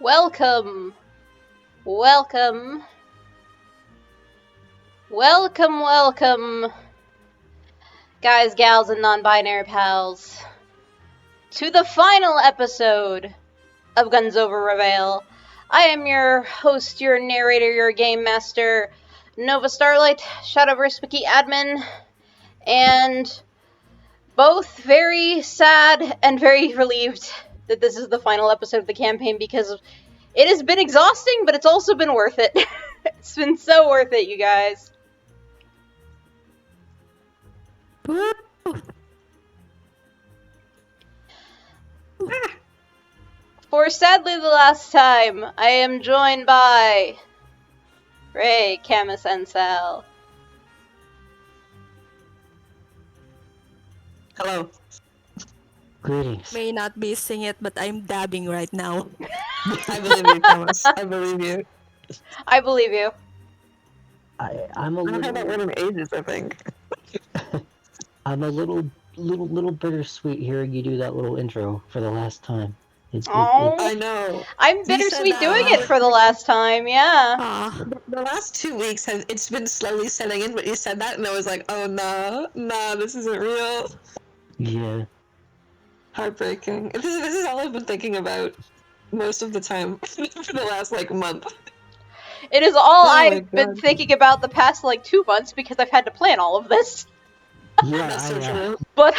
Welcome, welcome, welcome, guys, gals, and non-binary pals, to the final episode of Guns Over Rivayle. I am your host, your narrator, your game master, Nova Starlight, Shadowverse Wiki admin, and both very sad and very relieved that this is the final episode of the campaign because it has been exhausting, but it's also been worth it. It's been so worth it, you guys. For sadly the last time, I am joined by Ray, Camus, and Sal. Hello. Greetings. May not be sing it, but I'm dabbing right now. I believe you, Thomas. I believe you. I believe you. I'm a I haven't had that little, one in ages, I think. I'm a little bittersweet hearing you do that little intro for the last time. Aw. I know. I'm You said bittersweet that. doing it for the last time, yeah. Ah, The last 2 weeks, it's been slowly setting in, but you said that, and I was like, oh, nah, this isn't real. Yeah. Heartbreaking. This is all I've been thinking about most of the time for the last, month. It is all Oh my I've been God. thinking about the past, 2 months because I've had to plan all of this. Yeah, That's so true. But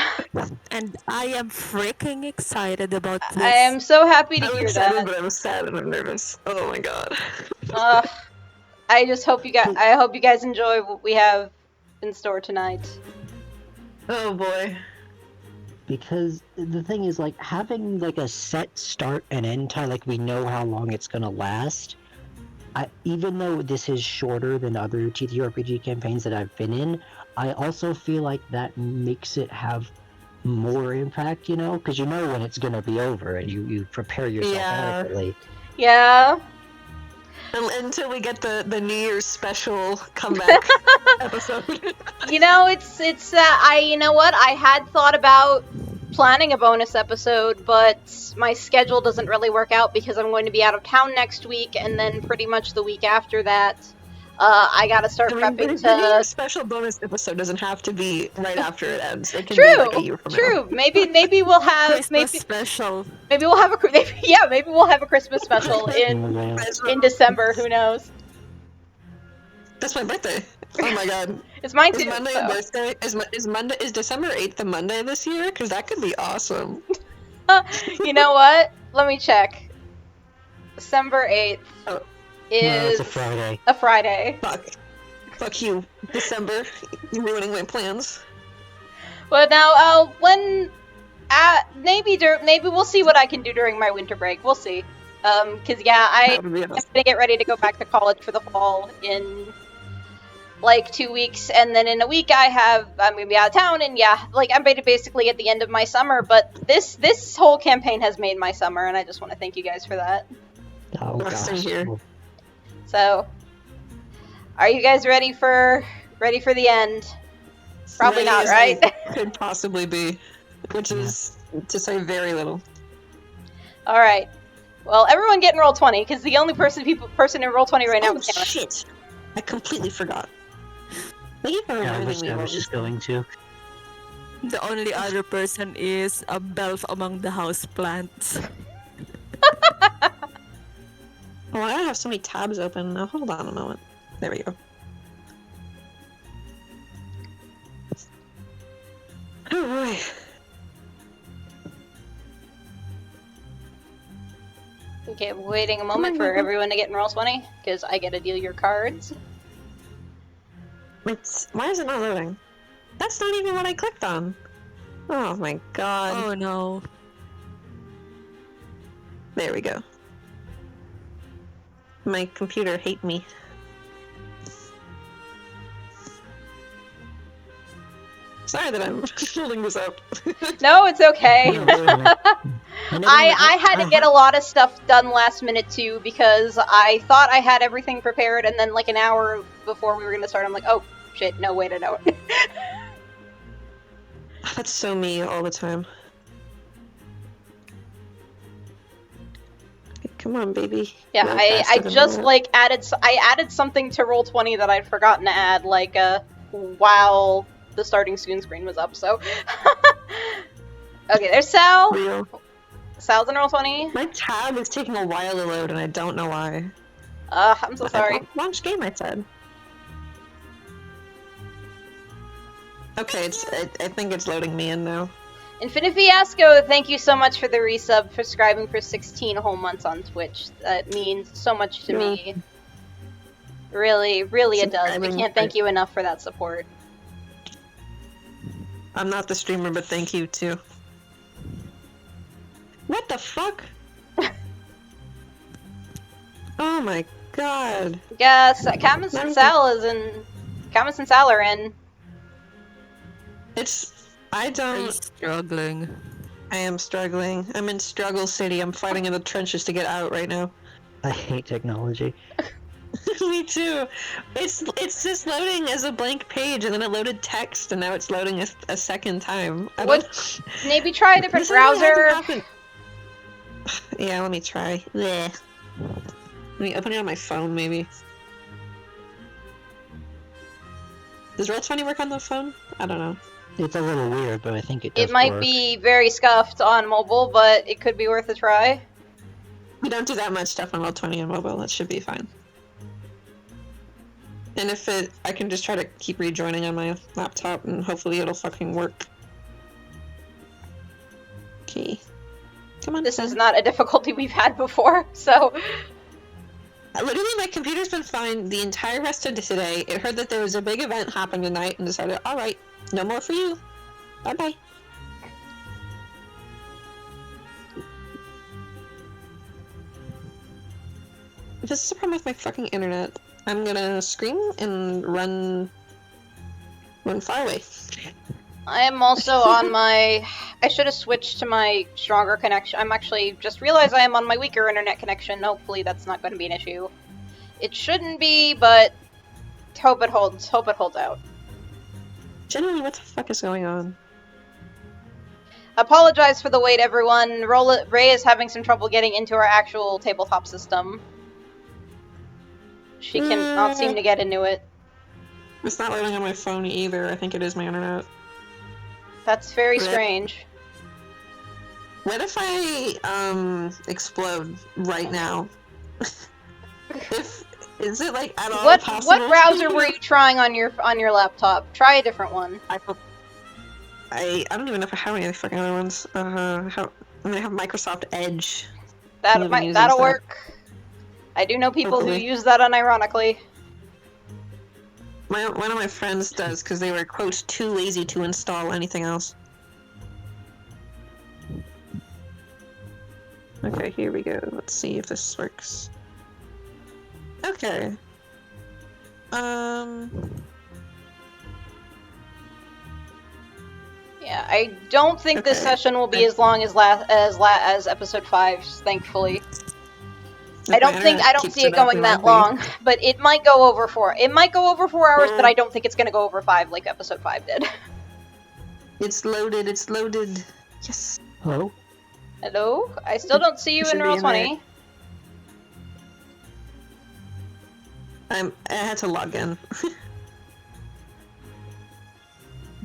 and I am freaking excited about this. I am so happy to I'm hear excited, that. but I'm sad and I'm nervous. Oh my God. I just hope you guys enjoy what we have in store tonight. Oh boy. because the thing is, having a set start and end time, we know how long it's gonna last. Even though this is shorter than other TTRPG campaigns that I've been in, I also feel like that makes it have more impact, because you know when it's gonna be over and you prepare yourself Yeah. adequately. Yeah. Until we get the New Year's special comeback episode. You know, you know what? I had thought about planning a bonus episode, but my schedule doesn't really work out because I'm going to be out of town next week, and then pretty much the week after that, I gotta start prepping the New to... Year's special bonus episode doesn't have to be right after it ends. It can True, be a year from now. true. Maybe we'll have Christmas special. maybe we'll have a maybe we'll have a Christmas special in December. Who knows? That's my birthday. Oh my God. It's mine Is too. Monday so. a birthday? Is December 8th a Monday this year? Because that could be awesome. You know what? Let me check. December 8th Oh. is No, it's a Friday. a Friday. Fuck you, December. You're ruining my plans. But now, maybe we'll see what I can do during my winter break. We'll see. Cause yeah, That would be I'm awesome. gonna get ready to go back to college for the fall in 2 weeks, and then in a week I'm gonna be out of town, and yeah, I'm basically at the end of my summer. But this whole campaign has made my summer, and I just want to thank you guys for that. Oh Same gosh. here. So, are you guys ready for the end? Probably Ready not, as right? I could possibly be, which is to say very little. All right. Well, everyone get in roll 20 because the only person in roll 20 right now Oh is Camus. shit! I completely forgot. Thank you for Yeah, I reminding was, me. I of was all just these going to. The only other person is a belf among the house plants. Oh, I have so many tabs open. Now, hold on a moment. There we go. Oh boy. Okay, waiting a moment for everyone to get in roll 20 because I get to deal your cards. Why is it not loading? That's not even what I clicked on. Oh my God. Oh no. There we go. My computer hate me. Sorry that I'm holding this up. No, it's okay. No, wait a minute. I had to get a lot of stuff done last minute too because I thought I had everything prepared, and then an hour before we were gonna start, I'm like, oh shit, no, wait a note. That's so me all the time. Come on, baby. Yeah, Go I faster than just that. like I added something to Roll20 that I'd forgotten to add, like while the starting screen was up. So okay, there's Sal. Real. Sal's in Roll20. My tab is taking a while to load, and I don't know why. I'm so sorry. Launch game, I said. Okay, I think it's loading me in now. Infinite Fiasco, thank you so much for the resub, for subscribing for 16 whole months on Twitch. That means so much to me. Really, really it does. I Subscribing can't thank you enough for that support. I'm not the streamer, but thank you too. What the fuck? Oh my god. Yes, Camus and Sal is in. Camus and Sal are in. I Are you don't. struggling? I am struggling. I'm in struggle city. I'm fighting in the trenches to get out right now. I hate technology. Me too. It's just loading as a blank page, and then it loaded text, and now it's loading a second time. Maybe try a different This hasn't browser. happened. Yeah, let me try. Blech. Let me open it on my phone, maybe. Does Roll20 work on the phone? I don't know. It's a little weird, but I think it does It might work. be very scuffed on mobile, but it could be worth a try. We don't do that much stuff on Roll20 on mobile. That should be fine. And if I can just try to keep rejoining on my laptop, and hopefully it'll fucking work. Okay. Come on. This is not a difficulty we've had before, so... Literally, my computer's been fine the entire rest of today. It heard that there was a big event happening tonight and decided, alright, no more for you. Bye-bye. This is a problem with my fucking internet. I'm gonna scream and run far away. I am also on my... I should have switched to my stronger connection. I'm actually just realized I am on my weaker internet connection. Hopefully that's not going to be an issue. It shouldn't be, but hope it holds. Hope it holds out. Generally, what the fuck is going on? Apologize for the wait, everyone. Ray is having some trouble getting into our actual tabletop system. She cannot seem to get into it. It's not loading on my phone either. I think it is my internet. That's very Rip. strange. What if I explode right now? Is it like at all possible? What browser were you trying on your laptop? Try a different one. I don't even know if I have any fucking other ones. I'm gonna have Microsoft Edge. That'll work. I do know people who Hopefully. use that unironically. One of my friends does because they were, quote, too lazy to install anything else. Okay, here we go. Let's see if this works. Okay. Yeah, I don't think this Okay. session will be as long as episode 5, thankfully. I don't see it going that long, but it might go over 4. It might go over 4 hours, but I don't think it's gonna go over 5 like episode 5 did. It's loaded, it's loaded. Yes. Hello? Hello? I still don't see you in should be in Roll20. I had to log in.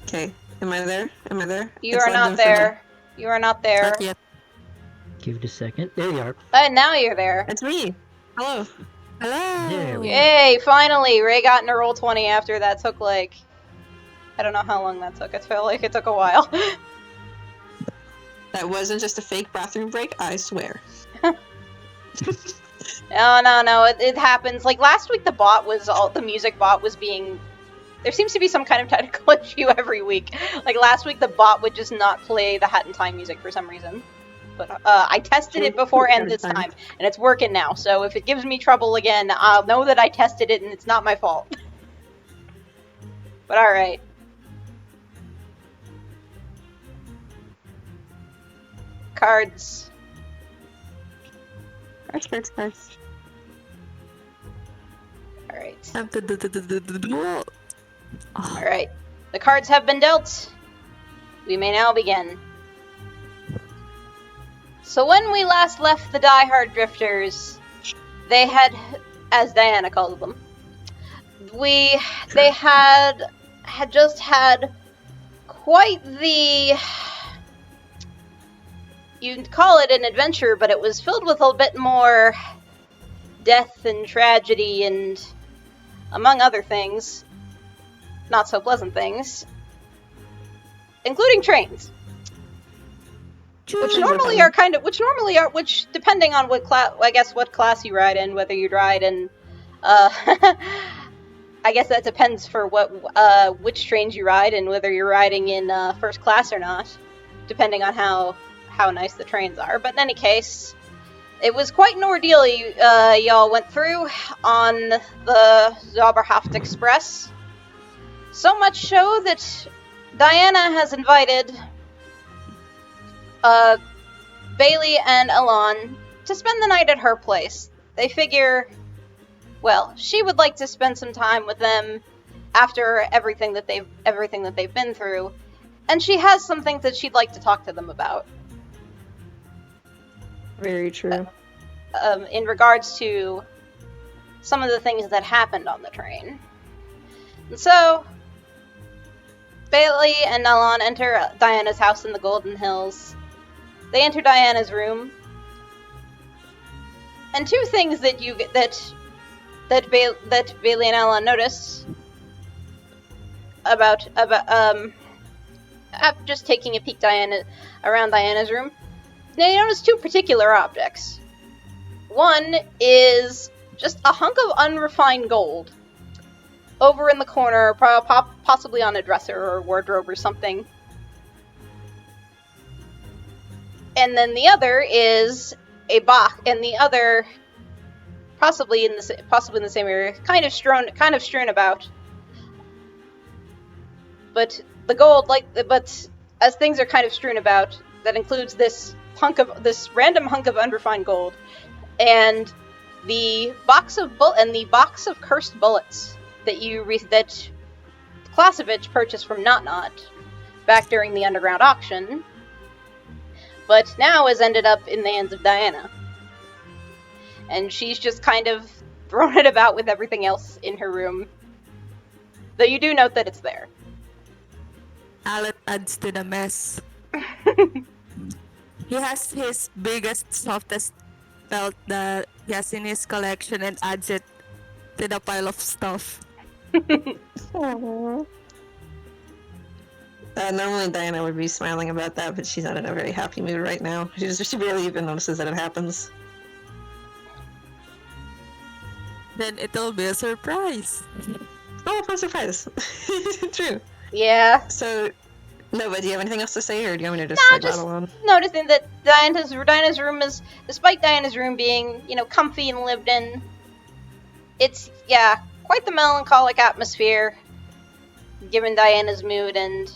Okay. Am I there? Am I there? You It's are logged not in for me. there. You are not there. Not yet. Give it a second. There you are. And now you're there. It's me. Hello. Hello. There we go. Yay, finally! Ray got into Roll20 after that took like... I don't know how long that took. It felt like it took a while. That wasn't just a fake bathroom break, I swear. No, it happens. Like, last week the music bot was being... There seems to be some kind of technical issue every week. Like, last week the bot would just not play the Hat in Time music for some reason. But, I tested it beforehand this time, and it's working now. So if it gives me trouble again, I'll know that I tested it and it's not my fault. But alright. Cards. Cards. Alright. Oh, Alright. The cards have been dealt. We may now begin. So when we last left the Diehard Drifters, they had, as Diana called them, they had just had quite the, you'd call it an adventure, but it was filled with a bit more death and tragedy and, among other things, not so pleasant things, including trains. Which depending on what class you ride in, whether you ride in, I guess that depends for which trains you ride and whether you're riding in first class or not, depending on how nice the trains are. But in any case, it was quite an ordeal y'all went through on the Zauberhaft Express. So much so that Diana has invited Bailey and Alon to spend the night at her place. They figure, well, she would like to spend some time with them after everything that they've been through, and she has some things that she'd like to talk to them about. Very true. In regards to some of the things that happened on the train. And so, Bailey and Alon enter Diana's house in the Golden Hills. They enter Diana's room, and two things that Bailey and Alon notice about just taking a peek around Diana's room. They notice two particular objects. One is just a hunk of unrefined gold over in the corner, possibly on a dresser or wardrobe or something. And then the other is a box, and the other possibly in the same area, kind of strewn about. But the gold, but as things are kind of strewn about, that includes this random hunk of unrefined gold, and the box of cursed bullets that Klasevich purchased from Not back during the underground auction, but now has ended up in the hands of Diana. And she's just kind of thrown it about with everything else in her room. Though you do note that it's there. Alon adds to the mess. He has his biggest, softest belt that he has in his collection and adds it to the pile of stuff. Normally Diana would be smiling about that, but she's not in a very happy mood right now. She barely even notices that it happens. Then it'll be a surprise. Oh, fun surprise. True. Yeah. So, no, but do you have anything else to say, or do you want me to just rattle on? Noticing that Diana's room is, despite Diana's room being, comfy and lived in, it's, quite the melancholic atmosphere, given Diana's mood and,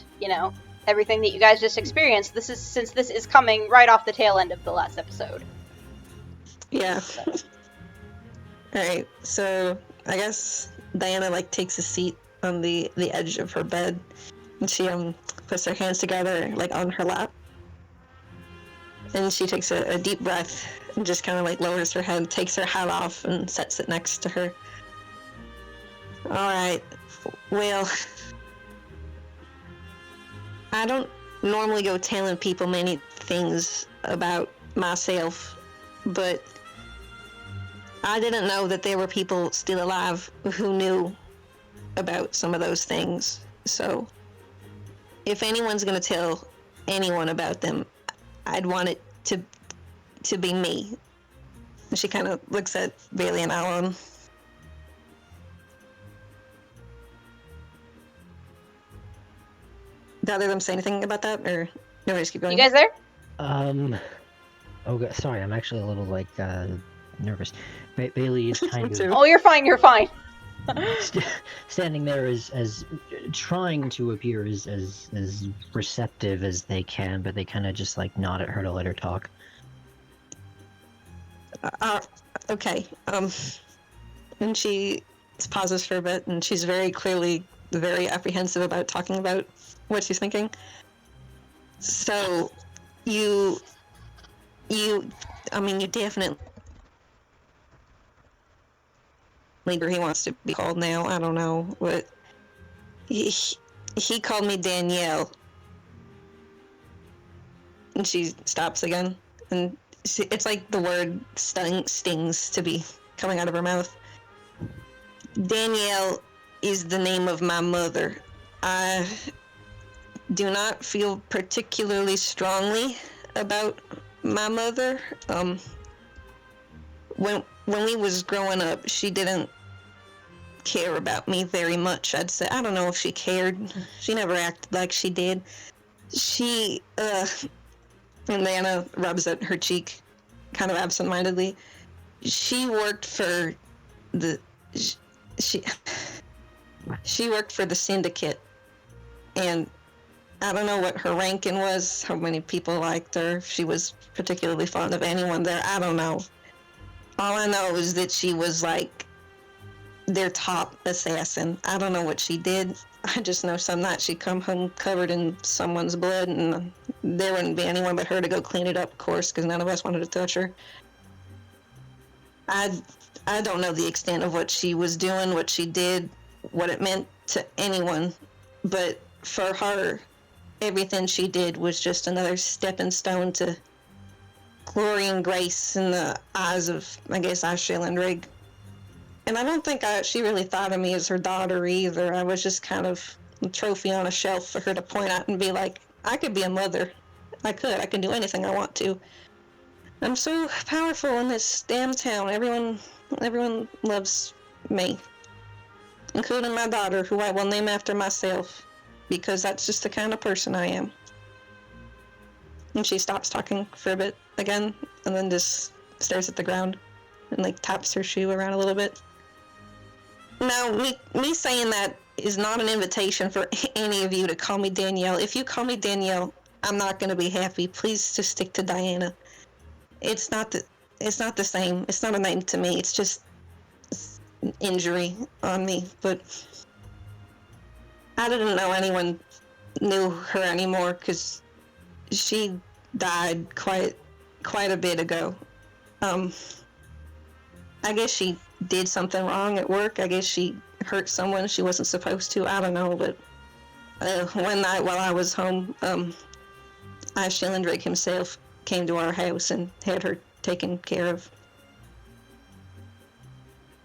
everything that you guys just experienced. Since this is coming right off the tail end of the last episode. Yeah. Alright, so I guess Diana takes a seat on the edge of her bed, and she puts her hands together on her lap, and she takes a deep breath and just kind of lowers her head, takes her hat off, and sets it next to her. Alright, well, I don't normally go telling people many things about myself, but I didn't know that there were people still alive who knew about some of those things. So, if anyone's gonna tell anyone about them, I'd want it to be me. And she kind of looks at Bailey and Alon. Did either of them say anything about that, or no? Just keep going. You guys there? Oh, sorry, I'm actually a little nervous. Bailey is kind of. Oh, you're fine. You're fine. Standing there as trying to appear as receptive as they can, but they kind of just nod at her to let her talk. Okay. And she pauses for a bit, and she's very clearly very apprehensive about talking about what she's thinking. So, you you definitely, leader he wants to be called now, I don't know, but he called me Danielle. And she stops again, and it's like the word stings to be coming out of her mouth. Danielle is the name of my mother. I do not feel particularly strongly about my mother. When we was growing up, she didn't care about me very much, I'd say. I don't know if she cared. She never acted like she did. She, and Lana rubs at her cheek, kind of absentmindedly. She worked for the... She worked for the syndicate, and I don't know what her ranking was, how many people liked her, if she was particularly fond of anyone there, I don't know. All I know is that she was like their top assassin. I don't know what she did. I just know some night she'd come home covered in someone's blood, and there wouldn't be anyone but her to go clean it up, of course, because none of us wanted to touch her. I don't know the extent of what she was doing, what she did, what it meant to anyone, but for her, everything she did was just another stepping stone to glory and grace in the eyes of, I guess, Ashil and Rig. And I don't think she really thought of me as her daughter either. I was just kind of a trophy on a shelf for her to point at and be like, I could be a mother. I can do anything I want to. I'm so powerful in this damn town. Everyone loves me, including my daughter, who I will name after myself, because that's just the kind of person I am. And she stops talking for a bit again, and then just stares at the ground and like taps her shoe around a little bit. Now, me saying that is not an invitation for any of you to call me Danielle. If you call me Danielle, I'm not going to be happy. Please just stick to Diana. It's not the same. It's not a name to me. It's just an injury on me. But I didn't know anyone knew her anymore because she died quite a bit ago. I guess she did something wrong at work. I guess she hurt someone she wasn't supposed to. I don't know, but one night while I was home, Shillendrake himself came to our house and had her taken care of.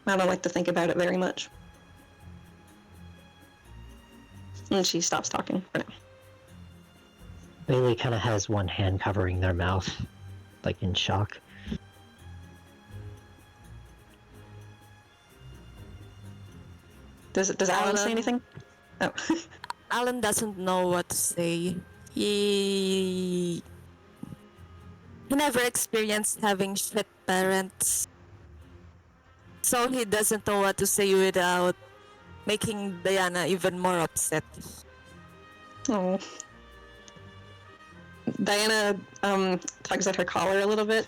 I don't like to think about it very much. And she stops talking for now. Bailey kind of has one hand covering their mouth, like in shock. Does Alon say anything? Oh. Alon doesn't know what to say. He never experienced having shit parents, so he doesn't know what to say without making Diana even more upset. Oh. Diana tugs at her collar a little bit.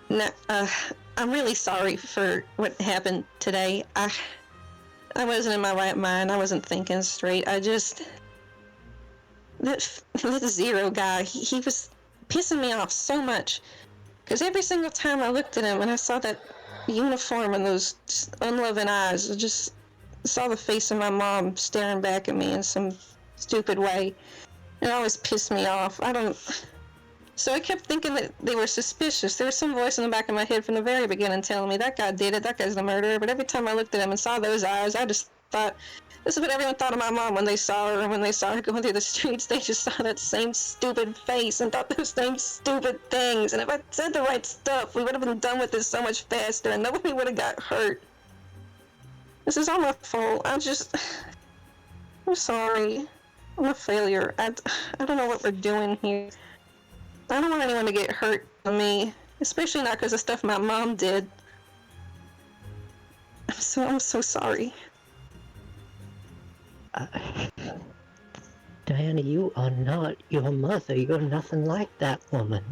No, I'm really sorry for what happened today. I wasn't in my right mind. I wasn't thinking straight. That Zero guy, he was pissing me off so much. Because every single time I looked at him and I saw that uniform and those unloving eyes, I just saw the face of my mom staring back at me in some stupid way. It always pissed me off. So I kept thinking that they were suspicious. There was some voice in the back of my head from the very beginning telling me, that guy did it, that guy's the murderer. But every time I looked at him and saw those eyes, I just thought, this is what everyone thought of my mom when they saw her, and when they saw her going through the streets, they just saw that same stupid face and thought those same stupid things. And if I said the right stuff, we would have been done with this so much faster, and nobody would have got hurt. This is all my fault. I'm sorry. I'm a failure. I don't know what we're doing here. I don't want anyone to get hurt on me, especially not because of stuff my mom did. I'm so sorry. Diana, you are not your mother. You're nothing like that woman.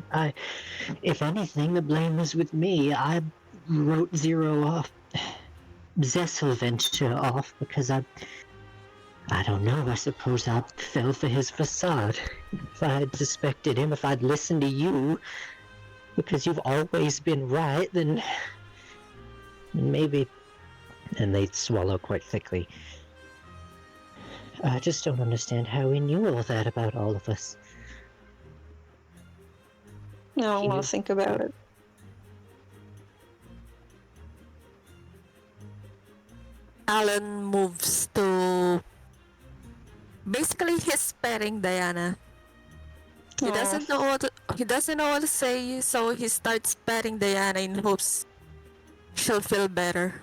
If anything, the blame is with me. I wrote Zero off, Zesselventure off, because I don't know, I suppose I fell for his facade. If I had suspected him, if I'd listened to you, because you've always been right, then maybe... And they swallow quite thickly. I just don't understand how he knew all that about all of us. I don't want to think about it. Alon moves to... Basically, he's sparing Diana. He doesn't know what to say, so he starts patting Diana in hopes she'll feel better.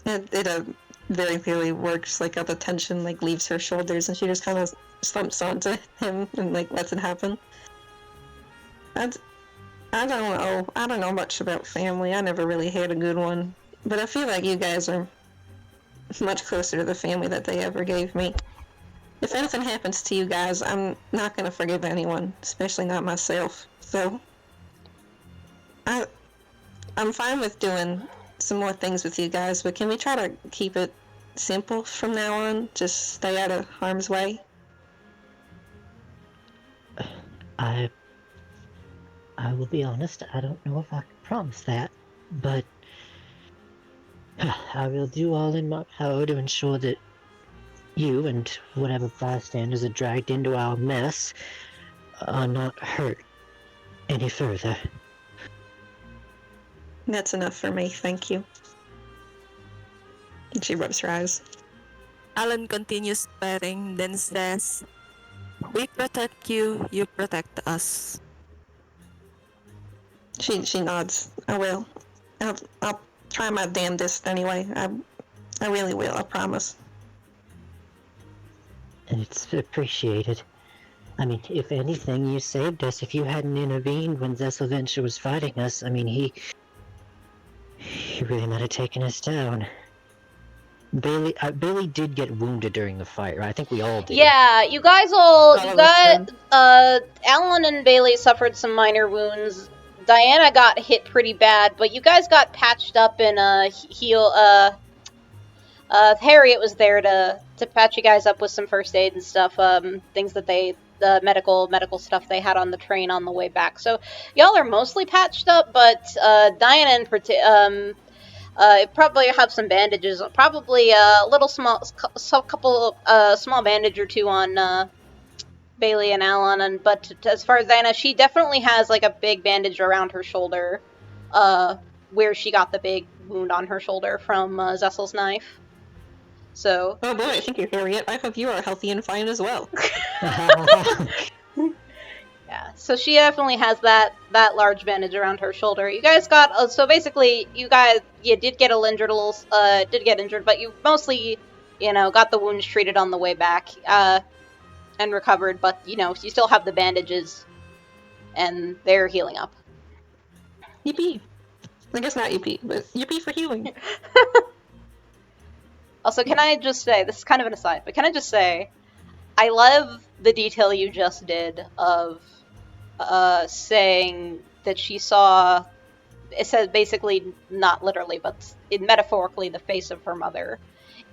It very clearly works. Like, all the tension like leaves her shoulders, and she just kind of slumps onto him and like lets it happen. I don't know much about family. I never really had a good one, but I feel like you guys are much closer to the family that they ever gave me. If anything happens to you guys, I'm not gonna forgive anyone, especially not myself. So, I'm fine with doing some more things with you guys, but can we try to keep it simple from now on? Just stay out of harm's way? I will be honest, I don't know if I can promise that, but I will do all in my power to ensure that you and whatever bystanders are dragged into our mess are not hurt any further. That's enough for me, thank you. And she rubs her eyes. Alon continues patting, then says, "We protect you, you protect us." She nods. I will. I'll try my damnedest anyway. I really will, I promise. It's appreciated. I mean, if anything, you saved us. If you hadn't intervened when Zesselventure was fighting us, I mean, he really might have taken us down. Bailey did get wounded during the fight, right? I think we all did. Yeah, you guys Alon and Bailey suffered some minor wounds. Diana got hit pretty bad, but you guys got patched up in a heal. Harriet was there to patch you guys up with some first aid and stuff. Things that the medical stuff they had on the train on the way back. So y'all are mostly patched up, but Diana in particular, probably have some bandages. Probably a couple small bandage or two on Bailey and Alon, but as far as Diana, she definitely has like a big bandage around her shoulder, where she got the big wound on her shoulder from Zessel's knife. So. Oh boy, I think you're Harriet. I hope you are healthy and fine as well. Yeah, so she definitely has that large bandage around her shoulder. You guys got so basically you did get injured, but you mostly got the wounds treated on the way back and recovered. But you still have the bandages, and they're healing up. Yippee! I guess not yippee, but yippee for healing. Also, can I just say, this is kind of an aside, but can I just say, I love the detail you just did of saying that she saw, it says basically, not literally, but metaphorically, the face of her mother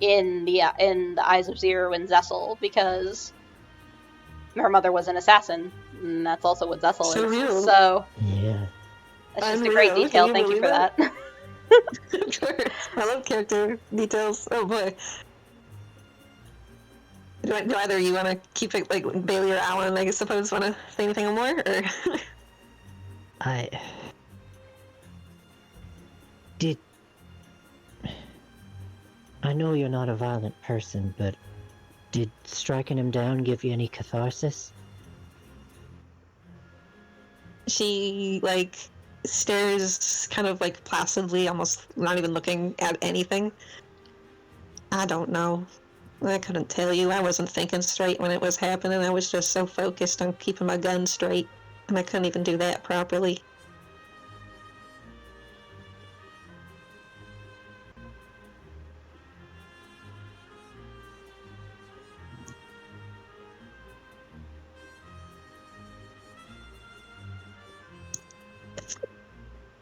in the eyes of Zero and Zessel, because her mother was an assassin, and that's also what Zessel is. Real. So, yeah. That's just a great detail. Thank you for that. Of course. I love character details. Oh boy. Do either of you want to keep it like Bailey or Alon, I suppose, want to say anything more? Or? I know you're not a violent person, but did striking him down give you any catharsis? She, stares kind of, placidly, almost not even looking at anything. I don't know. I couldn't tell you. I wasn't thinking straight when it was happening. I was just so focused on keeping my gun straight, and I couldn't even do that properly.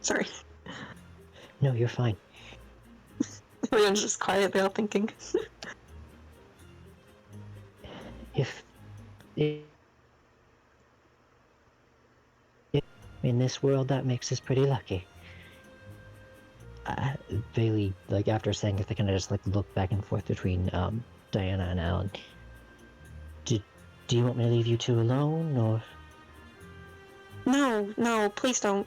Sorry. No, you're fine. Everyone's just quiet, they're all thinking. If In this world, that makes us pretty lucky. Bailey, like, after saying it, they kind of just, like, look back and forth between, Diana and Alon. Do you want me to leave you two alone, or...? No, please don't.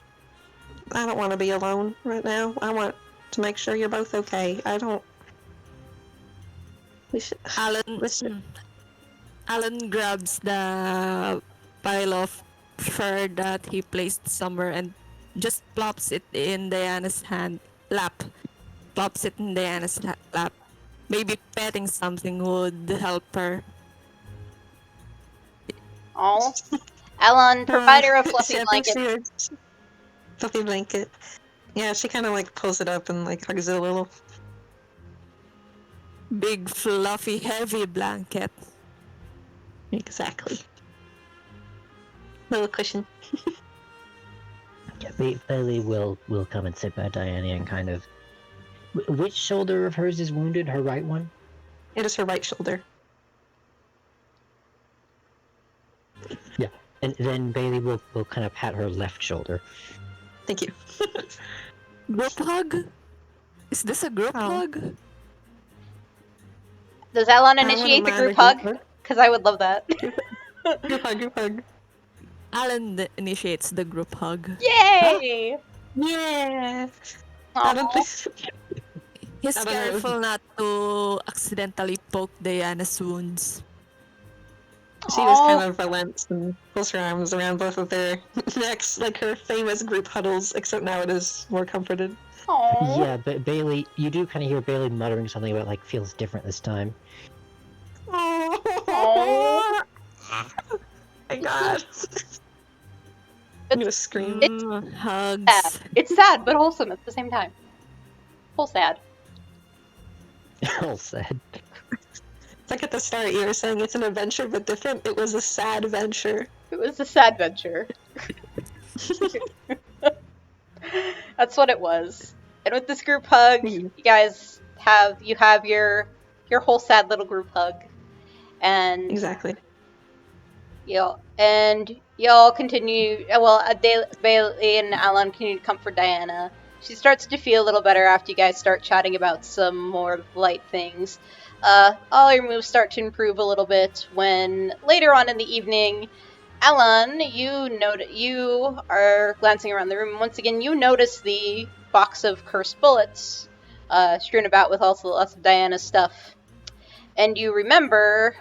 I don't want to be alone right now. I want to make sure you're both okay. I don't... We should... Alan grabs the pile of fur that he placed somewhere and just plops it in Diana's lap. Plops it in Diana's lap. Maybe petting something would help her. Oh, Alon, provide her a fluffy blanket. Fluffy blanket. Yeah, she kind of like pulls it up and like hugs it a little. Big, fluffy, heavy blanket. Exactly. Little cushion. Yeah, Bailey will come and sit by Diana and kind of... Which shoulder of hers is wounded? Her right one? It is her right shoulder. Yeah, and then Bailey will kind of pat her left shoulder. Thank you. Group hug? Is this a group hug? Does Alon initiate the group hug? Because I would love that. Group hug. Alan initiates the group hug. Yay! Yeah! He's careful not to accidentally poke Diana's wounds. She just kind of relents and pulls her arms around both of their necks, like her famous group huddles, except now it is more comforted. Aww. Yeah, but Bailey, you do kind of hear Bailey muttering something about, like, feels different this time. Oh my god. I'm gonna scream. Hugs. Sad. It's sad, but wholesome at the same time. Whole sad. All said. It's like at the start you were saying it's an adventure but different. It was a sad venture. It was a sad venture. That's what it was. And with this group hug, you guys have your whole sad little group hug. And Exactly. y'all continue. Well, Bailey and Alon continue to comfort Diana. She starts to feel a little better after you guys start chatting about some more light things. All your moves start to improve a little bit when later on in the evening, Alon, you are glancing around the room, and once again you notice the box of cursed bullets strewn about with also lots of Diana's stuff. And you remember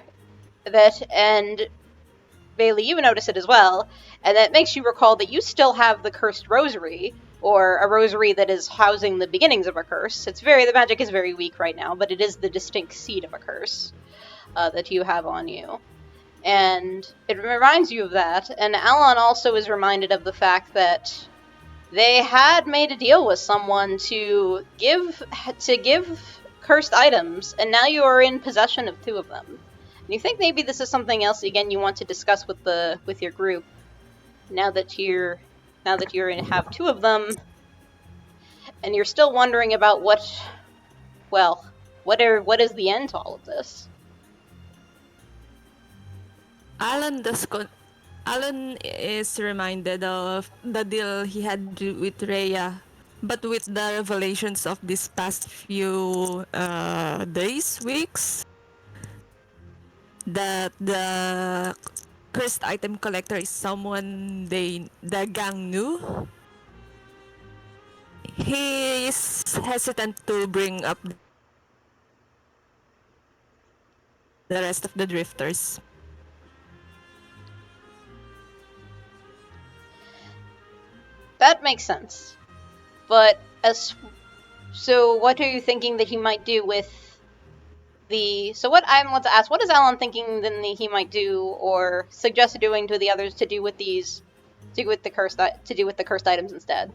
that, and Bailey, you notice it as well, and that makes you recall that you still have the cursed rosary, or a rosary that is housing the beginnings of a curse. The magic is very weak right now, but it is the distinct seed of a curse that you have on you. And it reminds you of that, and Alon also is reminded of the fact that they had made a deal with someone to give cursed items, and now you are in possession of 2 of them. And you think maybe this is something else again you want to discuss with your group now that you have 2 of them, and you're still wondering about what is the end to all of this. Alan is reminded of the deal he had with Rhea, but with the revelations of these past few days, weeks, that the cursed item collector is someone the gang knew. He is hesitant to bring up the rest of the drifters. That makes sense. But so what are you thinking that he might do with the... So what I want to ask, what is Alon thinking that he might do or suggest doing to the others to do with the cursed items instead?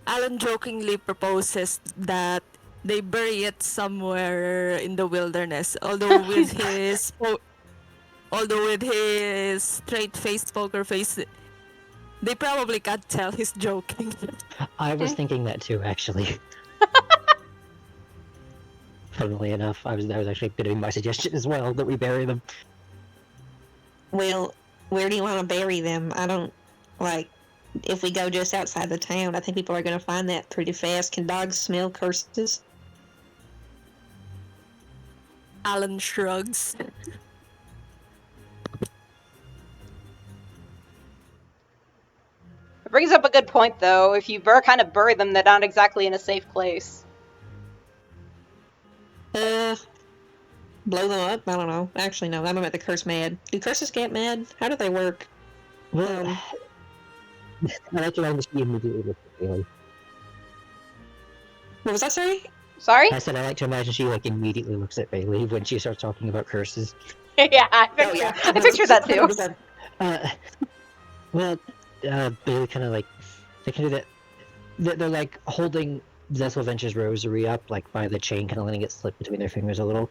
Alan jokingly proposes that they bury it somewhere in the wilderness, although with his straight-faced poker face, they probably can't tell he's joking. I was thinking that too, actually. Funnily enough, that was actually going to be my suggestion as well, that we bury them. Well, where do you want to bury them? I don't, like, if we go just outside the town, I think people are going to find that pretty fast. Can dogs smell curses? Alon shrugs. It brings up a good point, though. If you kind of bury them, they're not exactly in a safe place. Blow them up? I don't know. Actually, no, I'm about the curse mad. Do curses get mad? How do they work? Well, I like to know she immediately looks at Bailey. What was that, sorry? Sorry? I said I like to imagine she like immediately looks at Bailey when she starts talking about curses. Yeah, I pictured that too. Bailey kind of like they can do that. They're like holding Zessel Venture's rosary up, like by the chain, kind of letting it slip between their fingers a little.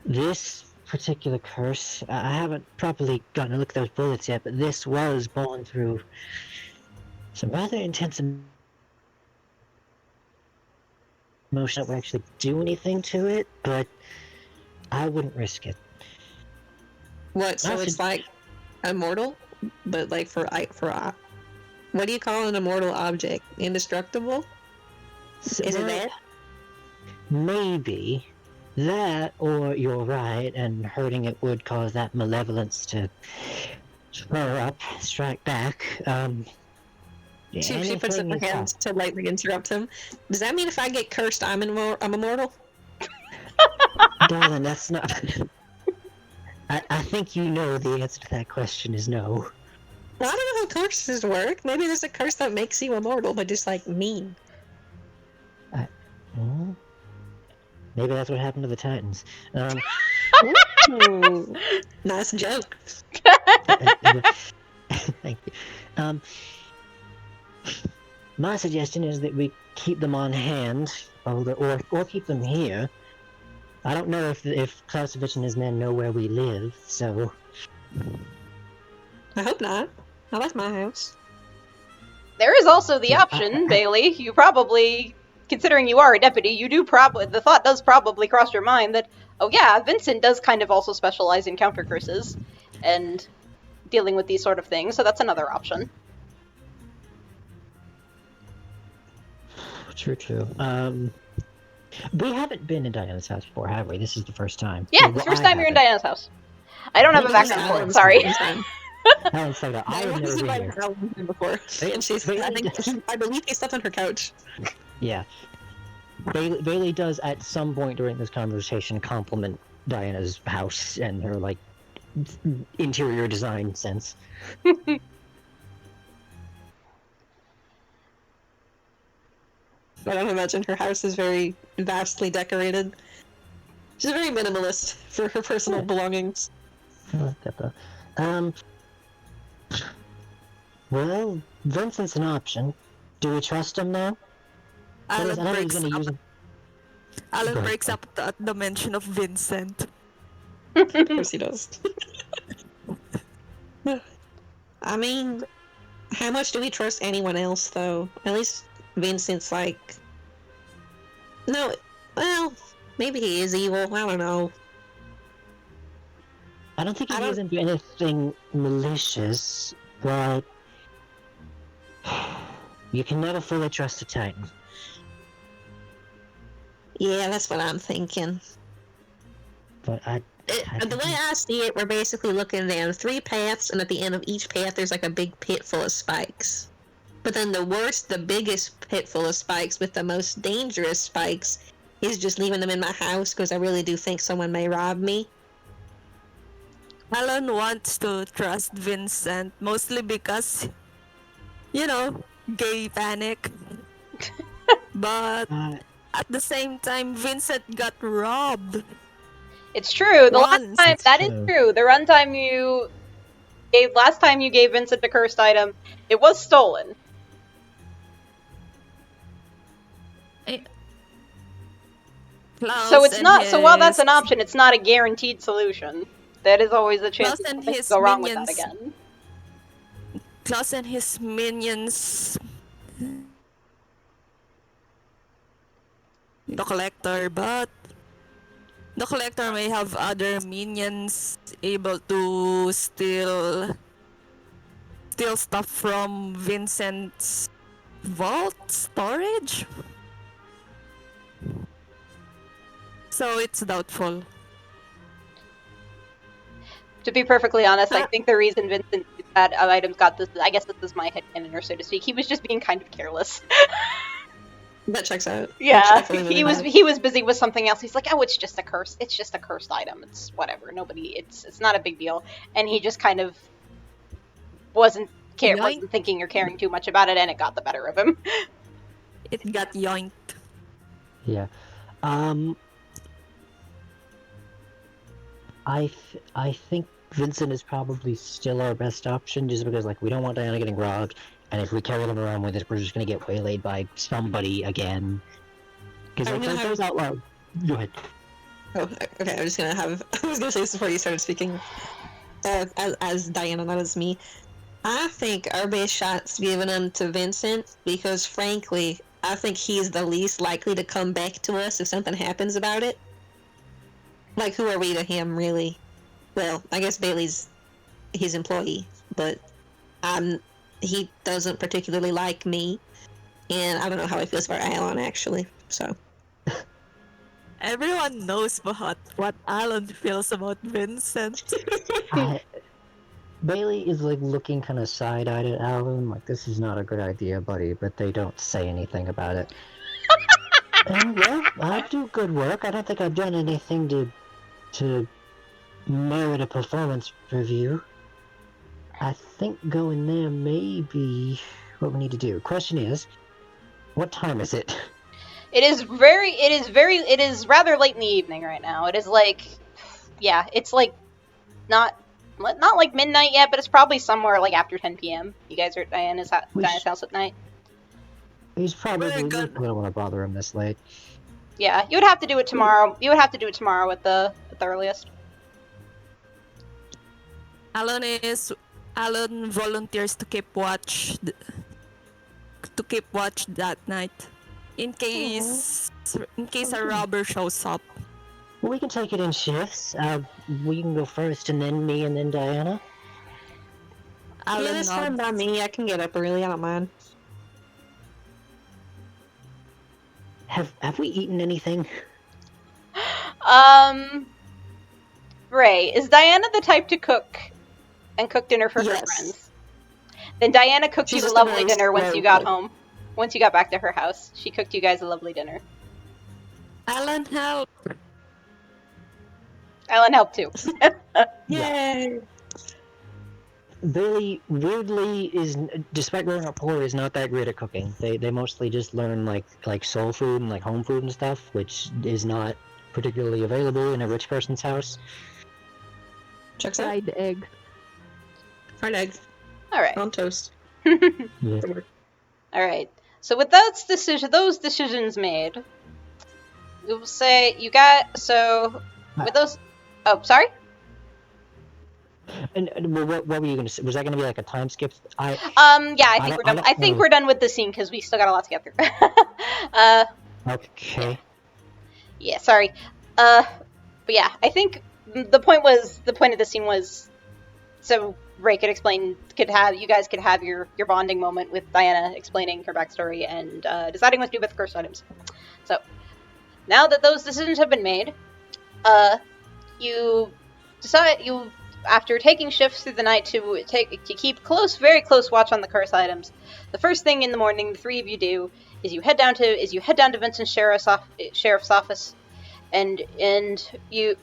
This particular curse, I haven't properly gotten a look at those bullets yet, but this was born through some rather intense emotion that would actually do anything to it, but I wouldn't risk it. What? So it's like immortal, but like for what do you call an immortal object? Indestructible? Is it that? Maybe that, or you're right, and hurting it would cause that malevolence to strike back. She puts up her hands to lightly interrupt him. Does that mean if I get cursed, I'm immortal? Darling, that's not. I think you know the answer to that question is no. Well, I don't know how curses work. Maybe there's a curse that makes you immortal, but just like mean. Maybe that's what happened to the Titans. Ooh, nice joke. Thank you. My suggestion is that we keep them on hand, or keep them here. I don't know if Clausewitz and his men know where we live, so... I hope not. I like my house. There is also the option, Bailey. You probably, considering you are a deputy, the thought does probably cross your mind that, oh yeah, Vincent does kind of also specialize in counter curses and dealing with these sort of things, so that's another option. True. We haven't been in Diana's house before, have we? This is the first time. Yeah, it's the first time you're in Diana's house. I don't have a background for it, sorry. I've never been here. Before, and I believe he slept on her couch. Yeah. Bailey does at some point during this conversation compliment Diana's house and her, like, interior design sense. I don't imagine her house is very vastly decorated. She's very minimalist for her personal belongings. I like that, though. Well, Vincent's an option. Do we trust him now? Alon breaks up at the mention of Vincent. Of course he does. I mean, how much do we trust anyone else, though? At least Vincent's like... No, well, maybe he is evil, I don't know. I don't think he doesn't do anything malicious, but... You can never fully trust a Titan. Yeah, that's what I'm thinking. But the way I see it, we're basically looking down 3 paths, and at the end of each path there's like a big pit full of spikes. But then the biggest pit full of spikes with the most dangerous spikes is just leaving them in my house because I really do think someone may rob me. Alon wants to trust Vincent, mostly because, gay panic. But at the same time, Vincent got robbed. It's true. The Once. last time, that is true. The last time you gave Vincent a cursed item, it was stolen. So it's not. So while that's an option, it's not a guaranteed solution. That is always a chance to go wrong with that again. Klaus and his minions the collector, but the collector may have other minions able to steal stuff from Vincent's vault storage. So it's doubtful. To be perfectly honest, I think the reason Vincent had items got this, I guess this is my headcanon, or so to speak, he was just being kind of careless. That checks out. Yeah, That's really he was bad. he was busy with something else. He's like, oh, it's just a curse. It's just a cursed item. It's whatever. It's not a big deal. And he just kind of wasn't thinking or caring too much about it, and it got the better of him. It got yoinked. Yeah. I think Vincent is probably still our best option, just because like we don't want Diana getting robbed, and if we carry them around with us, we're just gonna get waylaid by somebody again. Because like those out loud. Go ahead. Oh, okay. I was gonna say this before you started speaking. As Diana, not as me. I think our best shot's giving them to Vincent because, frankly, I think he's the least likely to come back to us if something happens about it. Like, who are we to him, really? Well, I guess Bailey's his employee, but he doesn't particularly like me, and I don't know how he feels about Alon, actually, so... Everyone knows what Alon feels about Vincent. Bailey is like looking kind of side-eyed at Alvin, like this is not a good idea, buddy, but they don't say anything about it. And well, I do good work. I don't think I've done anything to merit a performance review. I think going there may be what we need to do. Question is, what time is it? It is rather late in the evening right now. It is like, yeah, it's like not like midnight yet, but it's probably somewhere like after 10 p.m. You guys are at Diana's house at night. He's probably, we don't want to bother him this late. Yeah, you would have to do it tomorrow. You would have to do it tomorrow at the earliest. Alon volunteers to keep watch that night in case a robber shows up. Well, we can take it in shifts. We can go first, and then me, and then Diana. Yeah, that's fine by me. I can get up early. I don't mind. Have we eaten anything? Ray, is Diana the type to cook and cook dinner for her friends? Then Diana cooked you a lovely dinner once you got home. Once you got back to her house, she cooked you guys a lovely dinner. Alon help. Alon helped too. Yay! Bailey, weirdly, despite growing up poor, is not that great at cooking. They mostly just learn like soul food and like home food and stuff, which is not particularly available in a rich person's house. Checks out. Fried egg. Fried egg. All right. On toast. Yeah. All right. So with those decisions made, we will say you got with those. Oh, sorry. And what were you gonna say? Was that gonna be like a time skip? Yeah, I think we're done. I think we're done with the scene because we still got a lot to get through. Okay. Yeah, sorry. But yeah, I think the point of the scene was so Ray you guys could have your bonding moment with Diana explaining her backstory and deciding what to do with cursed items. So now that those decisions have been made, after taking shifts through the night to keep very close watch on the curse items, the first thing in the morning the three of you do is you head down to Vincent's sheriff's office, and we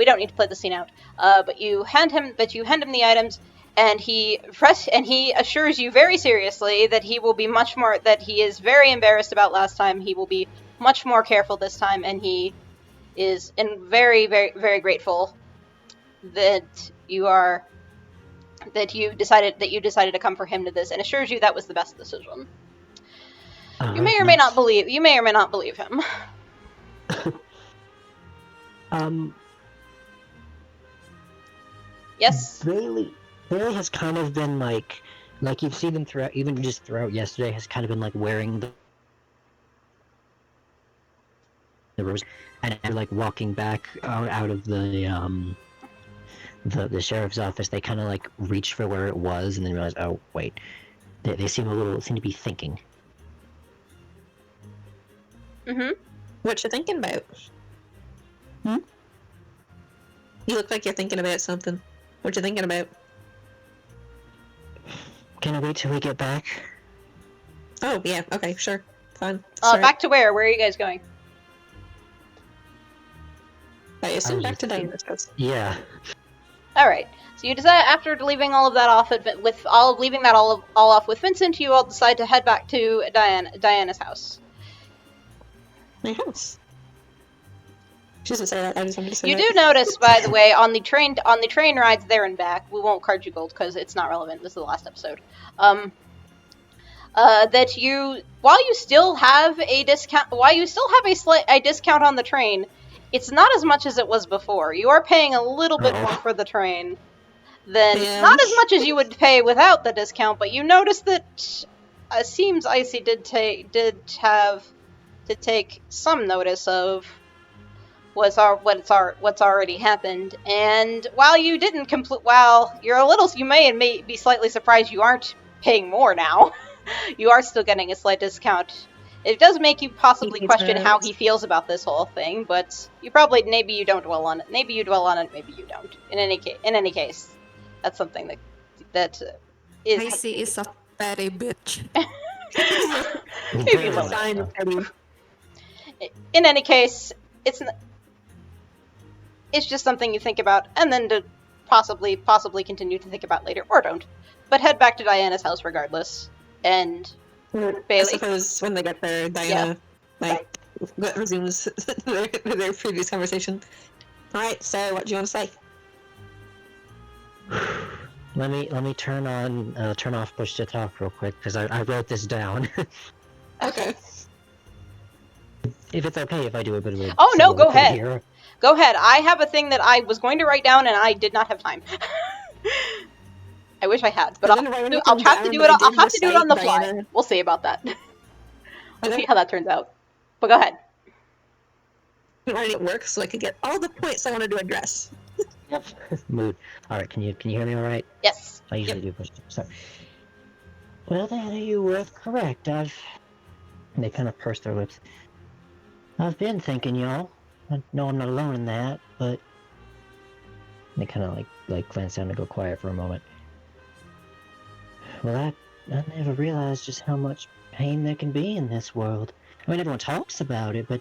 don't need to play the scene out. But you hand him the items, and he assures you very seriously that he is very embarrassed about last time. He will be much more careful this time, and he is very, very, very grateful that you decided to come for him to this, and assures you that was the best decision. You may or may not believe him. Yes. Bailey has kind of been like you've seen him throughout, even just throughout yesterday, has kind of been like wearing the rose, and they're like walking back out of the sheriff's office. They kind of like reach for where it was, and then realize, oh wait, they seem to be thinking. Mm-hmm. What you thinking about? You look like you're thinking about something. What you thinking about? Can I wait till we get back? Oh, yeah, okay, sure. Fine. Back to where? Where are you guys going? I assume back to Diana's house. Yeah. All right. So you decide, after leaving all of that off leaving that all off with Vincent, you all decide to head back to Diana's house. My house. She doesn't say that. I just wanted to say You that. do notice, by the way, on the train rides there and back, we won't card you gold because it's not relevant. This is the last episode. That while you still have a discount on the train, it's not as much as it was before. You are paying a little bit more for the train than not as much as you would pay without the discount. But you notice that seems Icy did take some notice of what's already happened. And while you didn't you may be slightly surprised you aren't paying more now. You are still getting a slight discount. It does make you possibly question how he feels about this whole thing, but maybe you don't dwell on it. Maybe you dwell on it, maybe you don't. In any case, that's something that is. Icy is a petty bitch. Maybe a little. In any case, it's just something you think about, and then to possibly continue to think about later, or don't. But head back to Diana's house regardless. And Bailey. I suppose when they get there, Diana resumes their previous conversation. All right, so what do you want to say? Let me turn off push to talk real quick because I wrote this down. Okay. If it's okay if I do a bit of a... Oh no, go ahead. Here. Go ahead. I have a thing that I was going to write down and I did not have time. I wish I had, but I'll have to do it on the fly. Diana. We'll see about that. We'll see how that turns out. But go ahead. I'm writing it work so I could get all the points I wanted to address. Yep. Mood. All right. Can you hear me all right? Yes. I usually do push. Sorry. Well, Diana, you were correct. They kind of pursed their lips. I've been thinking, y'all. I know I'm not alone in that, but they kind of like glance down to go quiet for a moment. Well, I never realized just how much pain there can be in this world. I mean, everyone talks about it, but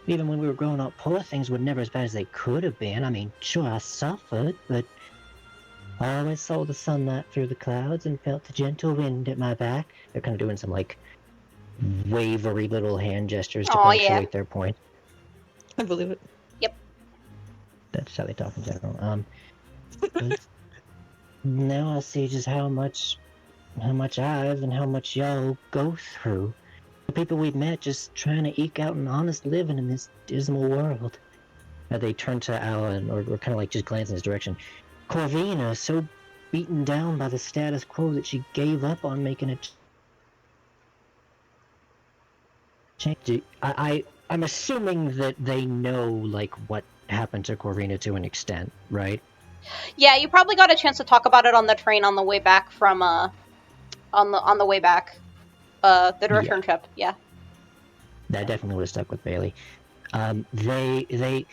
even when we were growing up poor, things were never as bad as they could have been. I mean, sure, I suffered, but I always saw the sunlight through the clouds and felt the gentle wind at my back. They're kind of doing some, like, wavery little hand gestures to punctuate their point. I believe it. Yep. That's how they talk in general. But now I see just how much I've and how much y'all go through. The people we've met just trying to eke out an honest living in this dismal world. They turn to Alon, or kind of like just glance in his direction. Corvina, so beaten down by the status quo that she gave up on making a change. I'm assuming that they know, like, what happened to Corvina to an extent, right? Yeah, you probably got a chance to talk about it on the train on the way back from on the way back, the return trip. Yeah. That definitely would have stuck with Bailey. They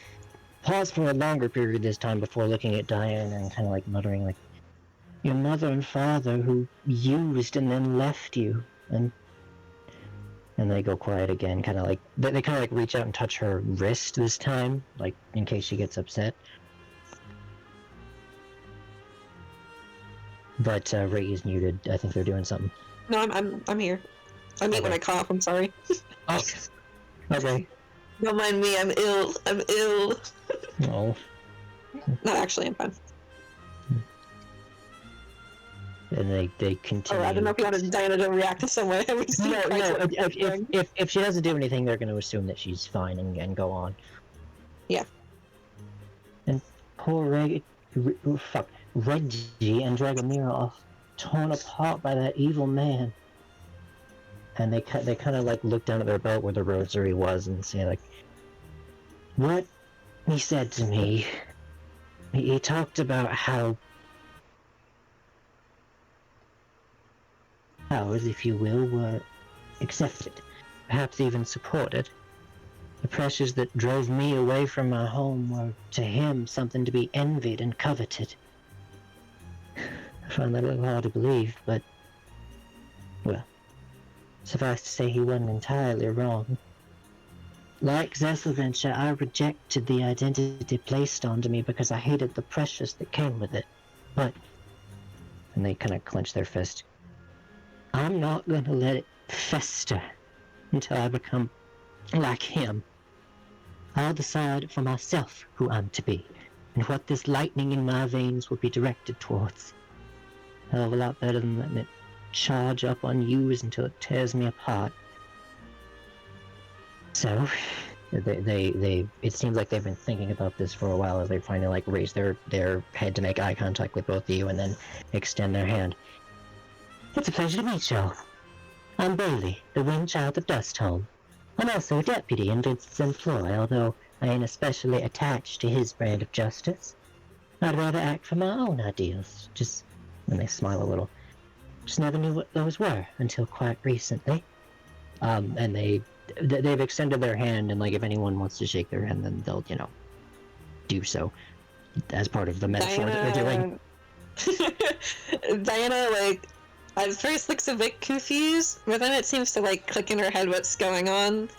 paused for a longer period this time before looking at Diana and kind of like muttering, like, your mother and father who used and then left you, and they go quiet again, kind of like they kind of like reach out and touch her wrist this time, like in case she gets upset. But Ray is muted. I think they're doing something. No, I'm here. I mute when I cough. I'm sorry. Oh. Okay. Don't mind me. I'm ill. No. No, actually, I'm fine. And they continue. Oh, I don't know if you wanted Diana to react to some way. No. If she doesn't do anything, they're going to assume that she's fine and go on. Yeah. And poor Reggie and Dragomirov, torn apart by that evil man. And they kind of like look down at their belt where the rosary was and say, like, what he said to me, he talked about how powers, if you will, were accepted, perhaps even supported. The pressures that drove me away from my home were, to him, something to be envied and coveted. I find that a little hard to believe, but, well, suffice to say he wasn't entirely wrong. Like Zesselventure, I rejected the identity placed onto me because I hated the pressures that came with it. But, and they kind of clench their fist, I'm not going to let it fester until I become like him. I'll decide for myself who I'm to be, and what this lightning in my veins will be directed towards. Hell of a lot better than letting it charge up on you until it tears me apart. So, they it seems like they've been thinking about this for a while as they finally like raise their head to make eye contact with both of you and then extend their hand. It's a pleasure to meet you all. I'm Bailey, the wind child of Dustholm. I'm also a deputy in Vincent's employ, although I ain't especially attached to his brand of justice. I'd rather act for my own ideals, just, and they smile a little, just never knew what those were until quite recently. And they've extended their hand, and like if anyone wants to shake their hand, then they'll, do so as part of the metaphor that they're doing. Diana, at first looks a bit confused, but then it seems to, click in her head what's going on.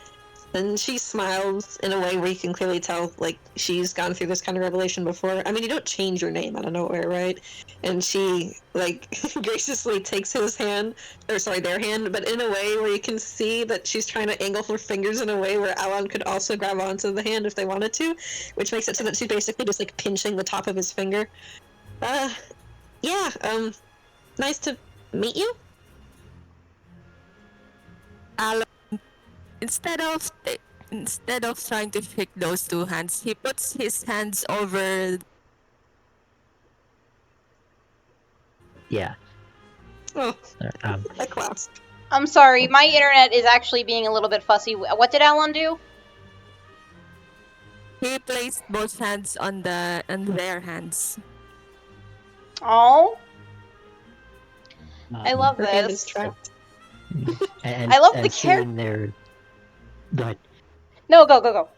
And she smiles in a way where you can clearly tell, she's gone through this kind of revelation before. I mean, you don't change your name out of nowhere, right? And she, graciously takes his hand, their hand, but in a way where you can see that she's trying to angle her fingers in a way where Alon could also grab onto the hand if they wanted to, which makes it so that she's basically just, pinching the top of his finger. Nice to meet you? Alon, instead of trying to shake those two hands, he puts his hands over. Yeah. Oh, A clasp. I'm sorry, my internet is actually being a little bit fussy. What did Alon do? He placed both hands on their hands. Oh, I love Her hand this. is trapped. And, I love the seeing their... Go ahead. No, go.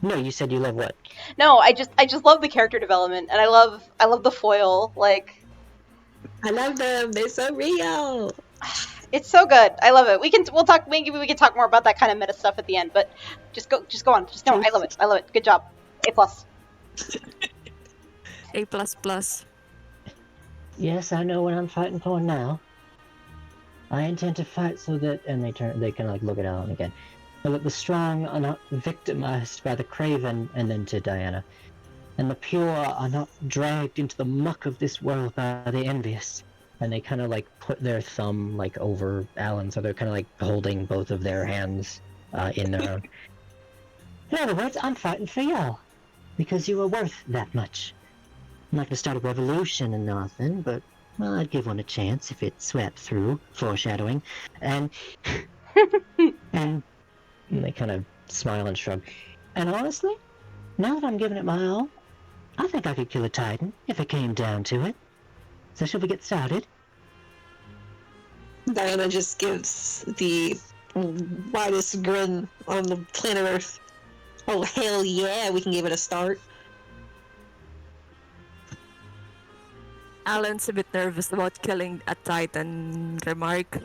No, you said you love what? No, I just love the character development, and I love the foil. I love them. They're so real. It's so good. I love it. We'll talk. Maybe we can talk more about that kind of meta stuff at the end. But just go on. I love it. I love it. Good job. A+. A++. Yes, I know what I'm fighting for now. I intend to fight so that... And they kind of look at Alon again. So that the strong are not victimized by the craven, and then to Diana. And the pure are not dragged into the muck of this world by the envious. And they kind of put their thumb over Alon, so they're kind of holding both of their hands in their own. In other words, I'm fighting for y'all. Because you are worth that much. I'm not gonna start a revolution or nothing, but, well, I'd give one a chance if it swept through, foreshadowing, and they kind of smile and shrug. And honestly, now that I'm giving it my all, I think I could kill a Titan, if it came down to it. So shall we get started? Diana just gives the widest grin on the planet Earth. Oh, hell yeah, we can give it a start. Alon's a bit nervous about killing a Titan. Remark.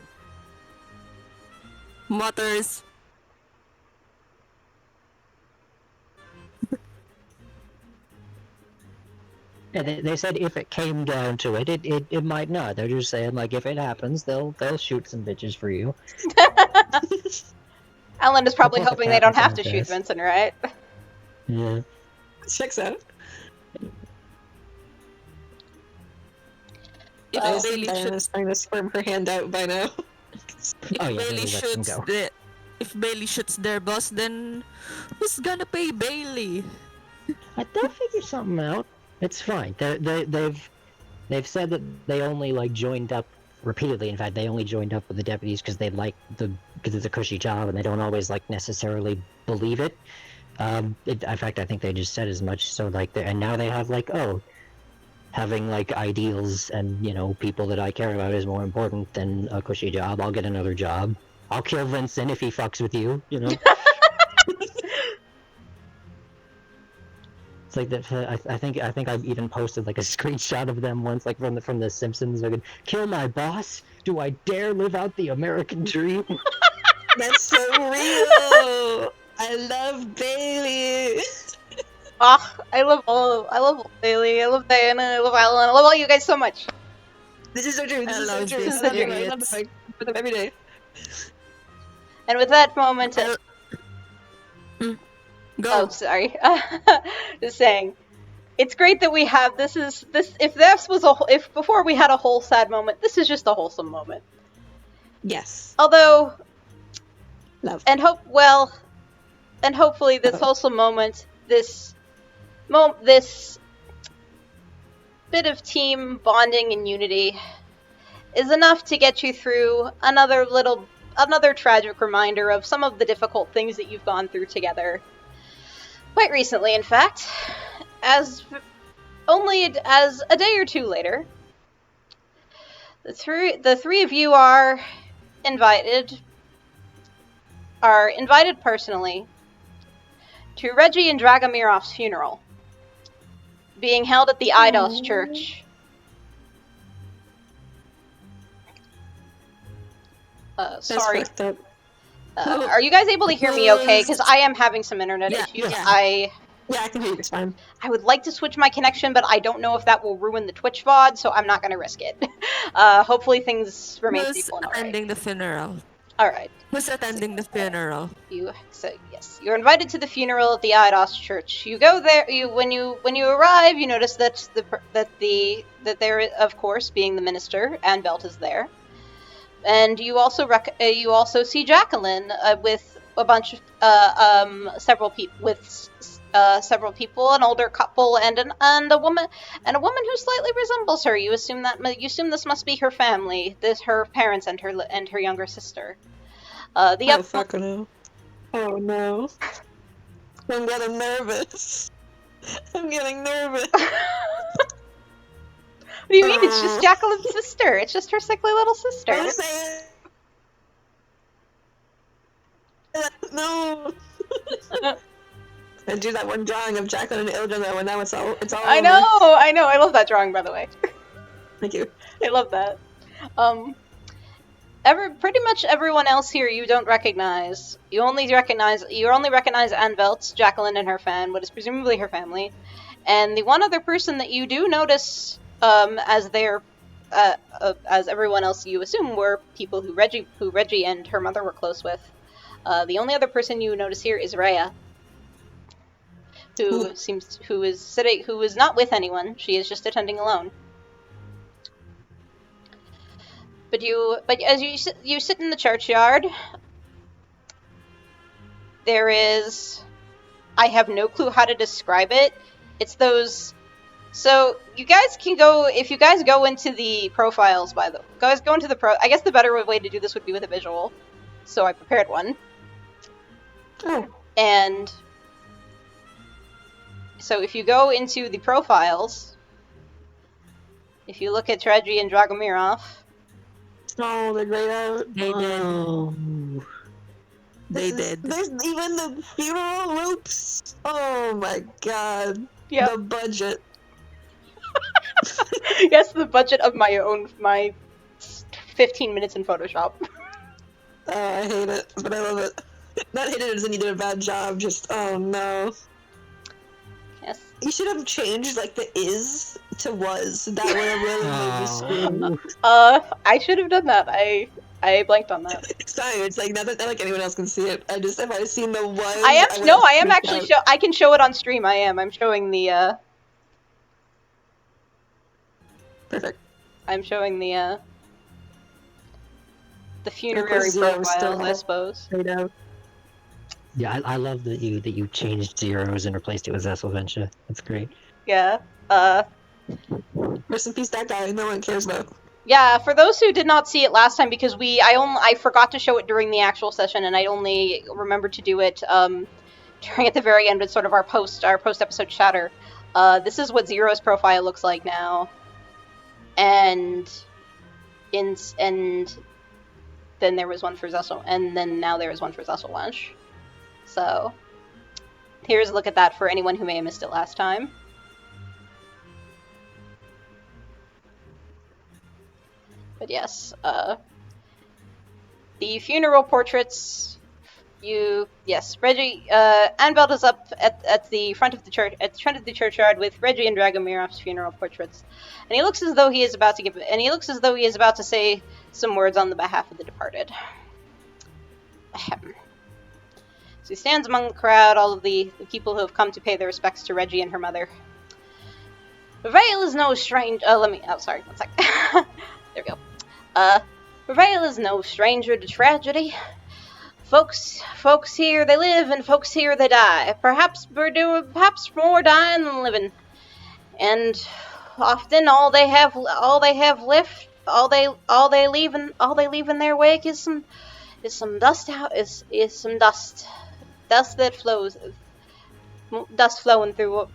Mutters. Yeah, they said if it came down to it, it might not. They're just saying if it happens, they'll shoot some bitches for you. Alon is probably Support hoping the they don't have Captain to shoot Contest. Vincent, right? Yeah. Checks out. If I Bailey think Diana's trying to squirm her hand out by now. Bailey lets them go. If Bailey shoots their boss, then who's gonna pay Bailey? They'll figure something out. It's fine. They've said that they only joined up repeatedly. In fact, they only joined up with the deputies because because it's a cushy job and they don't always necessarily believe it. In fact, I think they just said as much. So like, and now they have like, oh, having like ideals and people that I care about is more important than a cushy job. I'll get another job. I'll kill Vincent if he fucks with you. It's like that. I think I've even posted like a screenshot of them once, like from the Simpsons. Like, kill my boss. Do I dare live out the American dream? That's so real. I love Bailey. I love Bailey, I love Diana, I love Alon, I love all you guys so much. This is so true. This is so love true. this I love them. I series. love them. I put them every day. And with that moment, Go. oh sorry, just saying, it's great that we have this. If before we had a whole sad moment, this is just a wholesome moment. Yes. Although, Love. and hopefully this wholesome moment, this bit of team bonding and unity is enough to get you through another tragic reminder of some of the difficult things that you've gone through together. Quite recently, in fact, as a day or two later, the three of you are invited personally to Reggie and Dragomirov's funeral, being held at the Eidos Church. Sorry. Are you guys able to hear me okay? Because I am having some internet issues. Yeah. I I can hear you. It's fine. I would like to switch my connection, but I don't know if that will ruin the Twitch VOD, so I'm not going to risk it. Hopefully things remain Who's stable and alright. attending the funeral? Alright. Who's attending the funeral? Yes, you're invited to the funeral at the Eidos Church. You go there. When you arrive, you notice that there, of course, being the minister, Anvelt is there, and you also see Jacqueline with a bunch of several people, an older couple, and a woman who slightly resembles her. You assume this must be her family, her parents and her younger sister. Fuck no. Oh no. I'm getting nervous. I'm getting nervous. What do you mean? It's just Jacqueline's sister. It's just her sickly little sister. I'm saying. No. I do that one drawing of Jacqueline and Ildren though, and now it's all I know. I love that drawing, by the way. Thank you. I love that. Pretty much everyone else here you don't recognize. You only recognize Anvelt, Jacqueline, and her fan, what is presumably her family, and the one other person that you do notice, as everyone else you assume were people who Reggie and her mother were close with. The only other person you notice here is Rhea, who is not with anyone. She is just attending alone. But as you sit in the churchyard, there is, I have no clue how to describe it. It's those. So you guys can go, if you guys go into the profiles I guess the better way to do this would be with a visual. So I prepared one. Oh. And so if you go into the profiles, if you look at Reggie and Dragomirov. Oh, they're grayed out. They did. Oh. They did. There's even the funeral ropes. Oh my god. Yeah. The budget. Yes, the budget of my 15 minutes in Photoshop. Oh, I hate it, but I love it. Not hate it as in you did a bad job, just, oh no. Yes. You should have changed, like, the is to was. That would have really made me scream. I should have done that. I blanked on that. It's fine, it's like, not like anyone else can see it. If I seen the was... I can show it on stream. I'm showing the, Perfect. I'm showing the funerary profiles, I suppose. Yeah, I love that you changed zeros and replaced it with Zesselventia. That's great. Yeah. Rest in peace, that guy. No one cares about. Yeah, for those who did not see it last time, because I forgot to show it during the actual session, and I only remembered to do it during at the very end with sort of our post episode chatter. This is what Zero's profile looks like now, and then there was one for Zessel, and then now there is one for Zesselwench. So here's a look at that for anyone who may have missed it last time. But yes, the funeral portraits. Reggie, Anveld is up at the front of the church, at the front of the churchyard with Reggie and Dragomirov's funeral portraits, and he looks as though he is about to say some words on the behalf of the departed. Ahem. So he stands among the crowd, all of the people who have come to pay their respects to Reggie and her mother. Rivayle is no strange. Sorry, one sec. There we go. Rivayle is no stranger to tragedy. Folks here they live, and folks here they die. Perhaps more dying than living. And often all they leave in their wake is some dust flowing through.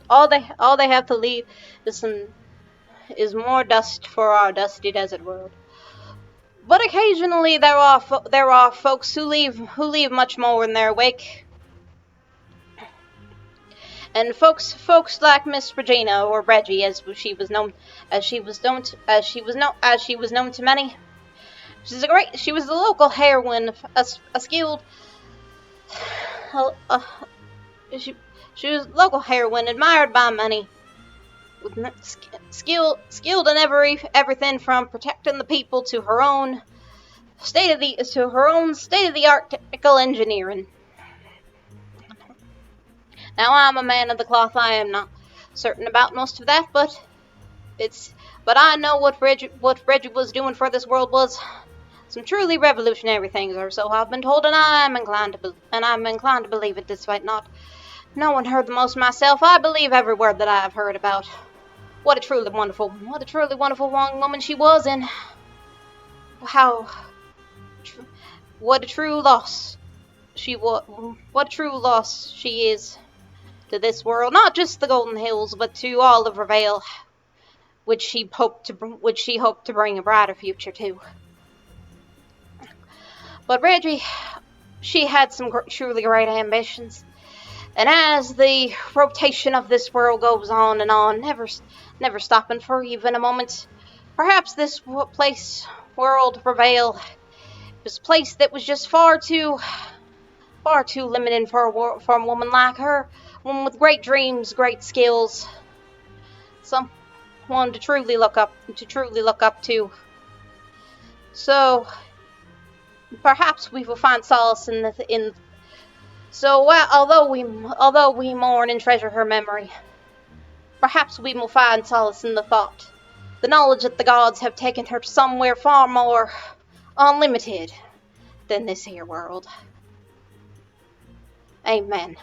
All they have to leave is more dust for our dusty desert world. But occasionally there are folks who leave much more in their wake. And folks like Miss Regina, or Reggie as she was known to many. She was the local heroine, she was a local heroine admired by many. Skilled in everything from protecting the people to her own state-of-the-art technical engineering. Now I'm a man of the cloth. I am not certain about most of that, but I know what Reggie was doing for this world was some truly revolutionary things, or so I've been told, and I'm inclined to believe it, despite not knowing her the most myself. I believe every word that I have heard about what a truly wonderful young woman she was, and what a true loss she is to this world, not just the Golden Hills, but to all of Rivayle, which she hoped to bring a brighter future to. But Reggie, she had some truly great ambitions. And as the rotation of this world goes on and on, never stopping for even a moment, perhaps this world, Rivayle, was a place that was just far too limiting for a woman like her, one with great dreams, great skills, someone to truly look up to. So perhaps we will find solace although we mourn and treasure her memory, perhaps we will find solace in the knowledge that the gods have taken her to somewhere far more unlimited than this here world. Amen.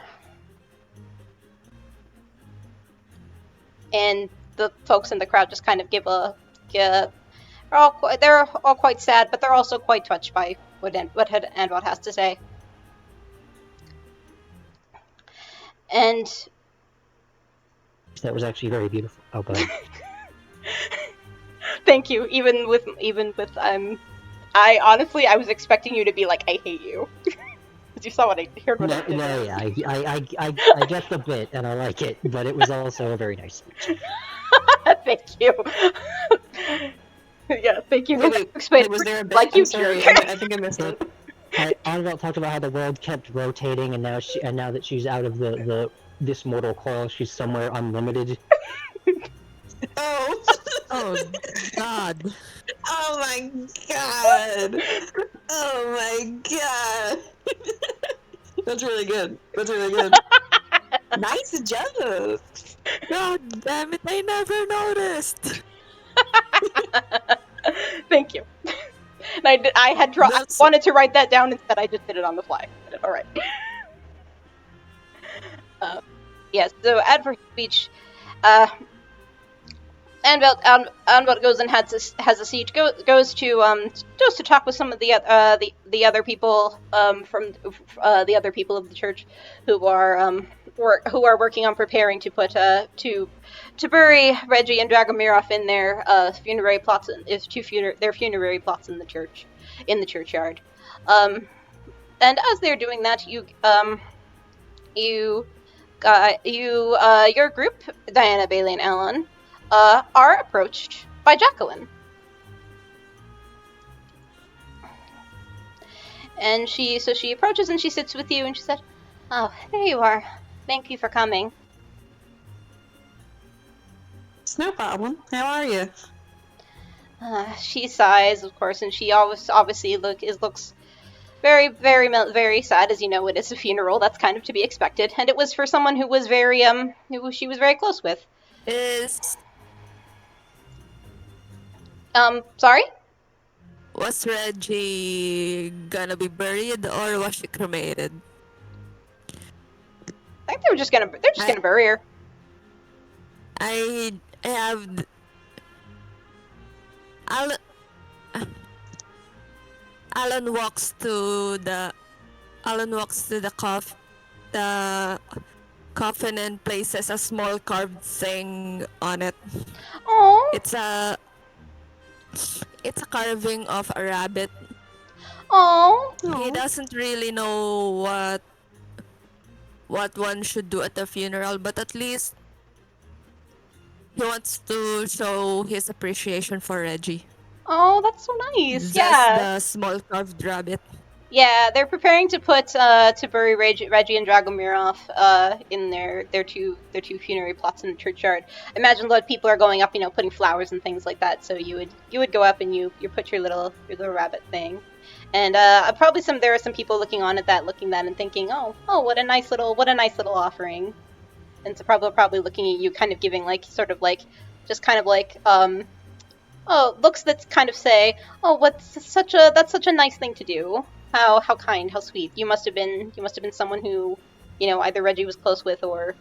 And the folks in the crowd just kind of they're all quite sad, but they're also quite touched by what Anvald has to say. And that was actually very beautiful. Oh, but thank you. Even with I honestly was expecting you to be like, I hate you. Because you saw what I heard. I get the bit and I like it, but it was also a very nice speech. Thank you. Yeah, thank you. Wait, was there a bit? Like you, sorry, I think I missed it. Annabelle talked about how the world kept rotating, and now that she's out of this mortal coil, she's somewhere unlimited. Oh God. Oh my god! Oh my god! That's really good. Nice job! God damn it, I never noticed. Thank you. And I wanted to write that down, instead I just did it on the fly. Alright. Yes, so adverse speech. Anbot goes and has a seat. Goes to talk with some of the other people from the other people of the church who are working on preparing to put to bury Reggie and Dragomir in their funerary plots their funerary plots in the churchyard. And as they're doing that, your group, Diana, Bailey, and Alon, are approached by Jacqueline. And she approaches and she sits with you and she said, "Oh, there you are. Thank you for coming." It's no problem. How are you? She sighs, of course, and she obviously looks very, very, very sad. As you know, it is a funeral. That's kind of to be expected, and it was for someone who was very who she was very close with. Sorry? Was Reggie gonna be buried or was she cremated? I think they're just gonna bury her. I have Alon walks to the coffin and places a small carved thing on it. Oh. It's a carving of a rabbit. Oh. He doesn't really know what one should do at the funeral, but at least he wants to show his appreciation for Reggie. Oh, that's so nice. Just yeah. the small carved rabbit. Yeah, they're preparing to put to bury Reggie and Dragomir in their two funerary plots in the churchyard. Imagine a lot of people are going up, putting flowers and things like that. So you would go up and you put your little rabbit thing, and probably there are some people looking at that and thinking, oh, what a nice little offering, and so probably looking at you, kind of giving looks that kind of say, oh, that's such a nice thing to do. How kind, how sweet. You must have been someone who, either Reggie was close with or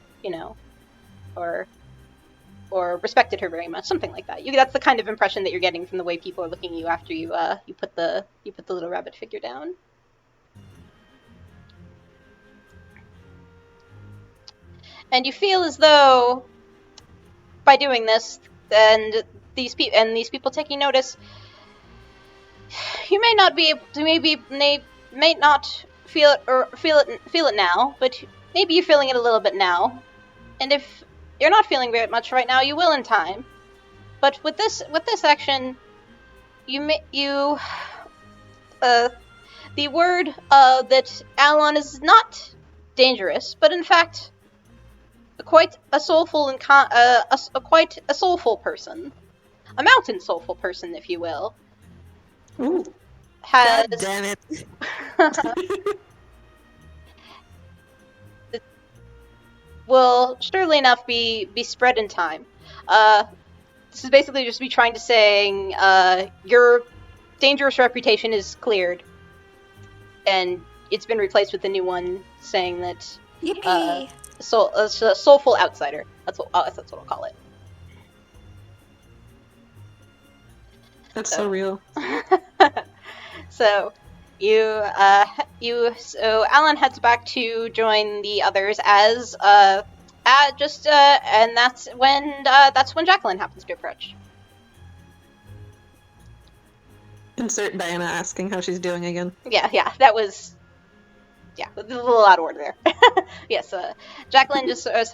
respected her very much, something like that. That's the kind of impression that you're getting from the way people are looking at you after you put the little rabbit figure down. And you feel as though by doing this, and these people taking notice, you may not feel it now, but maybe you're feeling it a little bit now. And if you're not feeling very much right now, you will in time. But with this action, the word that Alon is not dangerous, but in fact quite a soulful person, a mountain soulful person, if you will. Ooh. Has... God damn it. will surely enough be spread in time. This is basically just me trying to say your dangerous reputation is cleared, and it's been replaced with a new one saying that a soulful outsider. That's what I'll call it. That's so real. So Alon heads back to join the others and that's when Jacqueline happens to approach. Insert Diana asking how she's doing again. Yeah, that was... Yeah, a little out of order there. Yes, Jacqueline just says,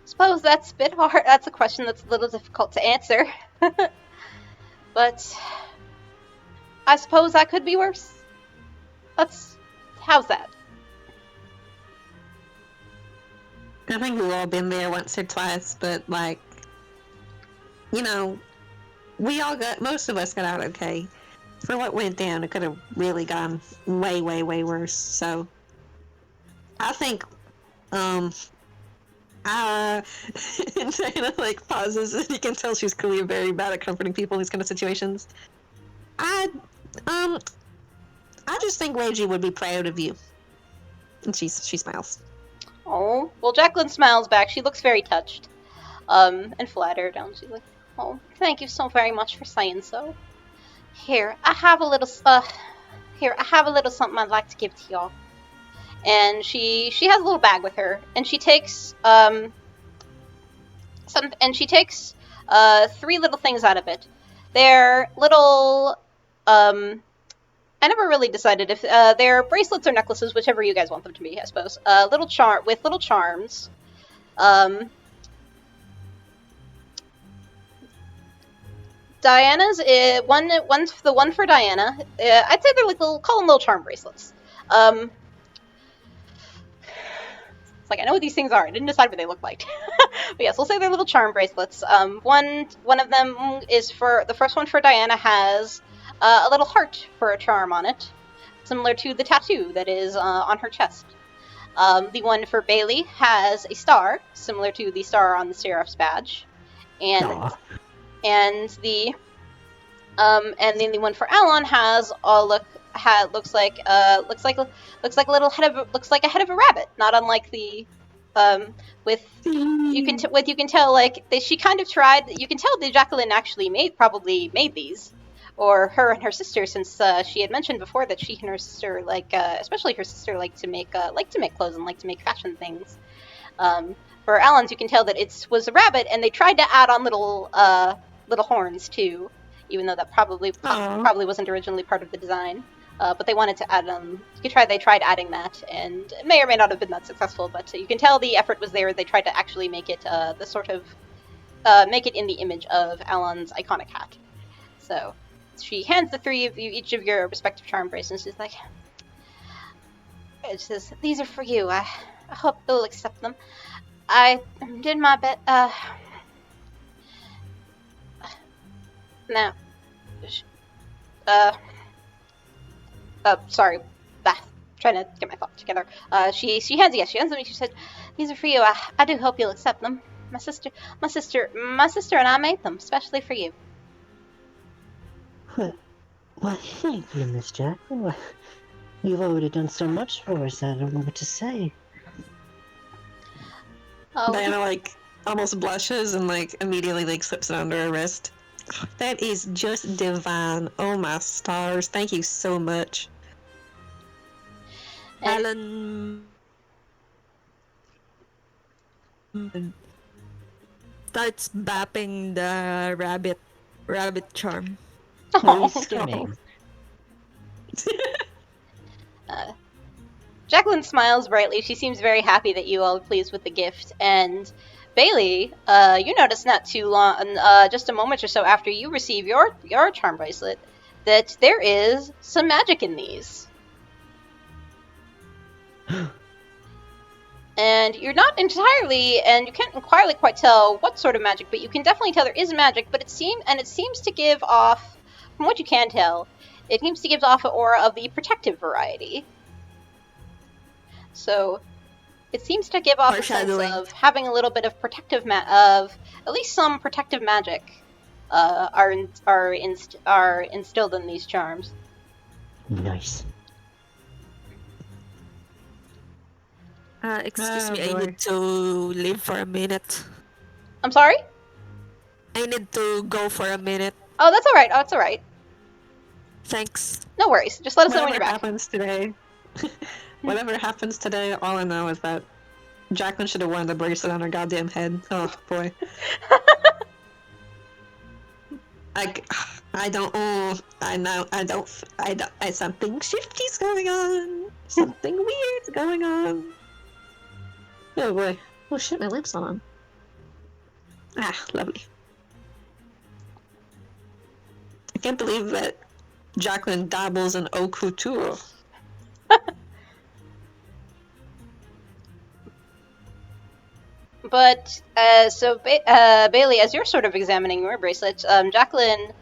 suppose that's a bit hard. That's a question that's a little difficult to answer. But I suppose that could be worse. How's that? I think we've all been there once or twice, but most of us got out okay. For what went down, it could have really gone way, way, way worse. So I think Diana pauses, and you can tell she's clearly very bad at comforting people in these kind of situations. I just think Reggie would be proud of you. And she smiles. Oh, well, Jacqueline smiles back. She looks very touched. and flattered. She's like, "Oh, thank you so very much for saying so. Here, I have a little something I'd like to give to y'all." And she has a little bag with her, and she takes three little things out of it. They're little I never really decided if they're bracelets or necklaces, whichever you guys want them to be, I suppose. Little charms. Diana's one's the one for Diana. I'd say they're like call them little charm bracelets. It's like, I know what these things are. I didn't decide what they look like. But yes, we'll say they're little charm bracelets. One of them is the first one for Diana has a little heart for a charm on it, similar to the tattoo that is on her chest. The one for Bailey has a star, similar to the star on the Seraph's badge. And then the one for Alon has looks like a head of a rabbit, not unlike the you can tell like she kind of tried. You can tell that Jacqueline actually probably made these, or her and her sister, since she had mentioned before that she and her sister especially her sister like to make clothes and like to make fashion things. For Alon's, you can tell that it was a rabbit, and they tried to add on little horns too, even though that probably wasn't originally part of the design. But they wanted to add them. They tried adding that, and it may or may not have been that successful. But you can tell the effort was there. They tried to actually make it make it in the image of Alon's iconic hat. So she hands the three of you each of your respective charm bracelets. She's like, it says, "These are for you. I hope you'll accept them. I did my best. Now, sorry, trying to get my thoughts together. She hands them. She said, "These are for you. I do hope you'll accept them. My sister and I made them especially for you." Well, thank you, Miss Jacqueline. Well, you've already done so much for us. I don't know what to say. Oh. Diana almost blushes and immediately slips it under her wrist. That is just divine. Oh my stars! Thank you so much. Alon starts bapping the rabbit charm. Very skimming. Jacqueline smiles brightly. She seems very happy that you all are pleased with the gift. And Bailey, you notice not too long, just a moment or so after you receive your charm bracelet, that there is some magic in these. And you're not entirely, and you can't entirely quite tell what sort of magic, but you can definitely tell there is magic. But it seems to give off, from what you can tell, it seems to give off an aura of the protective variety. So it seems to give off a sense of having a little bit of protective of at least some protective magic are instilled in these charms. Nice. Excuse me, I need to leave for a minute. I'm sorry? I need to go for a minute. Oh, that's alright. Oh, it's alright. Thanks. No worries. Just let us know when you're back. Whatever happens today, all I know is that Jacqueline should have worn the bracelet on her goddamn head. Oh, boy. Something shifty's going on. Something weird's going on. Oh, boy. Oh, shit, my lips on. Ah, lovely. I can't believe that Jacqueline dabbles in haute couture. But, Bailey, as you're sort of examining your bracelets, Jacqueline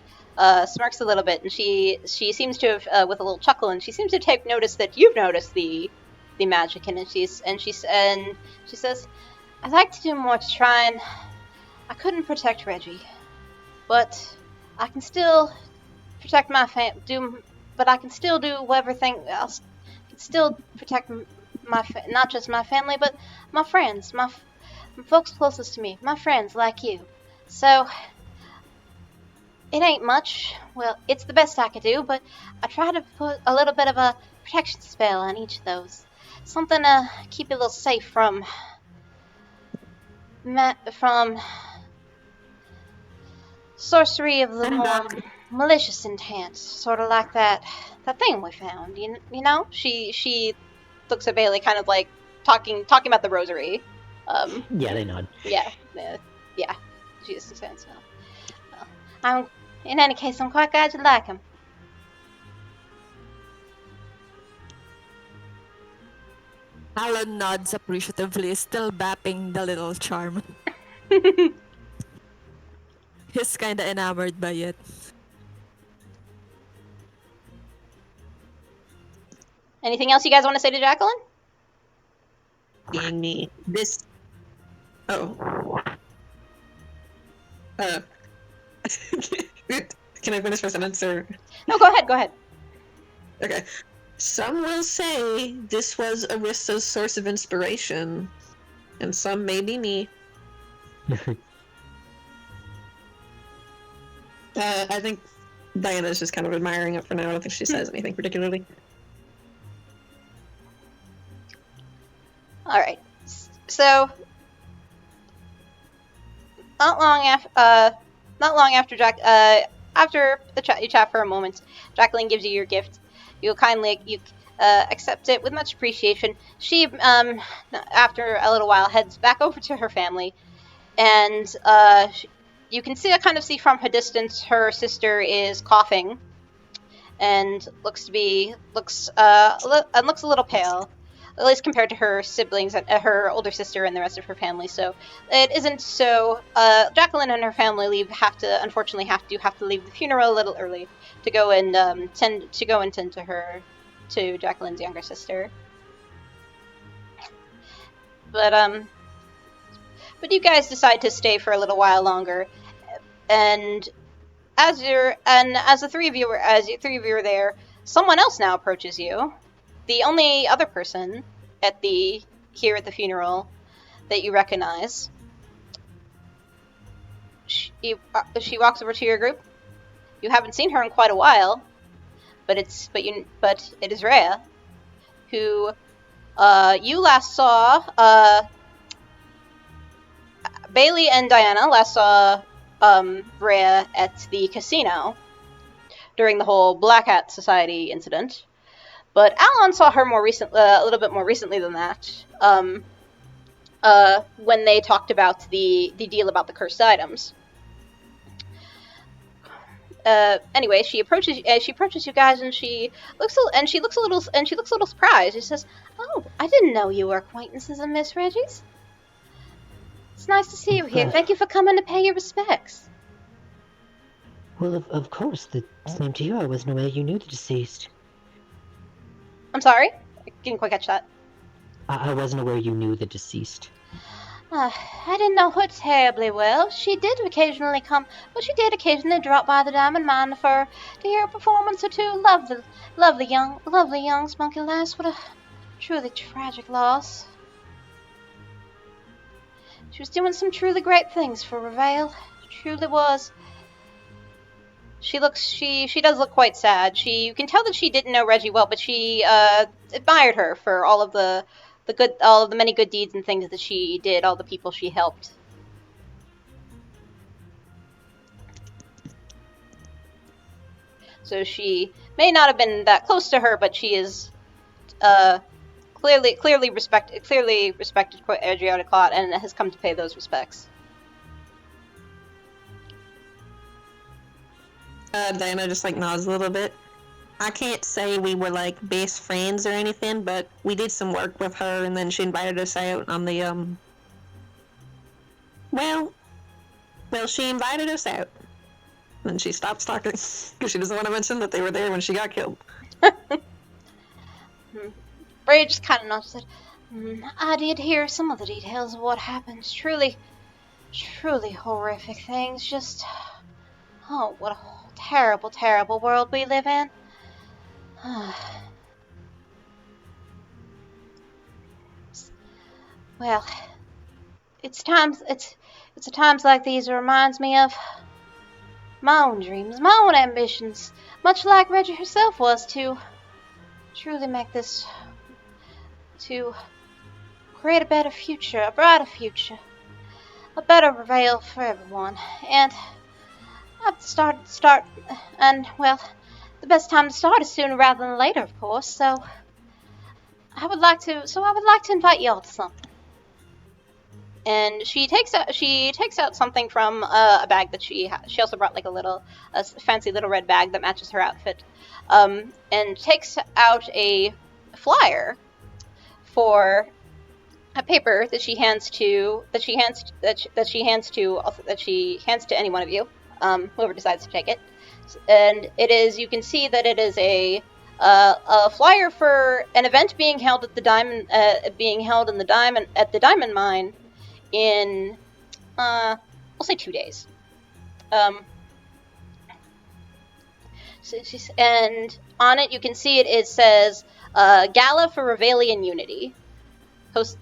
smirks a little bit, and she seems to have, with a little chuckle, and she seems to take notice that you've noticed the magic in it. She says, "I'd like to do more to try and... I couldn't protect Reggie, but I can still protect my but I can still do everything else. I can still protect not just my family, but my friends, folks closest to me, my friends like you. So, it ain't much. Well, it's the best I could do, but I try to put a little bit of a protection spell on each of those. Something to keep you a little safe from sorcery of the more malicious intent, sort of like that thing we found. You know? She looks at Bailey, kind of like talking about the rosary. Yeah, they nod. Yeah. She just says so. Well, in any case, I'm quite glad you like him. Alon nods appreciatively, still bapping the little charm. He's kinda enamored by it. Anything else you guys want to say to Jacqueline? Being me. This. Oh. Can I finish my sentence or? No, go ahead. Okay. Some will say this was Arista's source of inspiration, and some may be me. I think Diana's just kind of admiring it for now. I don't think she says anything particularly. All right. So, not long after after you chat for a moment, Jacqueline gives you your gift. You kindly accept it with much appreciation. She, after a little while, heads back over to her family, and you can see from her distance her sister is coughing, and looks a little pale, at least compared to her siblings, her older sister, and the rest of her family. So it isn't so. Jacqueline and her family unfortunately have to leave the funeral a little early to go and tend to Jacqueline's younger sister. But you guys decide to stay for a little while longer, and as the three of you are there, someone else now approaches you. The only other person here at the funeral that you recognize. She walks over to your group. You haven't seen her in quite a while, but it is Rhea, who you last saw. Bailey and Diana last saw Rhea at the casino during the whole Black Hat Society incident. But Alon saw her a little bit more recently than that, when they talked about the deal about the cursed items. Anyway, she approaches you guys, and she looks a little surprised. She says, "Oh, I didn't know you were acquaintances of Miss Reggie's. It's nice to see you here. Thank you for coming to pay your respects." Well, of course. The same to you. I wasn't aware you knew the deceased. I'm sorry? I didn't quite catch that. I wasn't aware you knew the deceased. I didn't know her terribly well. She did occasionally drop by the Diamond Mine to hear a performance or two. Lovely young spunky lass. What a truly tragic loss. She was doing some truly great things for Rivayle. Truly was. She does look quite sad. You can tell that she didn't know Reggie well, but she admired her for all of the many good deeds and things that she did, all the people she helped. So she may not have been that close to her, but she is clearly respected Adriana Clot, and has come to pay those respects. Diana just nods a little bit. I can't say we were best friends or anything, but we did some work with her, and then she invited us out on the Well, she invited us out. And she stopped talking because she doesn't want to mention that they were there when she got killed. Ray just kind of nodded and said, "I did hear some of the details of what happened. Truly horrific things. Just, oh, what a terrible, terrible world we live in." Well, it's times like these it reminds me of my own dreams, my own ambitions, much like Reggie herself was to truly make this, to create a better future, a brighter future, a better Rivayle for everyone. And I've start, and well, the best time to start is sooner rather than later, of course. So I would like to invite y'all to something. And she takes out something from a bag that she also brought, like a fancy little red bag that matches her outfit, and takes out a flyer for a paper that she hands to any one of you, whoever decides to take it. And it is, you can see that it is a flyer for an event being held at the diamond mine in we'll say 2 days. And on it you can see it says Gala for Rivaylian Unity. Host.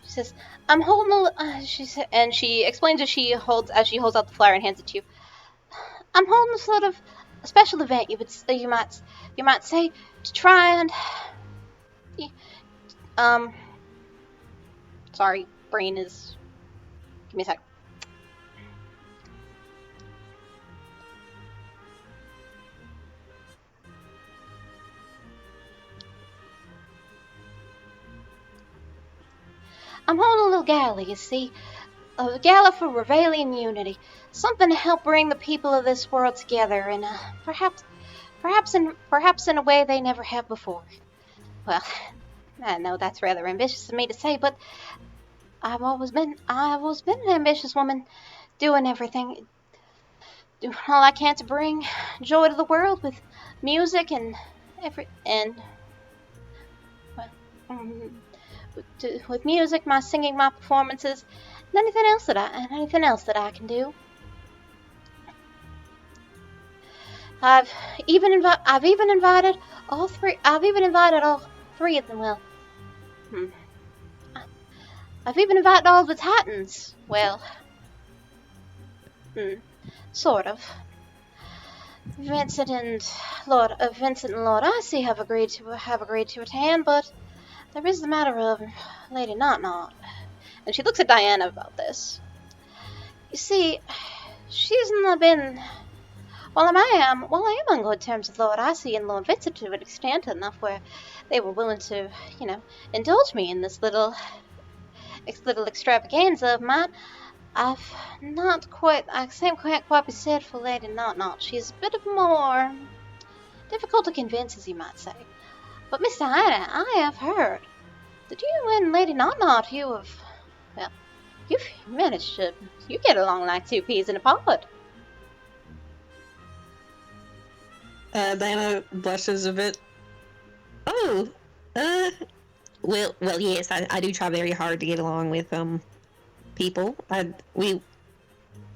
She says, "I'm holding and she explains as she holds out the flyer and hands it to you. I'm holding a sort of a special event, you might say, to try and sorry, brain is... Give me a sec. I'm holding a little gala, you see. A gala for Rivaylian Unity. Something to help bring the people of this world together in perhaps in a way they never have before. Well, I know that's rather ambitious of me to say, but I've always been an ambitious woman, doing all I can to bring joy to the world with music with music, my singing, my performances, and anything else that I can do. I've even invited all three of them. Well, I've even invited all the Titans. Well, sort of. Vincent and Lord Icy have agreed to attend, but there is the matter of Lady Not. And she looks at Diana about this. You see, she's not been... While I am on good terms with Lord Icy and Lord Vincent to an extent enough where they were willing to, indulge me in this little extravaganza of mine, I can't quite be said for Lady Not. She's a bit of more difficult to convince, as you might say. But Miss Diana, I have heard that you and Lady Not, you've managed to, you get along like two peas in a pod. Diana blushes a bit. Oh, well, yes, I do try very hard to get along with people. I don't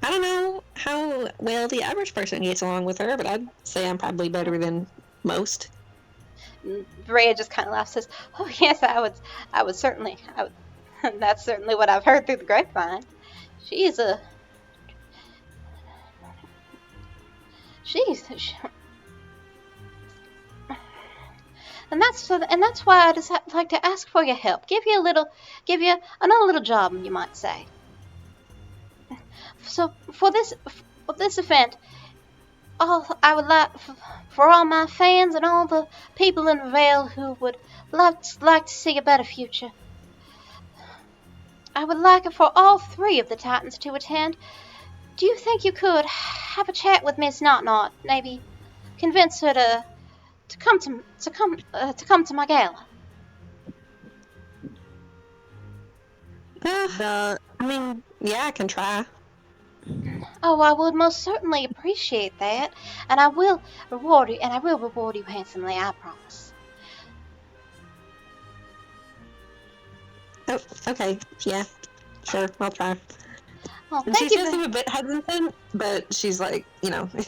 know how well the average person gets along with her, but I'd say I'm probably better than most. Rhea just kind of laughs, says, "Oh yes, I would certainly. That's certainly what I've heard through the grapevine. She's and that's why I just like to ask for your help. Give you another little job, you might say. So for this event, I would like for all my fans and all the people in Rivayle who would like to see a better future. I would like for all three of the Titans to attend. Do you think you could have a chat with Miss Not? Maybe convince her to come to my gala? I mean, yeah, I can try. Oh, I would most certainly appreciate that, and I will reward you handsomely, I promise. Oh, okay, yeah, sure, I'll try. Well, and she does seem a bit hesitant, but she's like,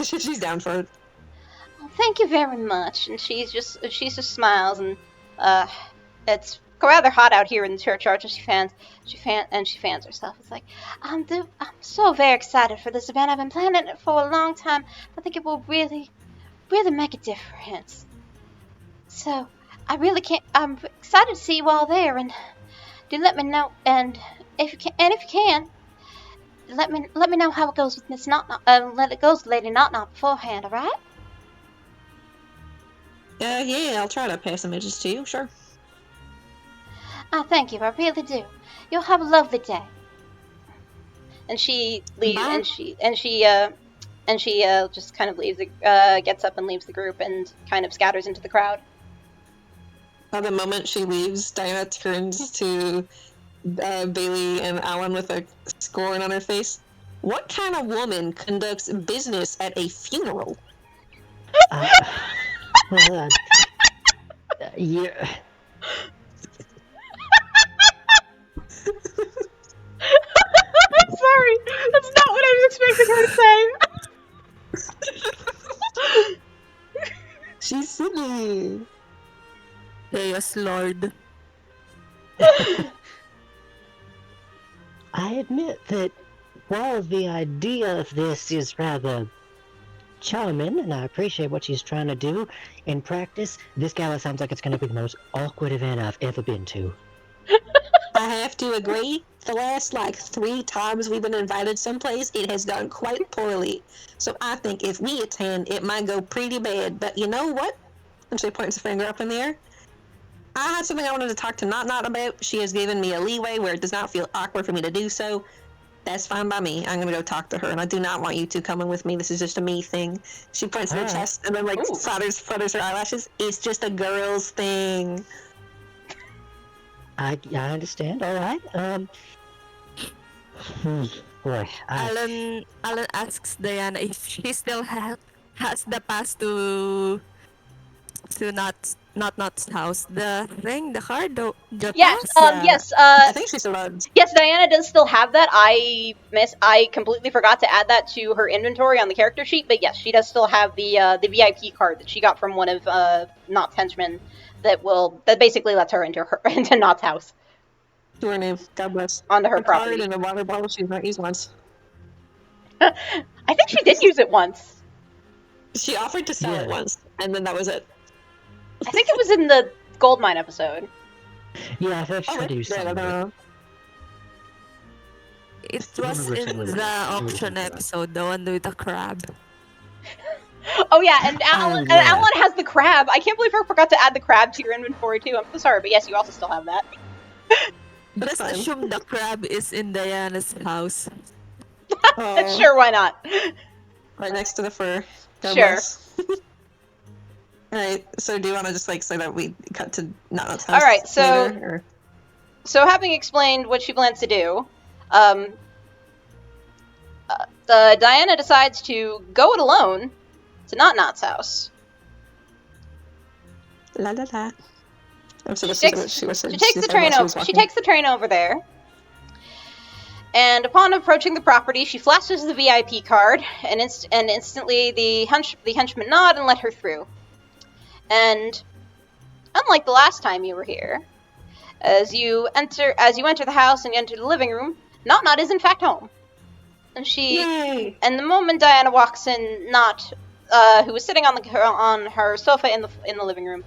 she's down for it. Well, thank you very much. And she just smiles, and rather hot out here in the churchyard. So she fans herself. It's like, I'm so very excited for this event. I've been planning it for a long time. I think it will really, really make a difference. So I'm excited to see you all there, and do let me know. And if you can, let me know how it goes with Miss Not. Let it goes, Lady Not beforehand. All right? Yeah, I'll try to pass the messages to you, sure. Thank you, I really do. You'll have a lovely day. And she leaves, and she just kind of leaves, gets up and leaves the group and kind of scatters into the crowd. At the moment she leaves, Diana turns to Bailey and Alon with a scorn on her face. What kind of woman conducts business at a funeral? Yeah. I'm sorry. That's not what I was expecting her to say. She's silly. Chaos Lord. I admit that while the idea of this is rather charming, and I appreciate what she's trying to do, in practice, this gala sounds like it's going to be the most awkward event I've ever been to. I have to agree. The last, 3 times we've been invited someplace, it has gone quite poorly. So I think if we attend, it might go pretty bad. But you know what? And she points a finger up in the air. I had something I wanted to talk to Not about. She has given me a leeway where it does not feel awkward for me to do so. That's fine by me. I'm going to go talk to her, and I do not want you two coming with me. This is just a me thing. She points to her chest and then, flutters her eyelashes. It's just a girl's thing. I understand, alright. Boy, Alan asks Diana if she still has the pass to Not's house. The card, the Yes, pass? yes, I think she's allowed. yes, Diana does still have that. I completely forgot to add that to her inventory on the character sheet, but yes, she does still have the VIP card that she got from one of Not's henchmen that basically lets her into Not's house. To her name. God bless. Onto her a property. Card and a water bottle she's not used once. I think she did use it once. She offered to sell it once, and then that was it. I think it was in the Goldmine episode. Yeah, I thought she tried to use something. It was in the auction episode, the one with the crab. Oh yeah, and Alon has the crab. I can't believe I forgot to add the crab to your inventory too. I'm so sorry, but yes, you also still have that. Let's assume the crab is in Diana's house. Sure, why not? Right next to the fur. God Sure. Bless. Alright, so do you want to just say that we cut to Not's house? Alright, so later, so having explained what she plans to do, Diana decides to go it alone to Not's house. La la la. She takes the train over there, and upon approaching the property, she flashes the VIP card, and instantly the henchmen nod and let her through. And unlike the last time you were here, as you enter the house and you enter the living room, Not is in fact home. And and the moment Diana walks in, Not, who was sitting on her sofa in the living room,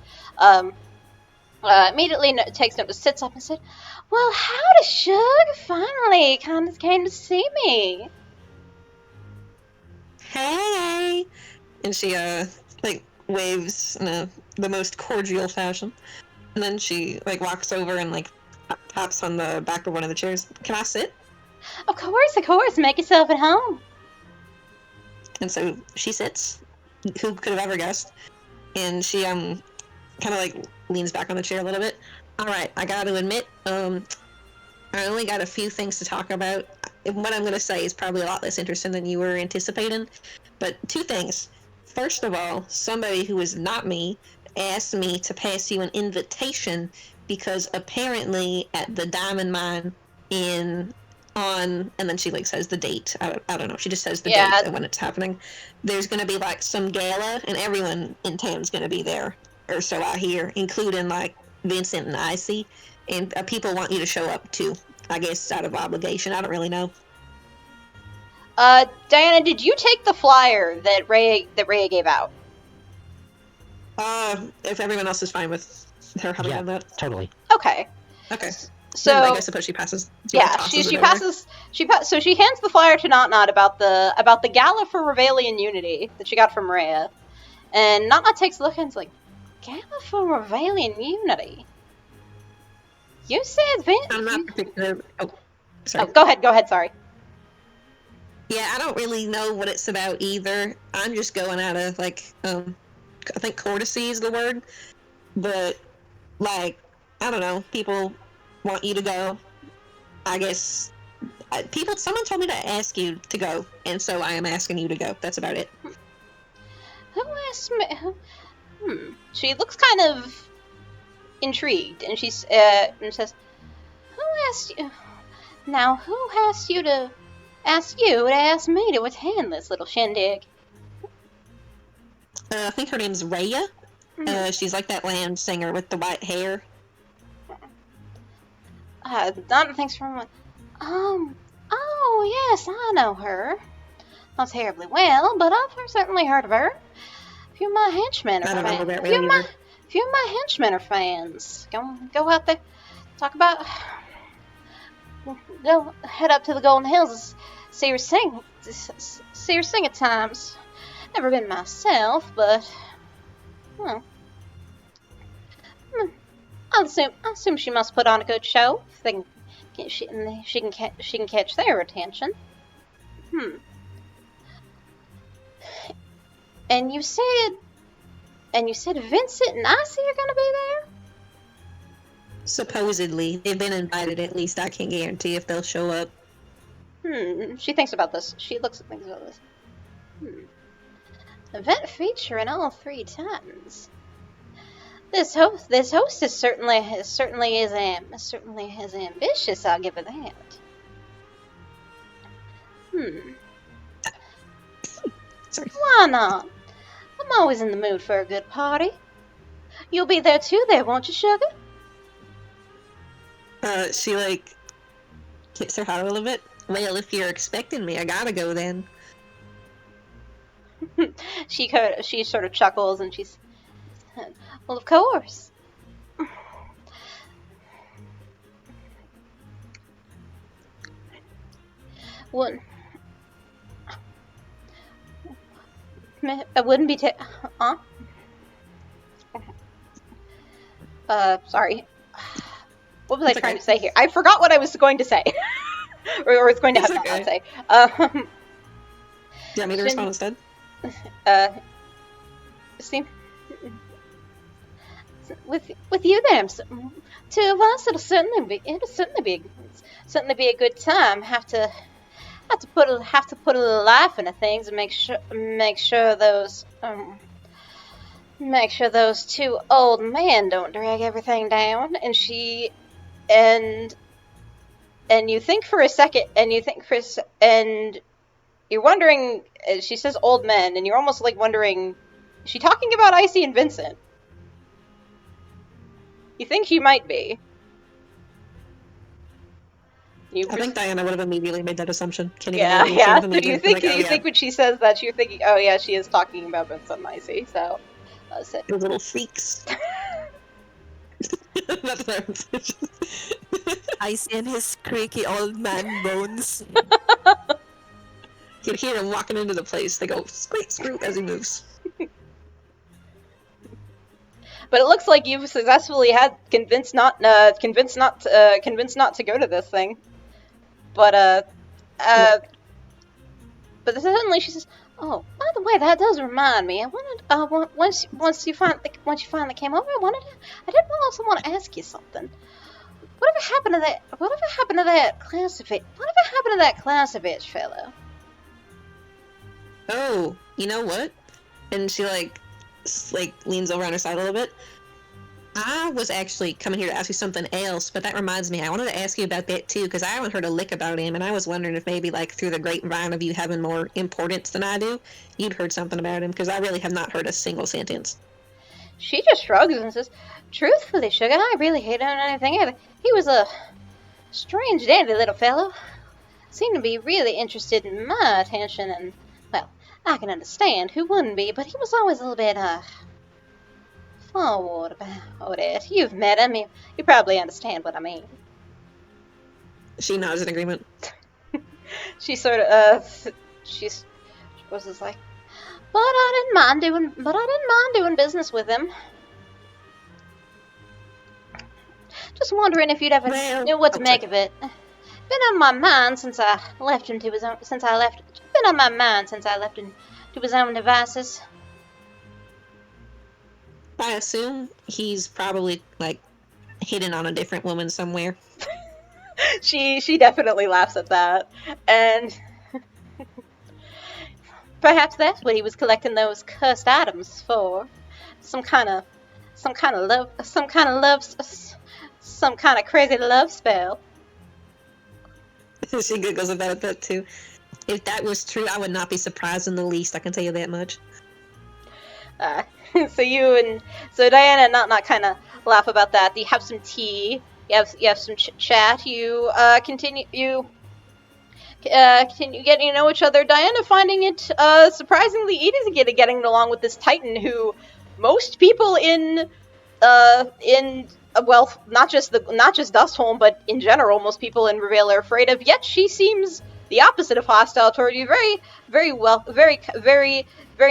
immediately takes notice, sits up and said, "Well, howdy, Shug! Finally, came to see me." Hey! And she waves in the most cordial fashion, and then she walks over and taps on the back of one of the chairs. Can I sit? Of course. Make yourself at home. And so she sits. Who could have ever guessed? And she kind of leans back on the chair a little bit. All right, I got to admit, I only got a few things to talk about. What I'm going to say is probably a lot less interesting than you were anticipating. But 2 things. First of all, somebody who is not me asked me to pass you an invitation because apparently at the diamond mine and then she says the date. I don't know. She just says the date and when it's happening. There's going to be some gala and everyone in town's going to be there, or so I hear, including Vincent and Icy, and people want you to show up too. I guess out of obligation. I don't really know. Diana, did you take the flyer that Rhea gave out? If everyone else is fine with her having done that. Totally. Okay. Okay. So then I suppose she passes. She passes. So she hands the flyer to Not about the Gala for Rivaylian Unity that she got from Rhea, and Not takes a look and is like, Gala for Rivaylian Unity. You said Vince. I'm not particular. Oh, sorry. Oh, go ahead. Sorry. Yeah, I don't really know what it's about either. I'm just going out of I think courtesy is the word, but I don't know. People want you to go. I guess someone told me to ask you to go, and so I am asking you to go. That's about it. Who asked me? She looks kind of intrigued, and she says, "Who asked you? Now, who asked you to ask me to attend this little shindig?" I think her name's Rhea. She's like that land singer with the white hair. Thanks for much. Oh yes, I know her. Not terribly well, but I've certainly heard of her. A few of my henchmen are fans. A few of my henchmen are fans. Go out there, talk about. Go head up to the Golden Hills, see her sing at times. Never been myself, but well, I assume she must put on a good show. If she can catch their attention. And you said Vincent and Icy are gonna be there? Supposedly, they've been invited. At least I can't guarantee if they'll show up. She thinks about this. She looks at things about this. Event featuring all three titans. This host is certainly as ambitious. I'll give her that. Sorry. Why not? I'm always in the mood for a good party. You'll be there too, won't you, sugar? She kicks her heart a little bit. Well, if you're expecting me, I gotta go then. She sort of chuckles and she's, well, of course. What? I wouldn't be sorry. What was I trying to say here? I forgot what I was going to say. or was going to have not say. Do you want me to respond instead? See, with you there, two of us, it'll certainly be a good time. Have to put a little life into things and make sure those two old men don't drag everything down. And you think for a second, and you're wondering. She says old men, and you're almost wondering, is she talking about Icy and Vincent? You think she might be. I think Diana would have immediately made that assumption. Do you think when she says that, you're thinking, oh yeah, she is talking about Vincent and Icy, so that's it. The little freaks. That's what Icy and his creaky old man bones. You can hear him walking into the place. They go, screw, as he moves. But it looks like you've successfully had convinced not to go to this thing. But suddenly she says, "Oh, by the way, that does remind me. I wanted once you finally came over, I did also want to ask you something. Whatever happened to that Clausewitz fellow?" Oh, you know what? And she leans over on her side a little bit. I was actually coming here to ask you something else, but that reminds me, I wanted to ask you about that too, because I haven't heard a lick about him, and I was wondering if maybe through the grapevine of you having more importance than I do, you'd heard something about him, because I really have not heard a single sentence. She just shrugs and says, Truthfully, Sugar, I really hate anything. He was a strange, dandy little fellow. Seemed to be really interested in my attention, and, well, I can understand who wouldn't be, but he was always a little bit, forward about it. You've met him, you probably understand what I mean. She nods in agreement. She sort of, she was just like, but I didn't mind doing business with him. Just wondering if you'd ever knew what to make of it. Been on my mind since I left him to his own. Been on my mind since I left him to his own devices. I assume he's probably like hitting on a different woman somewhere. She definitely laughs at that, and perhaps that's what he was collecting those cursed items for. Some kind of crazy love spell. She giggles about that too. If that was true, I would not be surprised in the least. I can tell you that much. So Diana and Not kind of laugh about that. You have some tea. You have some chat. You continue getting to know each other. Diana finding it surprisingly easy getting along with this Titan who most people well, not just Dustholm, but in general, most people in Rivayle are afraid of. Yet she seems the opposite of hostile toward you. Very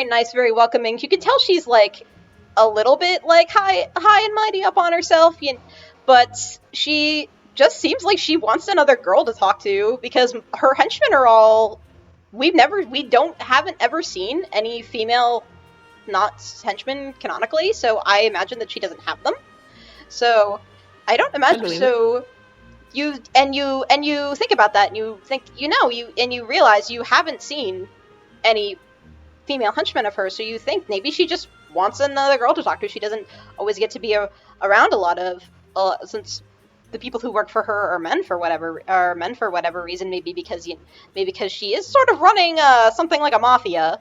nice, very welcoming. You can tell she's like a little bit like high and mighty up on herself, but she just seems like she wants another girl to talk to because her henchmen are all. Haven't ever seen any female not henchmen canonically, so I imagine that she doesn't have them. So I don't imagine. So you think about that, and you think you realize you haven't seen any female henchmen of hers. So you think maybe she just wants another girl to talk to. She doesn't always get to be around a lot of since the people who work for her are men for whatever reason. Maybe because she is sort of running something like a mafia,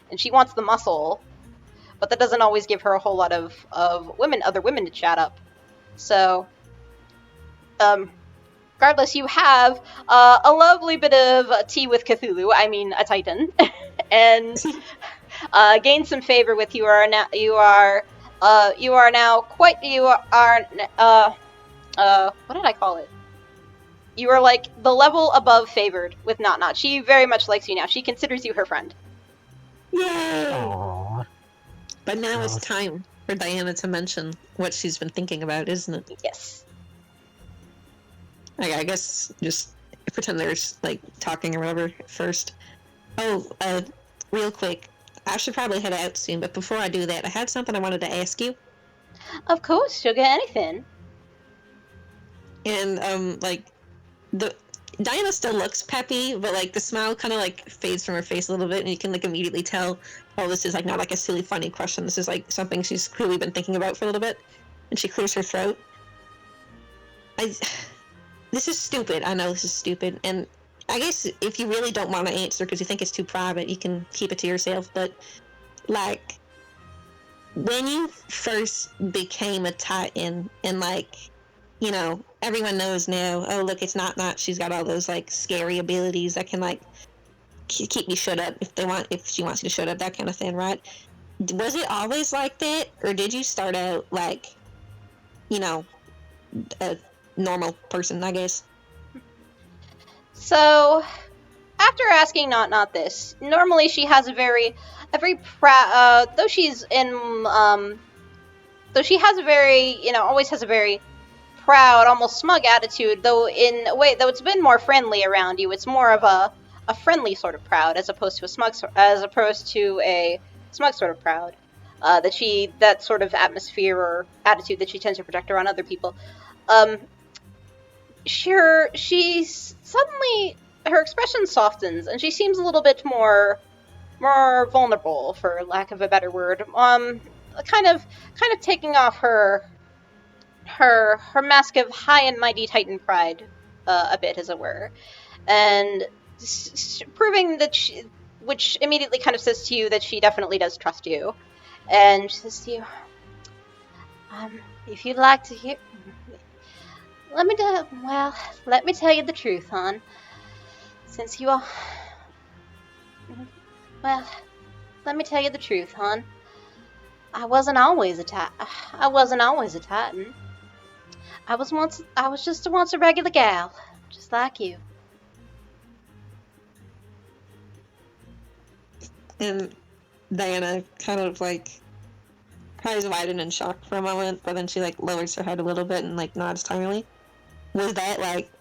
and she wants the muscle. But that doesn't always give her a whole lot of other women to chat up. So, regardless, you have a lovely bit of tea with Cthulhu. I mean, a Titan, and gain some favor with you. What did I call it? You are like the level above favored with Not. She very much likes you now. She considers you her friend. Yay! Aww. But now it's time for Diana to mention what she's been thinking about, isn't it? Yes. I guess just pretend there's like talking or whatever first. Oh, real quick, I should probably head out soon, but before I do that, I had something I wanted to ask you. Of course, Sugar, anything. And Diana still looks peppy, but like the smile kind of like fades from her face a little bit, and you can like immediately tell, oh, this is like not like a silly funny question. This is like something she's clearly been thinking about for a little bit, and she clears her throat. This is stupid. I know this is stupid, and I guess if you really don't want to answer because you think it's too private, you can keep it to yourself. But like, when you first became a Titan, and like, you know, everyone knows now, oh, look, it's not. She's got all those, like, scary abilities that can, like, keep you shut up if she wants you to shut up, that kind of thing, right? Was it always like that? Or did you start out, like, you know, a normal person, I guess? So, after asking Not this, normally she has a very proud, though she has a very, always has a very proud, almost smug attitude, though in a way, though it's been more friendly around you, it's more of a friendly sort of proud as opposed to a smug sort of proud. That sort of atmosphere or attitude that she tends to project around other people. She's suddenly, her expression softens and she seems a little bit more vulnerable, for lack of a better word. Kind of taking off her mask of high and mighty Titan pride a bit, as it were, and proving that which immediately kind of says to you that she definitely does trust you, and she says to you, If you'd like to hear, let me tell you the truth, hon. Since you all, well, let me tell you the truth, hon. I wasn't always a Titan. I was just once a regular gal, just like you. And Diana kind of like cries wide and in shock for a moment, but then she like lowers her head a little bit and like nods timely. Was that like,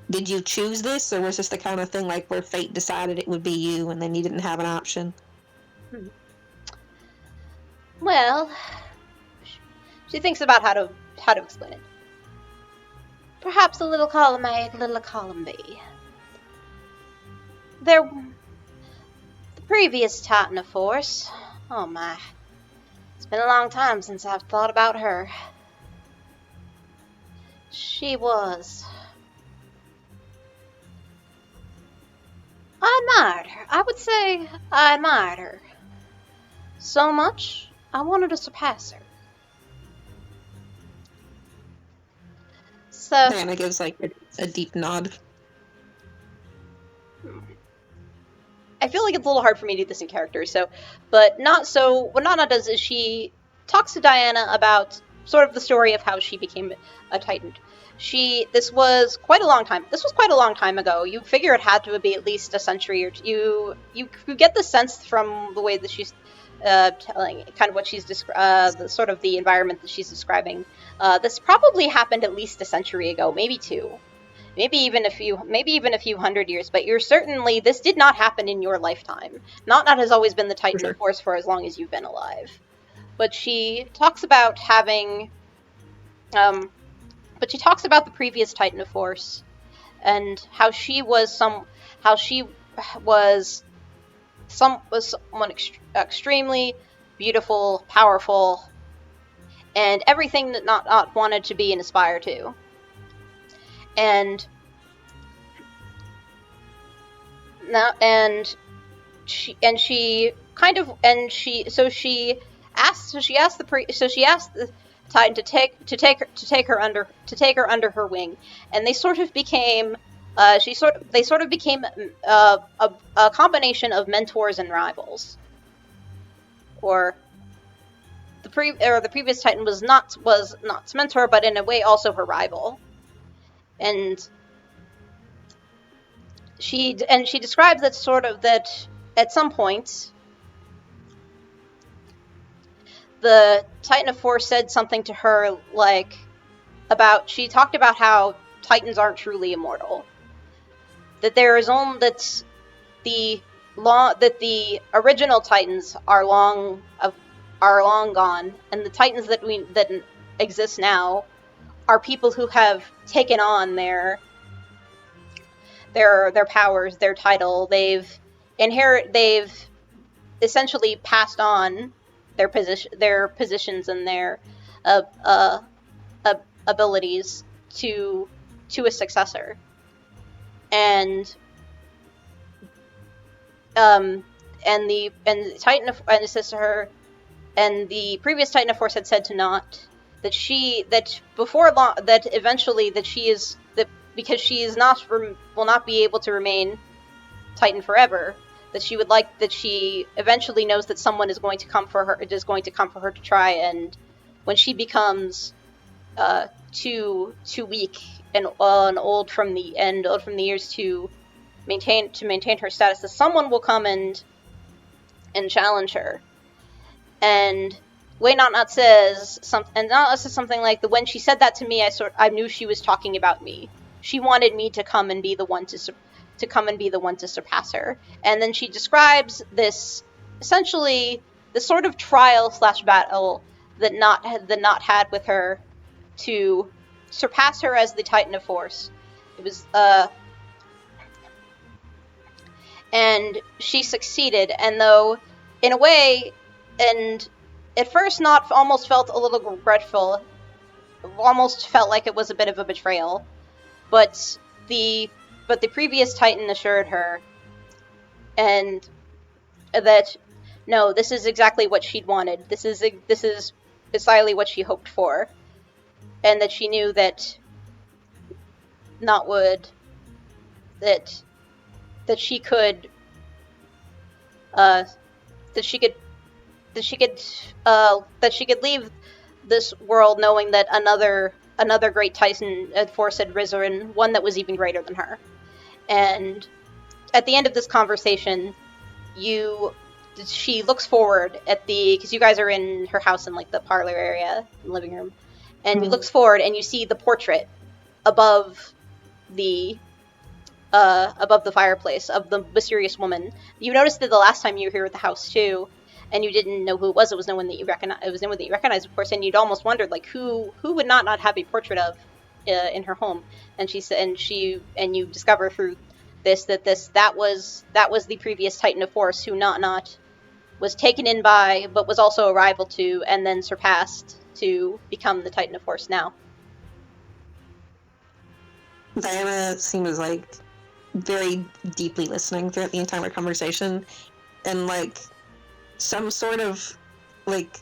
did you choose this, or was this the kind of thing like where fate decided it would be you and then you didn't have an option? Well, she thinks about how to explain it. Perhaps a little column A, a little column B. The previous Titan of Force. Oh my. It's been a long time since I've thought about her. She was... I admired her. I would say I admired her. So much, I wanted to surpass her. So... Diana gives like a deep nod. I feel like it's a little hard for me to do this in character, but not so. What Nana does is she talks to Diana about sort of the story of how she became a Titan. This was quite a long time ago. You figure it had to be at least a century or two. You get the sense from the way that she's telling kind of what she's the sort of the environment that she's describing. This probably happened at least a century ago, maybe two. Maybe even a few hundred years, but you're certainly, this did not happen in your lifetime. Not has always been the Titan of Force for as long as you've been alive. But she talks about having, the previous Titan of Force, and how she was someone extremely beautiful, powerful, and everything that not wanted to be and aspire to. She asked the Titan to take her under her wing, and they sort of became a combination of mentors and rivals. Or the previous Titan was Not's mentor, but in a way also her rival. And she describes that at some point the Titan of Force said something to her she talked about how Titans aren't truly immortal. That the original Titans are long gone, and the Titans that exist now are people who have taken on their powers, their title. They've essentially passed on their positions and their abilities to a successor. And the Titan of and it says to her, and the previous Titan of Force had said to Not that because she will not be able to remain Titan forever, that she eventually knows that someone is going to come for her to try, and when she becomes too weak and old from the years to maintain her status, that someone will come and challenge her. And Not says something like, when she said that to me, I knew she was talking about me. She wanted me to come and be the one to surpass her. And then she describes this, essentially, the sort of trial/battle that Not had with her to surpass her as the Titan of Force. It was and she succeeded, and though in a way, and at first Not almost felt a little regretful, almost felt like it was a bit of a betrayal, but the previous Titan assured her and that no, this is exactly what she'd wanted. This is entirely what she hoped for, and that she knew that that she could that she could leave this world knowing that another great Titan force had risen, one that was even greater than her. And at the end of this conversation, she looks forward because you guys are in her house in like the parlor area, living room, and you looks forward and you see the portrait above the fireplace of the mysterious woman. You noticed it the last time you were here at the house too, and you didn't know who it was. It was no one that you recognized. It was no one that you recognized, of course, and you'd almost wondered like who would not have a portrait of in her home. And she said, and you discover through this that was the previous Titan of Force who not was taken in by, but was also a rival to, and then surpassed to become the Titan of Force now. Diana seems like very deeply listening throughout the entire conversation, and like some sort of like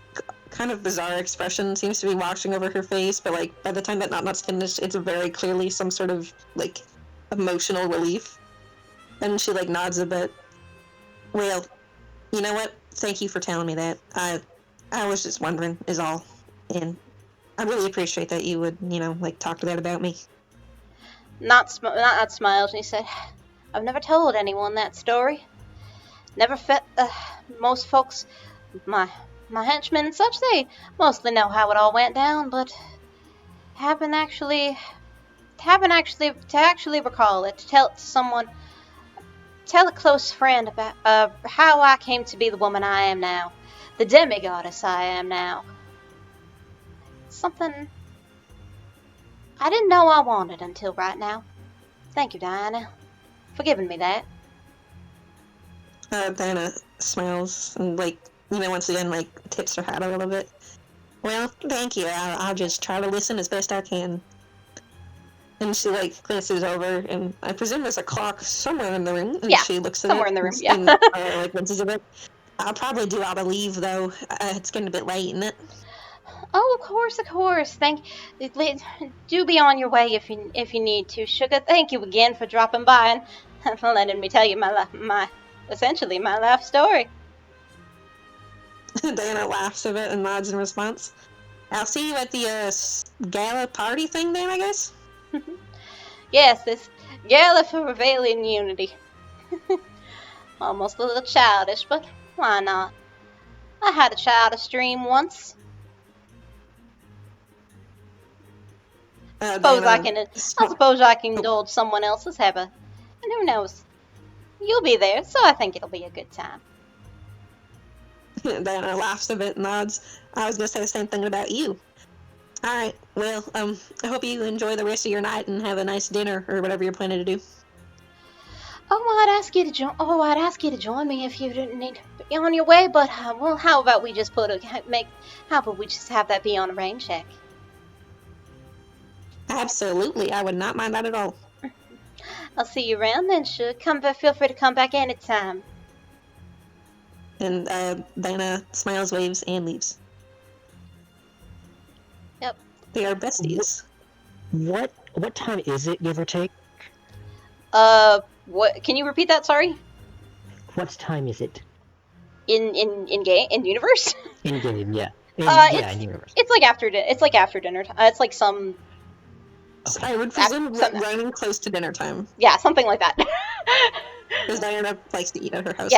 kind of bizarre expression seems to be washing over her face, but like by the time that Not's finished, it's very clearly some sort of like emotional relief. And she like nods a bit. Well, you know what? Thank you for telling me that. I was just wondering, is all. And I really appreciate that you would, like talk to that about me. Not smiled, and he said, I've never told anyone that story. Never most folks, my henchmen and such, they mostly know how it all went down, but haven't actually recall it, to tell it to someone, tell a close friend about how I came to be the woman I am now, the demigoddess I am now. Something I didn't know I wanted until right now. Thank you, Diana, for giving me that. Diana smiles and, like, once again, like, tips her hat a little bit. Well, thank you. I'll just try to listen as best I can. And she, like, glances over, and I presume there's a clock somewhere in the room. And she looks at somewhere it in the room, and, like, glances a bit. I'll probably do all the leave, though. It's getting a bit late, isn't it? Oh, of course. Do be on your way if you need to, sugar. Thank you again for dropping by and for letting me tell you my life story. Diana laughs a bit and nods in response. I'll see you at the Gala party thing then, I guess? Yes, this Gala for Rivaylian Unity. Almost a little childish, but why not? I had a childish dream once. I suppose I can indulge someone else's habit. And who knows? You'll be there, so I think it'll be a good time. Diana laughs a bit and nods. I was going to say the same thing about you. Alright, well, I hope you enjoy the rest of your night and have a nice dinner or whatever you're planning to do. I'd ask you to join me if you didn't need to be on your way, but, well, how about we just have that be on a rain check? Absolutely, I would not mind that at all. I'll see you around then, sure. Feel free to come back anytime. And Diana smiles, waves, and leaves. Yep. They are besties. What time is it, give or take? What? Can you repeat that? Sorry. What time is it? In universe? In game, yeah. In universe. It's like after dinner. It's like some. Okay. I would presume running close to dinner time. Yeah, something like that. Because Diana likes to eat at her house.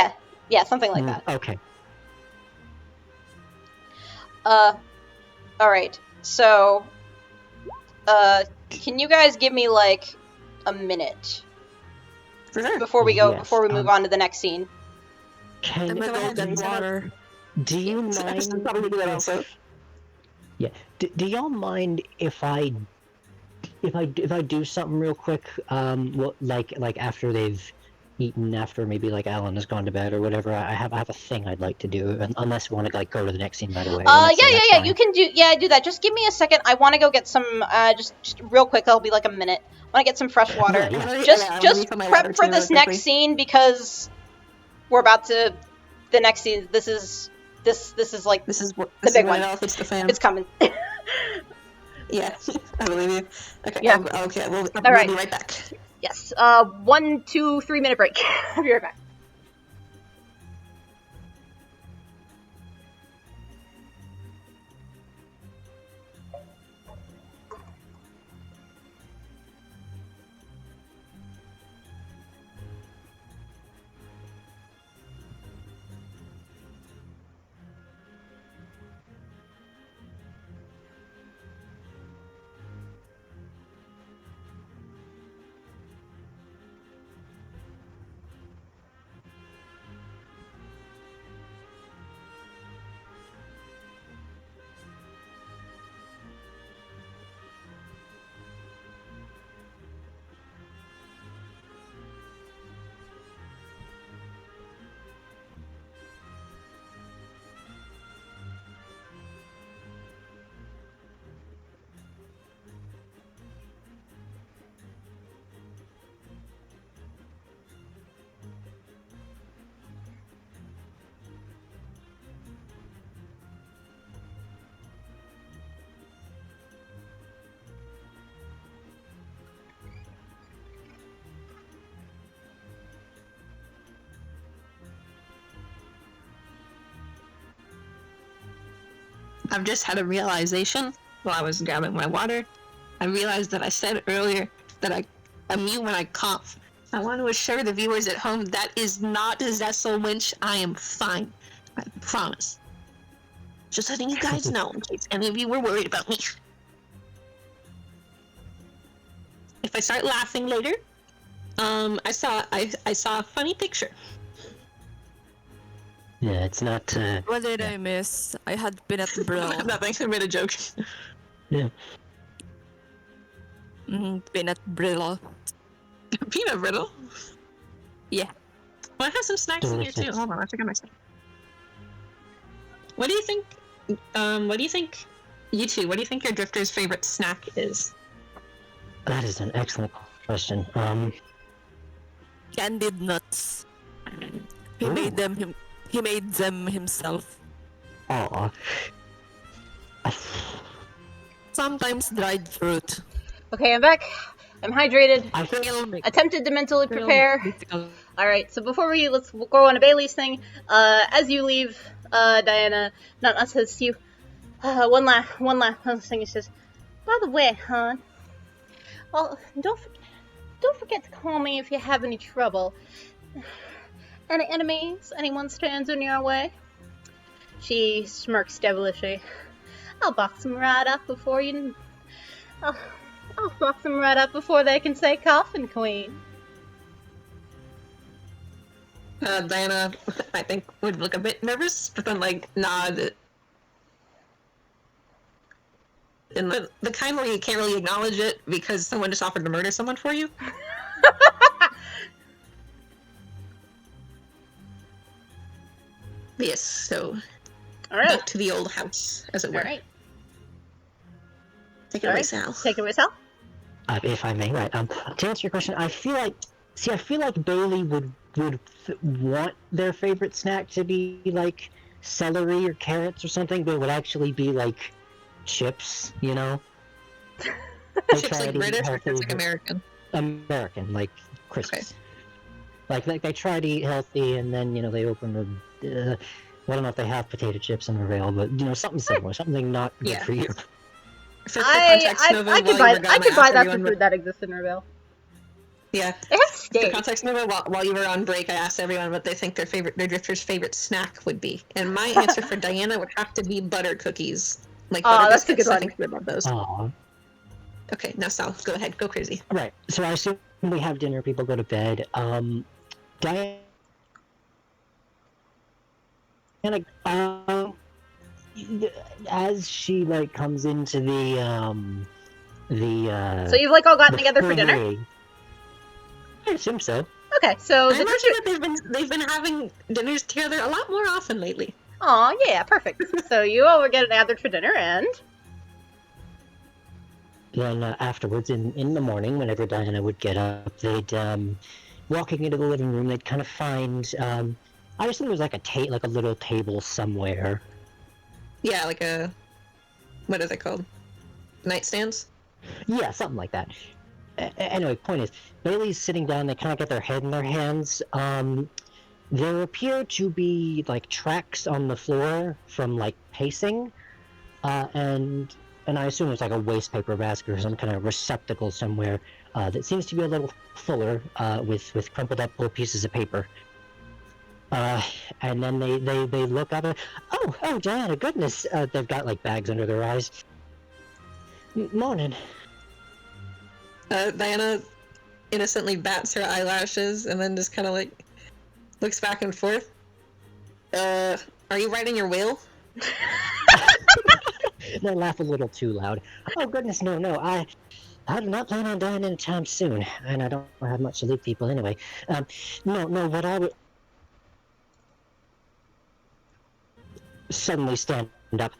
Yeah, something like that. Okay. Alright, so, can you guys give me, like, a minute? For sure. Before we move on to the next scene. I'm gonna go get water. Do you mind? Probably do that also. Yeah. Do y'all mind if I do something real quick? Like after they've eaten, after maybe like Alon has gone to bed or whatever. I have a thing I'd like to do, unless you want to like go to the next scene right away. Yeah. You can do that. Just give me a second. I want to go get some. Just real quick. It'll be like a minute. I want to get some fresh water. Yeah. Just prep for this next scene because we're about to. The next scene. This This is like This is the this big is when one. it all hits the fan. It's coming. Yeah, I believe you. Okay, Yeah. okay, we'll right. be right back. Yes. 1, 2, 3 minute break. I'll be right back. I've just had a realization while I was grabbing my water. I realized that I said earlier that I'm mute when I cough. I want to assure the viewers at home that is not a Zessel winch. I am fine. I promise. Just letting you guys know in case any of you were worried about me. If I start laughing later, I saw a funny picture. Yeah, it's not. What did I miss? I had peanut brittle. Nothing. I made a joke. Yeah. Peanut brittle. Peanut brittle. Yeah. Well, I have some snacks in here too. Hold on, I forgot my snack. What do you think? What do you think? You two. What do you think your drifter's favorite snack is? That is an excellent question. Candied nuts. He Ooh. made them. He made them himself. Aw. Sometimes dried fruit. Okay, I'm back. I'm hydrated. I think Attempted to mentally prepare. Alright, so we'll go on to Bailey's thing. As you leave, Diana, not says to you, one last thing. He says, by the way, hon, well, don't forget to call me if you have any trouble. Any enemies? Anyone stands in your way? She smirks devilishly. I'll box them right up before you. I'll box them right up before they can say Coffin Queen. Diana, I think, would look a bit nervous, but then, nod. In the kind where you can't really acknowledge it because someone just offered to murder someone for you. Yes, so Alright. back to the old house, as it were. Alright. Take it away, Sal. Take it away, Sal. if I may, right. To answer your question, I feel like Bailey would want their favorite snack to be like celery or carrots or something, but it would actually be like chips, you know? Chips like British or chips like American? American, like crisps. Okay. Like they try to eat healthy, and then they open the. I don't know if they have potato chips in Rivayle, but something similar, something not good for you. I could buy that for food that exists in Rivayle. Yeah. They have steak. For context, while you were on break, I asked everyone what they think their drifter's favorite snack would be, and my answer for Diana would have to be butter cookies. Like butter that's biscuits. a good one. I think we love those. Aww. Okay, now Sal, go ahead, go crazy. Right. So I assume we have dinner. People go to bed. Diana, as she comes into So you've all gotten together for dinner? I assume so. Okay, so I imagine that they've been having dinners together a lot more often lately. Aw, yeah, perfect. So you all were getting gathered for dinner, and Then afterwards, in the morning, whenever Diana would get up, they'd walking into the living room, they'd kind of find I assume there's like a little table somewhere. Yeah, like a... What are they called? Nightstands? Yeah, something like that. Anyway, point is, Bailey's sitting down, they kind of get their head in their hands. There appear to be, like, tracks on the floor from, like, pacing, and I assume it's like a waste paper basket or some kind of receptacle somewhere that seems to be a little fuller with crumpled up little pieces of paper. And then they look up and, oh, Diana, goodness, they've got, like, bags under their eyes. Morning. Diana innocently bats her eyelashes and then just kind of, like, looks back and forth. Are you riding your whale? They laugh a little too loud. Oh, goodness, no, I do not plan on dying anytime soon, and I don't have much to leave people anyway. No, what I would... Suddenly stand up.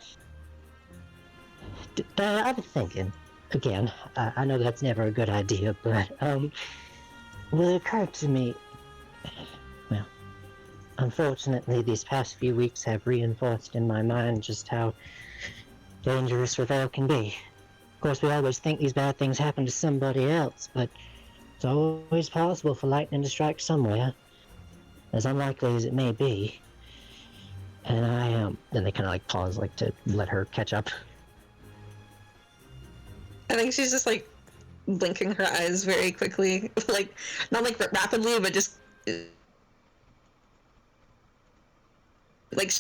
I've been thinking, again, I know that's never a good idea, but, well, it occurred to me, well, unfortunately, these past few weeks have reinforced in my mind just how dangerous Rivayle can be. Of course, we always think these bad things happen to somebody else, but it's always possible for lightning to strike somewhere, as unlikely as it may be. And I am... Then they kind of, like, pause, like, to let her catch up. I think she's just, like, blinking her eyes very quickly. Like, not, like, rapidly, but just... Like,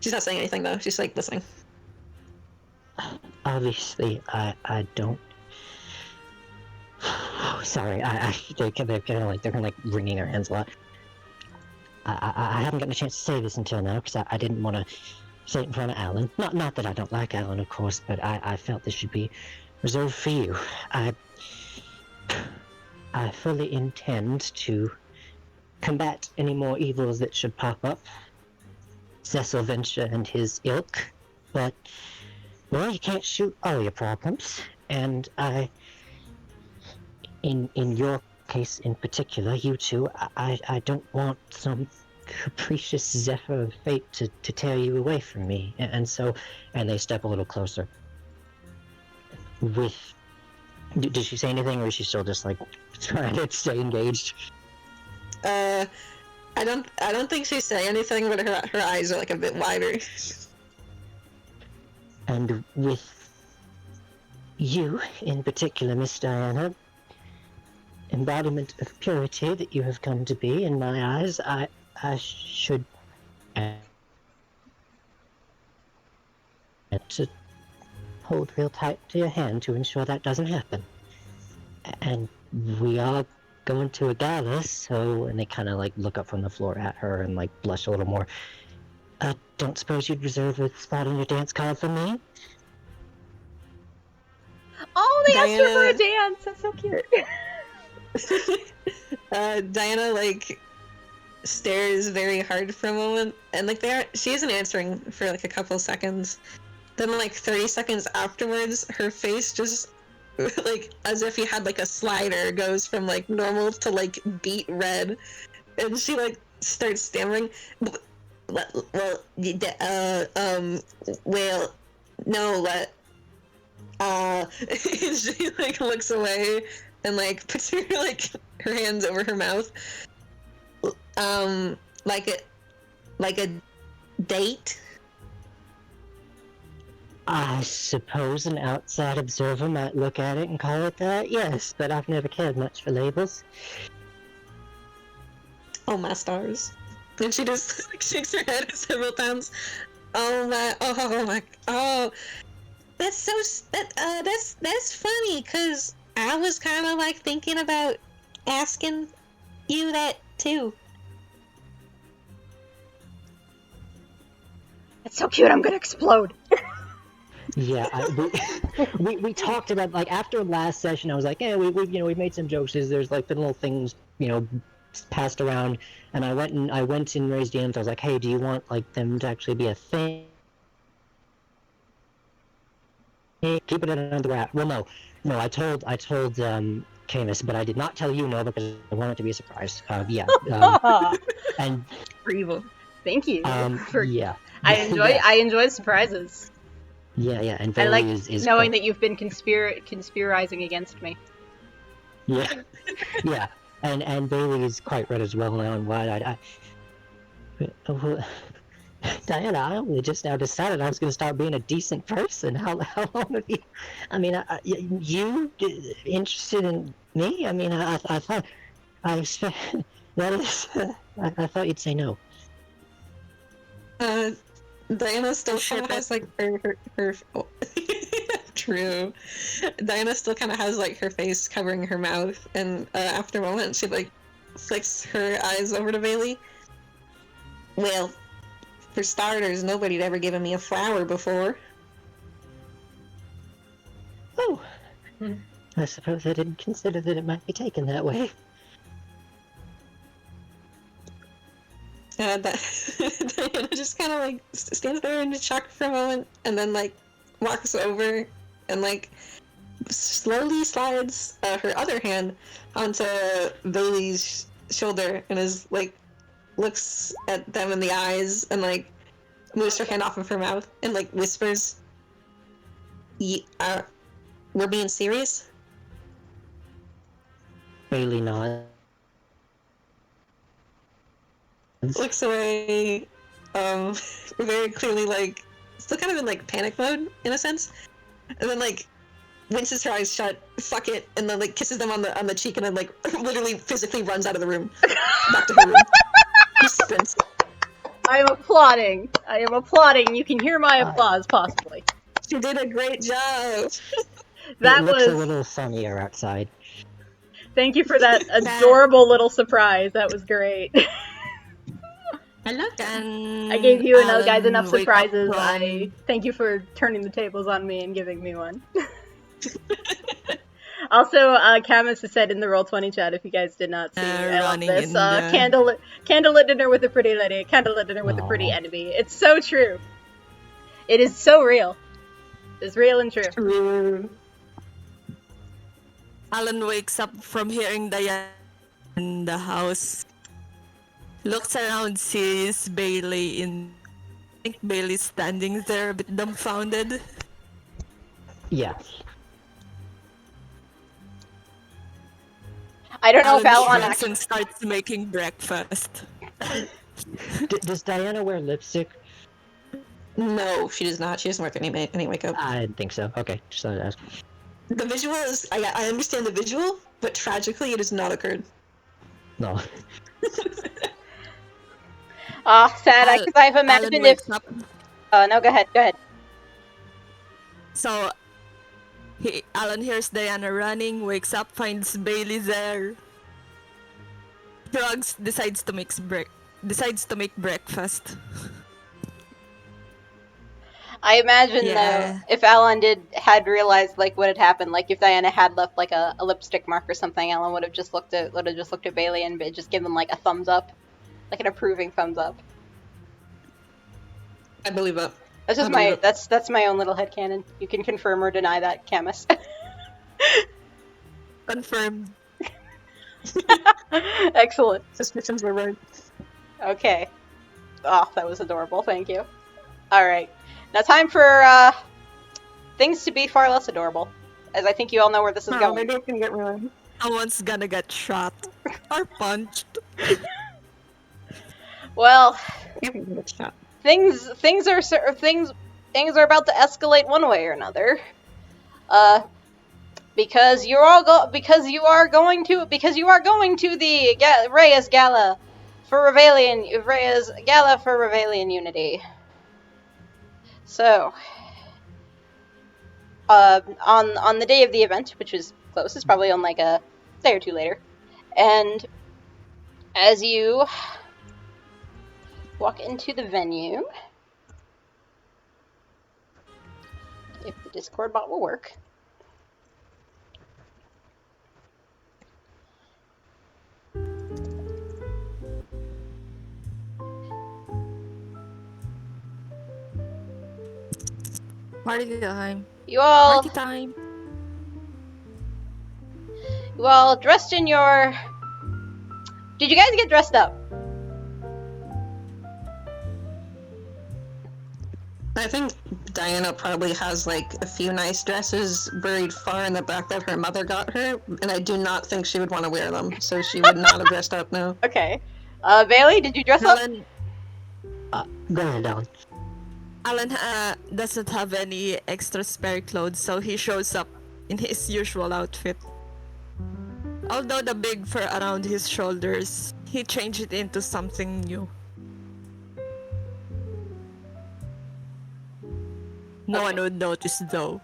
she's not saying anything, though. She's, like, listening. Obviously, I don't... Sorry, they're kind of like wringing their hands a lot. I haven't gotten a chance to say this until now, because I didn't want to say it in front of Alon. Not that I don't like Alon, of course, but I felt this should be reserved for you. I fully intend to combat any more evils that should pop up. Cecil Venture and his ilk, but, well, you can't shoot all your problems, and in your case in particular, you two, I don't want some capricious zephyr of fate to tear you away from me, and they step a little closer. Did she say anything, or is she still just, like, trying to stay engaged? I don't think she's saying anything, but her eyes are, like, a bit wider. And with you, in particular, Miss Diana, embodiment of purity that you have come to be in my eyes, I should to hold real tight to your hand to ensure that doesn't happen. And we are going to a gala, so... And they kind of, like, look up from the floor at her and, like, blush a little more. Don't suppose you'd reserve a spot on your dance card for me? Oh, they asked her for a Diana- dance! That's so cute. Diana, like, stares very hard for a moment, and, like, she isn't answering for, like, a couple seconds. Then, like, 30 seconds afterwards, her face just, like, as if you had, like, a slider, goes from, like, normal to, like, beet red. And she, like, starts stammering. Well, no, and she, like, looks away and, like, puts her, like, her hands over her mouth. Like a date? I suppose an outside observer might look at it and call it that, yes, but I've never cared much for labels. Oh, my stars. And she just, like, shakes her head several times. That's funny, because I was kind of, like, thinking about asking you that, too. That's so cute, I'm gonna explode. Yeah, we talked about, like, after last session, I was like, yeah, we made some jokes. There's, like, been little things, passed around, and I went and raised DMs. I was like, hey, do you want, like, them to actually be a thing? Keep it under wrap. Well, no, I told Camus, but I did not tell you no because I want it to be a surprise. Yeah. And For evil. Thank you. yeah. I enjoy Yes. I enjoy surprises. Yeah, and I like Bailey is knowing quite- that you've been conspirizing against me. Yeah, yeah, and Bailey is quite red as well now and wide-eyed. Diana, I only just now decided I was going to start being a decent person. How long have you? I mean, you interested in me? I mean, I thought that is. I thought you'd say no. Diana still kind of has like her true. Diana still kind of has like her face covering her mouth, and after a moment, she like flicks her eyes over to Bailey. Well, for starters, nobody'd ever given me a flower before. Oh, I suppose I didn't consider that it might be taken that way. Diana just kind of like stands there in shock for a moment, and then like walks over and like slowly slides her other hand onto Bailey's shoulder and is like looks at them in the eyes and like moves her hand off of her mouth and like whispers, "We're being serious." Bailey nods. Looks away, very clearly like still kind of in like panic mode in a sense, and then like winces her eyes shut, fuck it, and then like kisses them on the cheek, and then like literally physically runs out of the room, back to her room. Just sprints. I am applauding. You can hear my applause, possibly. She did a great job. That It looks a was. little sunnier outside. Thank you for that adorable little surprise. That was great. I love that. Can I gave you Alan guys enough wake up surprises. from- I thank you for turning the tables on me and giving me one. Also, Camus has said in the Roll20 chat, if you guys did not see running this, in the- candlelit dinner with a pretty lady, candlelit dinner with a pretty Aw. enemy. It's so true. It is so real. It's real and true. True. Alan wakes up from hearing Diana in the house. Looks around, sees Bailey in. I think Bailey's standing there a bit dumbfounded. Yeah. I don't know if Alon shrugs actually. and starts making breakfast. Does Diana wear lipstick? No, she does not. She doesn't wear any makeup. I didn't think so. Okay, just thought I'd ask. The visual is. I understand the visual, but tragically, it has not occurred. No. Sad, because I've imagined Alan if. wakes up. No, go ahead. So, Alan hears Diana running, wakes up, finds Bailey there. Shrugs, decides to make breakfast. I imagine Yeah. though, if Alon had realized like what had happened, like if Diana had left like a lipstick mark or something, Alon would have just looked at Bailey and just given like a thumbs up, like an approving thumbs up. I believe it. That's just I believe it. that's my own little headcanon. You can confirm or deny that, Camus. Confirmed. Excellent. Suspicions were right. Okay. Oh, that was adorable. Thank you. All right. Now time for things to be far less adorable, as I think you all know where this is No, going. maybe it's gonna get ruined. Someone's gonna get shot or punched. Well, Maybe it's gonna get shot. things are about to escalate one way or another. Because you are going to the Reyes Gala for Rivaylian Unity. So, on the day of the event, which is close, it's probably on like a day or two later, and as you walk into the venue, if the Discord bot will work. Party time. You all Party time. You all dressed in your... Did you guys get dressed up? I think Diana probably has like a few nice dresses buried far in the back that her mother got her, and I do not think she would want to wear them, so she would not have dressed up now. Okay. Bailey, did you dress up? Alan, Go ahead, Alan. Alan doesn't have any extra spare clothes, so he shows up in his usual outfit. Although the big fur around his shoulders, he changed it into something new. No one would notice though.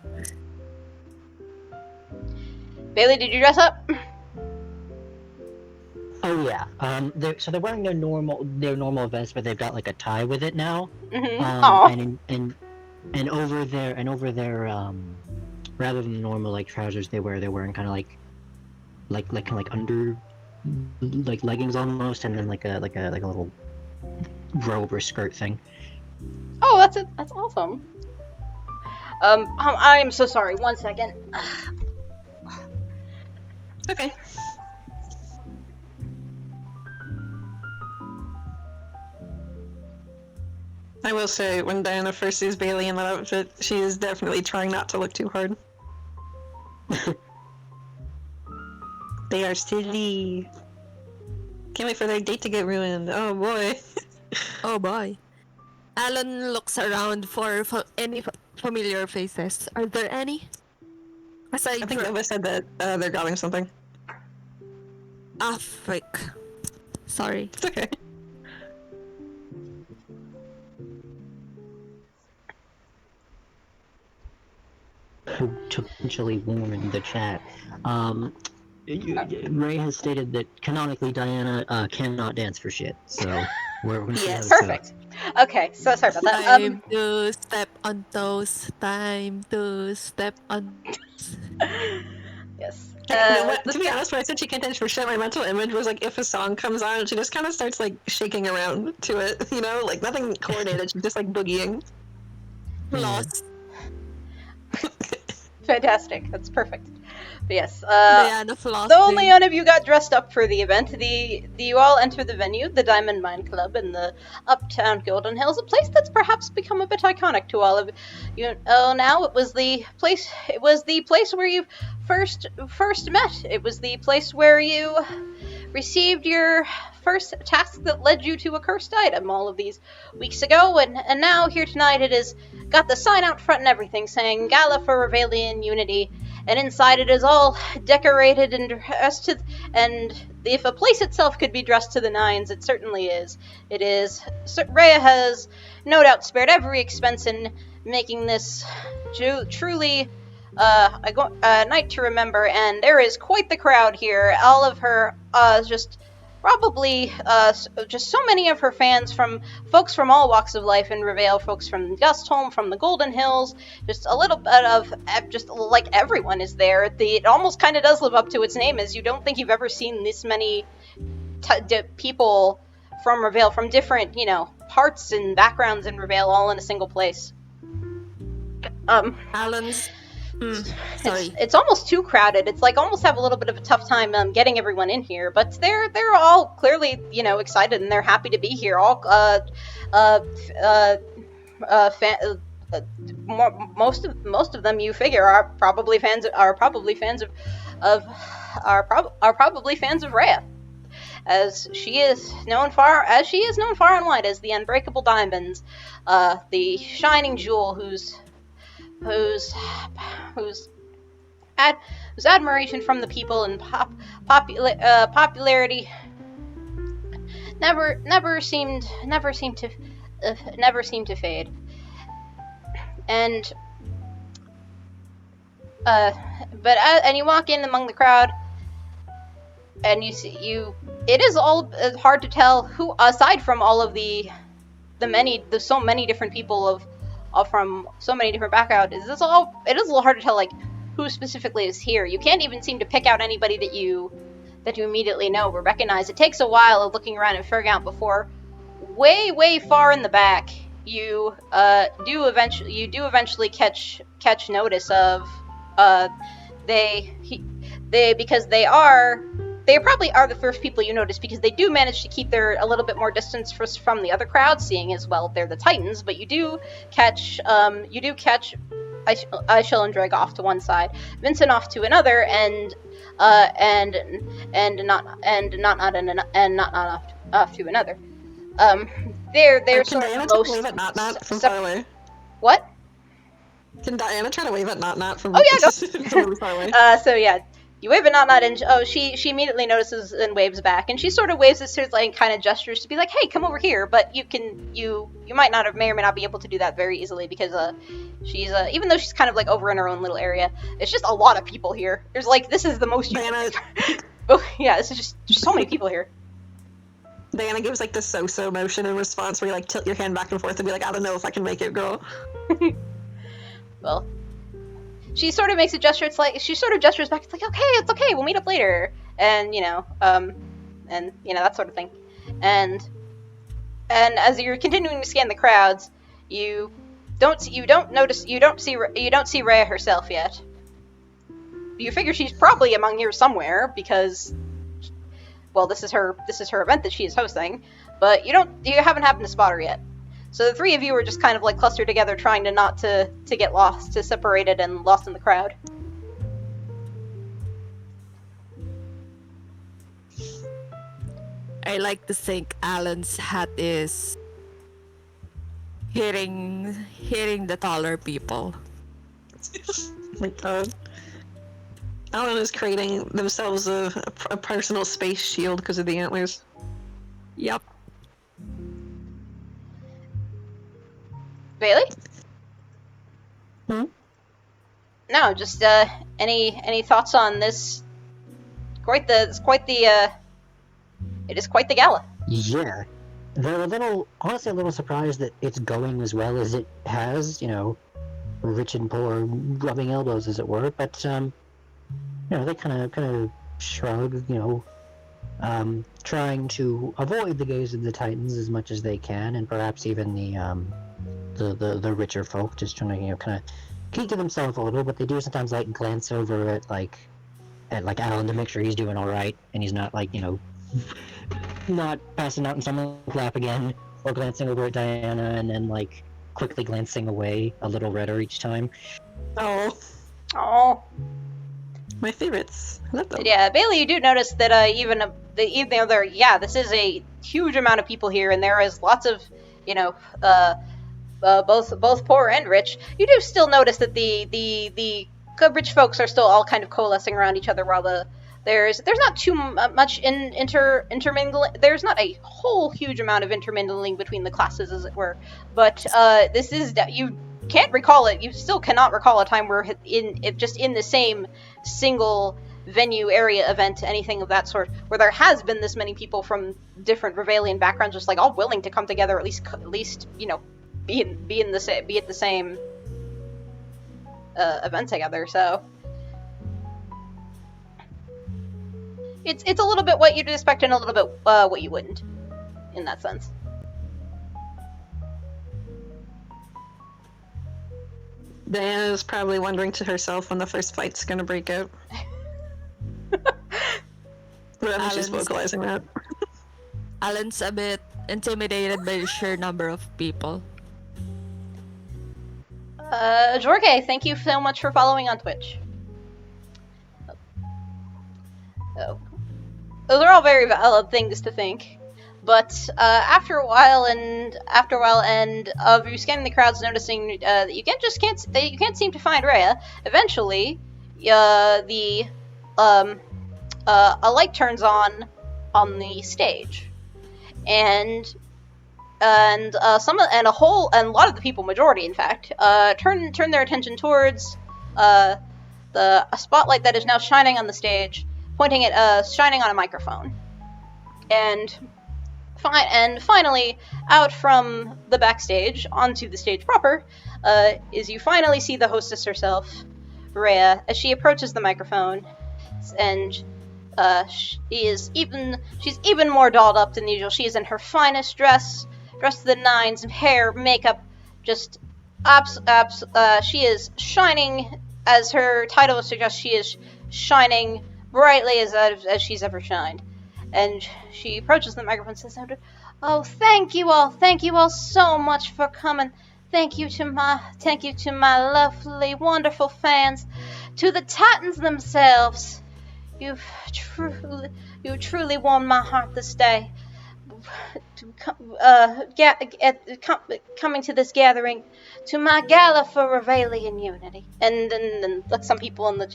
Bailey, did you dress up? Oh yeah. They're wearing their normal vest, but they've got like a tie with it now. Mm-hmm. And over their rather than the normal like trousers they're wearing kind of like under like leggings almost, and then like a little robe or skirt thing. Oh, that's awesome. I am so sorry. 1 second. Okay. I will say, when Diana first sees Bailey in that outfit, she is definitely trying not to look too hard. They are silly. Can't wait for their date to get ruined. Oh boy. Oh boy. Alan looks around for any familiar faces. Are there any? Aside I think from... Nova said that they're grabbing something. Ah, frick. Sorry. It's okay. Who potentially warned the chat. Ray has stated that canonically Diana cannot dance for shit, so we're gonna see how this Perfect. Okay, so sorry about that. Time to step on toes. Time to step on toes. Yes. You know what? To be honest, when I said she can't dance for shit, my mental image was like if a song comes on, she just kind of starts like shaking around to it, you know, like nothing coordinated. She's just like boogieing. Lost. Fantastic. That's perfect. But yes. Diana flossing. Though only none of you got dressed up for the event, you all enter the venue, the Diamond Mine Club in the uptown Golden Hills, a place that's perhaps become a bit iconic to all of you. Now it was the place. It was the place where you first met. It was the place where you received your first task that led you to a cursed item all of these weeks ago, and now here tonight it is got the sign out front and everything saying Gala for Rivaylian Unity. And inside it is all decorated and dressed to, and if a place itself could be dressed to the nines, it certainly is. It is. Rhea has no doubt spared every expense in making this truly a night to remember, and there is quite the crowd here. All of her, just so many of her fans, from folks from all walks of life in Rivayle, folks from Gustholm, from the Golden Hills, just a little bit of, just like everyone is there. It almost kind of does live up to its name, as you don't think you've ever seen this many people from Rivayle, from different, parts and backgrounds in Rivayle, all in a single place. Alan's... sorry. It's almost too crowded. It's like almost have a little bit of a tough time getting everyone in here, but they're all clearly excited and they're happy to be here. All most of them you figure are probably fans of Rhea, as she is known far and wide as the Unbreakable Diamonds, the shining jewel whose admiration from the people and popularity never seemed to fade. And and you walk in among the crowd, and it is all hard to tell who, aside from all of the so many different people from so many different backgrounds. It is a little hard to tell like who specifically is here. You can't even seem to pick out anybody that you immediately know or recognize. It takes a while of looking around and figuring out before, way far in the back, you do eventually catch notice of they because they probably are the first people you notice, because they do manage to keep a little bit more distance from the other crowd, seeing as well they're the Titans. But you do catch Aishel and Dreg off to one side, Vincent off to another, and not off to another. They're sort Diana of try to most wave at Not from far away? What? Can Diana try to wave at Not from, Oh, yeah, go. from really far away? So yeah, you wave at Not, and she immediately notices and waves back, and she sort of waves this like kind of gestures to be like, hey, come over here. But you might not have, may or may not be able to do that very easily, because she's even though she's kind of like over in her own little area, it's just a lot of people here. There's like, this is the most Diana, oh yeah, this is just so many people here. Diana gives like the so-so motion in response, where you like tilt your hand back and forth and be like, I don't know if I can make it, girl. Well, she sort of makes a gesture. It's like she sort of gestures back. It's like, okay, it's okay. We'll meet up later, and that sort of thing. And as you're continuing to scan the crowds, you don't see Rhea herself yet. You figure she's probably among here somewhere, because, well, this is her event that she is hosting, but you haven't happened to spot her yet. So the three of you are just kind of like clustered together, trying to not to get lost, to separated and lost in the crowd. I like to think Alon's hat is hitting the taller people. Oh my god. Alon is creating themselves a personal space shield because of the antlers. Yep. Bailey? Hmm? No, just any thoughts on this? It is quite the gala. Yeah. They're honestly a little surprised that it's going as well as it has, rich and poor rubbing elbows, as it were, but, they kind of shrug, trying to avoid the gaze of the Titans as much as they can, and perhaps even the richer folk, just trying to, kind of keep to themselves a little, but they do sometimes, glance over at Alon to make sure he's doing alright, and he's not, not passing out in someone's lap again, or glancing over at Diana, and then, quickly glancing away, a little redder each time. Oh. My favorites. I love them. Yeah, Bailey, you do notice that even though this is a huge amount of people here, and there is lots of, both poor and rich, you do still notice that the rich folks are still all kind of coalescing around each other, while there's not too much intermingling. There's not a whole huge amount of intermingling between the classes, as it were. But this is, you can't recall it. You still cannot recall a time where in the same single venue area event, anything of that sort, where there has been this many people from different Rivaylian backgrounds, just all willing to come together, at least be at the same event together. So it's a little bit what you'd expect and a little bit what you wouldn't, in that sense. Diana's probably wondering to herself when the first fight's gonna break out. Whatever she's vocalizing that. Alon's a bit intimidated by the sheer number of people. Jorge, thank you so much for following on Twitch. Oh. Those are all very valid things to think, but after a while, and of you scanning the crowds, noticing that you can't seem to find Rhea. Eventually, a light turns on the stage, and a lot of the people, majority in fact, turn their attention towards a spotlight that is now shining on the stage, shining on a microphone, and finally, out from the backstage onto the stage proper, is you finally see the hostess herself, Rhea, as she approaches the microphone, and she's even more dolled up than usual. She is in her finest dressed to the nines, hair, makeup, just she is shining, as her title suggests. She is shining brightly as she's ever shined. And she approaches the microphone and says, "Oh, thank you all so much for coming. Thank you to my lovely, wonderful fans, to the Titans themselves. You've truly warmed my heart this day. Coming to this gathering, to my Gala for Rivaylian Unity." And like some people in the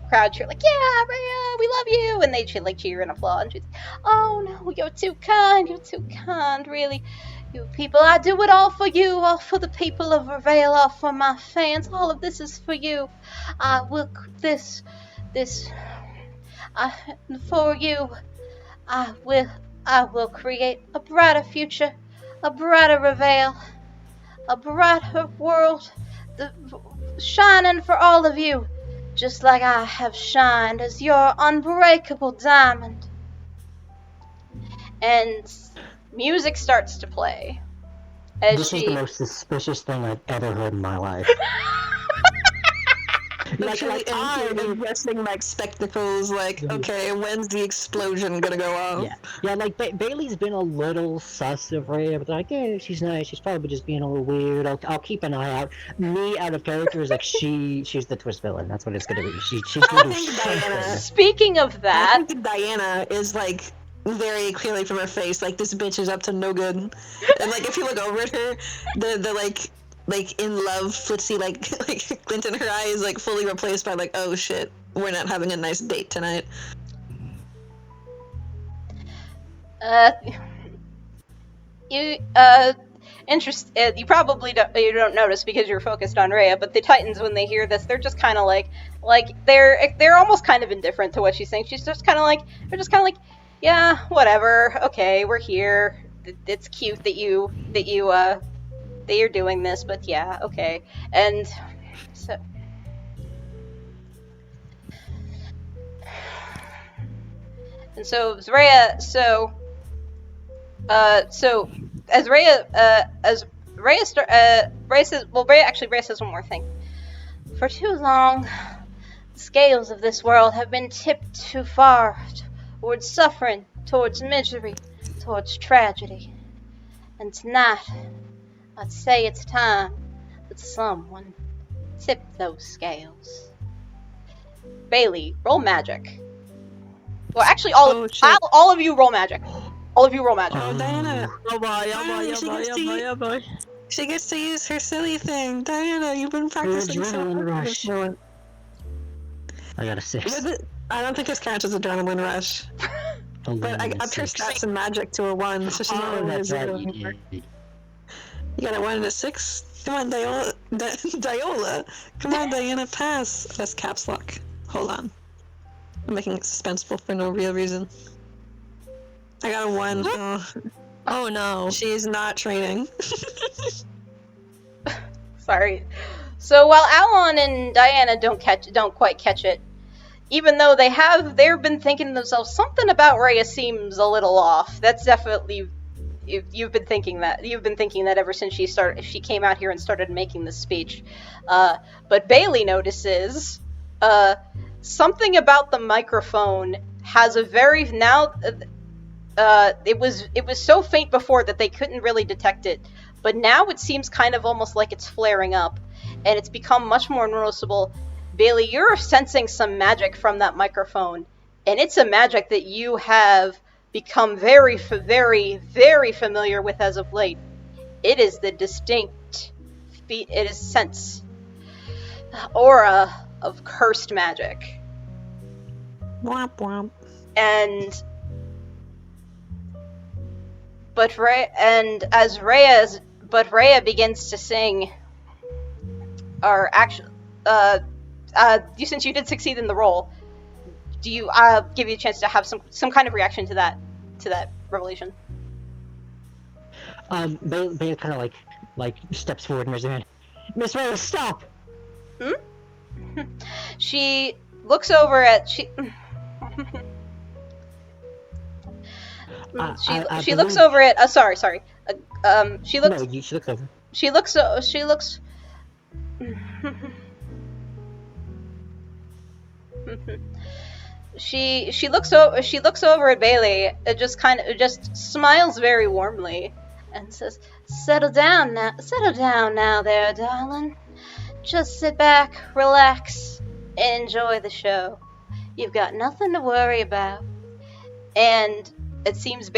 crowd cheer, like, "Yeah, Rhea, we love you," and they cheer and applaud. And she's, "Oh no, you're too kind, really. You people, I do it all for you, all for the people of Rivayle, all for my fans. All of this is for you. I will for you. I will create a brighter future, a brighter Rivayle, a brighter world, shining for all of you, just like I have shined as your unbreakable diamond." And music starts to play. This is the most suspicious thing I've ever heard in my life. Like I'm dressing like spectacles, like, okay, when's the explosion gonna go off? Yeah, like Bailey's been a little sus of Rhea, but like, yeah, she's nice, she's probably just being a little weird, I'll keep an eye out. Me, out of character, is like, she's the twist villain, that's what it's gonna be. She's gonna do something. Speaking of that, I think Diana is like very clearly from her face, like, this bitch is up to no good. And like, if you look over at her, the like in love flitzy like glint in her eye is like fully replaced by like, oh shit, we're not having a nice date tonight. You probably don't notice because you're focused on Rhea, but the Titans, when they hear this, they're just kind of like they're almost kind of indifferent to what she's saying. She's just kind of like, yeah, whatever, okay, we're here. It's cute that you're doing this, but yeah, okay. And so Rhea says one more thing. "For too long, the scales of this world have been tipped too far towards suffering, towards misery, towards tragedy. And tonight, I'd say it's time that someone tipped those scales." Bailey, roll magic. Well, actually, all of you roll magic. All of you roll magic. Oh, Diana. Oh boy. She gets to use her silly thing. Diana, you've been practicing so Adrenaline hard. rush. I got a 6. I don't think this counts as adrenaline rush. But I upped her stats and magic to a 1, so she's not really a 0 anymore. You got a 1 and a 6? Come on, Diola. Come on, Diana, pass. That's caps lock. Hold on. I'm making it suspenseful for no real reason. I got a 1. Oh no. She's not training. Sorry. So while Alon and Diana don't quite catch it, even though they've been thinking to themselves, something about Rhea seems a little off. That's definitely, you've been thinking that ever since she came out here and started making this speech. But Bailey notices something about the microphone has a very it was so faint before that they couldn't really detect it, but now it seems kind of almost like it's flaring up, and it's become much more noticeable. Bailey, you're sensing some magic from that microphone, and it's a magic that you have become very, very, very familiar with as of late. It is the distinct, sense aura of cursed magic. Womp womp. But Rhea begins to sing, or actually, since you did succeed in the roll, I'll give you a chance to have some kind of reaction to that revelation. Bailey kind of like steps forward and raises her hand. "Miss Rhea, stop!" She looks over at she looks over at sorry. She looks. No, she looks over. She looks. she looks over at Bailey, just smiles very warmly, and says, settle down now there, darling. Just sit back, relax, and enjoy the show. You've got nothing to worry about. And it seems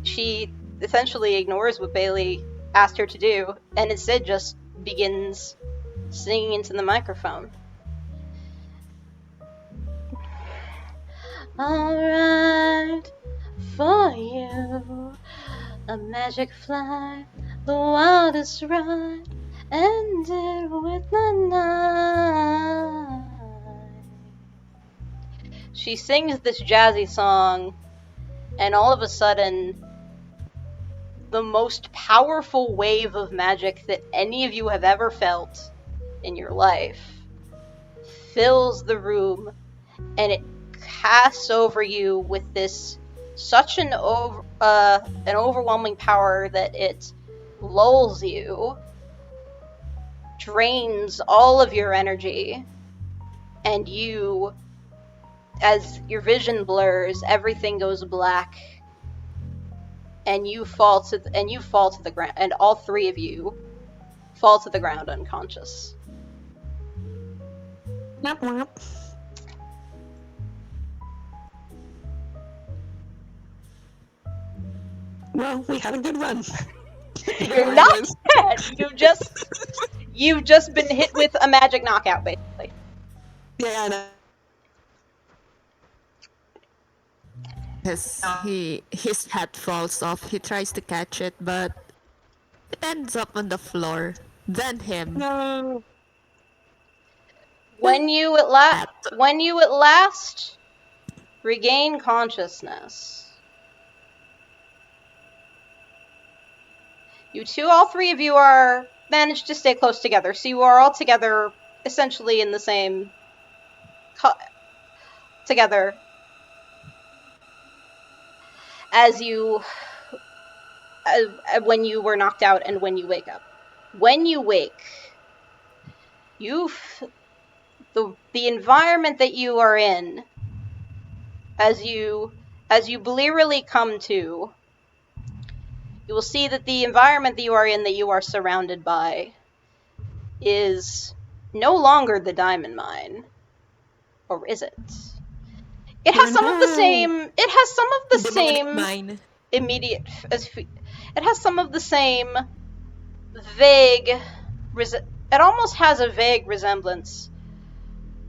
she essentially ignores what Bailey asked her to do, and instead just begins singing into the microphone. Alright, for you, a magic flight, the wildest ride, ended with the night. She sings this jazzy song, and all of a sudden, the most powerful wave of magic that any of you have ever felt in your life fills the room, and it casts over you with such an overwhelming power that it lulls you, drains all of your energy, and as your vision blurs, everything goes black, and you fall to the ground, and all three of you fall to the ground unconscious. Womp womp. Well, we had a good run. You're not dead. You've just been hit with a magic knockout, basically. Yeah, I know. His hat falls off. He tries to catch it, but it ends up on the floor. Then him. No. When you at last regain consciousness, you two, all three of you, are managed to stay close together, so you are all together, essentially in the same together as when you were knocked out and when you wake up. When you wake, the environment that you are in, as you blearily come to, you will see that the environment that you are in, that you are surrounded by, is no longer the diamond mine. Or is it? It has some of the same Mine. immediate... It has some of the same vague... It almost has a vague resemblance.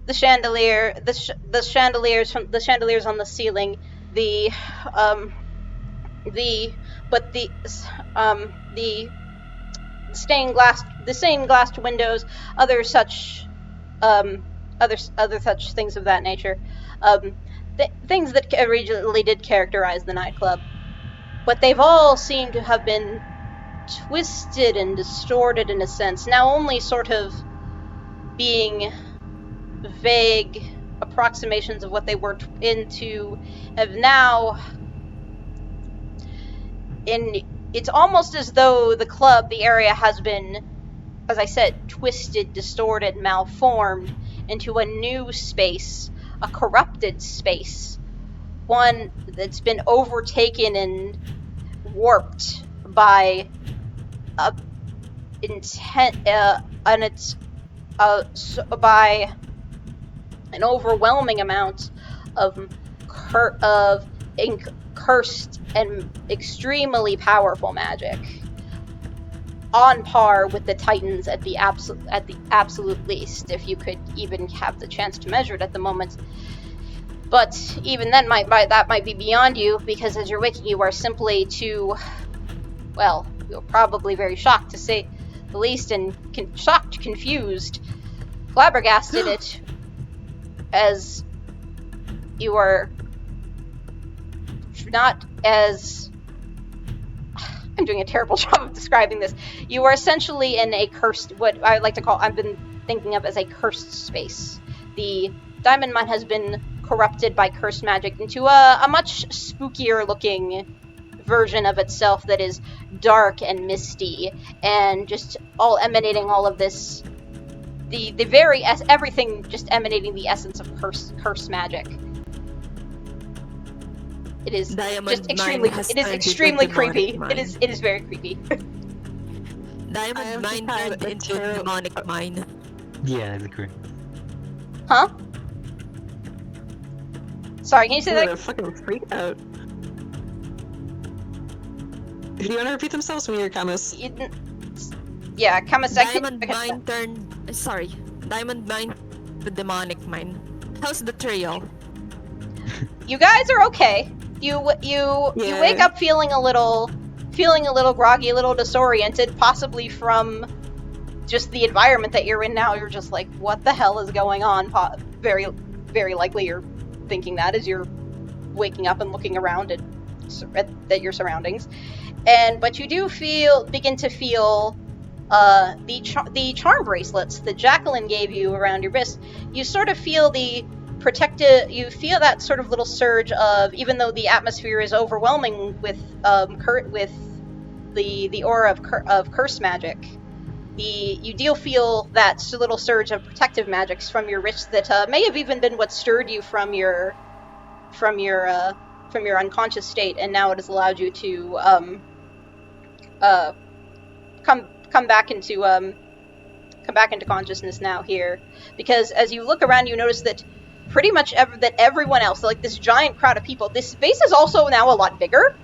The chandelier, the chandeliers on the ceiling, the stained glass windows, other such things of that nature, things that originally did characterize the nightclub, but they've all seemed to have been twisted and distorted in a sense, now only sort of being vague approximations of what they were into, have now it's almost as though the area has been, as I said, twisted, distorted, malformed into a new space, a corrupted space, one that's been overtaken and warped by by an overwhelming amount of cursed and extremely powerful magic, on par with the Titans at the absolute least, if you could even have the chance to measure it at the moment. But even then, that might be beyond you, because as you're waking, you are simply too, well, you're probably very shocked, to say the least, and shocked, confused, flabbergasted it, as you are not as... I'm doing a terrible job of describing this. You are essentially in a cursed, what I like to call, I've been thinking of as a cursed space. The diamond mine has been corrupted by cursed magic into a much spookier looking version of itself that is dark and misty, and just all emanating all of this the very everything just emanating the essence of curse magic. It is Diamond just Mine has it is turned extremely into demonic creepy. mine. It is very creepy. Diamond Mine turned into demonic mine. Yeah, that's great. Huh? Sorry, can you say What a that? fucking freak out. Do you want to repeat themselves from your comments? Yeah, come a second. Diamond Mine turned... Sorry. Diamond Mine to demonic mine. How's the trio? You guys are okay. You wake up feeling a little groggy, a little disoriented, possibly from just the environment that you're in now. You're just like, what the hell is going on? Very, very likely you're thinking that as you're waking up and looking around at your surroundings. But you do begin to feel the charm bracelets that Jacqueline gave you around your wrist. You sort of feel you feel that sort of little surge of, even though the atmosphere is overwhelming with the aura of curse magic, you do feel that little surge of protective magics from your wrist that may have even been what stirred you from your unconscious state, and now it has allowed you to come back into consciousness now here, because as you look around, you notice that pretty much everyone else, like this giant crowd of people, this space is also now a lot bigger.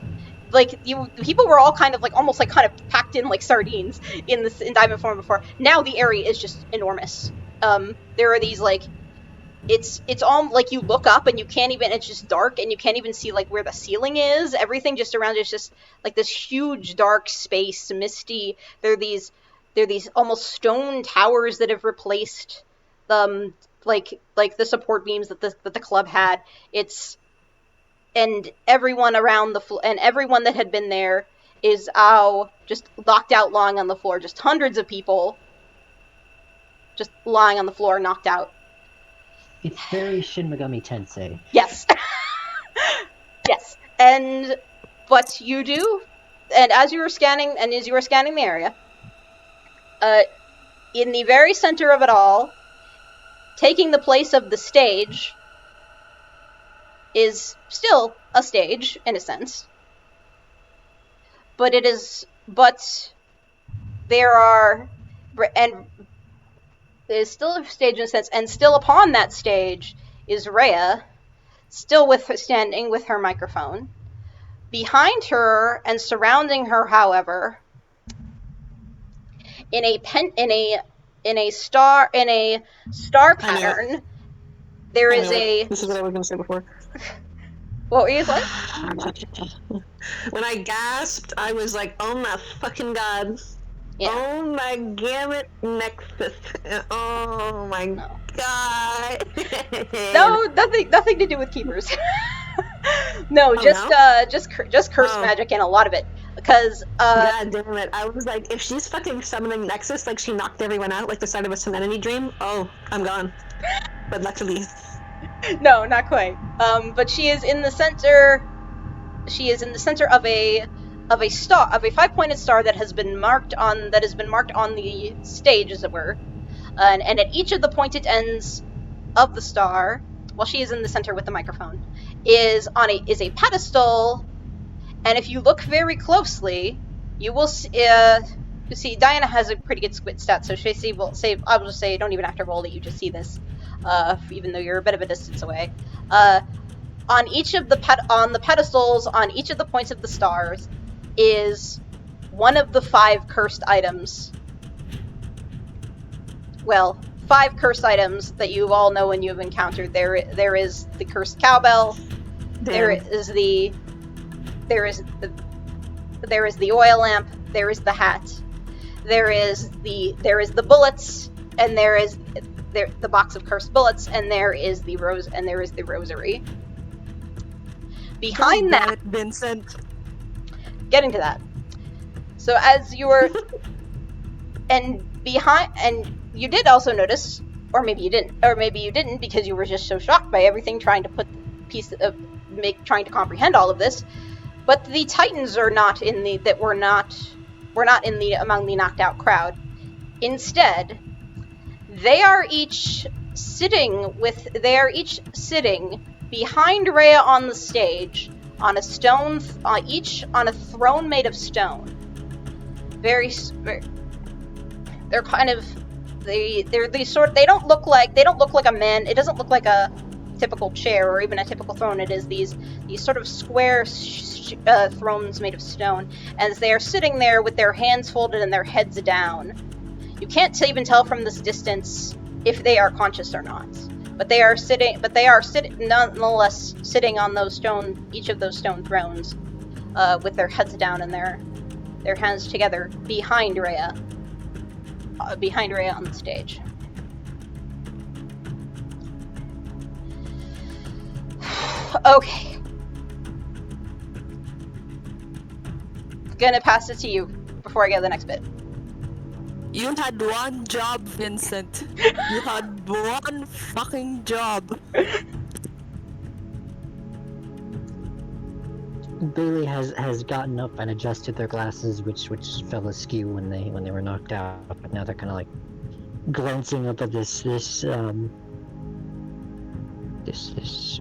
Like people were all kind of like almost like kind of packed in like sardines in diamond form before. Now the area is just enormous. There are these like it's all like you look up and you can't even, it's just dark and you can't even see like where the ceiling is. Everything just around it is just like this huge dark space, misty. There are these almost stone towers that have replaced like the support beams that the club had. And everyone around and everyone that had been there is just knocked out, lying on the floor. Just hundreds of people just lying on the floor, knocked out. It's very Shin Megami Tensei. Yes. Yes. But you do, and as you were scanning the area, in the very center of it all, taking the place of the stage, is still a stage, in a sense. But there's still a stage in a sense, and still upon that stage is Rhea, still standing with her microphone. Behind her and surrounding her, however, in a star pattern, there is a... This is what I was going to say before. What were you saying? When I gasped, I was like, oh my fucking god. Yeah. Oh my gamut nexus. Oh my god. No, nothing to do with keepers. No, just curse magic and a lot of it. Because, God damn it. I was like, if she's fucking summoning Nexus like she knocked everyone out like the side of a Serenity Dream, oh, I'm gone. But luckily... No, not quite. But she is in the center. She is in the center of a 5-pointed star that has been marked on the stage, as it were. And at each of the pointed ends of the star, while she is in the center with the microphone, is a pedestal. And if you look very closely, you will see. Diana has a pretty good squid stat, so she will say. I will just say, don't even have to roll it. You just see this. Even though you're a bit of a distance away. On each of the pedestals, on each of the points of the stars, is one of the 5 cursed items. Well, 5 cursed items that you all know and you have encountered. There is the cursed cowbell. Damn. There is the oil lamp. There is the hat. There is the bullets, and there is the box of cursed bullets, and there is the rosary. Behind that, Vincent. getting to that. So as you were, and you did also notice, or maybe you didn't, because you were just so shocked by everything, trying to comprehend all of this. But the Titans were not among the knocked out crowd. Instead, They are each sitting behind Rhea on the stage, on a stone, each on a throne made of stone. They're kind of, they don't look like a man. It doesn't look like a typical chair or even a typical throne. It is these sort of square thrones made of stone, as they are sitting there with their hands folded and their heads down. You can't even tell from this distance if they are conscious or not. But they are sitting nonetheless sitting on each of those stone thrones, with their heads down and their hands together behind Rhea on the stage. Okay. Gonna pass it to you before I get to the next bit. You had one job, Vincent. You had one fucking job. Bailey has gotten up and adjusted their glasses, which fell askew when they were knocked out. But now they're kind of like glancing up at this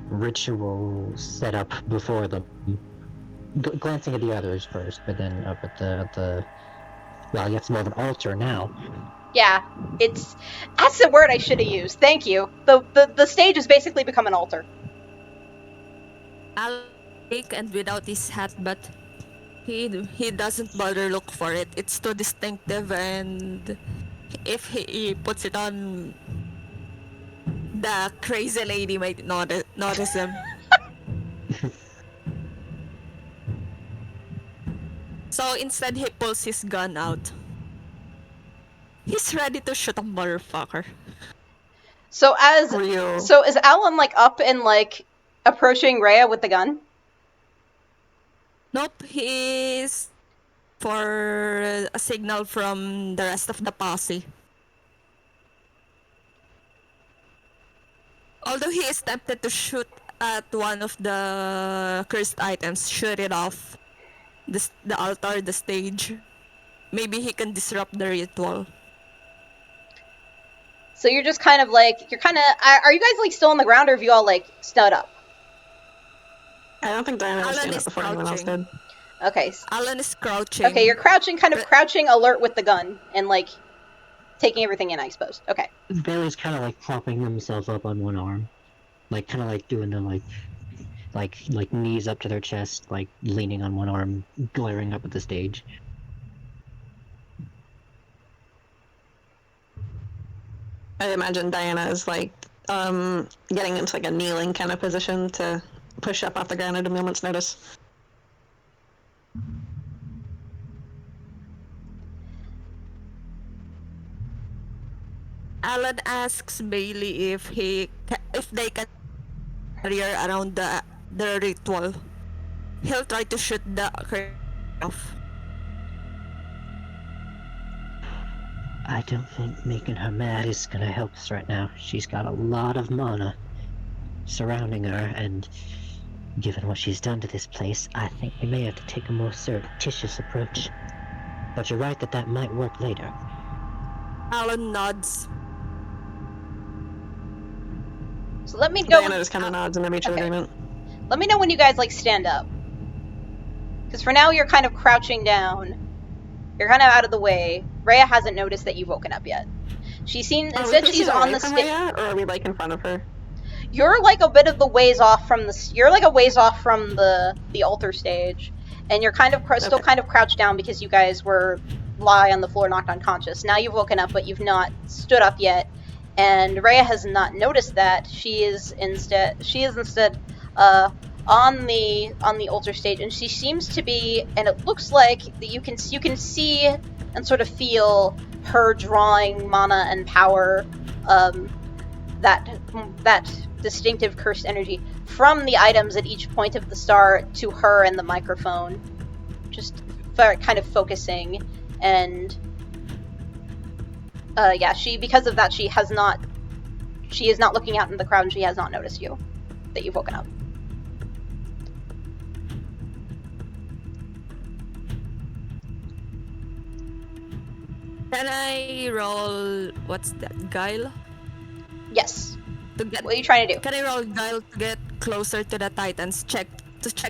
ritual set up before them. Glancing at the others first, but then up at the well, you have to more of an altar now. Yeah, that's the word I should have used. Thank you. The stage has basically become an altar. I'll take and without his hat, but he doesn't bother look for it. It's too distinctive, and if he puts it on, the crazy lady might notice him. So instead, he pulls his gun out. He's ready to shoot a motherfucker. So Real. so is Alon like up and like approaching Rhea with the gun? Nope, he's for a signal from the rest of the posse. Although he is tempted to shoot at one of the cursed items, shoot it off. The altar, the stage. Maybe he can disrupt the ritual. So you're just kind of like, are you guys like still on the ground, or have you all like stood up? I don't think Diana was Alan standing up is before anyone else crouching. did. Okay. Alan is crouching. Okay, you're crouching, crouching alert with the gun, and like taking everything in, I suppose. Okay. Bailey's kind of like propping himself up on one arm, like kind of like doing the like knees up to their chest, like leaning on one arm, glaring up at the stage. I imagine Diana is like getting into like a kneeling kind of position to push up off the ground at a moment's notice. Alan asks Bailey if they can carry her around the ritual. He'll try to shoot the curse off. I don't think making her mad is gonna help us right now. She's got a lot of mana surrounding her, and given what she's done to this place, I think we may have to take a more surreptitious approach. But you're right that might work later. Alan nods. So let me know. Diana just kind of nods in a mutual agreement. Let me know when you guys like stand up. Because for now you're kind of crouching down. You're kind of out of the way. Rhea hasn't noticed that you've woken up yet. Instead she's on the stage. Or are we like in front of her? You're like a bit of the ways off from the altar stage, and you're kind of still kind of crouched down because you guys lie on the floor knocked unconscious. Now you've woken up, but you've not stood up yet, and Rhea has not noticed that. She is instead on the altar stage, and she seems to be, and it looks like that you can see and sort of feel her drawing mana and power, that distinctive cursed energy from the items at each point of the star to her and the microphone, just kind of focusing. And because of that, she is not looking out in the crowd, and she has not noticed that you've woken up. Can I roll, what's that, guile? Yes. To get, What are you trying to do? can I roll guile to get closer to the titans? To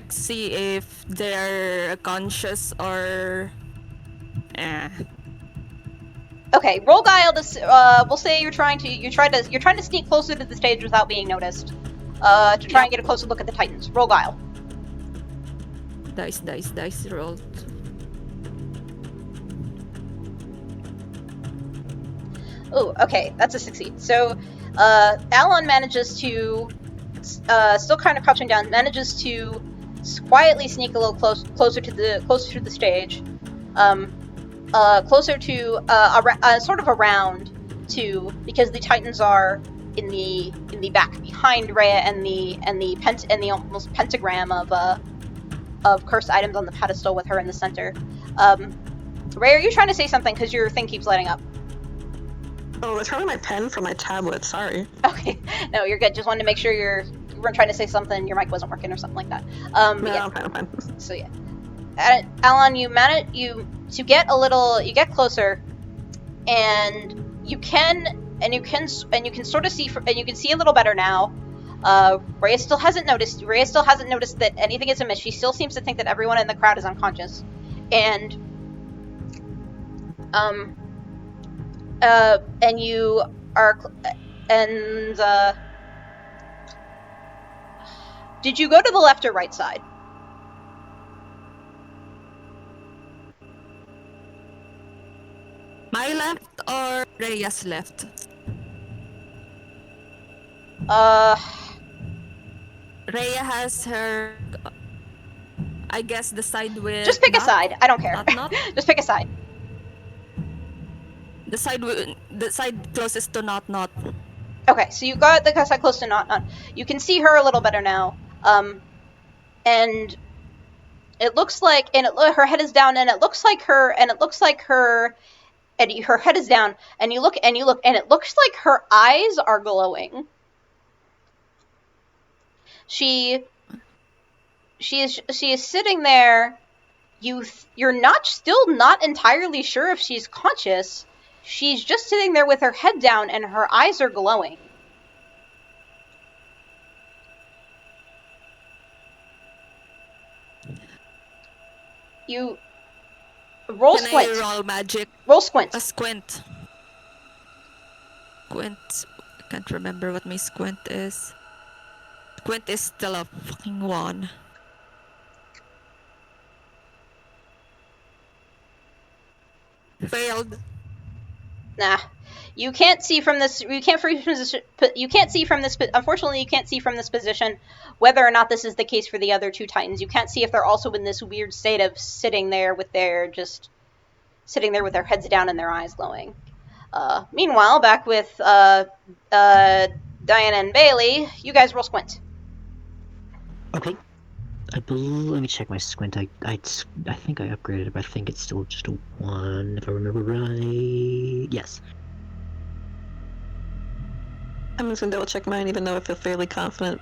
see if they're conscious or... Okay, roll guile to. We'll say you're trying to sneak closer to the stage without being noticed. To try and get a closer look at the titans. Roll guile. Dice rolled. Oh, okay, that's a succeed. So, Alon manages to, still kind of crouching down, manages to quietly sneak a little closer to the stage, closer to sort of around to, because the titans are in the back behind Rhea and the almost pentagram of cursed items on the pedestal with her in the center. Rhea, are you trying to say something because your thing keeps lighting up? Oh, it's probably my pen from my tablet. Sorry. Okay, no, you're good. Just wanted to make sure you weren't trying to say something, your mic wasn't working or something like that. No, Yeah. I'm fine. So yeah, Alon, you get closer, and you can sort of see, and you can see a little better now. Rhea still hasn't noticed that anything is amiss. She still seems to think that everyone in the crowd is unconscious, and you are, did you go to the left or right side? My left or Rhea's left? Rhea has her, I guess, the side with... Just pick a side. I don't care. Not. Just pick a side. The side closest to not. Okay, so you got the side close to not. You can see her a little better now. And it looks like, her head is down, and her head is down, and you look, and it looks like her eyes are glowing. She is sitting there. You're still not entirely sure if she's conscious. She's just sitting there with her head down, and her eyes are glowing. You roll Can squint. I roll magic? Roll squint. A squint. Squint. I can't remember what my squint is. Squint is still a fucking 1. Failed. Nah, you can't see from this. Unfortunately, you can't see from this position whether or not this is the case for the other two titans. You can't see if they're also in this weird state of sitting there with their heads down and their eyes glowing. Meanwhile, back with Diana and Bailey, you guys roll squint. Okay. Let me check my squint. I think I upgraded it, but I think it's still just a 1, if I remember right. Yes. I'm just gonna double check mine, even though I feel fairly confident.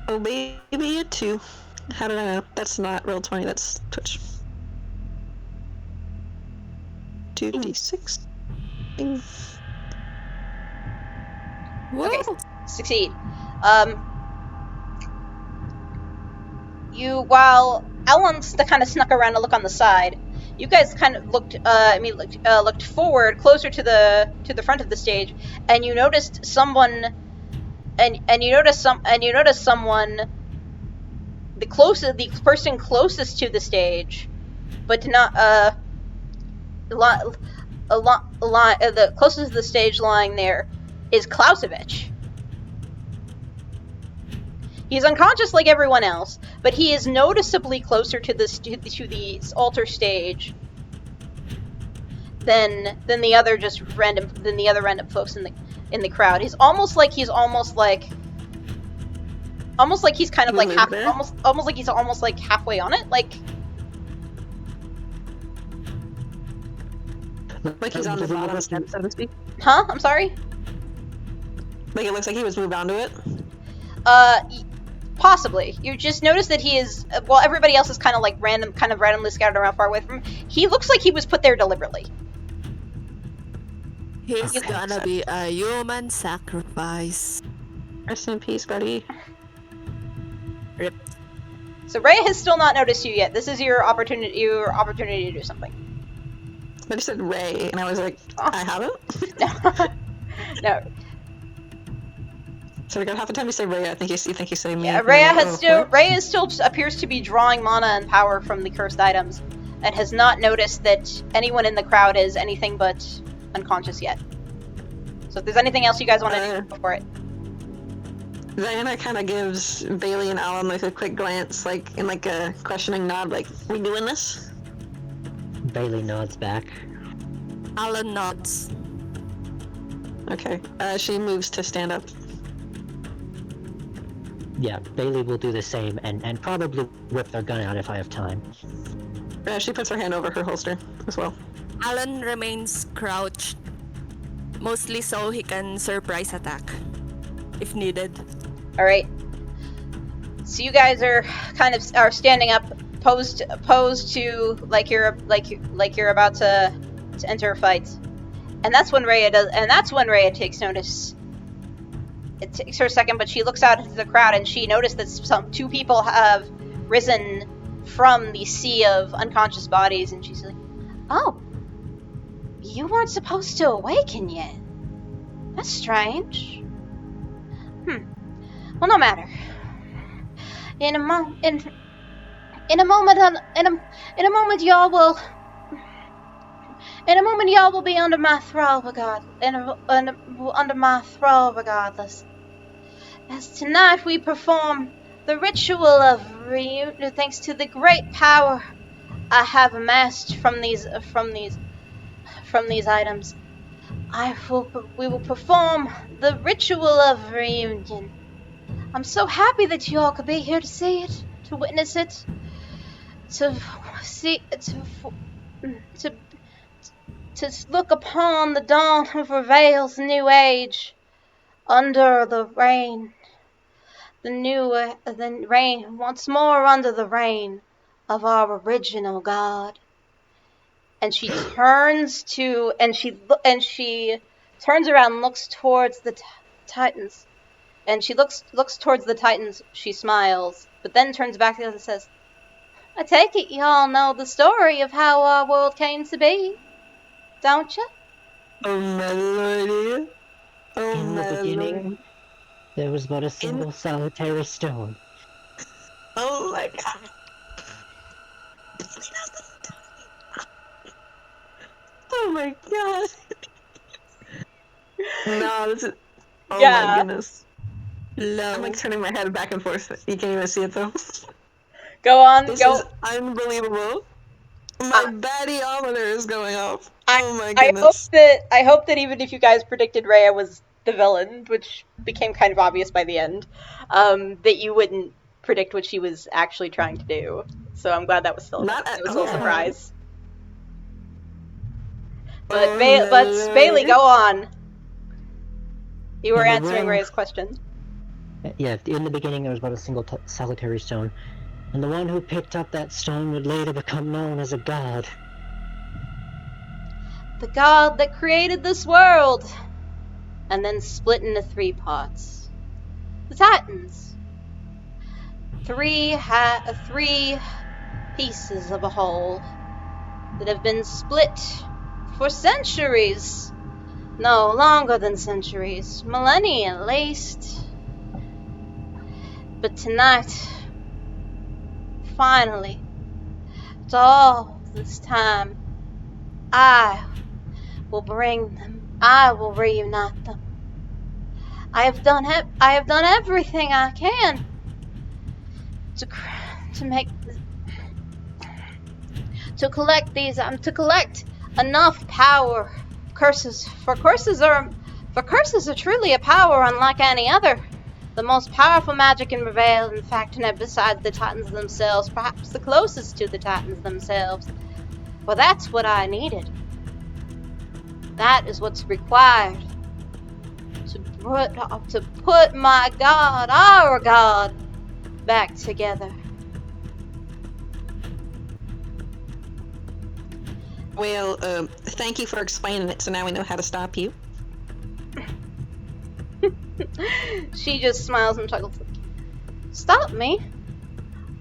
Oh, baby, a 2. How did I know? That's not Roll20, that's Twitch. 2d6. Whoa. Okay, succeed. While Alon kind of snuck around to look on the side, you guys kind of looked forward, closer to the front of the stage, and you noticed someone, the person closest to the stage, but not the closest to the stage lying there is Klausovich. He's unconscious like everyone else, but he is noticeably closer to the altar stage than the other random folks in the crowd. He's almost like he's kind of like halfway on it, like. Like he's on the bottom step, so to speak? Huh? I'm sorry? Like it looks like he was moved onto it? Possibly. You just notice that he is, well, everybody else is kind of randomly scattered around far away from him. He looks like he was put there deliberately. He's Okay. gonna be a human sacrifice. Rest in peace, buddy. Rip. So Ray has still not noticed you yet. This is your opportunity to do something. But you said Ray, and I was like, I haven't? No. So we got half the time you say Ray, I think you say me. Yeah, and Ray I'm like, has oh, still what? Ray is still appears to be drawing mana and power from the cursed items, and has not noticed that anyone in the crowd is anything but unconscious yet. So if there's anything else you guys want to do before it. Diana kind of gives Bailey and Alon like a quick glance, like in like a questioning nod, like, we doing this? Bailey nods back. Alon nods. Okay. She moves to stand up. Yeah, Bailey will do the same and probably whip their gun out if I have time. She puts her hand over her holster as well. Alon remains crouched, mostly so he can surprise attack if needed. All right. So you guys are are standing up, posed to like you're about to enter a fight, and that's when Rhea takes notice. It takes her a second, but she looks out into the crowd and she noticed that two people have risen from the sea of unconscious bodies, and she's like, "Oh, you weren't supposed to awaken yet. That's strange. Well, no matter. In a moment, y'all will be under my thrall, under my thrall regardless. As tonight we perform the ritual of reunion, thanks to the great power I have amassed from these items. We will perform the ritual of reunion. I'm so happy that you all could be here to see it, to witness it, to look upon the dawn of Rivayle's new age under the rain. The rain once more under the reign of our original god." And she turns around and looks towards the Titans. And she looks towards the Titans. She smiles, but then turns back to us and says, "I take it you all know the story of how our world came to be, don't you?" Oh my lordy. Oh In the my beginning, lord. there was but a single solitary stone. Oh my god. Oh my god. No, this is... Oh Yeah. my goodness. Low. I'm like turning my head back and forth. You can't even see it though. Go on, This go. is unbelievable. My baddie-ometer is going up. I- Oh my I goodness. hope that even if you guys predicted Rhea was the villain, which became kind of obvious by the end, that you wouldn't predict what she was actually trying to do. So I'm glad that was still Not at a all. surprise. But Oh my Bailey, go on. You were In the answering room. Ray's question. Yeah, in the beginning there was but a single solitary stone, and the one who picked up that stone would later become known as a god. The god that created this world, and then split into 3 parts. The Titans. 3 pieces of a whole that have been split for centuries. No, longer than centuries. Millennia at least. But tonight, finally, after all this time, I will bring them. I will reunite them. I have done everything I can to collect enough power. Curses are truly a power unlike any other. The most powerful magic in Rivayle, in fact, and besides the Titans themselves, perhaps the closest to the Titans themselves. Well, that's what I needed. That is what's required to put my god, our god, back together. Well, thank you for explaining it, so now we know how to stop you. She just smiles and chuckles. Stop me?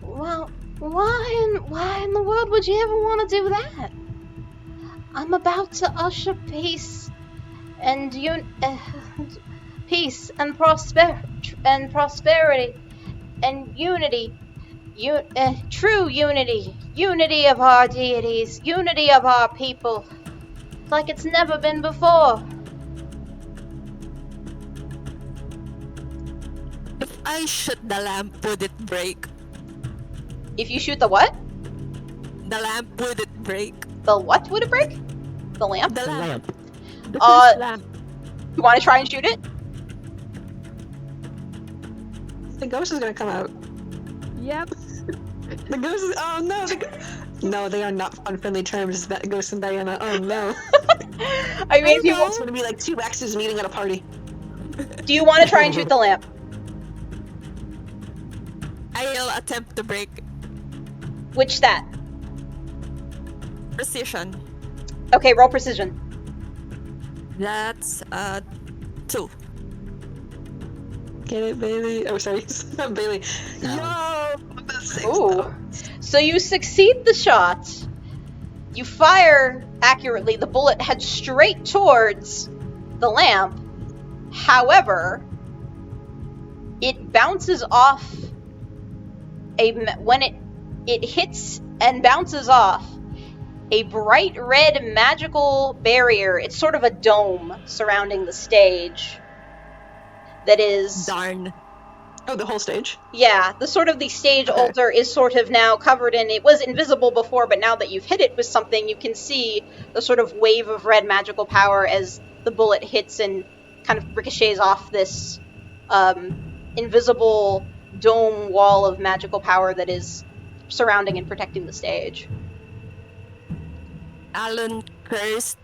Well, why in the world would you ever want to do that? I'm about to usher peace and peace and prosperity and unity, true unity of our deities, unity of our people, like it's never been before. If I shoot the lamp, would it break? If you shoot the what? The lamp, would it break? The what would it break? The lamp? The The lamp. lamp. The Uh, first lamp. You want to try and shoot it? The ghost is gonna come out. Yep. The ghost is. Oh no! No, they are not on friendly terms. That ghost and Diana. Oh no! I mean, if you It's gonna be like two exes meeting at a party. do you want to try and shoot the lamp? I'll attempt to break. Which stat? Precision. Okay, roll precision. That's 2. Get it, Bailey? Oh, sorry, not Bailey. Yo, that's 6. Ooh. So you succeed the shot. You fire accurately. The bullet heads straight towards the lamp. However, it bounces off when it hits and bounces off a bright red magical barrier. It's sort of a dome surrounding the stage. That is, Darn. Oh, the whole stage. yeah, the stage Okay. altar is sort of now covered in, it was invisible before, but now that you've hit it with something, you can see the sort of wave of red magical power as the bullet hits and kind of ricochets off this invisible dome wall of magical power that is surrounding and protecting the stage. Alon cursed.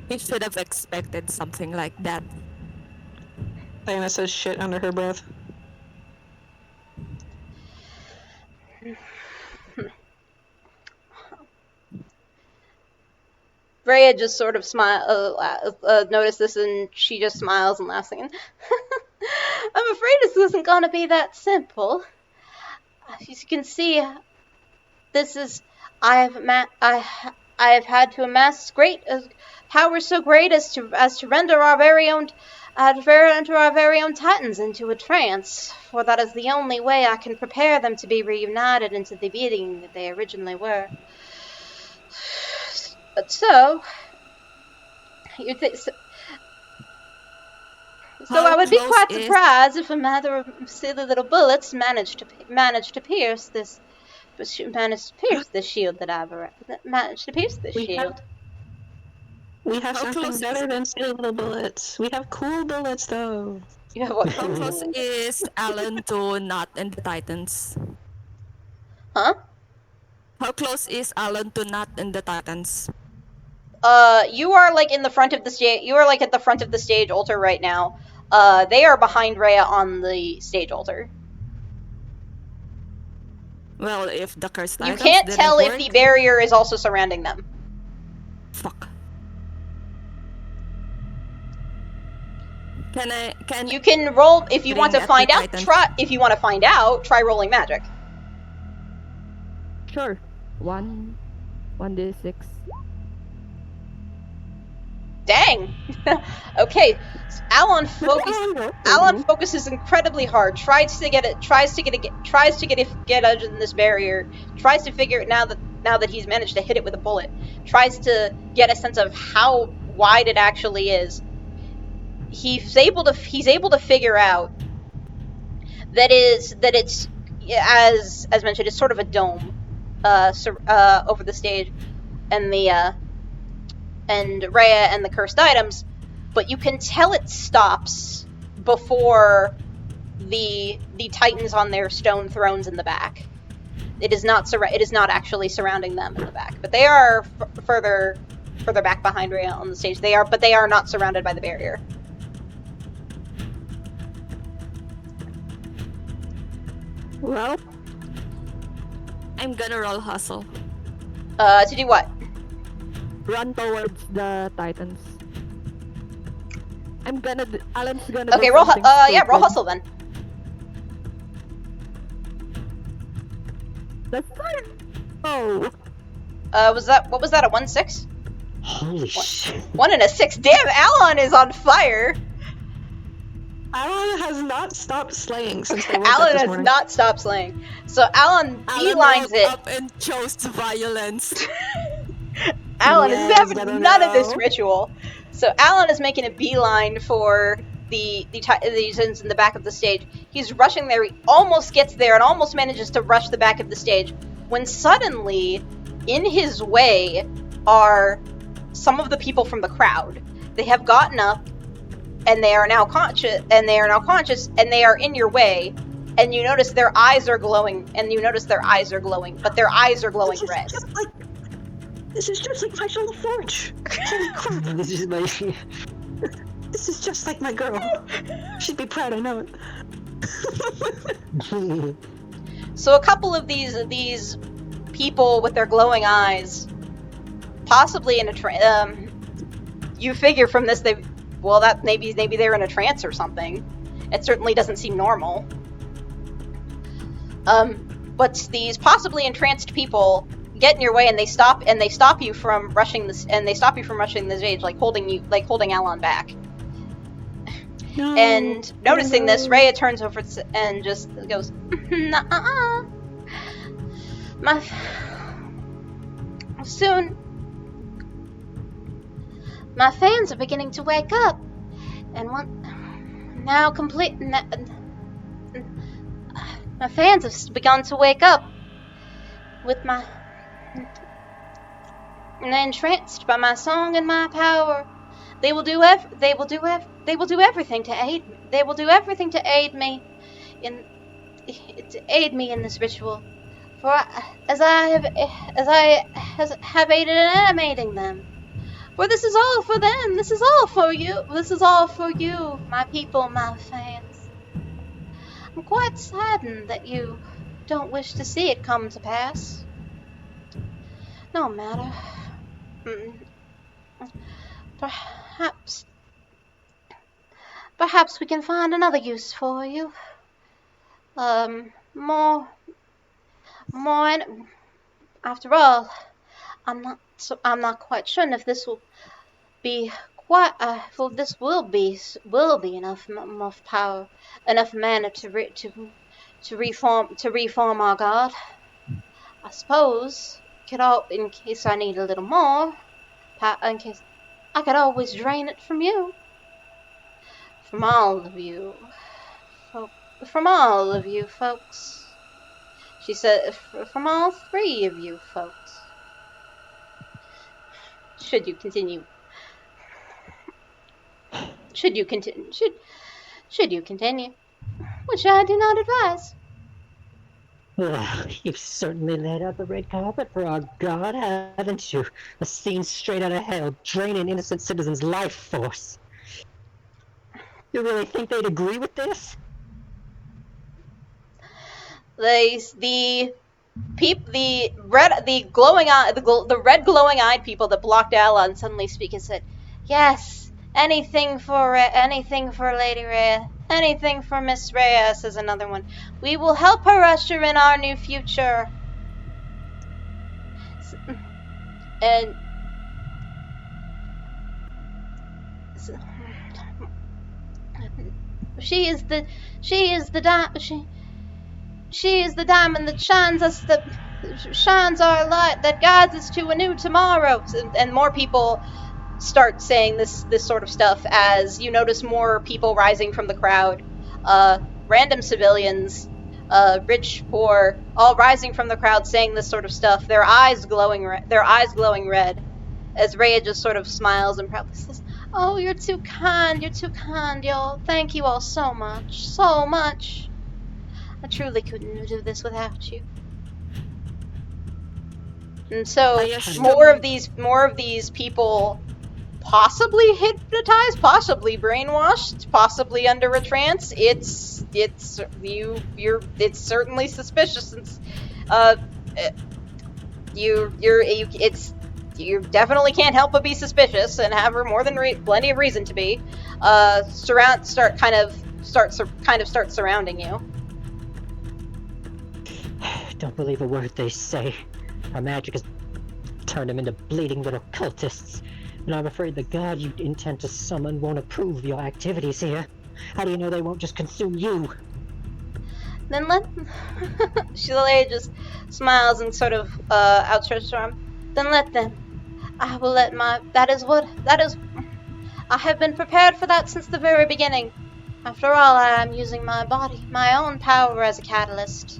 He should have expected something like that. Diana says shit under her breath. Rhea just sort of noticed this, and she just smiles and laughs again. I'm afraid this isn't going to be that simple. As you can see, I have had to amass great power so great as to render our very own titans into a trance, for that is the only way I can prepare them to be reunited into the being that they originally were. But so I would be close quite is- surprised if a matter of silly little bullets managed to pierce this shield that I've managed to pierce this We shield. We have How something close better is- than silly little bullets. We have cool bullets, though. You have what? How close is Alon to not in the Titans? Huh? How close is Alon to not in the Titans? You are like in the front of the stage. You are like at the front of the stage altar right now. They are behind Rhea on the stage altar. Well, if the cursed You Titans can't didn't tell if work, the barrier is also surrounding them. Fuck. Can You can roll if you want to Bring find up the out. Titan. Try rolling magic. Sure. 1d6. Dang. Okay. Alon focuses incredibly hard. Tries to get out in this barrier. Tries to figure it now that he's managed to hit it with a bullet. Tries to get a sense of how wide it actually is. He's able to figure out that it's as mentioned, it's sort of a dome over the stage, and and Rhea and the cursed items, but you can tell it stops before the Titans on their stone thrones in the back. It is not actually surrounding them in the back, but they are further back behind Rhea on the stage. They are not surrounded by the barrier. Well, I'm gonna roll hustle. To do what? Run towards the Titans. Alan's gonna Okay, do roll. something Yeah, roll stupid. hustle then. That's fine. Oh, Was that what was that? A 1-6? Holy shit. 1 and a 6. Damn, Alon is on fire. Alon has not stopped slaying since they woke up Alon this has morning. not stopped slaying. So Alon Alan beelines woke it. up and chose violence. Alon Yes, is I having don't none of this know. ritual. So Alon is making a beeline for the Titans in the back of the stage. He's rushing there. He almost gets there and almost manages to rush the back of the stage. When suddenly, in his way, are some of the people from the crowd. They have gotten up, and they are now conscious. And they are in your way. And you notice their eyes are glowing. But their eyes are glowing red. This is just like my Soul Forge. Holy crap. This is my... This is just like my girl. She'd be proud, I know it. So a couple of these people with their glowing eyes, possibly in a you figure from this that maybe they're in a trance or something. It certainly doesn't seem normal. But these possibly entranced people get in your way and they stop you from rushing the stage, like holding Alon back. No, And noticing no. this, Rhea turns over and just goes, "Nuh-uh. Soon, my fans are beginning to wake up, and my fans have begun to wake up and they're entranced by my song and my power. They will do everything to aid me. They will do everything to aid me in this ritual. For as I have aided in animating them. For this is all for them. This is all for you. This is all for you, my people, my fans. I'm quite saddened that you don't wish to see it come to pass. No matter. Perhaps we can find another use for you. After all, I'm not quite sure if this will be quite. This will be enough power, enough mana to reform our god. I suppose in case I need a little more, in case I could always drain it from you. From all of you folks. She said, from all 3 of you folks. Should you continue, which I do not advise. Well, you've certainly laid out the red carpet for our god, haven't you? A scene straight out of hell, draining innocent citizens' life force. You really think they'd agree with this? The red glowing eyed people that blocked Alon suddenly speak and said, "Yes, anything for Lady Rhea, anything for Miss Rhea," says another one. "We will help her usher in our new future." And she is the diamond that shines our light, that guides us to a new tomorrow. And more people start saying this sort of stuff as you notice more people rising from the crowd. Random civilians, rich, poor, all rising from the crowd saying this sort of stuff. Their eyes glowing red. As Rhea just sort of smiles and proudly says, "Oh, you're too kind, y'all. Thank you all so much. I truly couldn't do this without you." And so more of these people possibly hypnotized, possibly brainwashed, possibly under a trance. It's certainly suspicious since you definitely can't help but be suspicious and have more than plenty of reason to be. Start surrounding you. Don't believe a word they say. Our magic has turned them into bleeding little cultists. And I'm afraid the god you intend to summon won't approve of your activities here. How do you know they won't just consume you? Then let... Shillelagh just smiles and sort of outstretches her arm. Then let them. I will let my... That is... I have been prepared for that since the very beginning. After all, I am using my body, my own power as a catalyst.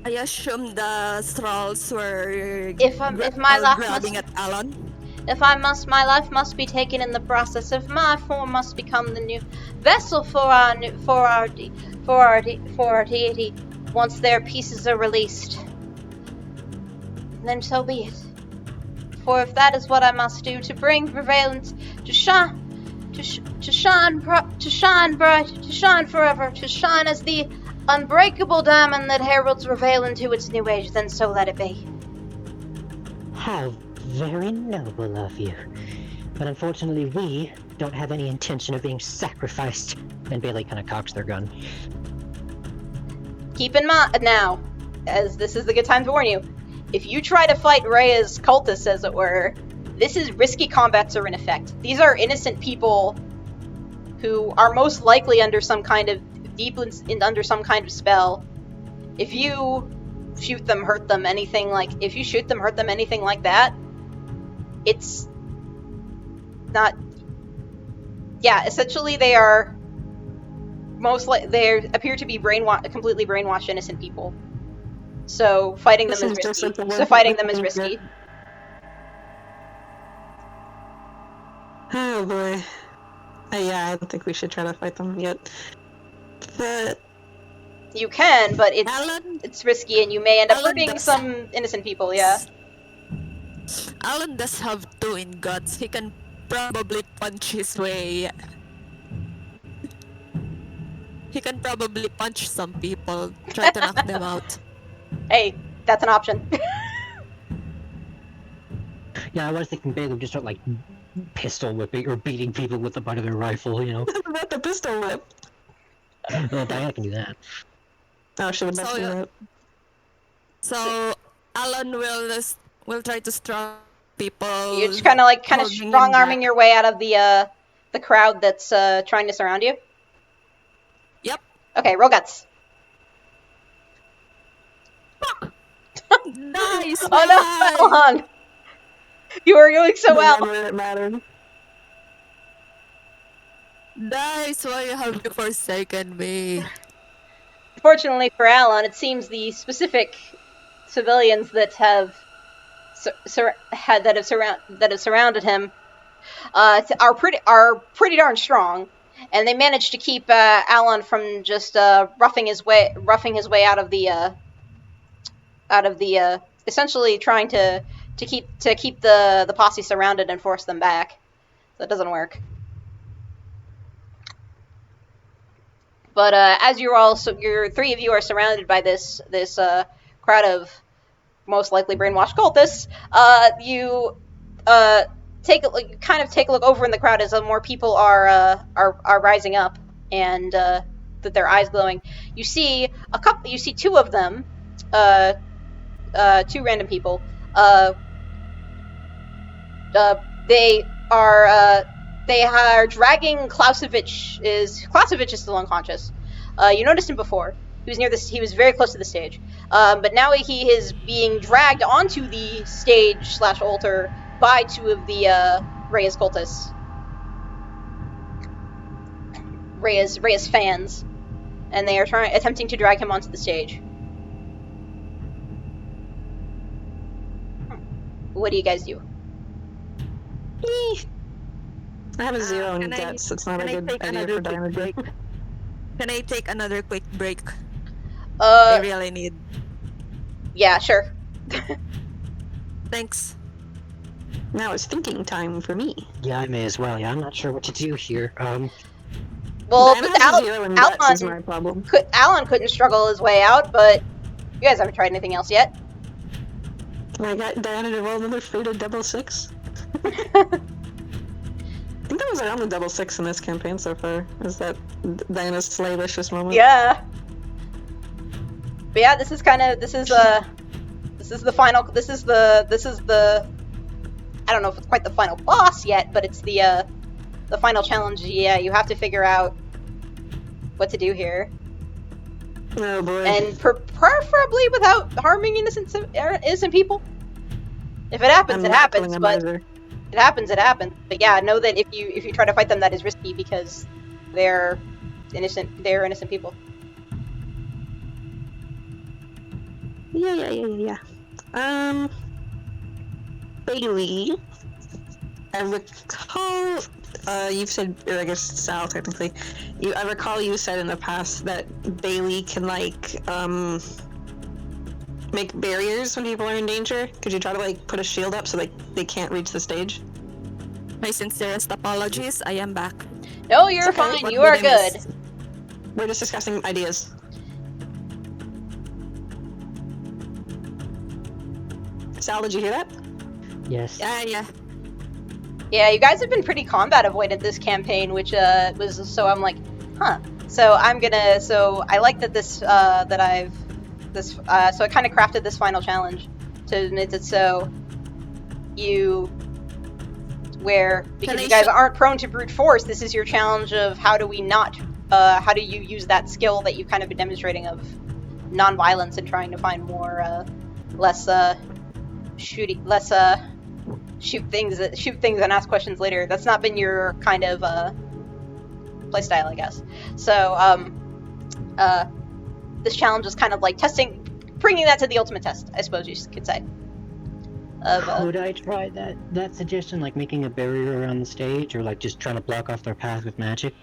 I assume the thralls were grabbing at Alon. My life must be taken in the process. If my form must become the new vessel for our deity, once their pieces are released, then so be it. For if that is what I must do to bring Rivaylans to shine forever, to shine as the unbreakable diamond that heralds Rivaylian to its new age, then so let it be. How very noble of you. But unfortunately, we don't have any intention of being sacrificed. And Bailey kind of cocks their gun. Keep in mind now, as this is the good time to warn you, if you try to fight Rhea's cultists, as it were, this is risky combats are in effect. These are innocent people who are most likely under some kind of under some kind of spell. If you shoot them, hurt them, anything like that, it's not. Yeah, essentially they are they appear to be completely brainwashed innocent people. So fighting them is risky. Oh boy. Yeah, I don't think we should try to fight them yet. But you can, but Alon, it's risky, and you may end up Alon hurting does- some innocent people. Yeah. Alon does have two in guts. He can probably punch his way. He can probably punch some people, try to knock them out. Hey, that's an option. Yeah, I was thinking Bailey would just start like pistol whipping or beating people with the butt of their rifle, you know. about the pistol whip. Well, Diana can do that. Oh, she would not do that. So Alon will try to strong people. You're just kind of holding him strong arming back. your way out of the crowd that's trying to surround you. Yep. Okay, roll guts. Nice. Oh no, Alon! You were doing so well. Remember it mattered. Nice. Why have you forsaken me? Fortunately for Alon, it seems the specific civilians that have surrounded him are pretty darn strong, and they managed to keep Alon from just roughing his way out of the essentially trying to keep the posse surrounded and force them back. So that doesn't work. But as your three of you are surrounded by this crowd of most likely brainwashed cultists, you take a look over in the crowd as more people are rising up and with their eyes glowing. You see two of them, two random people. They are dragging Clausewitz. Clausewitz is still unconscious. You noticed him before. He was very close to the stage. But now he is being dragged onto the stage / altar by two of the Rhea's cultists. Rhea's fans. And they are attempting to drag him onto the stage. What do you guys do? I have a 0 in Can I- guts, so it's not a can I good take idea another for quick Diana. break? Can I take another quick break? I really need. Yeah, sure. Thanks. Now it's thinking time for me. Yeah, I may as well. Yeah, I'm not sure what to do here. Well, Ben with has a 0 in guts is my Alon, problem. Alon couldn't struggle his way out, but you guys haven't tried anything else yet. I got Diana to roll another fated double 6. I think that was our only double 6 in this campaign so far. Is that Diana's slaylicious moment? Yeah. But yeah, this is the final. This is the. I don't know if it's quite the final boss yet, but it's the final challenge. Yeah, you have to figure out what to do here, Oh boy. and preferably without harming innocent people. If it happens, I'm it not happens. pulling a But miser. it happens, it happens. But yeah, know that if you try to fight them, that is risky because they're innocent. They're innocent people. Yeah. Bailey, I recall, you've said, or I guess Sal technically, I recall you said in the past that Bailey can, like, make barriers when people are in danger. Could you try to, like, put a shield up so they can't reach the stage? My sincerest apologies. I am back. No, you're okay. fine. What You are did I good. miss? We're just discussing ideas. Sal, did you hear that? yes. Yeah. Yeah, you guys have been pretty combat avoidant this campaign, which was so I'm like, huh. So I like that so I kind of crafted this final challenge to make it so because you guys aren't prone to brute force. This is your challenge of how do you use that skill that you've kind of been demonstrating of non-violence and trying to find more less shoot things and ask questions later. That's not been your kind of playstyle, I guess. So this challenge is kind of like bringing that to the ultimate test, I suppose you could say. Could I try that suggestion, like making a barrier around the stage, or like just trying to block off their path with magic?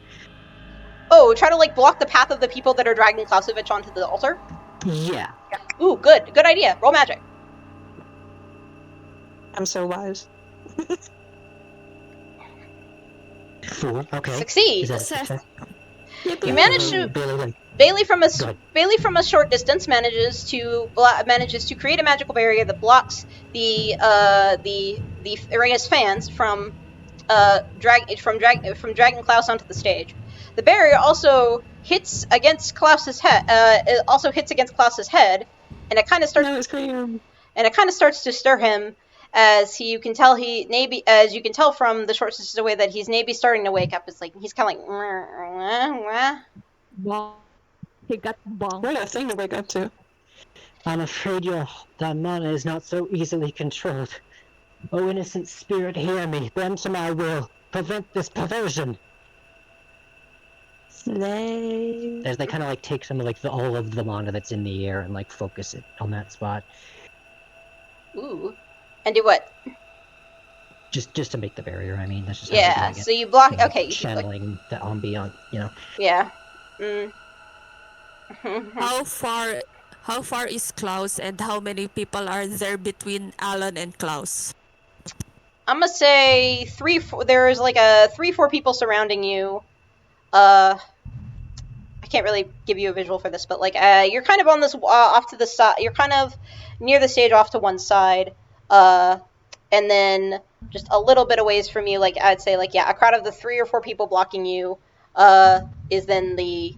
Oh, try to like block the path of the people that are dragging Klausovich onto the altar? Yeah. Ooh, good idea. Roll magic. I'm so wise. 4. Okay. Succeed. Is that a success? You managed to. Bailey from a short distance manages to create a magical barrier that blocks the Aria's fans from dragging Klaus onto the stage. The barrier also hits against Klaus's head. And it kind of starts. No, it's great. And it kind of starts to stir him, as you can tell from the short distance away that he's maybe starting to wake up. It's like he's kind of like. Bonk. He got bonked. What a thing to wake up to. I'm afraid that mana is not so easily controlled. Oh, innocent spirit, hear me. Bend to my will. Prevent this perversion. Slay. As they kind of like take some of like all of the mana that's in the air and like focus it on that spot. Ooh. And do what? Just to make the barrier. I mean, that's just how they're doing it. So you block. You know, Okay. channeling the ambient. Yeah. How far is Klaus, and how many people are there between Alon and Klaus? I'm gonna say 3-4. There's like 3-4 people surrounding you. I can't really give you a visual for this, but like you're kind of on this off to the side. You're kind of near the stage, off to one side. And then just a little bit of ways from you, like I'd say, like a crowd of the 3 or 4 people blocking you is then the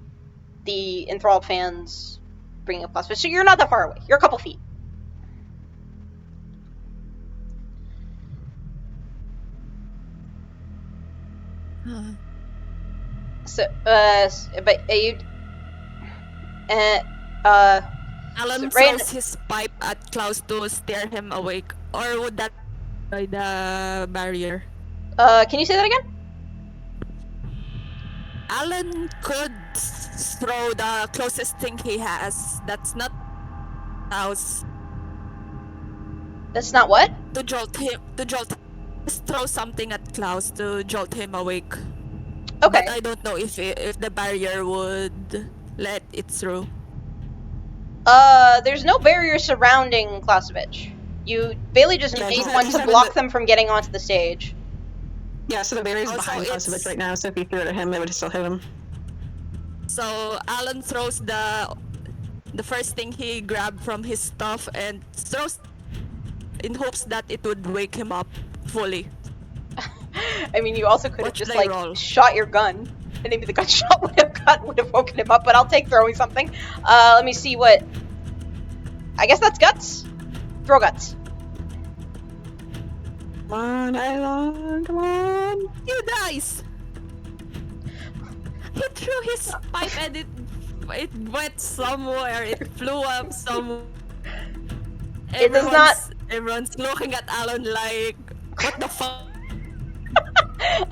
enthralled fans bringing up Klaus. So you're not that far away. You're a couple feet. So, but you, Alon Right- throws his pipe at Klaus to scare him awake, or would that by the barrier? can you say that again? Alon could throw the closest thing he has. That's not Klaus. That's not what? To jolt him. Just throw something at Klaus to jolt him awake. Okay. But I don't know if the barrier would let it through. There's no barrier surrounding Klausovich. You Bailey just Yeah, made he's one not to in block the- them from getting onto the stage. Yeah, so the barrier's Also, behind it's- Klausovich right now, so if he threw it at him, it would still hit him. So Alon throws the first thing he grabbed from his stuff and throws in hopes that it would wake him up fully. I mean, you also could have What just should I like roll? shot your gun, and maybe the gunshot would have woken him up. But I'll take throwing something. Let me see what. I guess that's guts. Throw guts. Come on, Alon, come on! You dice! He threw his pipe and it went somewhere. It flew up somewhere. It does not- Everyone's looking at Alon like, what the fuck?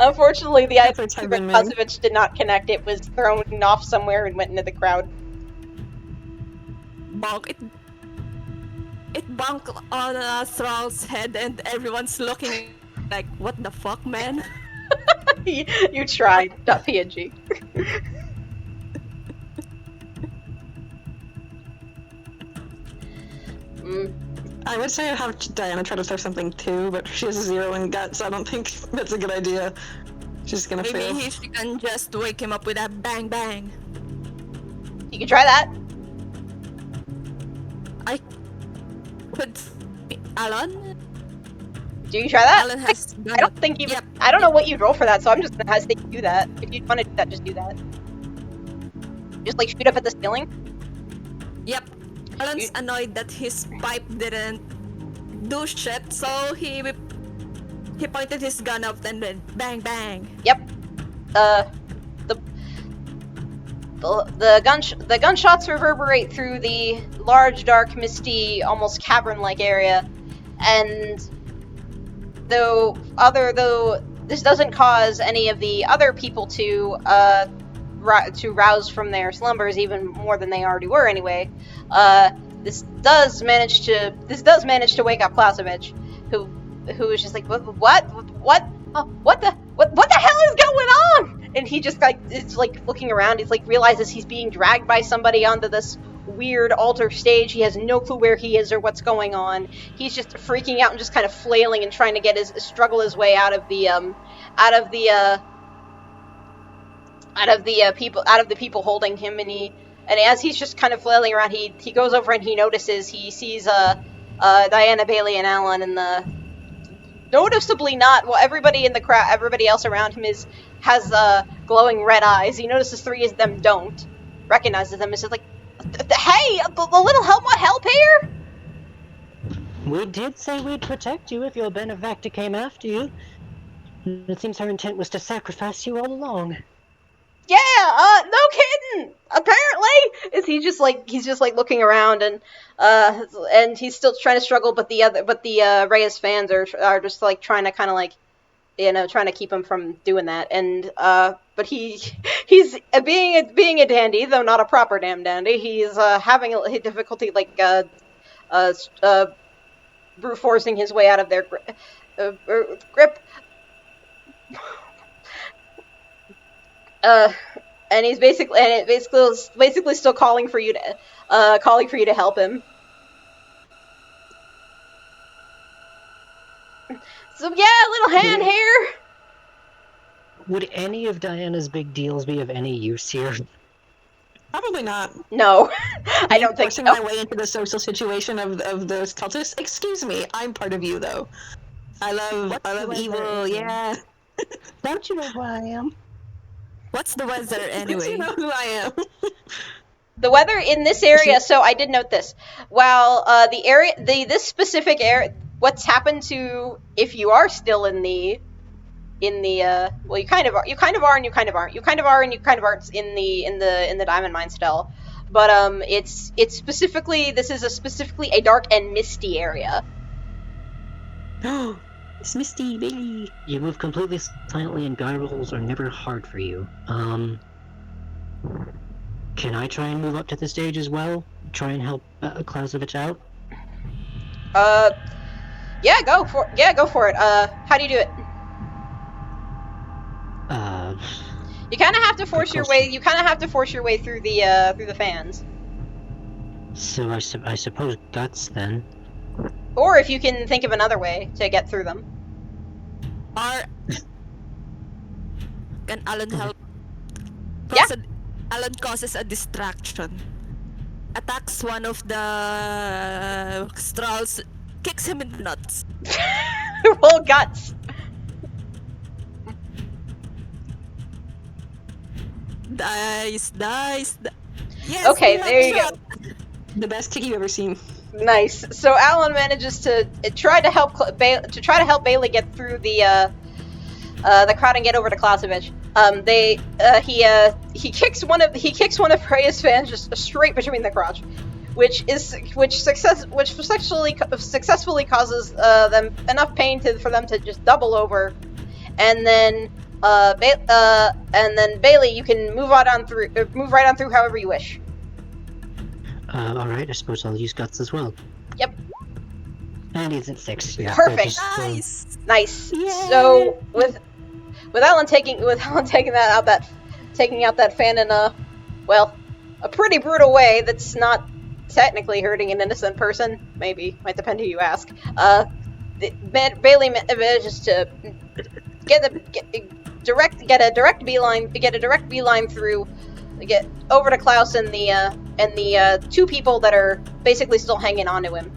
Unfortunately, the That's item what to I've been meaning. Klausovich did not connect. It was thrown off somewhere and went into the crowd. Bonk. It bonked on Thrall's head and everyone's looking like, what the fuck, man? You tried. .png. I would say I'd have Diana try to throw something too, but she has a 0 in guts, so I don't think that's a good idea. She's gonna fail. Maybe she can just wake him up with a bang bang. You can try that. I could... Alon? Do you try that? Alon has I don't think you. Yep. I don't know what you'd roll for that, so I'm just gonna hesitate to do that. If you want to do that, just do that. Just like shoot up at the ceiling. Yep. Alon's annoyed that his pipe didn't do shit, so he pointed his gun up and then bang bang. Yep. The gunshots reverberate through the large, dark, misty, almost cavern-like area, and though this doesn't cause any of the other people to rouse from their slumbers even more than they already were anyway. This does manage to wake up Klausovich, who is just like, what the hell is going on? And he just like is like looking around. He's like realizes he's being dragged by somebody onto this weird altar stage. He has no clue where he is or what's going on. He's just freaking out and just kind of flailing and trying to struggle his way out of the people holding him. And as he's just kind of flailing around, he goes over and he notices he sees Diana, Bailey, and Alon, and noticeably not. Well, everybody in the crowd, everybody else around him has glowing red eyes. He notices 3 of them don't recognizes them. It's just like, hey, the little help here. We did say we'd protect you if your benefactor came after you. It seems her intent was to sacrifice you all along. Yeah, no kidding. Apparently, he's just like looking around and he's still trying to struggle, but the Reyes fans are just like trying to kind of like, you know, trying to keep him from doing that. And but he's being a dandy, though not a proper damn dandy. He's having a difficulty like brute forcing his way out of their grip. And he's basically still calling for you to help him. So yeah, little hand here. Would any of Diana's big deals be of any use here? Probably not. No, I don't think Forcing so. my way into the social situation of those cultists. Excuse me, I'm part of you though. I love evil. Yeah. Don't you know who I am? What's the weather anyway? You know who I am. The weather in this area, so I did note this. While this specific area, what's happened to, if you are still in the well, you kind of are and you kind of aren't. You kind of are and you kind of aren't in the diamond mine still. But it's specifically, this is specifically a dark and misty area. It's Misty, baby. You move completely silently and guide rolls are never hard for you. Can I try and move up to the stage as well? Try and help Klausovich out? Yeah, go for it. How do you do it? You kind of have to force your way. You kind of have to force your way through the fans. So I suppose guts then. Or if you can think of another way to get through them. Or can Alon help? Yeah. Alon causes a distraction. Attacks one of the strolls, kicks him in the nuts. Roll guts. Dice. Yes. Okay, we have there you shot. go. The best tick you've ever seen. Nice. So Alon manages to try to help Bailey get through the crowd and get over to Klausovich. He kicks one of Freya's fans just straight between the crotch, which successfully causes them enough pain for them to just double over, and then Bailey, you can move right on through however you wish. All right. I suppose I'll use guts as well. Yep. And he's at 6. Yeah. Perfect. Nice. So with Alon taking out that fan in a pretty brutal way that's not technically hurting an innocent person. Maybe, might depend who you ask. Bailey manages to get a direct beeline through, get over to Klaus and the two people that are basically still hanging on to him.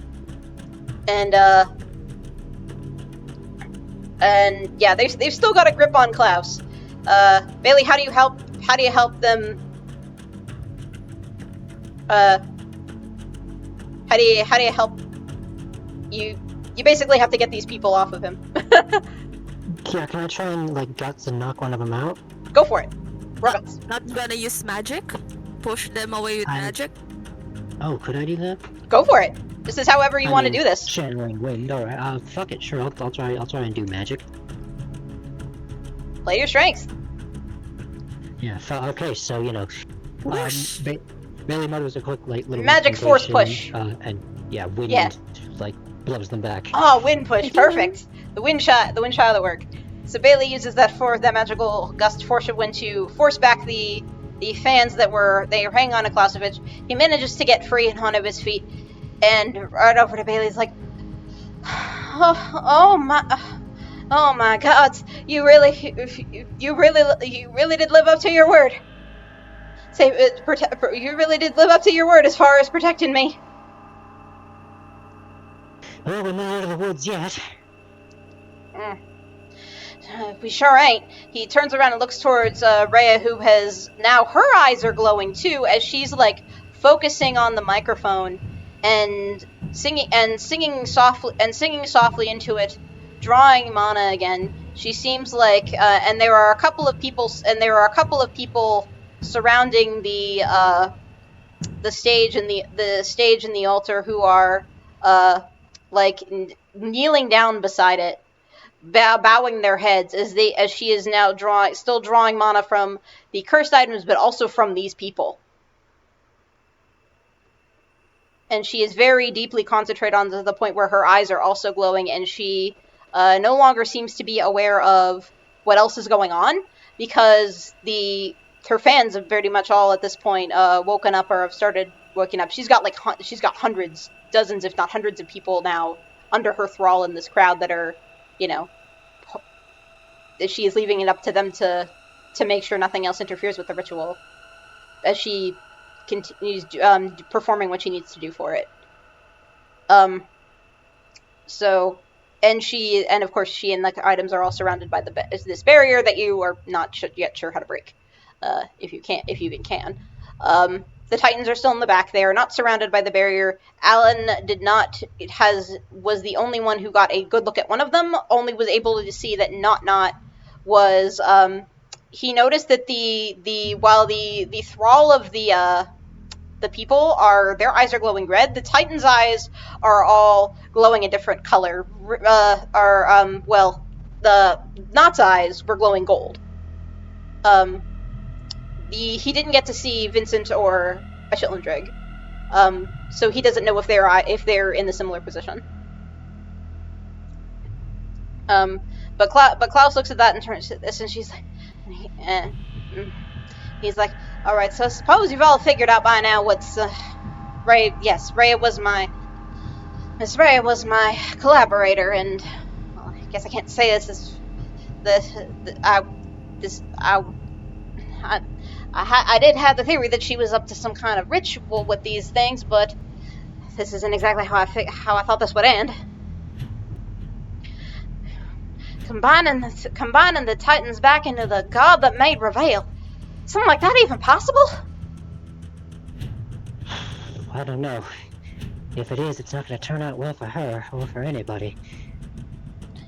And yeah, they've still got a grip on Klaus. Bailey, how do you help them? How do you help? You basically have to get these people off of him. Yeah, can I try and guts and knock one of them out? Go for it. Robots. Not gonna use magic. Push them away with magic. Oh, could I do that? Go for it. This is however you want to do this. Channeling wind. All right. Fuck it. Sure. I'll try and do magic. Play your strengths. Yeah. Okay. So Bailey mutters a quick little magic force push. And yeah, wind blows them back. Oh, wind push. Perfect. The wind shot will work. So Bailey uses that magical gust force of wind to force back the fans that were hanging on to Klausovich. He manages to get free and onto his feet, and right over to Bailey's like, oh my God, you really did live up to your word. You really did live up to your word as far as protecting me. Well, we're not out of the woods yet. We sure ain't. He turns around and looks towards Rhea, who has now, her eyes are glowing too, as she's focusing on the microphone and singing softly into it, drawing mana again. She seems like, and there are a couple of people surrounding the stage and the altar who are kneeling down beside it, bowing their heads as she is now still drawing mana from the cursed items, but also from these people. And she is very deeply concentrated on to the point where her eyes are also glowing, and she no longer seems to be aware of what else is going on, because her fans have pretty much all at this point woken up or have started waking up. She's got hundreds, dozens, if not hundreds of people now under her thrall in this crowd that are, she is leaving it up to them to make sure nothing else interferes with the ritual as she continues performing what she needs to do for it. And of course she and the items are all surrounded by this barrier that you are not yet sure how to break, if you even can. The Titans are still in the back. They are not surrounded by the barrier. Alon was the only one who got a good look at one of them, only was able to see that Not was, he noticed that while the thrall of the people their eyes are glowing red, the Titan's eyes are all glowing a different color. The Not's eyes were glowing gold. He didn't get to see Vincent or Ashitlandrig, so he doesn't know if they're in a similar position. But Klaus looks at that and turns to this, and he's like, all right, so I suppose you've all figured out by now what's Ray. Yes, Ray was my. Miss Ray was my collaborator, and well, I guess I can't say this is I did have the theory that she was up to some kind of ritual with these things, but this isn't exactly how I thought this would end. Combining the Titans back into the god that made Rivayle. Something like that even possible? I don't know. If it is, it's not going to turn out well for her, or for anybody.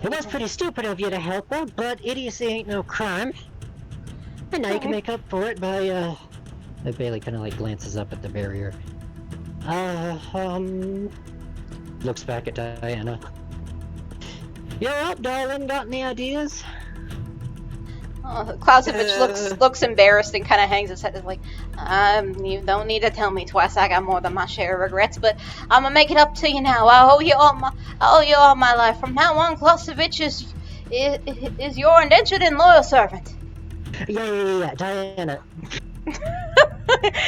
It was pretty stupid of you to help her, but idiocy ain't no crime. And now you can make up for it by, Bailey kind of, like, glances up at the barrier. Looks back at Diana. You're up, darling. Got any ideas? Clausewitz looks embarrassed and kind of hangs his head. Like, you don't need to tell me twice. I got more than my share of regrets, but I'm gonna make it up to you now. I owe you all my life. From now on, Clausewitz is your indentured and loyal servant. Yeah, Diana.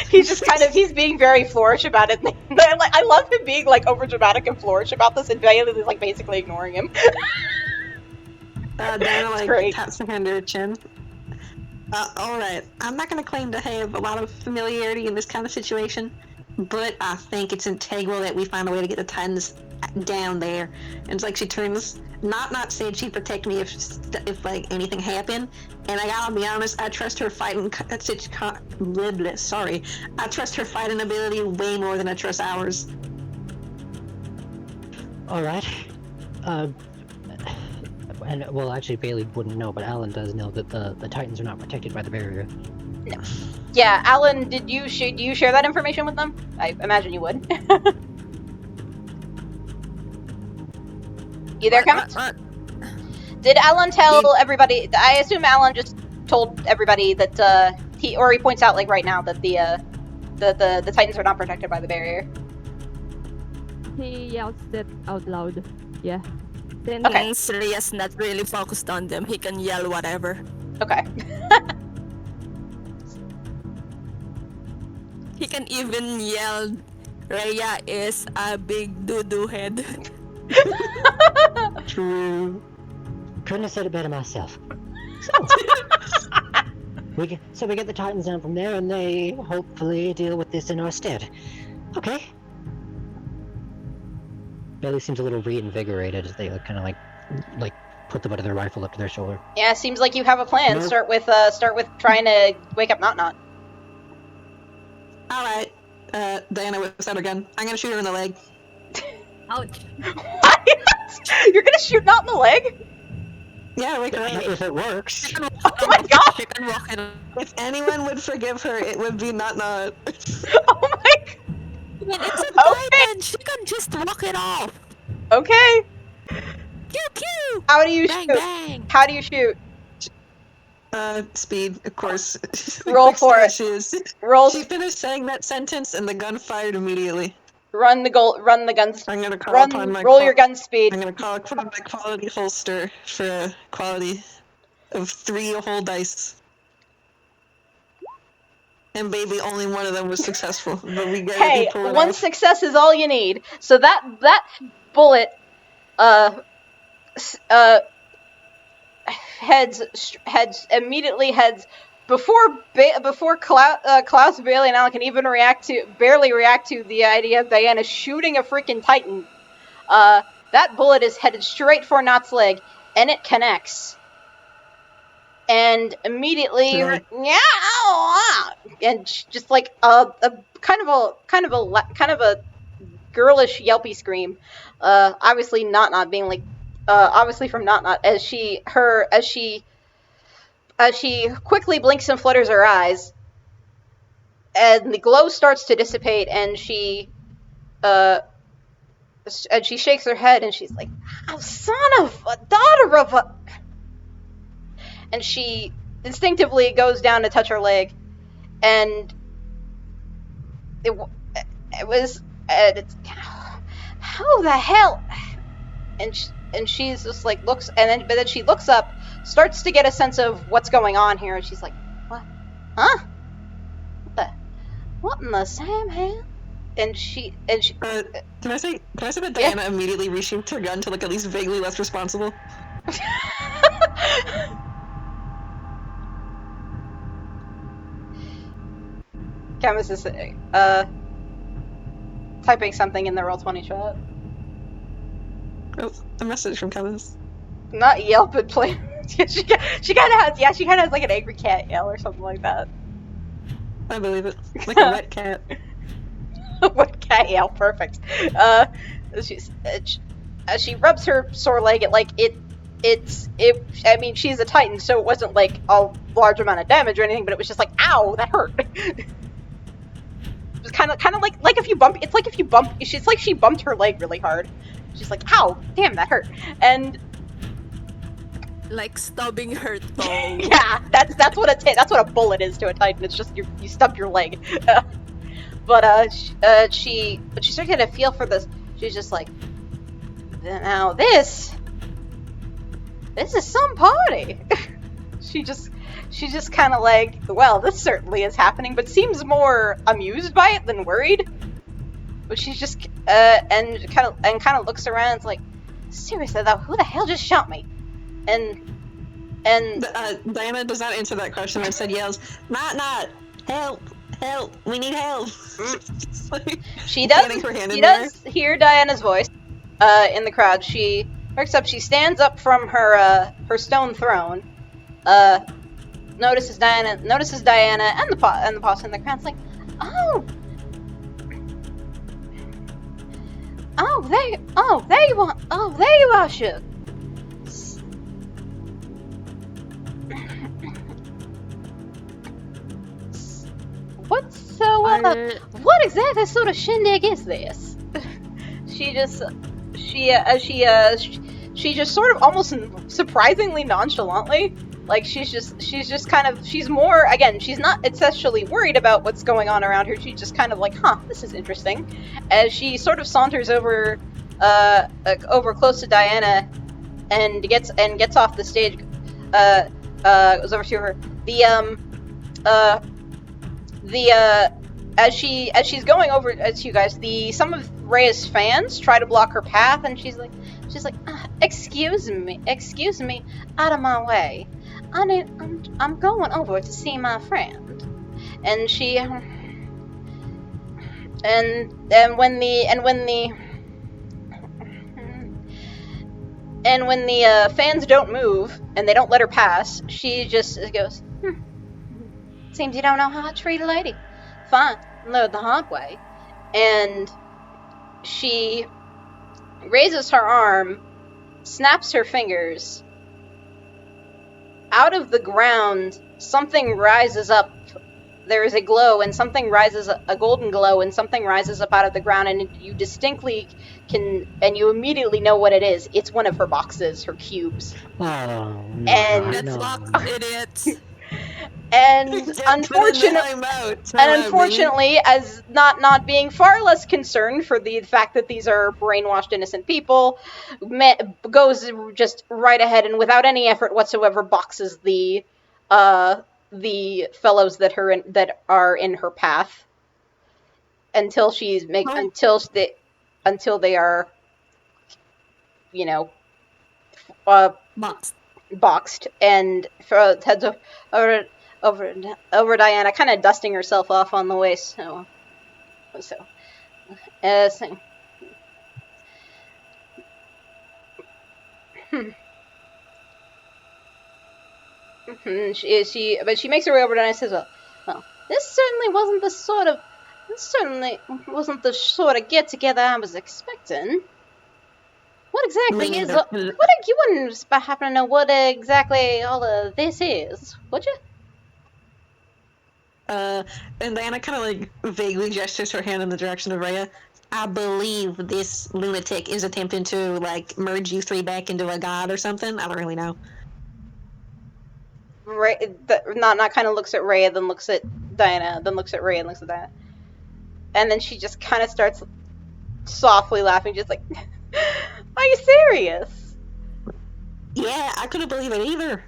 He's being very flourish about it. I love him being like over dramatic and flourish about this, and Bailey is like basically ignoring him. Diana like great. taps her hand to her chin. Alright, I'm not gonna claim to have a lot of familiarity in this kind of situation, but I think it's integral that we find a way to get the Titans down there. And it's like she turns. Not said she'd protect me if like anything happened. And I gotta be honest, I trust her fighting. Sorry, I trust her fighting ability way more than I trust ours. All right. And well, actually, Bailey wouldn't know, but Alon does know that the Titans are not protected by the barrier. No. Yeah, Alon, do you share that information with them? I imagine you would. You there, Kemet? Did Alon tell everybody? I assume Alon just told everybody that he points out like right now that the Titans are not protected by the barrier. He yells it out loud. Yeah. Then Okay. Since Rhea's not really focused on them, he can yell whatever. Okay. He can even yell, Rhea is a big doo-doo head. True. Couldn't have said it better myself. We get the Titans down from there, and they hopefully deal with this in our stead. Okay. Bailey seems a little reinvigorated as they kind of like put the butt of their rifle up to their shoulder. Yeah, seems like you have a plan. Nope. Start with trying to wake up Not Not. Alright, Diana whips out her gun. I'm gonna shoot her in the leg. Ouch. What? You're gonna shoot Not in the leg? Yeah, wake her up. If it works. Oh my god! She can walk in. If anyone would forgive her, it would be Not. Oh my god! I mean, it's a Okay. Titan. She can just walk it off. Okay. Pew pew. How do you Bang shoot? bang. How do you shoot? Speed, of course. Roll Quick for it. slashes. Roll. She finished saying that sentence and the gun fired immediately. Run the guns. I'm gonna call upon Run. my Roll your gun speed. I'm gonna call upon my quality holster for a quality of 3 whole dice. And baby, only one of them was successful. But we got Hey, pull it one off. success is all you need. So that bullet, immediately heads before Klaus, Bailey, and Alon can even barely react to the idea of Diana shooting a freaking Titan. That bullet is headed straight for Not's leg, and it connects. And immediately, Yeah. and just like a kind of a girlish yelpy scream. Obviously Not being like, obviously from Not as she quickly blinks and flutters her eyes, and the glow starts to dissipate, and she shakes her head, and she's like, "Oh, son of a daughter of a," and she instinctively goes down to touch her leg, and it's how the hell, and she's just like looks, but then she looks up, starts to get a sense of what's going on here, and she's like, "What? Huh? What in the Sam hand?" and she Can I say that Yeah. Diana immediately reshoots her gun to look at least vaguely less responsible? Camus is typing something in the Roll20 chat. Oh, a message from Camus. Not yelp, but play. she kind of has. Yeah, she kind of has like an angry cat yell or something like that. I believe it. Like a wet cat. What cat yell? Perfect. She rubs her sore leg. I mean, she's a Titan, so it wasn't like a large amount of damage or anything, but it was just like, ow, that hurt. It was kind of like if you bump. It's like if you bump. It's like she bumped her leg really hard. She's like, ow, damn, that hurt. And Like stubbing her toe. yeah, that's what that's what a bullet is to a Titan. It's just you stubbed your leg. But she started to feel for this. She's just like, now this is some party. She just kind of like, well, this certainly is happening, but seems more amused by it than worried. But she's just and kind of looks around. It's like, seriously though, who the hell just shot me? And Diana does not answer that question. Instead yells, not, help, we need help. She does. Her hand She in does hear Diana's voice in the crowd. She perks up. She stands up from her stone throne. Notices Diana and the boss in the crowd. It's like, there you are, Shook. What exactly sort of shindig is this? She just sort of almost surprisingly nonchalantly, like she's more, again, she's not essentially worried about what's going on around her. She's just kind of like, this is interesting, as she sort of saunters over close to Diana and gets off the stage, goes over to her. As she's going over to you guys, some of Rhea's fans try to block her path, and she's like, excuse me, out of my way. I'm going over to see my friend. And she when the fans don't move and they don't let her pass, she just goes, seems you don't know how to treat a lady. Fine, learn the hard way. And she raises her arm, snaps her fingers. Out of the ground, something rises up. There is a glow, and a golden glow, and something rises up out of the ground, and you distinctly you immediately know what it is. It's one of her boxes, her cubes. Oh, no, And Let's no. walk, idiots. And unfortunately, as not being far less concerned for the fact that these are brainwashed innocent people, goes just right ahead and without any effort whatsoever boxes the fellows that are in her path until they are, boxed, and heads over Diana, kind of dusting herself off on the way. So. She makes her way over to Diana and says, well, this certainly wasn't the sort of get together I was expecting. What exactly is? You wouldn't happen to know what exactly all of this is, would you? And Diana kind of like vaguely gestures her hand in the direction of Rhea. I believe this lunatic is attempting to like merge you three back into a god or something. I don't really know. Not kind of looks at Rhea, then looks at Diana, then looks at Rhea, and looks at Diana, and then she just kind of starts softly laughing, just like, "Are you serious?" Yeah, I couldn't believe it either.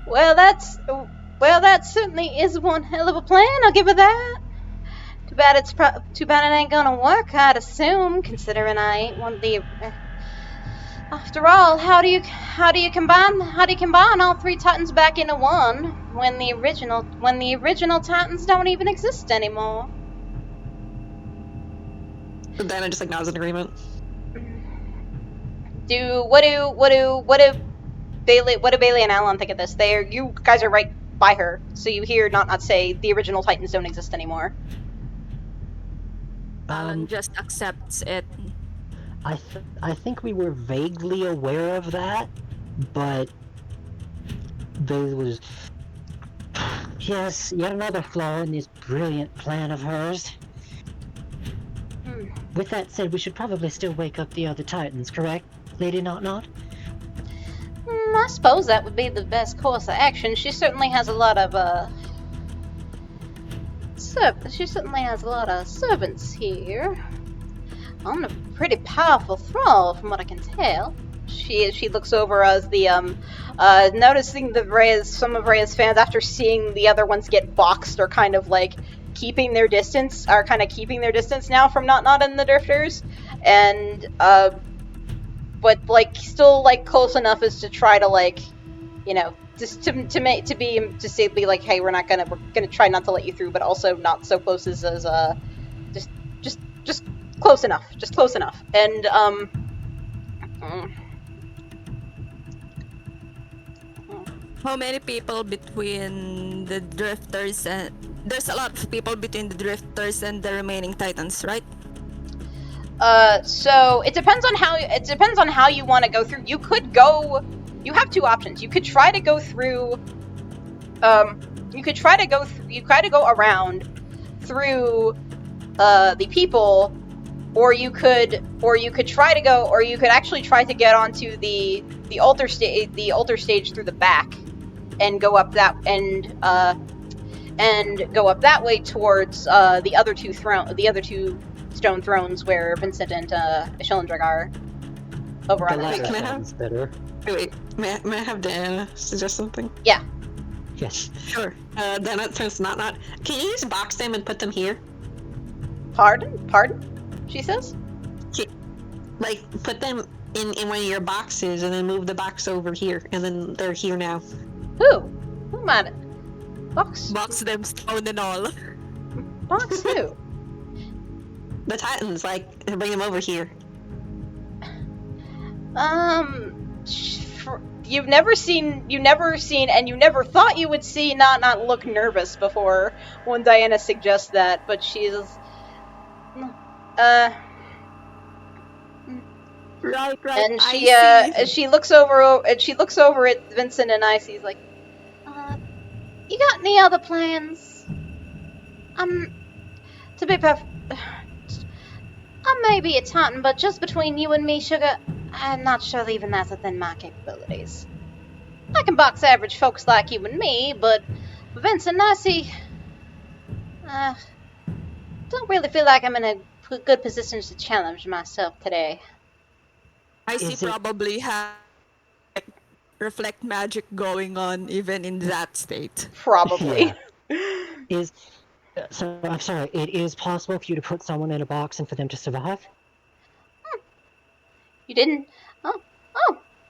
Well, that certainly is one hell of a plan. I'll give her that. Too bad it ain't gonna work. I'd assume, considering I ain't one of the. After all, how do you combine all three Titans back into one when the original Titans don't even exist anymore? Then I just like nods in agreement. What do Bailey and Alon think of this? You guys are right by her, so you hear not say the original Titans don't exist anymore. Alan just accepts it. I think we were vaguely aware of that, but there was... Yes, yet another flaw in this brilliant plan of hers. With that said, we should probably still wake up the other Titans, correct, Lady Not? I suppose that would be the best course of action. She certainly has a lot of servants here. I'm a pretty powerful thrall, from what I can tell. She looks over as the noticing some of Rhea's fans, after seeing the other ones get boxed, are kind of like keeping their distance now from Not and the Drifters, and but like still like close enough as to try to like, you know, just to be like, hey, we're gonna try not to let you through, but also not so close as just close enough, and How many people between the Drifters and... There's a lot of people between the Drifters and the remaining Titans, right? So it depends on how you want to go through. You have two options. You could try to go through, you could go around through, the people, or you could actually try to get onto the altar stage through the back, and go up that way towards the other two stone thrones where Vincent and Shellendrig are over on The that latter side. sounds better. Wait, may I have Diana suggest something? Yeah. Yes. Sure. Diana turns to Not. Can you just box them and put them here? Pardon? She says? Like, put them in one of your boxes and then move the box over here, and then they're here now. Who might it? Box them stone and all. Box who? The Titans, like, bring them over here. You've never seen, and you never thought you would see Not look nervous before when Diana suggests that, but she's, Right. and she looks over at Vincent and Icy's like, you got any other plans? To be perfect, I may be a Titan, but just between you and me, Sugar, I'm not sure even that's within my capabilities. I can box average folks like you and me, but Vincent and Icy, don't really feel like I'm in a good position to challenge myself today. I see probably have reflect magic going on even in that state. Probably. Yeah. So, I'm sorry, it is possible for you to put someone in a box and for them to survive? You didn't? Oh,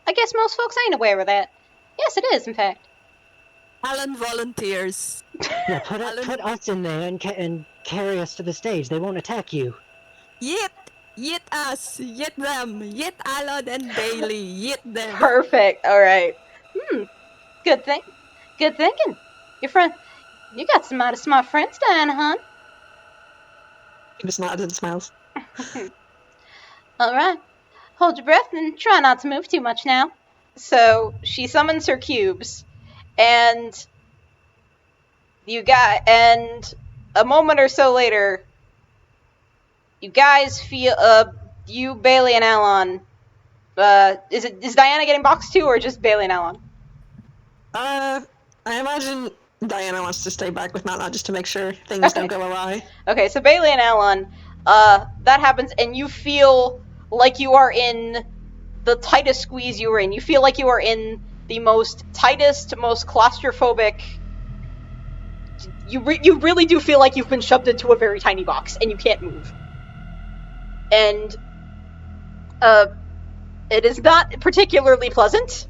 I guess most folks ain't aware of that. Yes, it is, in fact. Alan volunteers. Yeah, put us in there and carry us to the stage. They won't attack you. Yet us, yet them, yet Alon and Bailey, yet them. Perfect. All right. Good thinking. Your friend, you got some mighty smart friends, Diana, huh? He just nods and smiles. All right. Hold your breath and try not to move too much now. So she summons her cubes, and a moment or so later, you guys feel, you, Bailey, and Alon, is Diana getting boxed too, or just Bailey and Alon? I imagine Diana wants to stay back with Not just to make sure things don't go awry. Okay, so Bailey and Alon, that happens, and you feel like you are in the tightest squeeze you were in. You feel like you are in the most tightest, most claustrophobic. You really do feel like you've been shoved into a very tiny box and you can't move. And it is not particularly pleasant,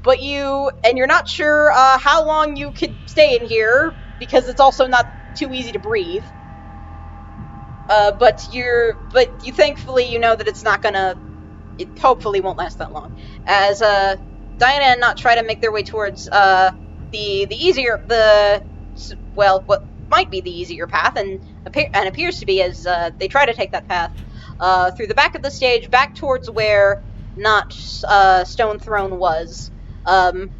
but you're not sure how long you could stay in here because it's also not too easy to breathe. But you thankfully know that it's not gonna. It hopefully won't last that long. As Diana and Not try to make their way towards what might be the easier path, and appears to be, as they try to take that path through the back of the stage, back towards where Not Stone Throne was. The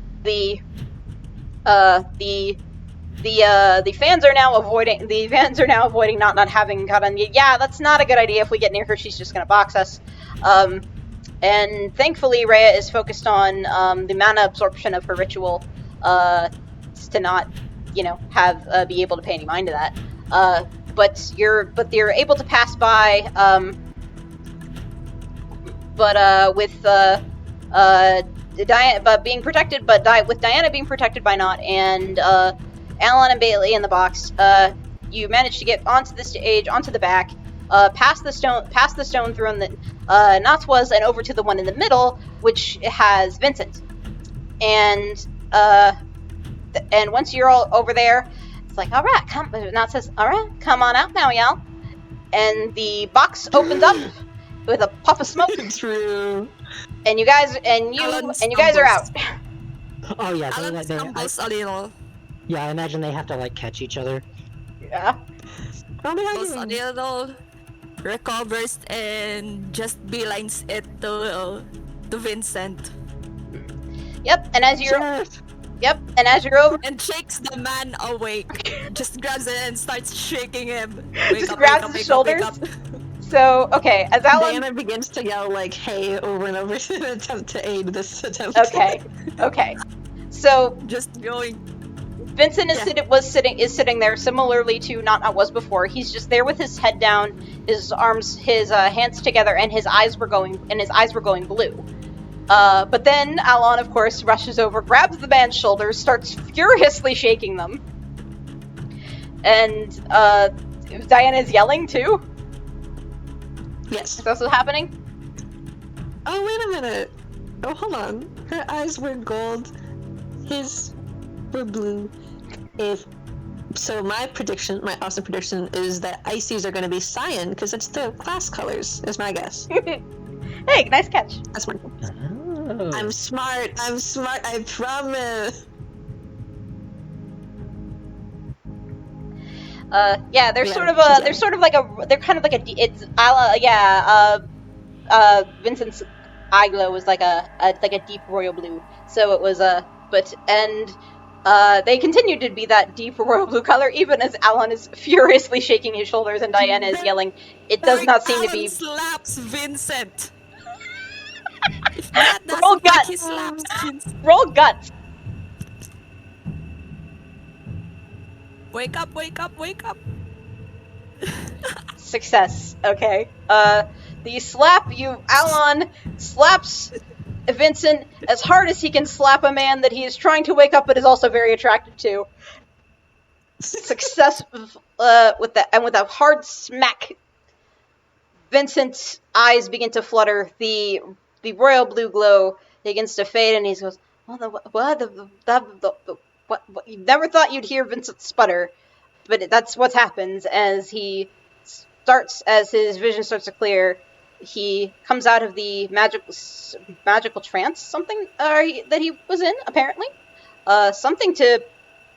fans are now avoiding. The fans are now avoiding not having gotten. Yeah, that's not a good idea. If we get near her, she's just gonna box us. And thankfully, Rhea is focused on the mana absorption of her ritual, to not, have be able to pay any mind to that. But you're able to pass by. With being protected, with Diana being protected by Not and Alon and Bailey in the box, you manage to get onto the stage, onto the back, past the stone throne that Not's was, and over to the one in the middle, which has Vincent. And once you're all over there, it's like, all right, Not says, all right, come on out now, y'all. And the box opens up with a puff of smoke. True. And you guys are out. Oh yeah, Alon stumbles a little. yeah. I imagine they have to like catch each other. Yeah. Stumbles a little, recovers, and just beelines it to Vincent. Yep. And as you're over, And shakes the man awake. Just grabs it and starts shaking him. just grabs his shoulders. So, okay, as Alon... Diana begins to yell, like, hey, over and over in an attempt to aid this attempt. Okay. So, Just going. Vincent is sitting there similarly to Not was before. He's just there with his head down, his hands together, and his eyes were going blue. But then Alon, of course, rushes over, grabs the man's shoulders, starts furiously shaking them. And, Diana is yelling, too? Yes. Is that what's happening? Oh, wait a minute. Oh, hold on. Her eyes were gold. His were blue. My awesome prediction is that Icy's are going to be cyan, because it's the class colors, is my guess. Hey, nice catch. That's my guess. Oh. I'm smart, I promise. Vincent's eye glow was like a deep royal blue. So it was they continued to be that deep royal blue color, even as Alon is furiously shaking his shoulders and Diana is yelling. It does not seem to be. Alon slaps Vincent. If that doesn't Roll work, guts. he slaps Vincent. Roll guts. Wake up, wake up, wake up. Success. Okay. Alon slaps Vincent as hard as he can slap a man that he is trying to wake up but is also very attracted to. Success with a hard smack, Vincent's eyes begin to flutter. The royal blue glow begins to fade, and he goes, what? You never thought you'd hear Vincent sputter, but that's what happens as his vision starts to clear. He comes out of the magical trance, that he was in, apparently. Something to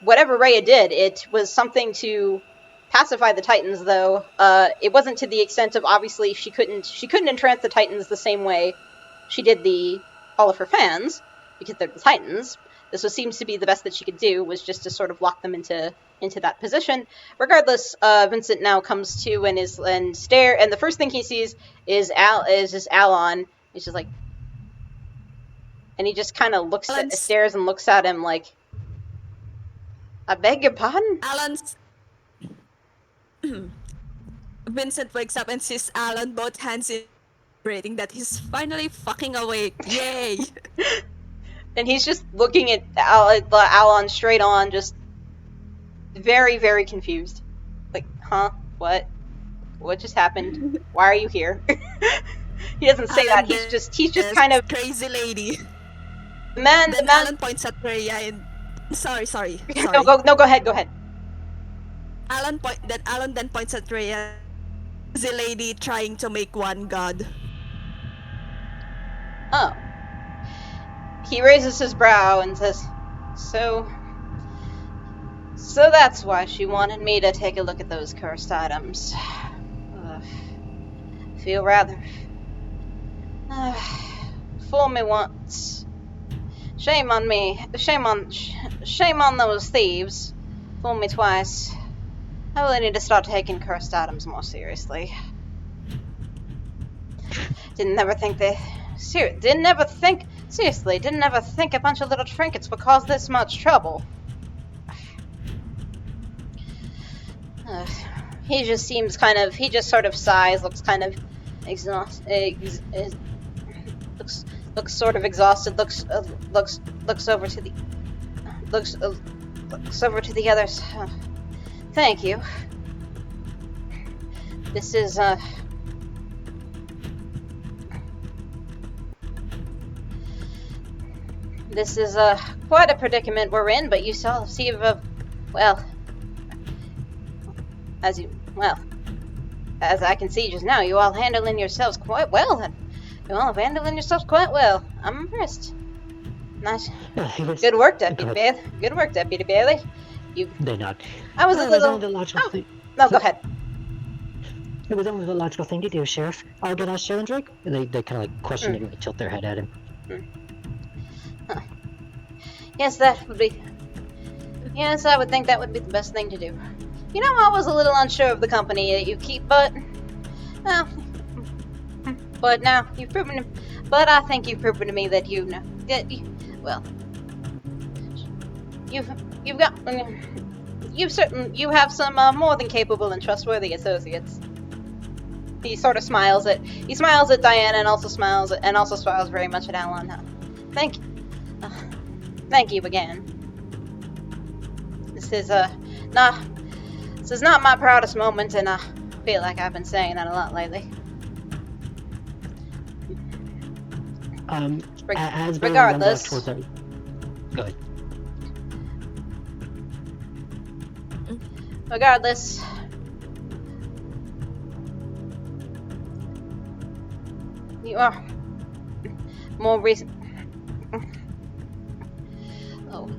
whatever Rhea did. It was something to pacify the Titans, though. It wasn't to the extent of, obviously, she couldn't entrance the Titans the same way she did all of her fans, because they're the Titans. This seems to be the best that she could do, was just to sort of lock them into that position. Regardless, Vincent now comes to and the first thing he sees is just Alon. He's just like, and he just kind of stares and looks at him like, I beg your pardon? Alon's. Vincent wakes up and sees Alon, both hands in, celebrating that he's finally fucking awake. Yay! And he's just looking at Alon straight on, just very, very confused. Like, huh? What? What just happened? Why are you here? He doesn't say that. He's just kind of crazy lady. the man. Then Alan points at Rhea and sorry. No, go ahead. Alan then points at Rhea. The lady trying to make one god. Oh. He raises his brow and says, So that's why she wanted me to take a look at those cursed items. Feel rather... fool me once. Shame on me. Shame on those thieves. Fool me twice. I really need to start taking cursed items more seriously. Didn't ever think a bunch of little trinkets would cause this much trouble. He just sort of sighs, looks kind of looks sort of exhausted, looks over to the others. Thank you. This is quite a predicament we're in, but you see, as I can see just now, you all handling yourselves quite well. I'm impressed. Nice. Good work, Deputy Bailey. They're not. I was a little... No, go ahead. It was only the logical thing to do, Sheriff. I'll get our Sharon Drake. They kind of like questioningly tilt their head at him. Huh. Yes, I would think that would be the best thing to do. You know, I was a little unsure of the company that you keep, but now you've proven. But I think you've proven to me that you have some more than capable and trustworthy associates. He smiles at Diana and also smiles very much at Alon. Thank you again. This is not my proudest moment, and I feel like I've been saying that a lot lately. As regardless. Go ahead. Regardless, you are more recent. Oh,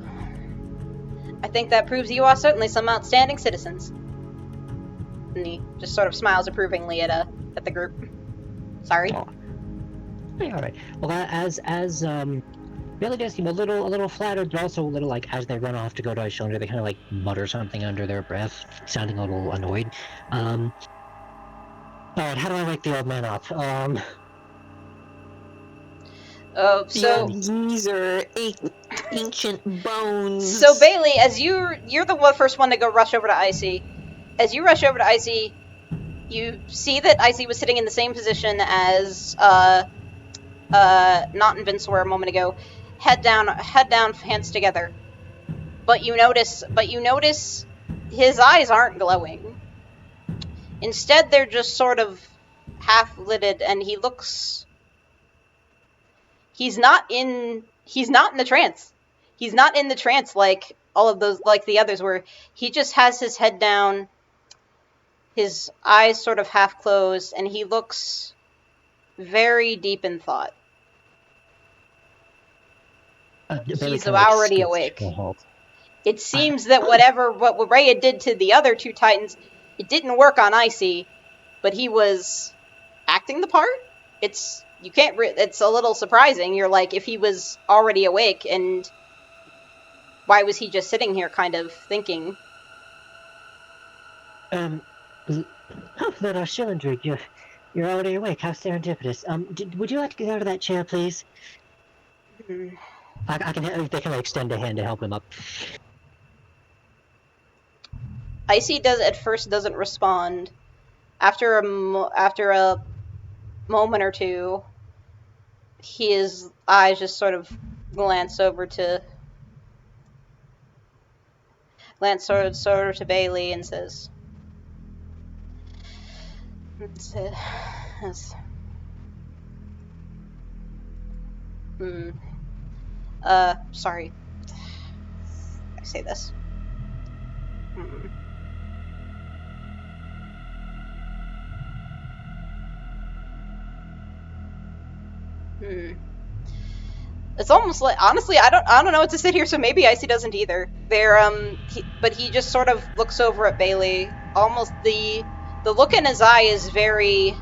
I think that proves you are certainly some outstanding citizens. And he just sort of smiles approvingly at the group. Sorry. Oh. Yeah, all right. Well, as Bailey does seem a little flattered, but also a little like as they run off to go to Iceland, they kind of like mutter something under their breath, sounding a little annoyed. All right, how do I wake the old man up? So these are ancient bones. So Bailey, as you're the first one to go rush over to Icy. As you rush over to Icy, you see that Icy was sitting in the same position as Not and Vince were a moment ago, head down, hands together. But you notice his eyes aren't glowing. Instead, they're just sort of half-lidded, and he looks. He's not in the trance. He's not in the trance like all of those, like the others were. He just has his head down, his eyes sort of half closed, and he looks very deep in thought. He's already awake. It seems that what Rhea did to the other two Titans, it didn't work on Icy, but he was acting the part. It's a little surprising. You're like, if he was already awake, and why was he just sitting here kind of thinking? Little Shillendrick, you're already awake. How serendipitous. Would you like to get out of that chair, please? They can extend a hand to help him up. Icy doesn't respond. After a moment or two, his eyes just sort of glance over to Bailey and says, sorry, I say this. It's almost like, honestly, I don't know what to sit here, so maybe Icy doesn't either. But he just sort of looks over at Bailey. Almost the look in his eye is very.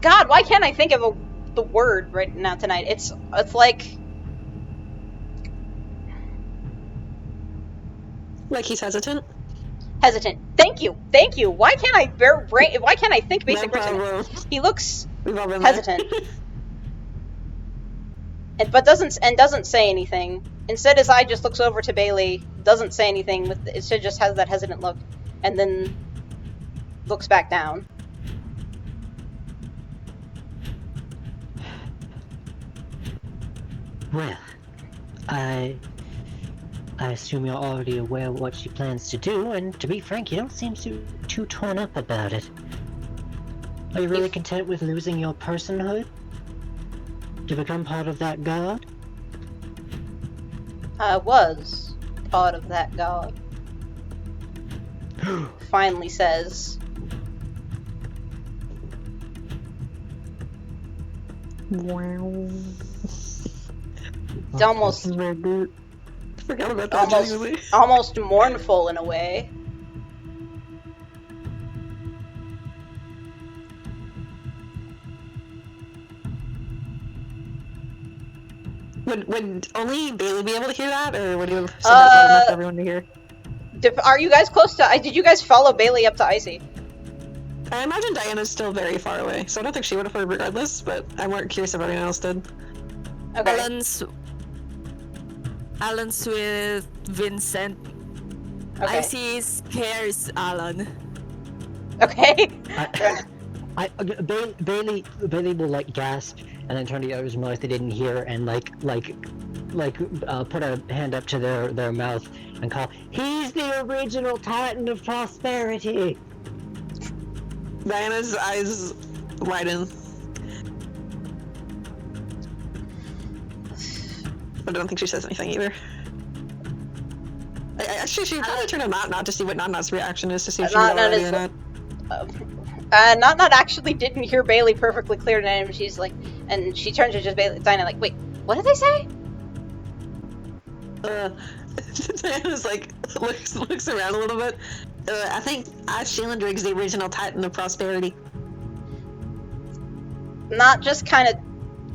God, why can't I think of the word right now tonight? It's like. Like he's hesitant. Hesitant. Thank you. Why can't I think basic Britain? He looks hesitant. But doesn't say anything. Instead, his eye just looks over to Bailey, doesn't say anything. It just has that hesitant look, and then looks back down. Well, I assume you're already aware of what she plans to do, and to be frank, you don't seem too torn up about it. Are you really content with losing your personhood? To become part of that god? I was part of that god. Finally says. Wow. It's almost. Forgot about that. Almost mournful in a way. Would only Bailey be able to hear that, or would you have said that loud enough for everyone to hear? Are you guys close to? Did you guys follow Bailey up to Icy? I imagine Diana's still very far away, so I don't think she would have heard regardless. But I'm more curious if anyone else did. Okay. Alon's with Vincent. Okay. Icy scares Alon. Okay. Bailey will like gasp and then turn to the others and realize they didn't hear and put a hand up to their mouth and call, "He's the original Titan of Prosperity!" Diana's eyes widen. But I don't think she says anything either. Actually, she probably turned to Not to see what Not's reaction is, to see if she's already or not. Not actually didn't hear Bailey perfectly clear to him. She's like, and she turns to just Bailey, Diana, like, wait, what did they say? Diana's like, looks around a little bit. I think Sheelandrig's the original Titan of Prosperity. Not just kind of,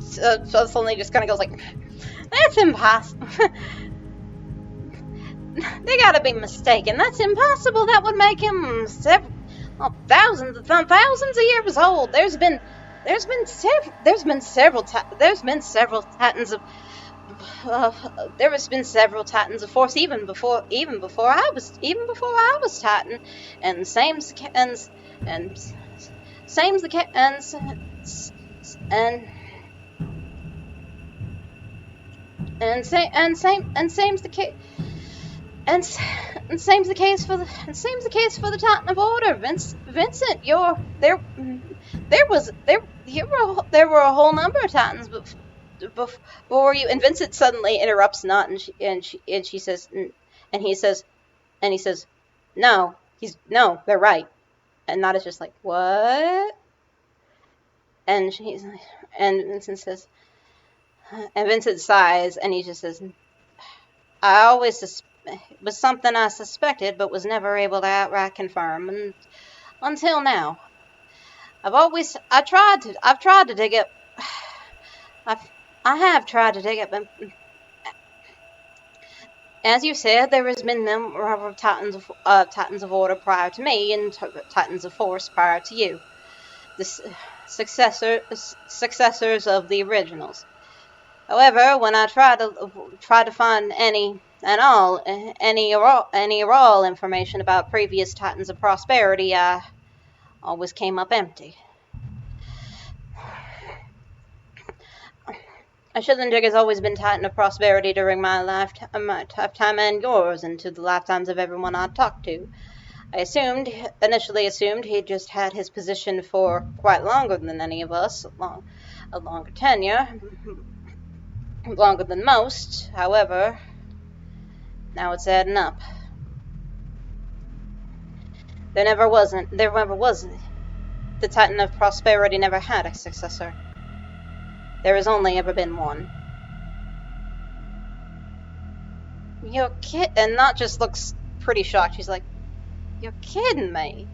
suddenly just kind of goes like, that's impossible. They gotta be mistaken. That's impossible. That would make him thousands of years old. There's been several titans of force even before I was titan, and same's the case for the Titan of Order. Vincent, there were a whole number of Titans before you. And Vincent suddenly interrupts Not, and he says, no, they're right. And Not is just like, what? And Vincent says, and Vincent sighs, and he just says, it was something I suspected, but was never able to outright confirm, and until now, I have tried to dig up. As you said, there has been number of Titans of Order prior to me, and Titans of Force prior to you, the successors of the originals. However, when I try to find any or all information about previous Titans of Prosperity, I always came up empty. Schillinger has always been Titan of Prosperity during my lifetime and yours, and to the lifetimes of everyone I talked to. I initially assumed he just had his position for quite longer than any of us, a longer tenure, longer than most. However, now it's adding up. There never was. The Titan of Prosperity never had a successor. There has only ever been one. You're kidding? And Not just looks pretty shocked. She's like, "You're kidding me?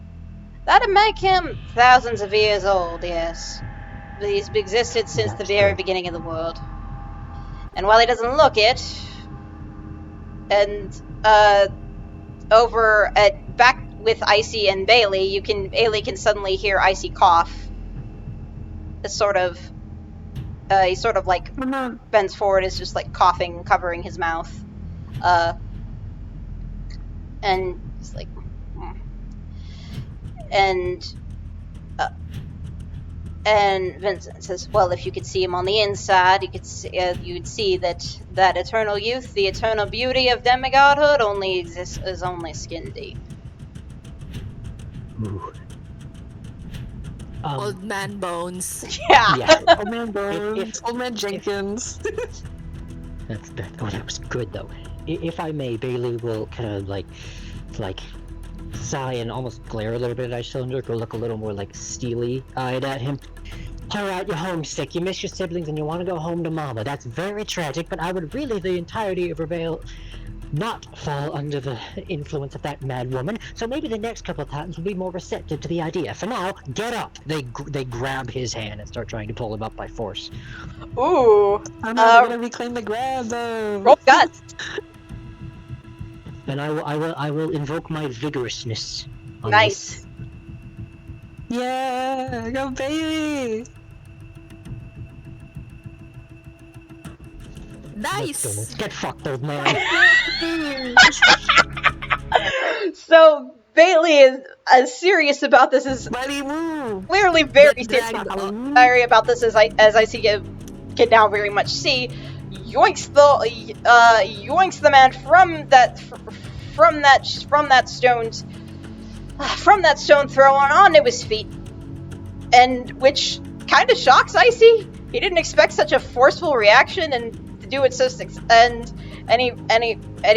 That'd make him thousands of years old, yes. But he's existed since the very beginning of the world. And while he doesn't look it, and over at back with Icy and Bailey can suddenly hear Icy cough. It's sort of he sort of like bends forward, is just like coughing, covering his mouth. And he's like, and Vincent says, "Well, if you could see him on the inside, you'd see that eternal youth, the eternal beauty of demigodhood, is only skin deep." Ooh. Old man bones. Yeah. Old man Bones, Old man Jenkins. That was good though. If I may, Bailey will kind of like sigh and almost glare a little bit at Cylinder, or look a little more like steely-eyed at him. Alright, you're homesick, you miss your siblings, and you want to go home to Mama. That's very tragic, but I would really the entirety of Rivayle not fall under the influence of that mad woman, so maybe the next couple of Titans will be more receptive to the idea. For now, get up! They grab his hand and start trying to pull him up by force. Ooh. I'm not gonna reclaim the grab though. Roll guts. And I will invoke my vigorousness. On Nice. This. Yeah, go Bailey. Nice. Get fucked, old man. So Bailey is as serious about this as Mighty move. clearly very Get serious dragged about this as I see can now very much see. Yoinks the man from that stone throw onto his feet, and which kind of shocks Icy. He didn't expect such a forceful reaction and to do it so and he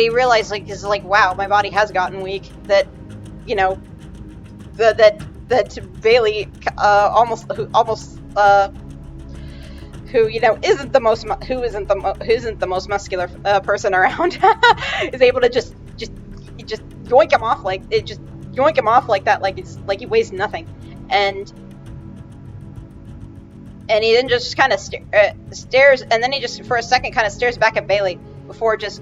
realized is like, wow, my body has gotten weak. That that Bailey who isn't the most muscular person around is able to just yoink him off like that, like he weighs nothing, and he then just kind of stares, and then he just for a second kind of stares back at Bailey before just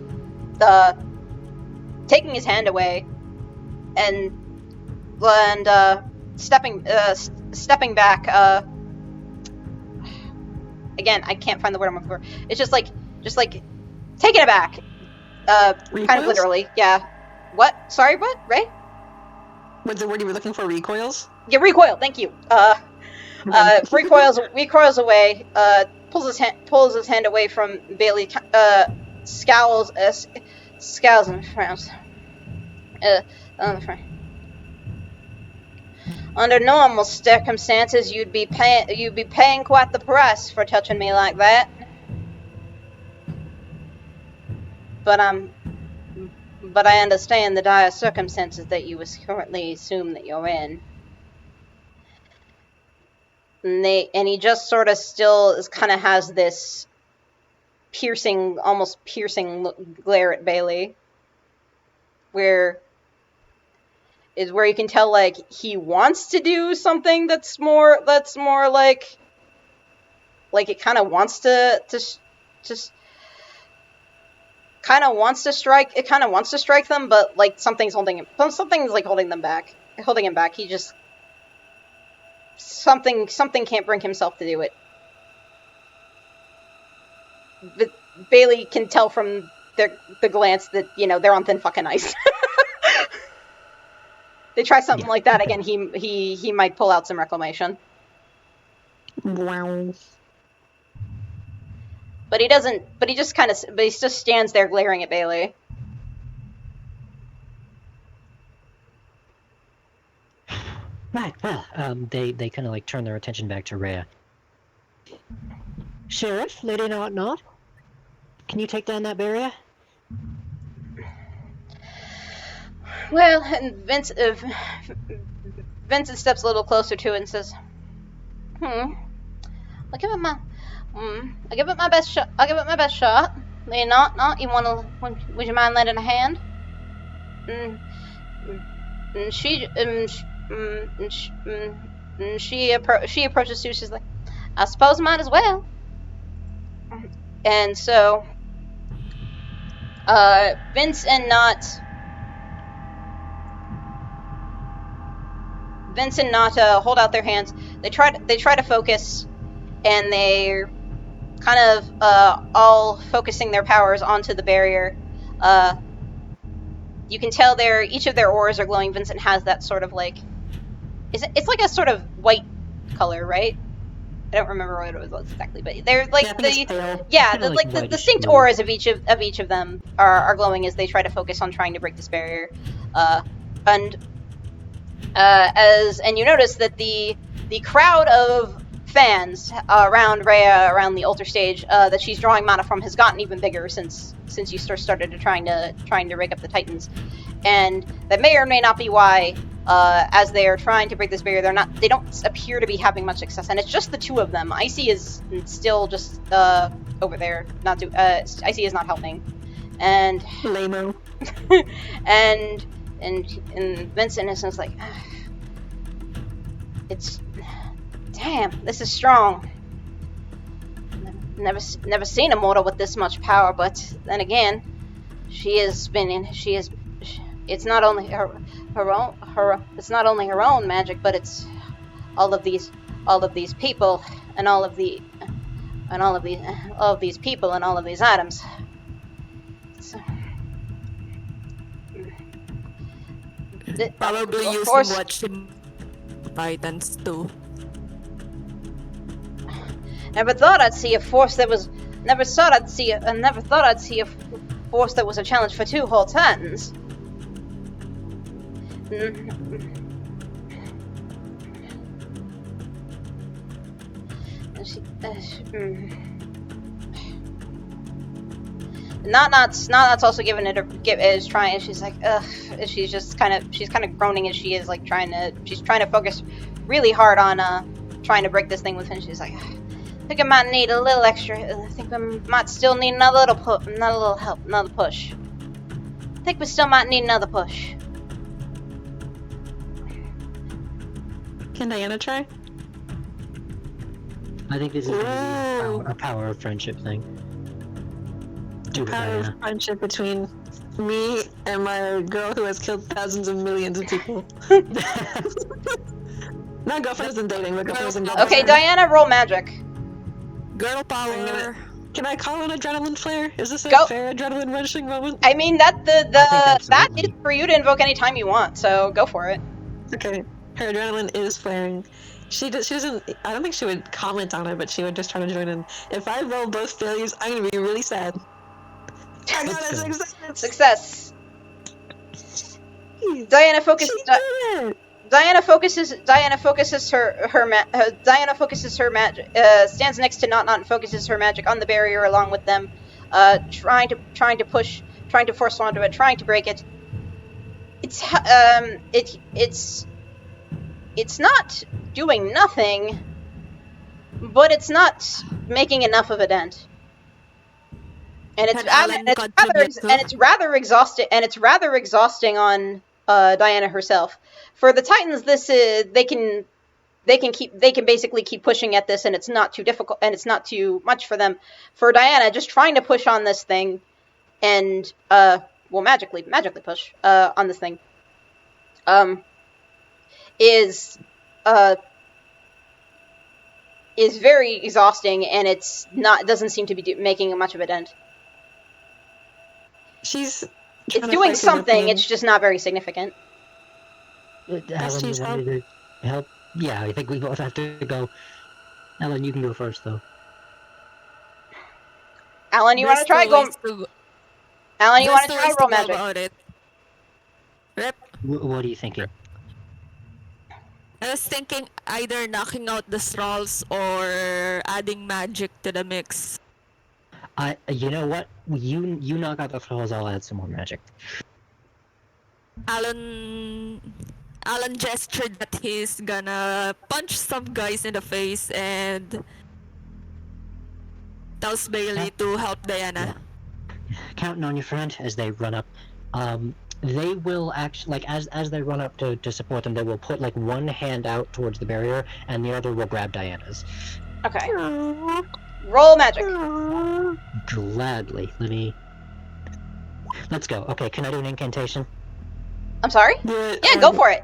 taking his hand away and stepping back. Again, I can't find the word I'm looking for. It's just like taking it back. Kind of literally, yeah. What? Sorry, what? Ray? What's the word you were looking for? Recoils? Yeah, recoil. Thank you. Recoils away. Pulls his hand away from Bailey. Scowls and frowns. Under normal circumstances, you'd be paying quite the price for touching me like that. But I understand the dire circumstances that you currently assume that you're in. And he just sort of still kind of has this almost piercing glare at Bailey, where you can tell like he wants to do something that's more like it kind of wants to strike them, but like something's holding him back. He just something can't bring himself to do it. But Bailey can tell from the glance that they're on thin fucking ice. They try something like that again, he might pull out some reclamation. Wow. But he doesn't. But he just stands there glaring at Bailey. Right. Well, they kind of like turn their attention back to Rhea. Sheriff, Lady Not, can you take down that barrier? Well, and Vincent steps a little closer to it and says, I'll give it my best shot. Lady Not, would you mind lending a hand? She approaches Sue. She's like, I suppose I might as well. And so, Vince and Not hold out their hands. They try to focus, and they're kind of all focusing their powers onto the barrier. You can tell each of their auras are glowing. Vincent has that sort of like, it's like a sort of white color, right? I don't remember what it was exactly, but they're like the distinct auras of each of them are glowing as they try to focus on trying to break this barrier. And you notice that the crowd of fans around Rhea, around the altar stage, that she's drawing mana from, has gotten even bigger since you started trying to rake up the Titans, and that may or may not be why. As they are trying to break this barrier, they don't appear to be having much success, and it's just the two of them. Icy is still just over there, Icy is not helping, and Lame-o. and Vincent is just like, it's, damn, this is strong. Never seen a mortal with this much power, but then again, it's not only her own magic, but it's all of these people and all of these people and all of these items. So, Probably using what she Titans too. Never thought I'd see a force that was a challenge for two whole Titans. Not also giving it is trying. She's like, ugh. She's kind of groaning as she is like she's trying to focus really hard on trying to break this thing with him. She's like, I think I might need a little extra. I think we might still need another little help, another push. I think we still might need another push. Can Diana try? I think this is going to be a power of friendship thing. Do it, Power Diana. of friendship between me and my girl who has killed thousands of millions of people. Not girlfriends and dating, but girlfriends and Okay, Diana, roll magic. Girl power. Can I call an adrenaline flare? Is this a Go. fair adrenaline rushing moment? I mean, that is absolutely. for you to invoke anytime you want, so go for it. Okay, her adrenaline is flaring. She doesn't. I don't think she would comment on it, but she would just try to join in. If I roll both failures, I'm gonna be really sad. I got a Success. Diana focuses her magic. Stands next to Not and focuses her magic on the barrier along with them, trying to push, trying to force onto it, trying to break it. It's not doing nothing, but it's not making enough of a dent. And it's rather exhausting. And it's rather exhausting on Diana herself. For the Titans, they can basically keep pushing at this, and it's not too difficult, and it's not too much for them. For Diana, just trying to push on this thing, and magically push on this thing, is very exhausting, and it doesn't seem to be making much of a dent. It's doing something, it's just not very significant. Alan, you want me to help? Yeah, I think we both have to go. Alan, you can go first, though. Alan, you want to try? Alan, you want to try roll magic? About it. Rep. What are you thinking? I was thinking either knocking out the thralls or adding magic to the mix. You know what? You knock out the trolls. I'll add some more magic. Alon gestured that he's gonna punch some guys in the face and tells Bailey to help Diana. Counting on your friend as they run up. They will actually, like, as they run up to support them, they will put, like, one hand out towards the barrier, and the other will grab Diana's. Okay. Roll magic. Gladly. Let's go. Okay, can I do an incantation? I'm sorry? Yeah, go for it.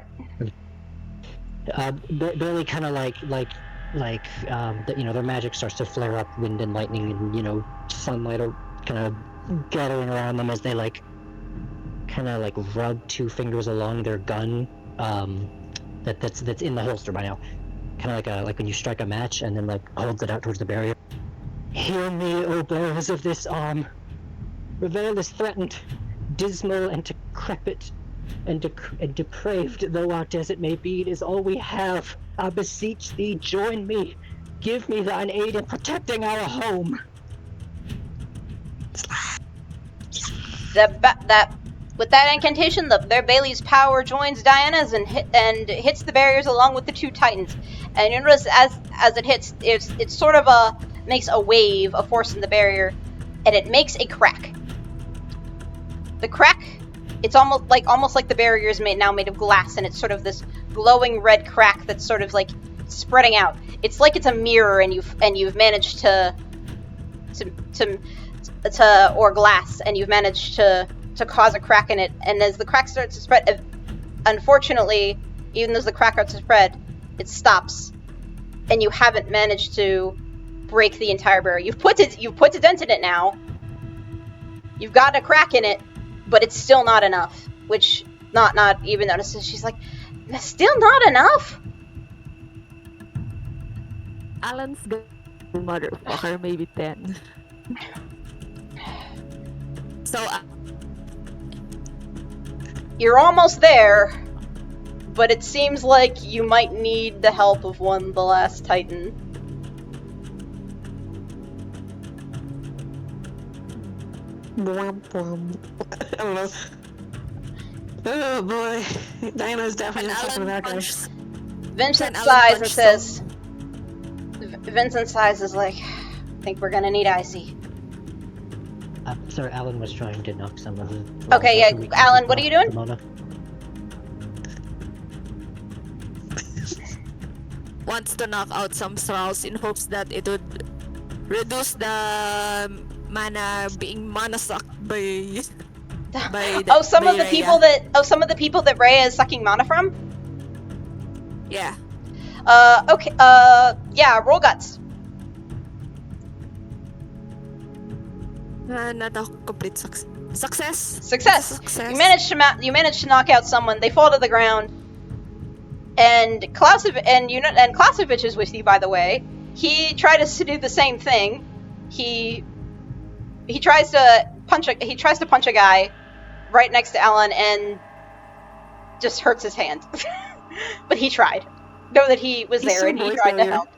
Barely kind of their magic starts to flare up, wind and lightning, and, sunlight are kind of gathering around them as they, rub two fingers along their gun, that's in the holster by now. Kind of like when you strike a match and then, holds it out towards the barrier. Hear me, O bearers of this arm. Rivayle is threatened, dismal and decrepit, and depraved though our desert may be, it is all we have. I beseech thee, join me. Give me thine aid in protecting our home. With that incantation, their Bailey's power joins Diana's and hits the barriers along with the two titans. And you notice as it hits, it sort of makes a wave, a force in the barrier, and it makes a crack. The crack, it's almost like the barrier is made of glass, and it's sort of this glowing red crack that's sort of spreading out. It's like it's a mirror, and you've managed to or glass, and you've managed to cause a crack in it. And as the crack starts to spread, unfortunately, even as the crack starts to spread, it stops, and you haven't managed to break the entire barrier. You've put a dent in it now. You've got a crack in it, but it's still not enough. Which not even notices. She's like, still not enough. Alan's good motherfucker, maybe 10. So, you're almost there, but it seems like you might need the help of the last Titan. I don't know. Oh boy, Diana's definitely not talking to that guy. Vincent sighs and says, Vincent sighs is like, I think we're gonna need Icy. Sorry, Alan was trying to knock some of the... Okay, yeah, Alan, what are you doing? wants to knock out some thralls in hopes that it would reduce the mana being mana sucked by some of the people that Rhea is sucking mana from? Yeah. Okay, yeah, roll guts. Not a complete success. Success. You managed to knock out someone. They fall to the ground. And Klausovich is with you, by the way. He tried to do the same thing. He tries to punch a guy right next to Alon and just hurts his hand. But he tried. Know that he was there and he tried to help.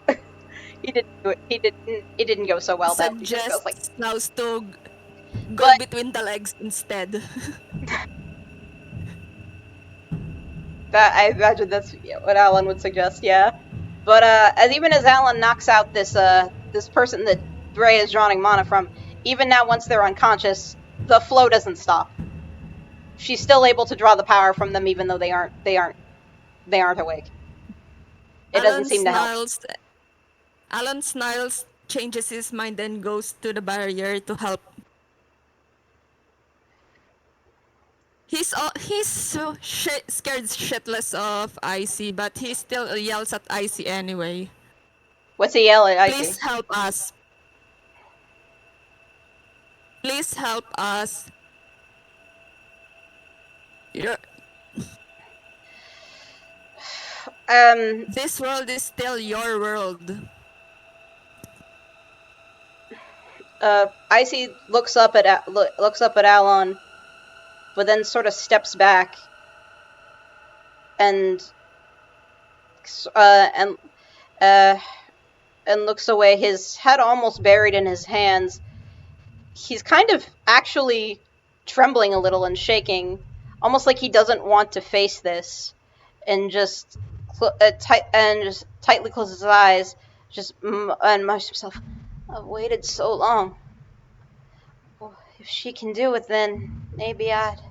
He didn't do it. It didn't go so well. That just goes like Klaus to go between the legs instead. I imagine that's what Alan would suggest, yeah. But as Alan knocks out this person that Rhea is drawing mana from, even now once they're unconscious, the flow doesn't stop. She's still able to draw the power from them even though they aren't awake. It doesn't seem to help. Alan snarls, changes his mind, and goes to the barrier to help. He's so scared shitless of Icy, but he still yells at Icy anyway. What's he yelling at Icy? Please help us. Please help us. Yeah. This world is still your world. Icy looks up at Alon, but then sort of steps back and and looks away, his head almost buried in his hands. He's kind of actually trembling a little and shaking, almost like he doesn't want to face this, and just tightly closes his eyes, and mutters to himself, "I've waited so long. Well, if she can do it, then maybe I'd.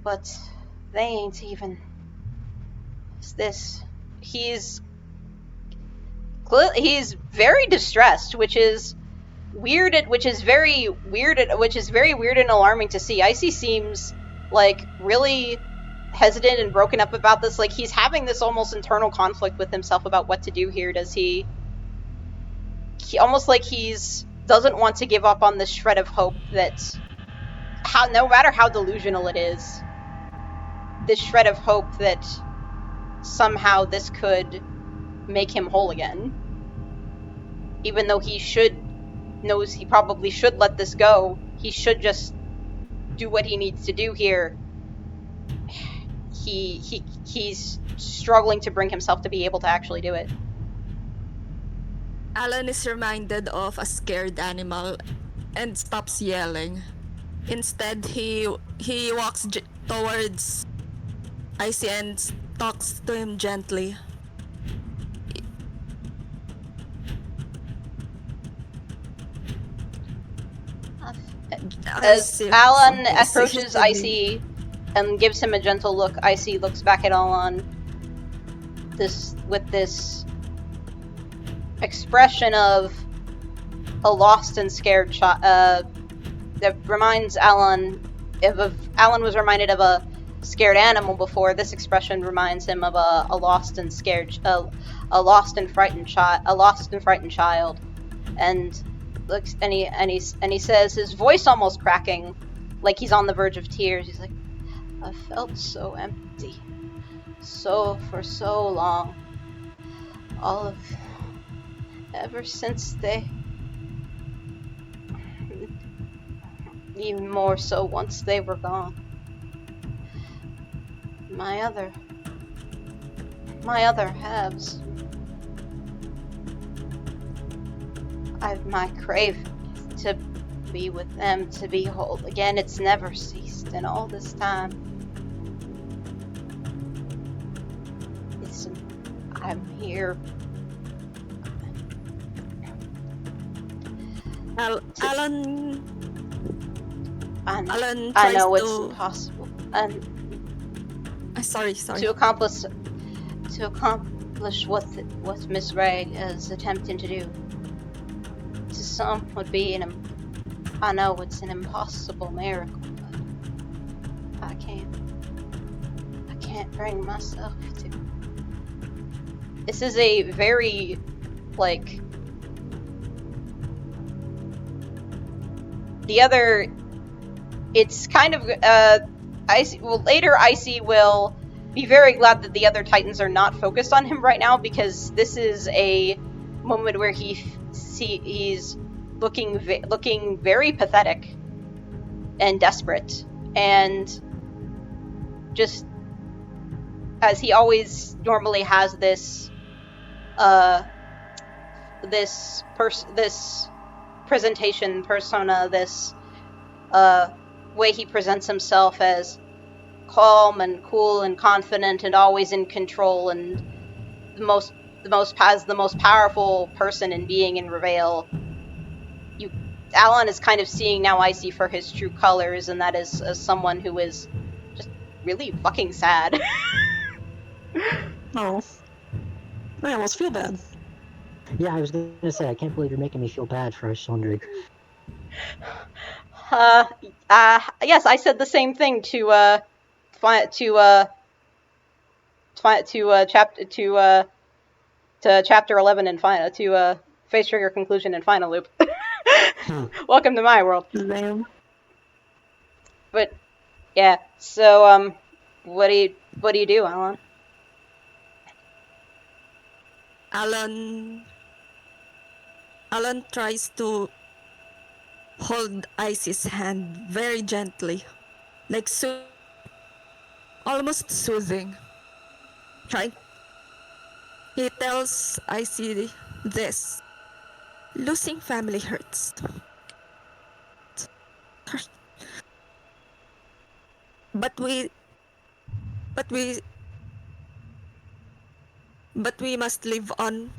But they ain't even. It's this." He's very distressed, which is weird. Which is very weird and alarming to see. Icy seems like really hesitant and broken up about this. Like he's having this almost internal conflict with himself about what to do here. Does he almost like he's doesn't want to give up on this shred of hope that no matter how delusional it is, this shred of hope that somehow this could make him whole again. Even though he knows he probably should let this go, he should just do what he needs to do here. He's struggling to bring himself to be able to actually do it. Alon is reminded of a scared animal and stops yelling. Instead, he walks towards Icy and talks to him gently. As Alon approaches Icy and gives him a gentle look, Icy looks back at Alon with this expression of a lost and scared child that reminds Alon Alon was reminded of a scared animal before. This expression reminds him of a lost and scared, a lost and frightened child, and looks and he says, his voice almost cracking, like he's on the verge of tears. He's like, "I felt so empty, for so long. Ever since they, even more so once they were gone. My other halves. My craving to be with them, to be whole again, it's never ceased in all this time. I'm here." Alon I know it's impossible, and sorry. to accomplish what Miss Ray is attempting to do. To some would be I know it's an impossible miracle, but I can't bring myself to. This is a very, like, the other, it's kind of, later Icy will be very glad that the other Titans are not focused on him right now, because this is a moment where he's looking very pathetic and desperate, and just as he always normally has this presentation persona, this way he presents himself as calm and cool and confident and always in control and the most powerful person in being in Rivayle. Alon is kind of seeing now Icy for his true colors, and that is as someone who is just really fucking sad. Oh. I almost feel bad. Yeah, I was gonna say, I can't believe you're making me feel bad for Sundry. Yes, I said the same thing to chapter 11 and to Face Trigger Conclusion and Final Loop. Welcome to my world. Damn. But yeah, so what do you do, Alon? Alon tries to hold Icy's hand very gently, like almost soothing. Trying. He tells Icy this: losing family hurts. But we, but we, but we must live on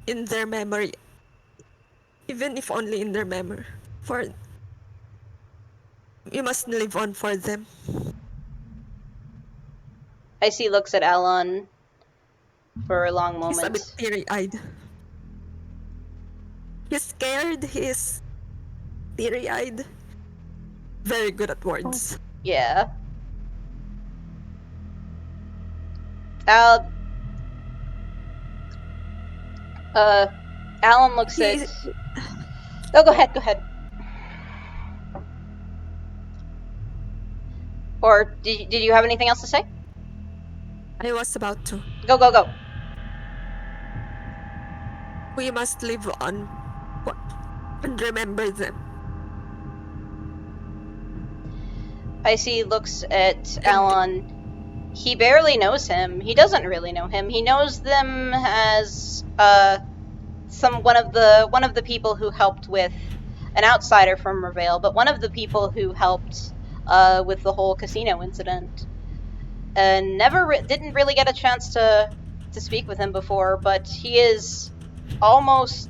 in their memory, even if only in their memory. For we must live on for them. Icy looks at Alon for a long He's a bit moment. teary-eyed. He's scared. He's teary-eyed. Very good at words. Yeah. Alon looks He- at... Oh, go ahead. Or did you have anything else to say? I was about to. Go. We must live on and remember them. Icy looks at Alon. He barely knows him. He doesn't really know him. He knows them as one of the people who helped with an outsider from Rivayle, but one of the people who helped with the whole casino incident. And didn't really get a chance to speak with him before, but he is almost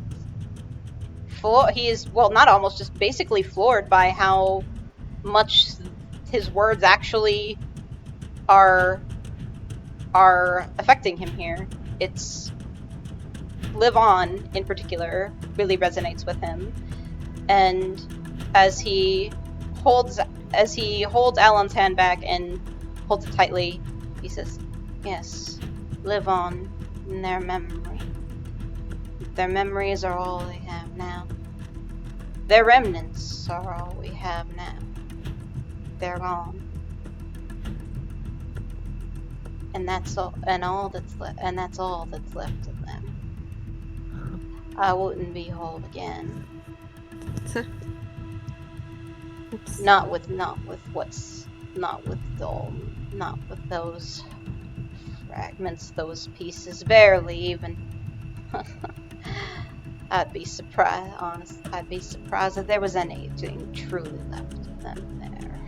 just basically floored by how much his words actually are affecting him here. It's live on in particular really resonates with him, and as he holds Alon's hand back and holds it tightly, he says, yes, live on in their memory. Their memories are all they have now. Their remnants are all we have now. They're gone. And that's all that's left of them. I wouldn't be whole again. Oops. Not with those fragments, those pieces, barely even. I'd be surprised if there was anything truly left of them there.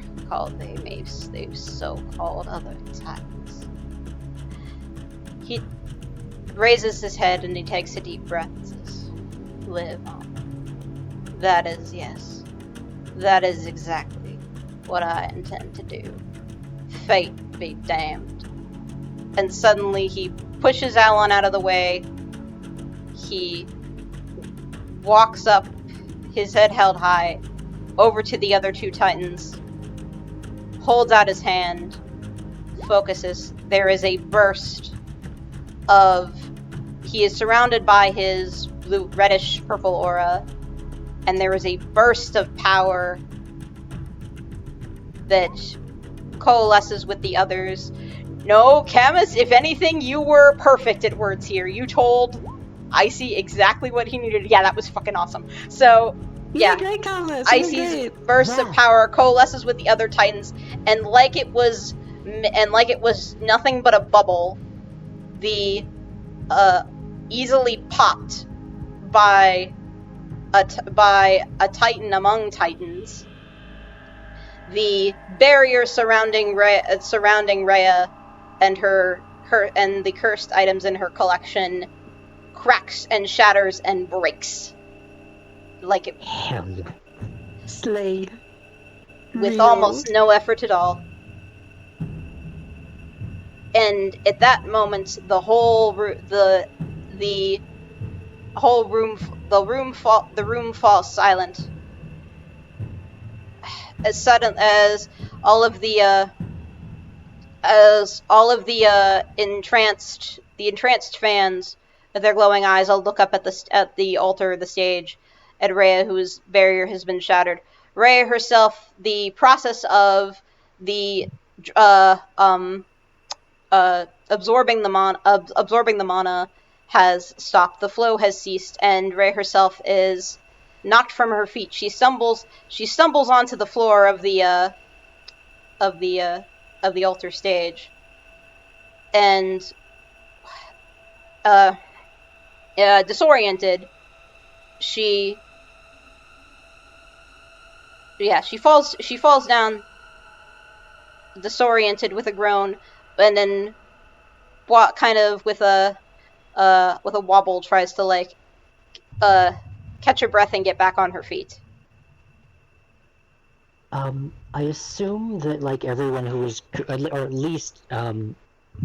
They've so-called other titans. He raises his head and he takes a deep breath and says, live on. That is exactly what I intend to do. Fate be damned. And suddenly he pushes Alon out of the way. He walks up, his head held high, over to the other two titans, holds out his hand, focuses. There is a burst of... He is surrounded by his reddish purple aura, and there is a burst of power that coalesces with the others. No, Camus, if anything, you were perfect at words here. You told Icy exactly what he needed. Yeah, that was fucking awesome. So, yeah. Great comments. Icy's burst of power coalesces with the other titans, and like it was nothing but a bubble, the easily popped by a titan among titans. The barrier surrounding Rhea and her and the cursed items in her collection cracks and shatters and breaks like it Slay. with almost no effort at all. And at that moment, the room falls silent. As sudden as all of the entranced fans with their glowing eyes all look up at the altar, the stage, at Rhea, whose barrier has been shattered. Rhea herself, the process of the absorbing the mana has stopped. The flow has ceased, and Rhea herself is knocked from her feet. She stumbles onto the floor of the altar stage, and disoriented, she falls down, disoriented with a groan, and then kind of with a wobble tries to like catch her breath and get back on her feet. I assume that like everyone who was, or at least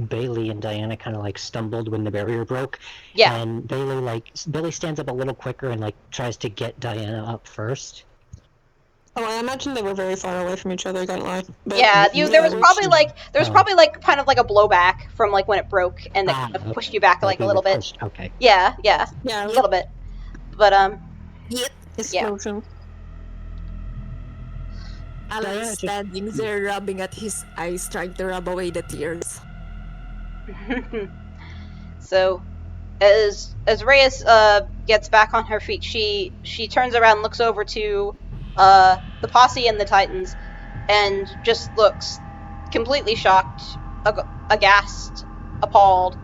Bailey and Diana kind of like stumbled when the barrier broke. Yeah. And Bailey stands up a little quicker and like tries to get Diana up first. Oh, I imagine they were very far away from each other, can't lie. But Yeah, there was probably like kind of like a blowback from like when it broke, and it kind of pushed you back like a little bit. Okay. Yeah, Yeah, a little bit. But Yep. Explosion. Alan Diana is standing there, rubbing at his eyes, trying to rub away the tears. So, as Reyes gets back on her feet, she turns around, looks over to the posse and the Titans, and just looks completely shocked, aghast, appalled.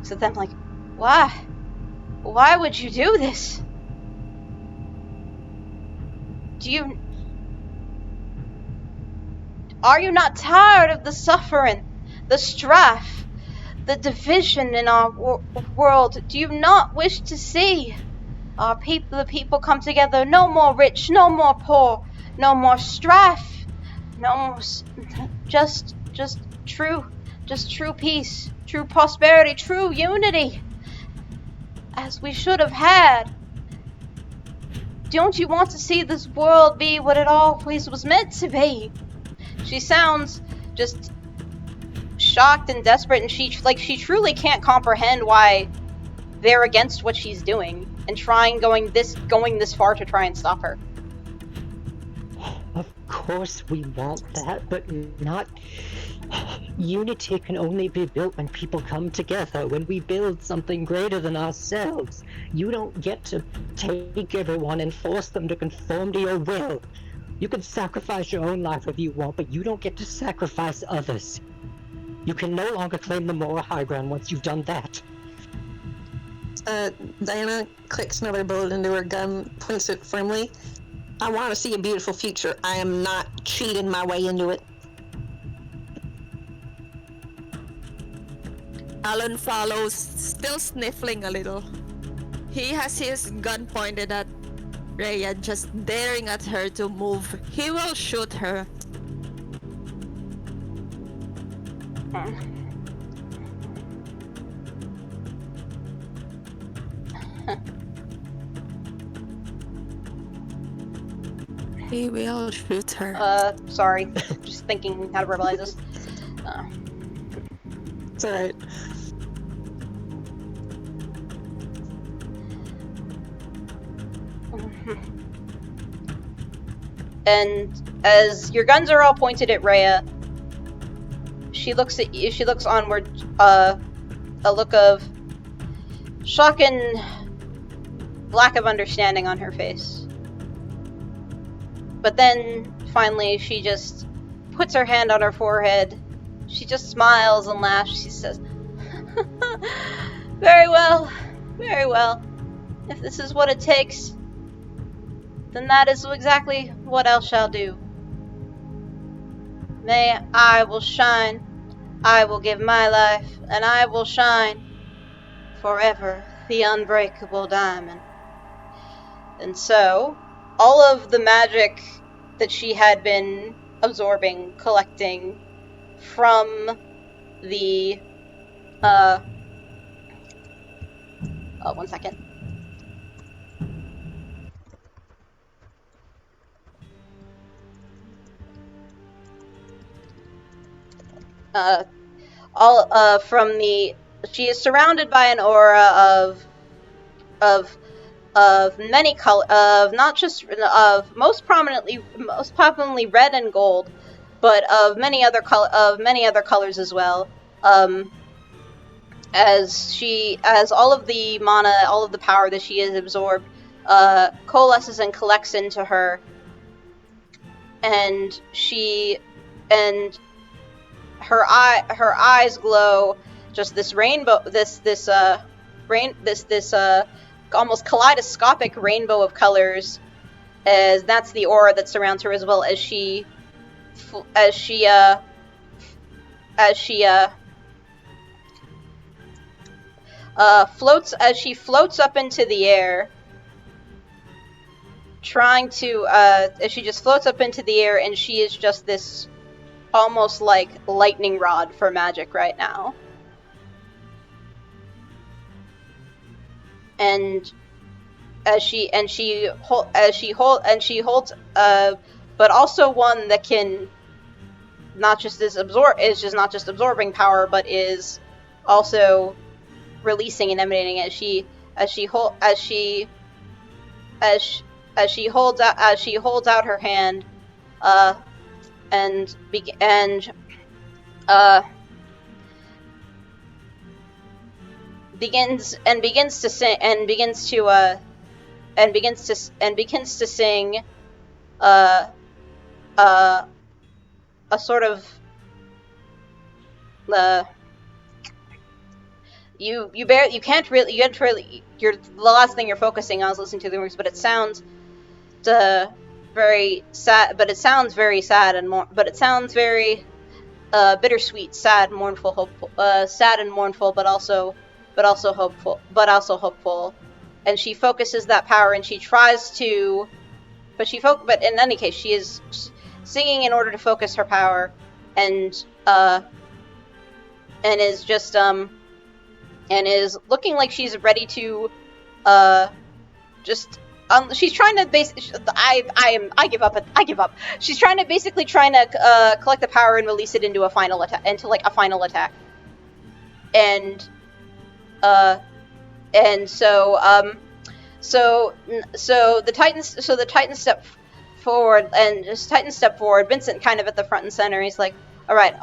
So then, like, why would you do this? Are you not tired of the suffering, the strife, the division in our world? Do you not wish to see the people come together? No more rich, no more poor, no more strife, no more, just true peace, true prosperity, true unity, as we should have had. Don't you want to see this world be what it always was meant to be? She sounds just shocked and desperate, and she truly can't comprehend why they're against what she's doing and going this far to try and stop her. Of course we want that, but not... Unity can only be built when people come together, when we build something greater than ourselves. You don't get to take everyone and force them to conform to your will. You can sacrifice your own life if you want, but you don't get to sacrifice others. You can no longer claim the moral high ground once you've done that. Diana clicks another bullet into her gun, points it firmly. I want to see a beautiful future. I am not cheating my way into it. Alon follows, still sniffling a little. He has his gun pointed at Rhea, just daring at her to move. He will shoot her. He will shoot her. Sorry. Just thinking how to verbalize this. It's alright. And as your guns are all pointed at Rhea, she looks at you. She looks onward, a look of shock and lack of understanding on her face. But then, finally, she just puts her hand on her forehead. She just smiles and laughs. She says, very well, very well. If this is what it takes, then that is exactly what I shall do. I will shine. I will give my life, and I will shine forever, the unbreakable diamond. And so, all of the magic that she had been absorbing, collecting from the, one second. She is surrounded by an aura of many most prominently red and gold, but of many other colors as well. As all of the mana, all of the power that she has absorbed coalesces and collects into her, and her eyes glow just this rainbow, this almost kaleidoscopic rainbow of colors, as that's the aura that surrounds her, as well as she floats up into the air, as she just floats up into the air, and she is just this almost like lightning rod for magic right now. And she holds but also one that can not just absorbing power, but is also releasing and emanating as she holds out her hand, and begins to sing a sort of you can't really you're the last thing you're focusing on is listening to the lyrics, but it sounds very sad, but it sounds very sad but it sounds very bittersweet, sad, mournful, hopeful, sad and mournful, but also hopeful. And she focuses that power, and she tries to, but in any case, she is singing in order to focus her power, and is just and is looking like she's ready to she's trying to I give up. She's trying to collect the power and release it into a final attack, so the Titans step forward, and just Titans step forward. Vincent kind of at the front and center. He's like, all right,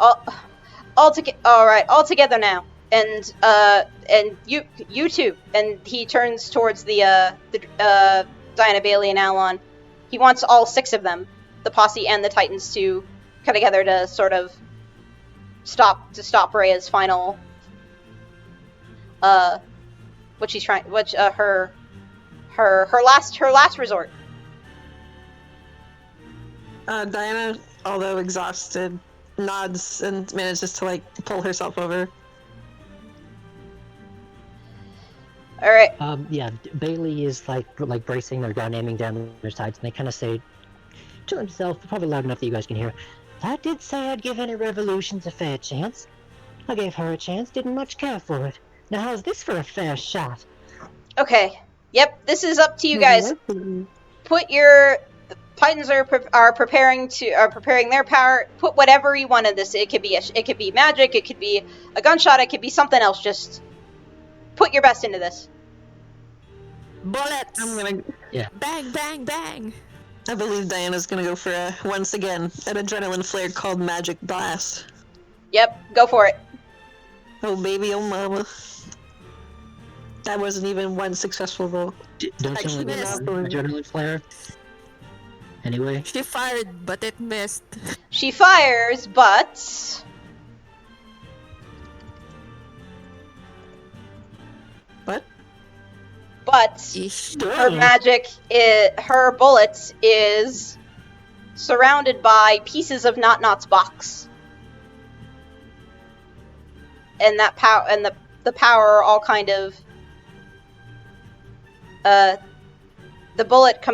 all together now. And you two. And he turns towards the Diana, Bailey, and Alon. He wants all 6 of them, the posse and the Titans, to come together to sort of stop Rhea's final, her last resort. Diana, although exhausted, nods and manages to pull herself over. All right. Yeah, Bailey is like bracing their gun, aiming down their sides, and they kind of say to themselves, probably loud enough that you guys can hear, "I did say I'd give any revolutions a fair chance. I gave her a chance, didn't much care for it. Now how's this for a fair shot?" Okay. Yep. This is up to you guys. The Titans are preparing their power. Put whatever you want in this. It could be magic. It could be a gunshot. It could be something else. Just put your best into this. Bullets! Yeah. Bang, bang, bang! I believe Diana's gonna go for once again, an adrenaline flare called Magic Blast. Yep, go for it. Oh baby, oh mama. That wasn't even one successful roll. Don't you want adrenaline flare? Anyway. She fired, but it missed. She fires, but... What? But her bullets is surrounded by pieces of Not-Not's box. And that the power all kind of the bullet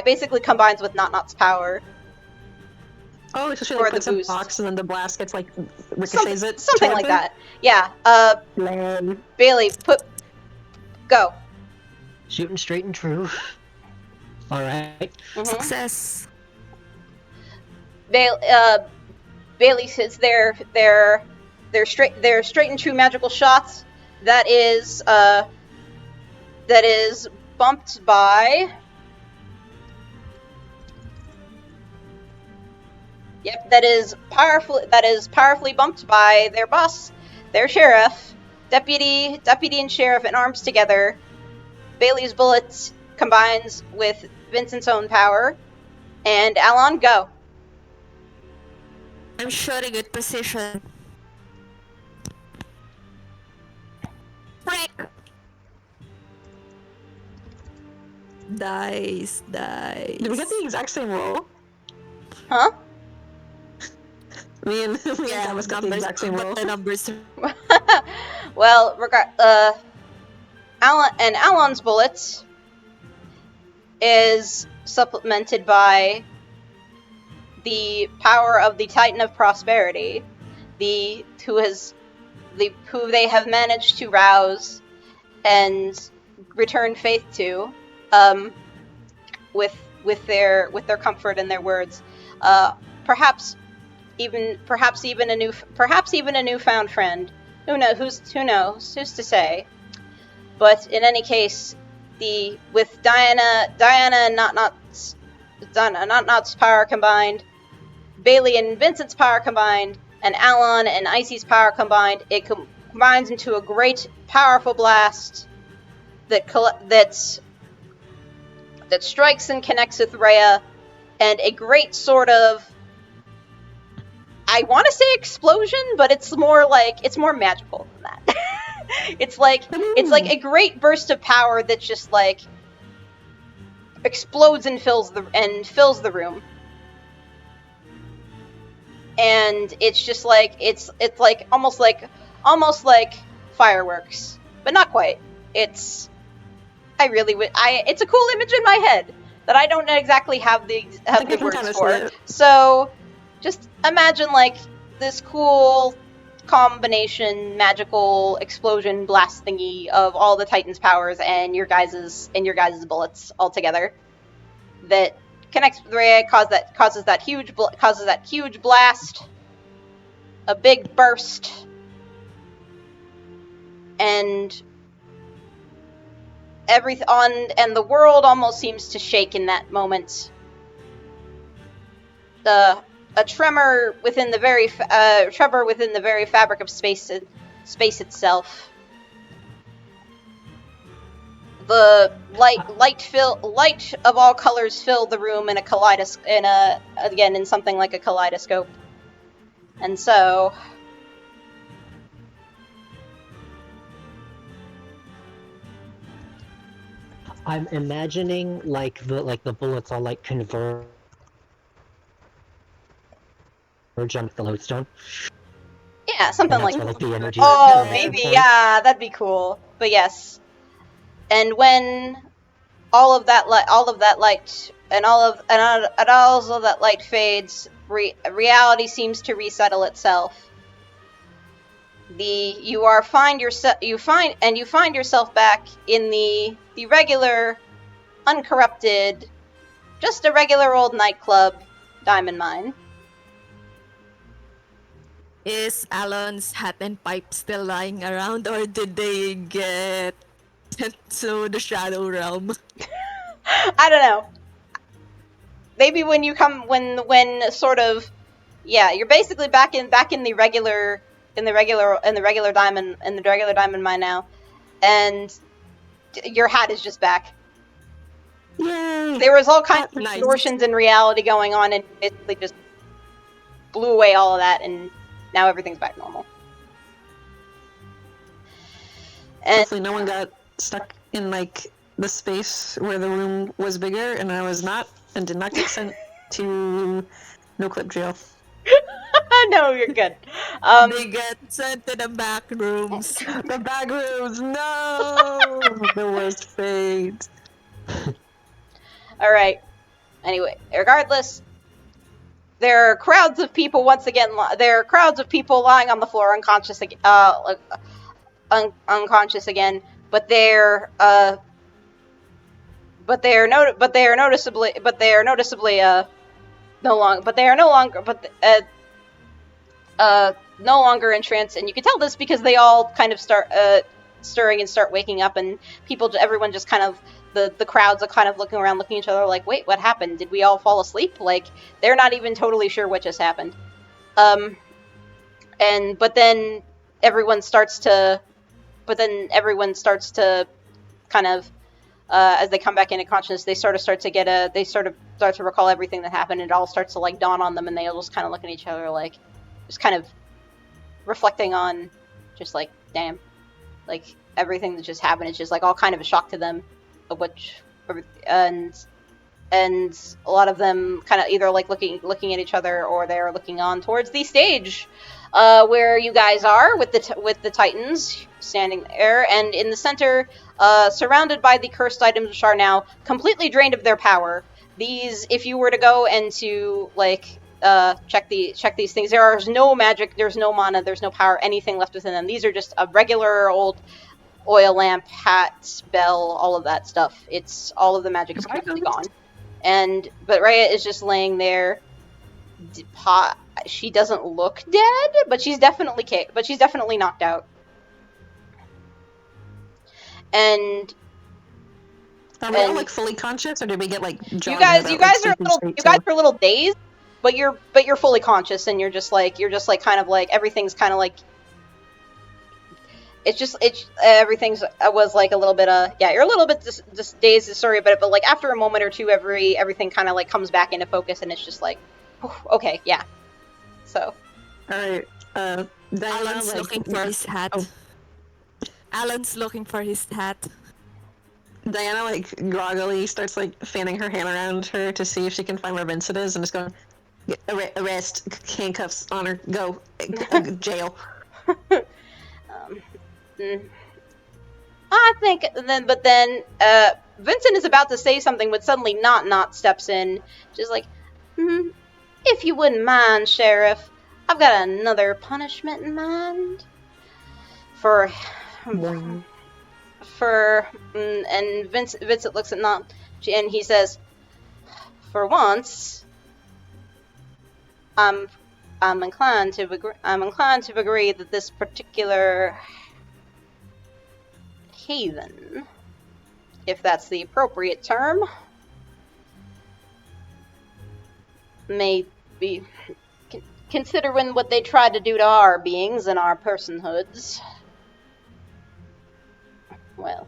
basically combines with Not-Not's power. Oh, so she for puts the a boost. box and then the blast gets ricochets it? Something like that. Yeah. Bailey, go. Shooting straight and true. Alright. Mm-hmm. Success. Bailey hits their straight and true magical shots. That is bumped by. Yep, that is powerfully bumped by their boss, their sheriff, deputy and sheriff in arms together. Bailey's bullets combines with Vincent's own power. And Alon, go. I'm shooting at precision. Frick! Dice. Did we get the exact same roll? Huh? Me and Thomas got the exact same roll. But the numbers. Well, Alon's bullets is supplemented by the power of the Titan of Prosperity, who they have managed to rouse and return faith to, with their comfort and their words. Perhaps even a newfound friend. Who knows? Who's to say? But in any case, with Diana and Not-Not's power combined, Bailey and Vincent's power combined, and Alon and Icy's power combined, it combines into a great, powerful blast that strikes and connects with Rhea, and a great sort of, I want to say explosion, but it's more magical than that. It's like a great burst of power that just like explodes and fills the room. And it's just like it's like almost like fireworks, but not quite. It's a cool image in my head that I don't exactly have the words for. So just imagine like this cool combination magical explosion blast thingy of all the Titan's powers and your guys's bullets all together that connects with Rhea, causes that huge blast, a big burst, and the world almost seems to shake in that moment. A tremor within the very fabric of space itself. The light of all colors fill the room in in something like a kaleidoscope. And so I'm imagining like the bullets all like converge on the lodestone. yeah, something like Where, the energy maybe, yeah, that'd be cool. But yes. And when all of that light fades, reality seems to resettle itself. You find yourself back in the regular, uncorrupted, just a regular old nightclub, Diamond Mine. Is Alon's hat and pipe still lying around, or did they get sent to the Shadow Realm? I don't know. Maybe when you come, when sort of, yeah, you're basically back in the regular diamond mine now, and your hat is just back. Yay! There was all kinds of Nice. distortions in reality going on, and basically just blew away all of that, and now everything's back normal. And Hopefully no one got stuck in like the space where the room was bigger and I was not, and did not get sent to no clip jail. no, you're good. They get sent to the back rooms. The back rooms, no! The worst fate. All right. Anyway, regardless, there are crowds of people once again. There are crowds of people lying on the floor, unconscious again. But they are noticeably no longer in trance, and you can tell this because they all kind of start stirring and start waking up, and everyone just kind of, the crowds are kind of looking around, looking at each other like, wait, what happened? Did we all fall asleep? Like, they're not even totally sure what just happened. But then everyone starts to kind of as they come back into consciousness, they sort of start to recall everything that happened, and it all starts to like dawn on them, and they all just kind of look at each other like, just kind of reflecting on, just like, damn, like everything that just happened is just like all kind of a shock to them, of which, and a lot of them kind of either like looking at each other, or they're looking on towards the stage, where you guys are with the Titans standing there, and in the center, surrounded by the cursed items, which are now completely drained of their power. These, if you were to go and to like check these things, there is no magic, there's no mana, there's no power, anything left within them. These are just a regular old oil lamp, hat, bell, all of that stuff. It's all of the magic is completely gone. But Rhea is just laying there. She doesn't look dead, but she's definitely knocked out. And are we all like fully conscious, or did we get like you guys are a little dazed, but you're fully conscious, and you're just like kind of like everything's kind of like everything's was like a little bit you're a little bit just dazed, sorry about it, but like after a moment or two, everything kind of like comes back into focus, and it's just like, okay, yeah. So, all right, Diana, Alan's looking for his hat. Oh. Alan's looking for his hat. Diana like groggily starts like fanning her hand around her to see if she can find where Vincent is, and just going, arrest, handcuffs on her, go, jail. I think but then Vincent is about to say something, but suddenly Not steps in, just like, if you wouldn't mind, Sheriff, I've got another punishment in mind and Vincent looks at Not, and he says, for once, I'm inclined to agree that this particular heathen, if that's the appropriate term, may be considering what they tried to do to our beings and our personhoods. Well,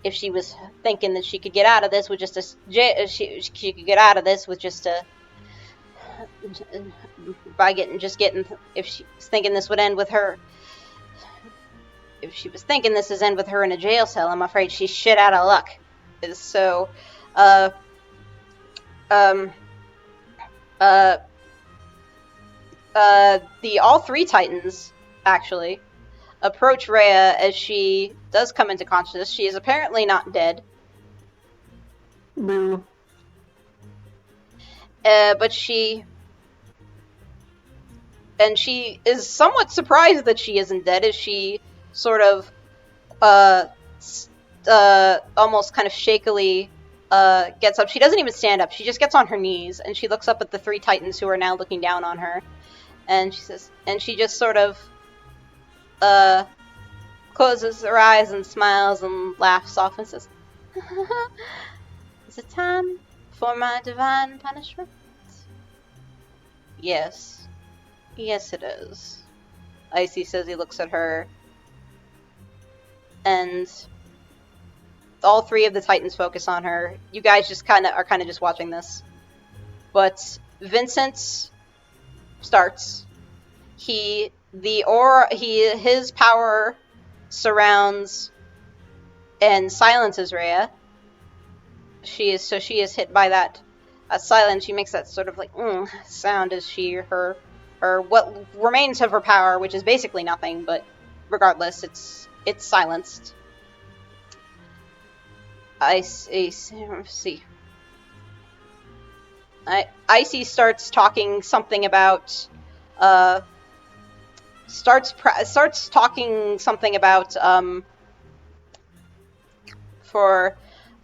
if she was thinking that she could get out of this with just if she was thinking this would end with her, if she was thinking this would end with her in a jail cell, I'm afraid she's shit out of luck. So, all three Titans actually approach Rhea as she does come into consciousness. She is apparently not dead. Boo. But she is somewhat surprised that she isn't dead, as she sort of almost kind of shakily gets up. She doesn't even stand up. She just gets on her knees, and she looks up at the three Titans who are now looking down on her, and she just sort of closes her eyes and smiles and laughs off and says, is it time for my divine punishment? Yes. Yes, it is. Icy says. He looks at her, and all three of the Titans focus on her. You guys just kind of just watching this. But Vincent starts. His power surrounds and silences Rhea. She is hit by that silence. She makes that sort of like sound as her what remains of her power, which is basically nothing, but regardless, it's silenced. Icy starts talking something about for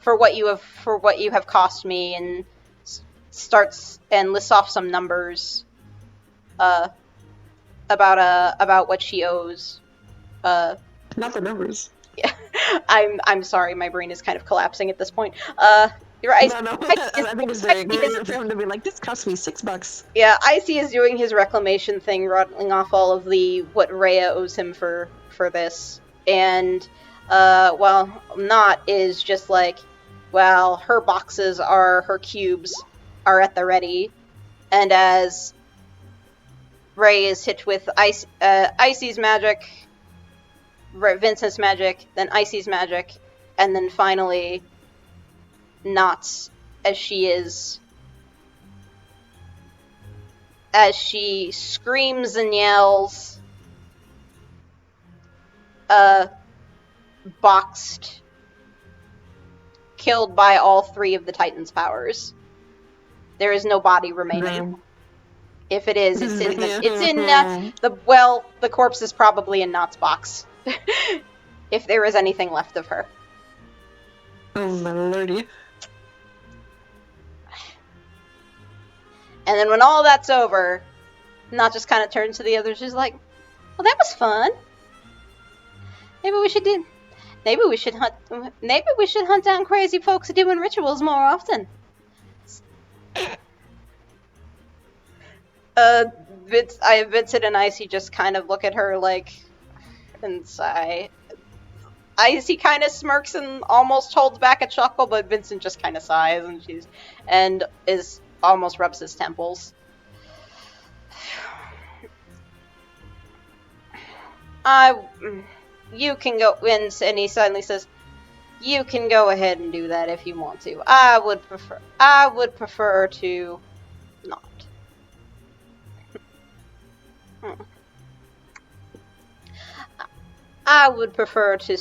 what you have cost me, and starts and lists off some numbers about what she owes. Not the numbers. Yeah, I'm sorry, my brain is kind of collapsing at this point. You're right. No. I think it's very good for him to be like, this cost me $6. Yeah, Icy is doing his reclamation thing, rattling off all of what Rhea owes him for this, and well, Not is just like, well, her boxes her cubes are at the ready, and as Ray is hit with Icy's magic, Vincent's magic, then Icy's magic, and then finally Not, as she screams and yells, boxed, killed by all 3 of the Titan's powers. There is no body remaining. If it is, it's in the corpse is probably in Not's box. If there is anything left of her. Oh my lordy. And then when all that's over, Not just kind of turns to the others. She's like, "Well, that was fun. Maybe we should hunt down crazy folks doing rituals more often." Vincent and Icy just kind of look at her like, and sigh. Icy kind of smirks and almost holds back a chuckle, but Vincent just kind of sighs and almost rubs his temples. You can go, and he suddenly says, "You can go ahead and do that if you want to. I would prefer to not." I would prefer to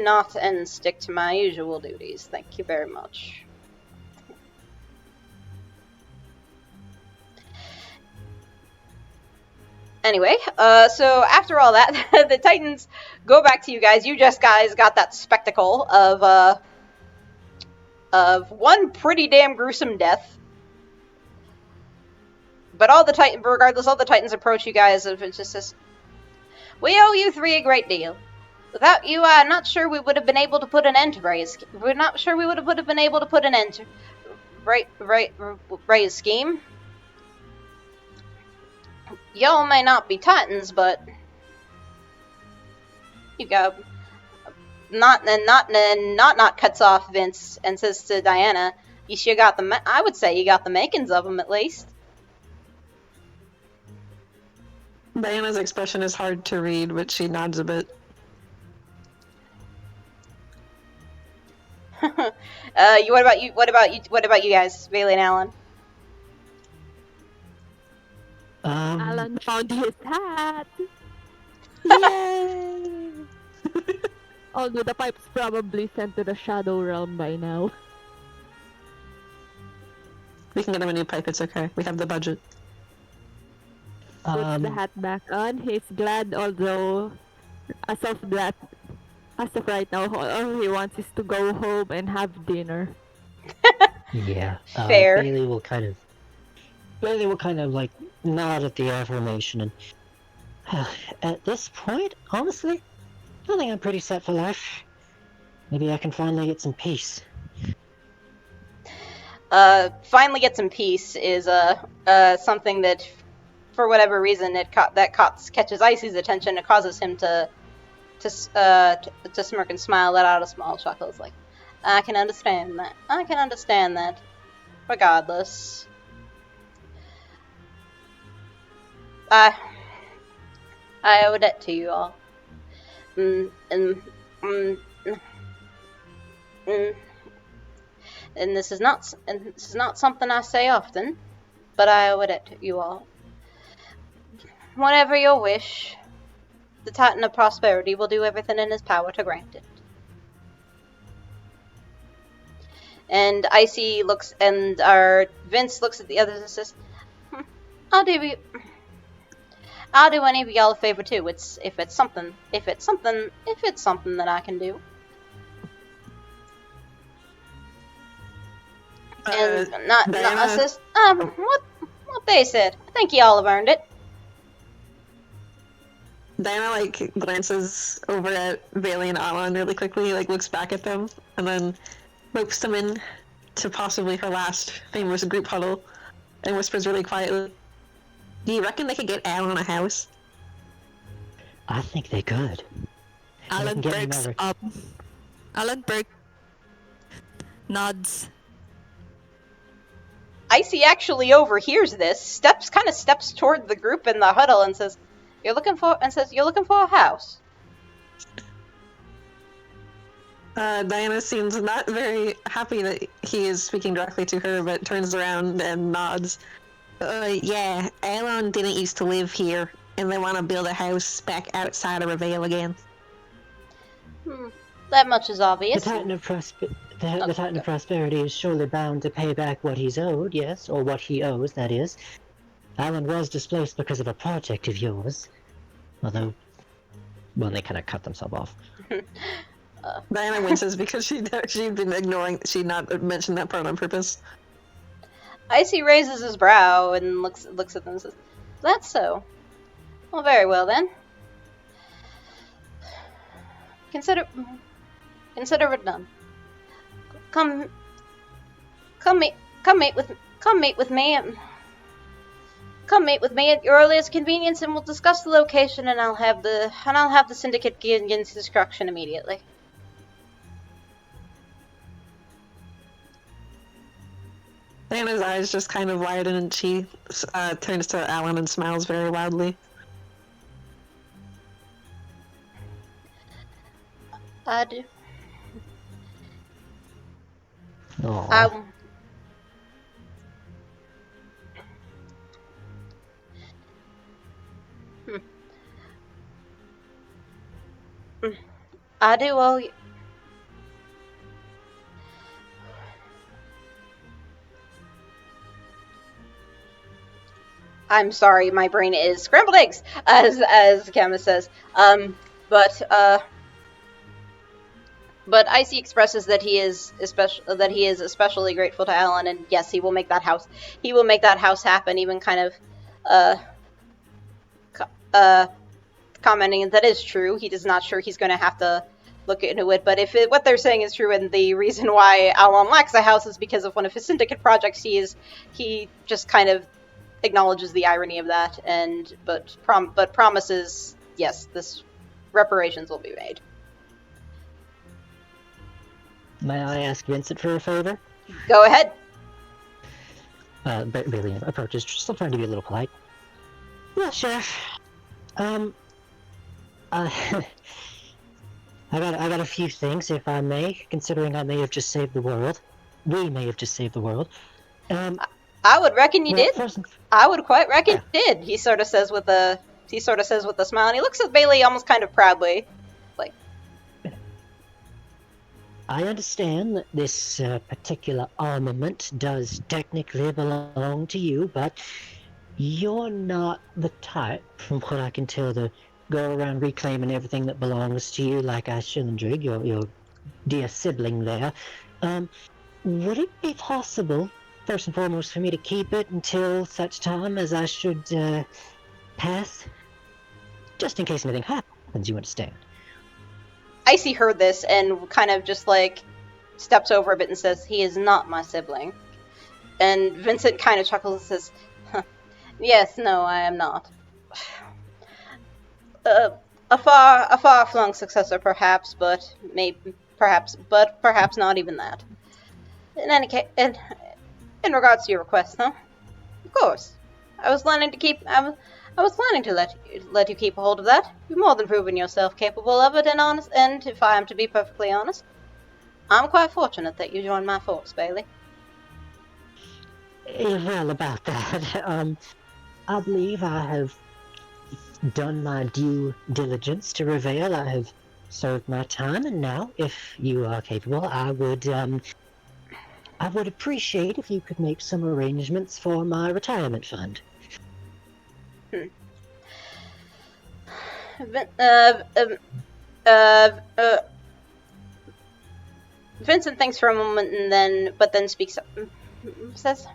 not and stick to my usual duties. Thank you very much. Anyway, so after all that, the Titans go back to you guys. You guys got that spectacle of one pretty damn gruesome death. But regardless, all the Titans approach you guys and it just says, "We owe you 3 a great deal. Without you, I'm not sure we would have been able to put an end to Ray's. We're not sure we would have been able to put an end to Ray's scheme. Y'all may not be Titans, but you got not cuts off Vince and says to Diana, I would say you got the makings of them at least." Diana's expression is hard to read, but she nods a bit. What about you guys, Bailey and Alon? Alon found his hat! Yay! Although the pipe's probably sent to the Shadow Realm by now. We can get him a new pipe, it's okay. We have the budget. Puts the hat back on. He's glad, although as of right now, all he wants is to go home and have dinner. Yeah. Fair. Bailey will kind of like nod at the affirmation, and at this point, honestly, I think I'm pretty set for life. Maybe I can finally get some peace. Finally get some peace is something that, for whatever reason, catches Icy's attention. It causes him to smirk and smile, let out a small chuckle. It's like, I can understand that. Regardless, I owe a debt to you all. And this is not something I say often, but I owe a debt to you all. Whatever your wish, the Titan of Prosperity will do everything in his power to grant it. And Icy looks, and Vince looks at the others and says, I'll do any of y'all a favor too. If it's something that I can do. And not says, what they said. I think y'all have earned it. Diana, glances over at Bailey and Alon really quickly, looks back at them, and then ropes them in to possibly her last famous group huddle, and whispers really quietly, "Do you reckon they could get Alon a house?" I think they could. Alan get me perks Maverick. up. Alan nods. Icy actually overhears this, steps toward the group in the huddle and says, "You're looking for a house." Diana seems not very happy that he is speaking directly to her, but turns around and nods. Yeah, Alon didn't used to live here, and they want to build a house back outside of Rivayle again. That much is The obvious. Titan of Prosperity is surely bound to pay back what he's owed, yes, or what he owes, that is. Alon was displaced because of a project of yours. Although, well, they kind of cut themselves off. Diana winces because she'd been ignoring, she'd not mentioned that part on purpose. Icy raises his brow and looks at them and says, "That's so. Well, very well then. Consider it done. Come meet with me at your earliest convenience, and we'll discuss the location, and I'll have the syndicate begin construction immediately." Diana's eyes just kind of widen, and she turns to Alon and smiles very loudly. I do. Aww. I do owe you. I'm sorry, my brain is scrambled eggs, as Camus says. But Icy expresses that he is especially grateful to Alon, and yes, he will make that house happen. Even kind of commenting that is true. He is not sure he's going to have to look into it, but if what they're saying is true, and the reason why Alon lacks a house is because of one of his syndicate projects, he just kind of acknowledges the irony of that, but promises, yes, this reparations will be made. May I ask Vincent for a favor? Go ahead. Billy approaches, still trying to be a little polite. Yeah, Chef. I got a few things, if I may, considering I may have just saved the world. We may have just saved the world. I would reckon you did. I would quite reckon you did. He sort of says with a smile, and he looks at Bailey almost kind of proudly. Like, I understand that this particular armament does technically belong to you, but you're not the type, from what I can tell, to go around reclaiming everything that belongs to you like Schillendrig, your dear sibling there. Would it be possible, first and foremost, for me to keep it until such time as I should pass? Just in case anything happens, you understand. Icy heard this and kind of just like steps over a bit and says, "He is not my sibling." And Vincent kind of chuckles and says, "Yes, no, I am not. A far-flung successor, perhaps, but perhaps not even that. In any case, in regards to your request, though, of course, I was planning to let you keep a hold of that. You've more than proven yourself capable of it, and if I am to be perfectly honest, I'm quite fortunate that you joined my force, Bailey." Well, about that, I believe I have done my due diligence to Rivayle. I have served my time, and now, if you are capable, I would appreciate if you could make some arrangements for my retirement fund. Vincent thinks for a moment and then speaks up, says,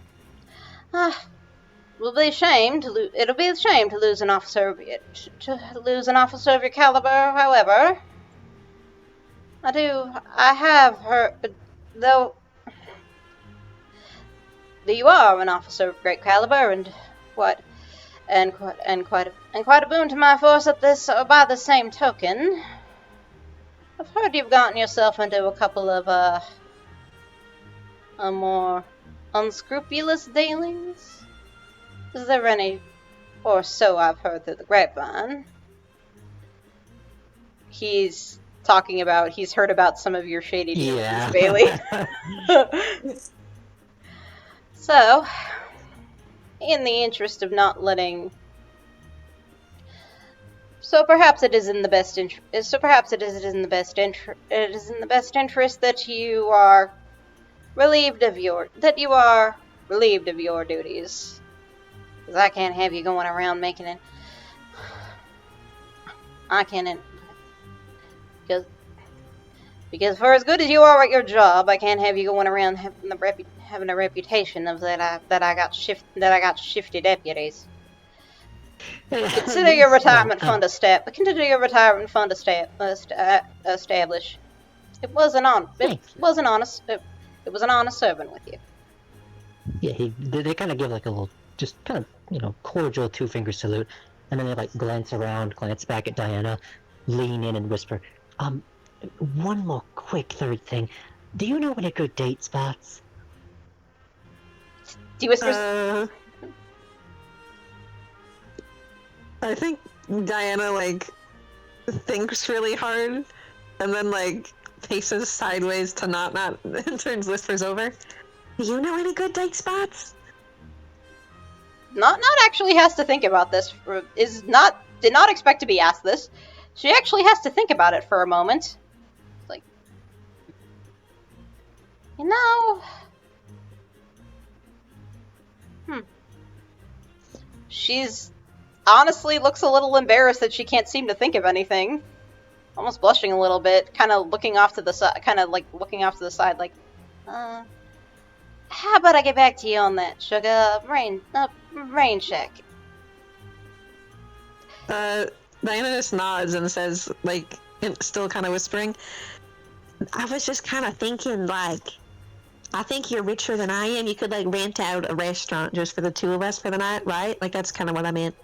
it'll be a shame to lose an officer of your caliber. However, I have heard, though you are an officer of great caliber and quite a boon to my force by the same token. I've heard you've gotten yourself into a couple of, more unscrupulous dealings. Is there any, or so I've heard through the grapevine? He's heard about some of your shady dealings, Yeah. Bailey. So, in the interest of not letting... perhaps it is in the best interest that you are relieved of your duties. Because I can't have you going around making it... I can't... Because for as good as you are at your job, I can't have you going around having a reputation of that I got shifty deputies. Consider your retirement fund established. It was an honest servant with you. Yeah, they kind of give like a little, just kind of, cordial two-finger salute, and then they like glance around, glance back at Diana, lean in and whisper, one more quick third thing. Do you know any good date spots? Do you whisper? I think Diana, thinks really hard, and then, faces sideways to not, and turns whispers over. Do you know any good date spots? Not actually has to think about this. Did not expect to be asked this. She actually has to think about it for a moment. Like, She's honestly looks a little embarrassed that she can't seem to think of anything. Almost blushing a little bit, kind of looking off to the side, like, how about I get back to you on that, sugar? Rain check. Diana just nods and says, still kind of whispering, I was just kind of thinking, I think you're richer than I am. You could, rent out a restaurant just for the two of us for the night, right? That's kind of what I meant.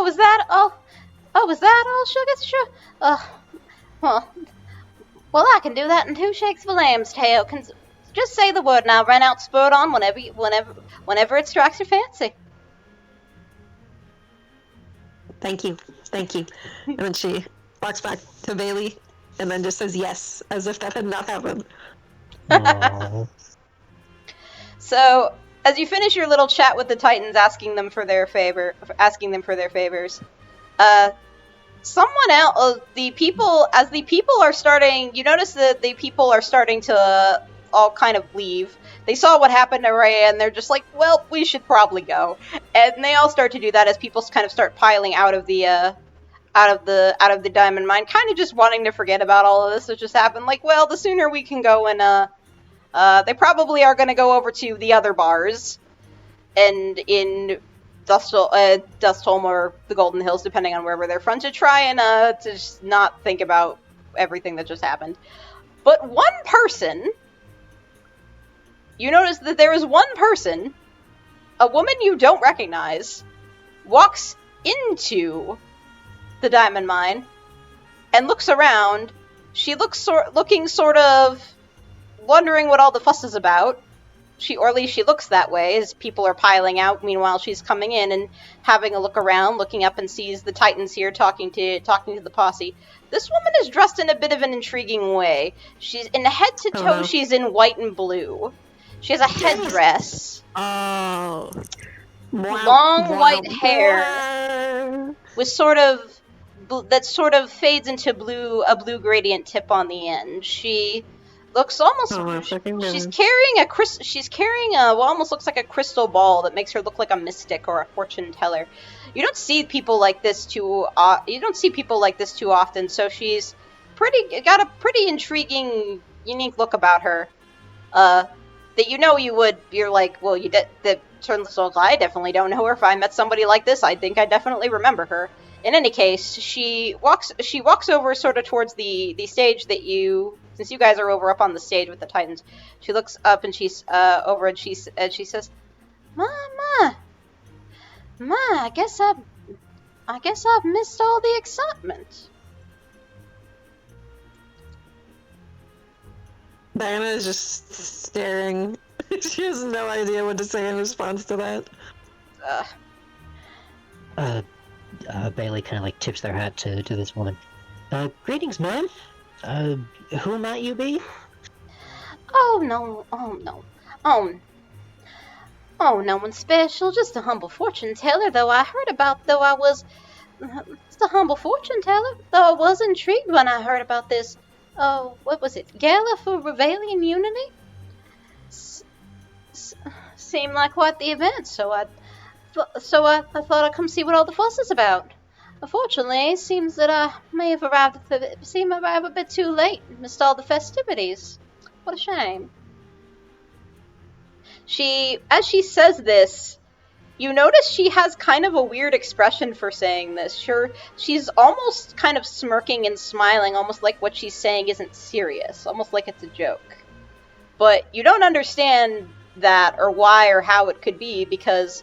Was that all, sugar? Sure. Well, I can do that in 2 shakes of a lamb's tail. Just say the word and I'll run out spurred on whenever it strikes your fancy. Thank you. And then she walks back to Bailey and then just says yes, as if that had not happened. So, as you finish your little chat with the Titans, asking them for their favors, someone else, the people are starting, you notice that the people are starting to all kind of leave. They saw what happened to Ray, and they're just like, well, we should probably go. And they all start to do that as people kind of start piling out of the diamond mine, kind of just wanting to forget about all of this that just happened. Like, well, the sooner we can go, and they probably are going to go over to the other bars, and in Dustholm or the Golden Hills, depending on wherever they're from, to try and to just not think about everything that just happened. But one person, you notice that there is one person, a woman you don't recognize, walks into the diamond mine and looks around. She looking sort of wondering what all the fuss is about. Or at least she looks that way as people are piling out. Meanwhile, she's coming in and having a look around, looking up and sees the Titans here talking to the posse. This woman is dressed in a bit of an intriguing way. She's in head to toe. She's in white and blue. She has a headdress. Oh. Long white hair with that sort of fades into a blue gradient tip on the end. She looks almost. She's carrying what almost looks like a crystal ball that makes her look like a mystic or a fortune teller. You don't see people like this too often. So she's got a pretty intriguing, unique look about her. That you would. You're like, well, that turns out I definitely don't know her. If I met somebody like this, I think I definitely remember her. In any case, she walks over sort of towards the stage that since you guys are up on the stage with the Titans. She looks up and she's over and she says, Ma, I guess I guess I've missed all the excitement. Diana is just staring. She has no idea what to say in response to that. Bailey kind of like tips their hat to this woman. Greetings, ma'am. Who might you be? Oh no, no one special, just a humble fortune teller, though I was just a humble fortune teller, though I was intrigued when I heard about this, what was it, Gala for Rivaylian Unity? Seemed like quite the event, so I thought I'd come see what all the fuss is about. Unfortunately, it seems that I may have arrived a bit too late, missed all the festivities. What a shame. As she says this, you notice she has kind of a weird expression for saying this. Sure, she's almost kind of smirking and smiling, almost like what she's saying isn't serious, almost like it's a joke. But you don't understand that or why or how it could be, because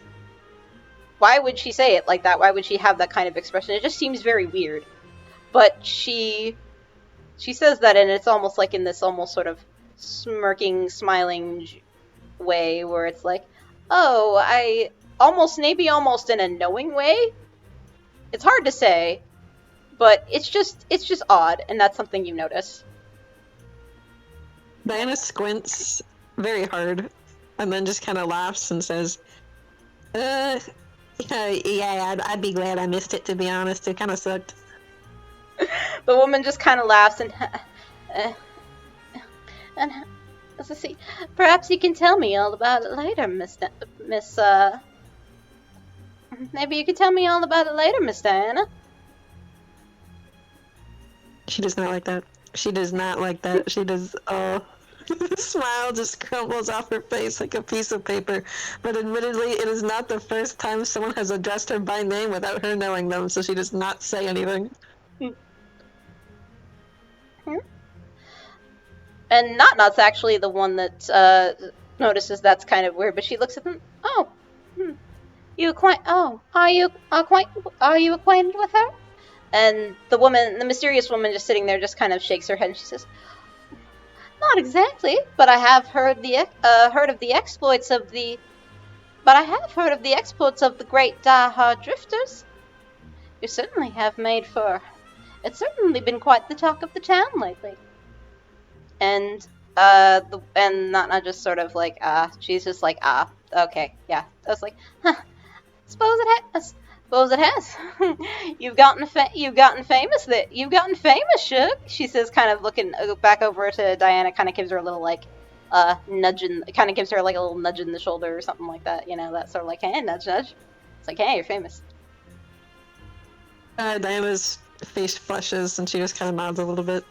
why would she say it like that? Why would she have that kind of expression? It just seems very weird. But she says that, and it's almost like in this almost sort of smirking, smiling way where it's like, oh, maybe almost in a knowing way. It's hard to say, but it's just odd, and that's something you notice. Diana squints very hard, and then just kind of laughs and says, yeah, I'd be glad I missed it, to be honest. It kind of sucked. The woman just kind of laughs and let's see. Perhaps you can tell me all about it later, Maybe you could tell me all about it later, Miss Diana. She does not like that. She does not like that. She does, the smile just crumbles off her face like a piece of paper. But admittedly, it is not the first time someone has addressed her by name without her knowing them, so she does not say anything. And Not-Not's actually the one that notices that's kind of weird, but she looks at them. Oh, are you acquainted with her? And the mysterious woman just sitting there just kind of shakes her head and she says, not exactly, but I have heard of the exploits of the great Diehard Drifters. You certainly have made for. It's certainly been quite the talk of the town lately. And Not just sort of like she's just like okay, yeah. I was like, suppose it has. You've gotten famous. Shug. She says, kind of looking back over to Diana, kind of gives her a little like kind of gives her like a little nudge in the shoulder or something like that. You know, that sort of like, hey, nudge. It's like, hey, you're famous. Diana's face flushes and she just kind of nods a little bit.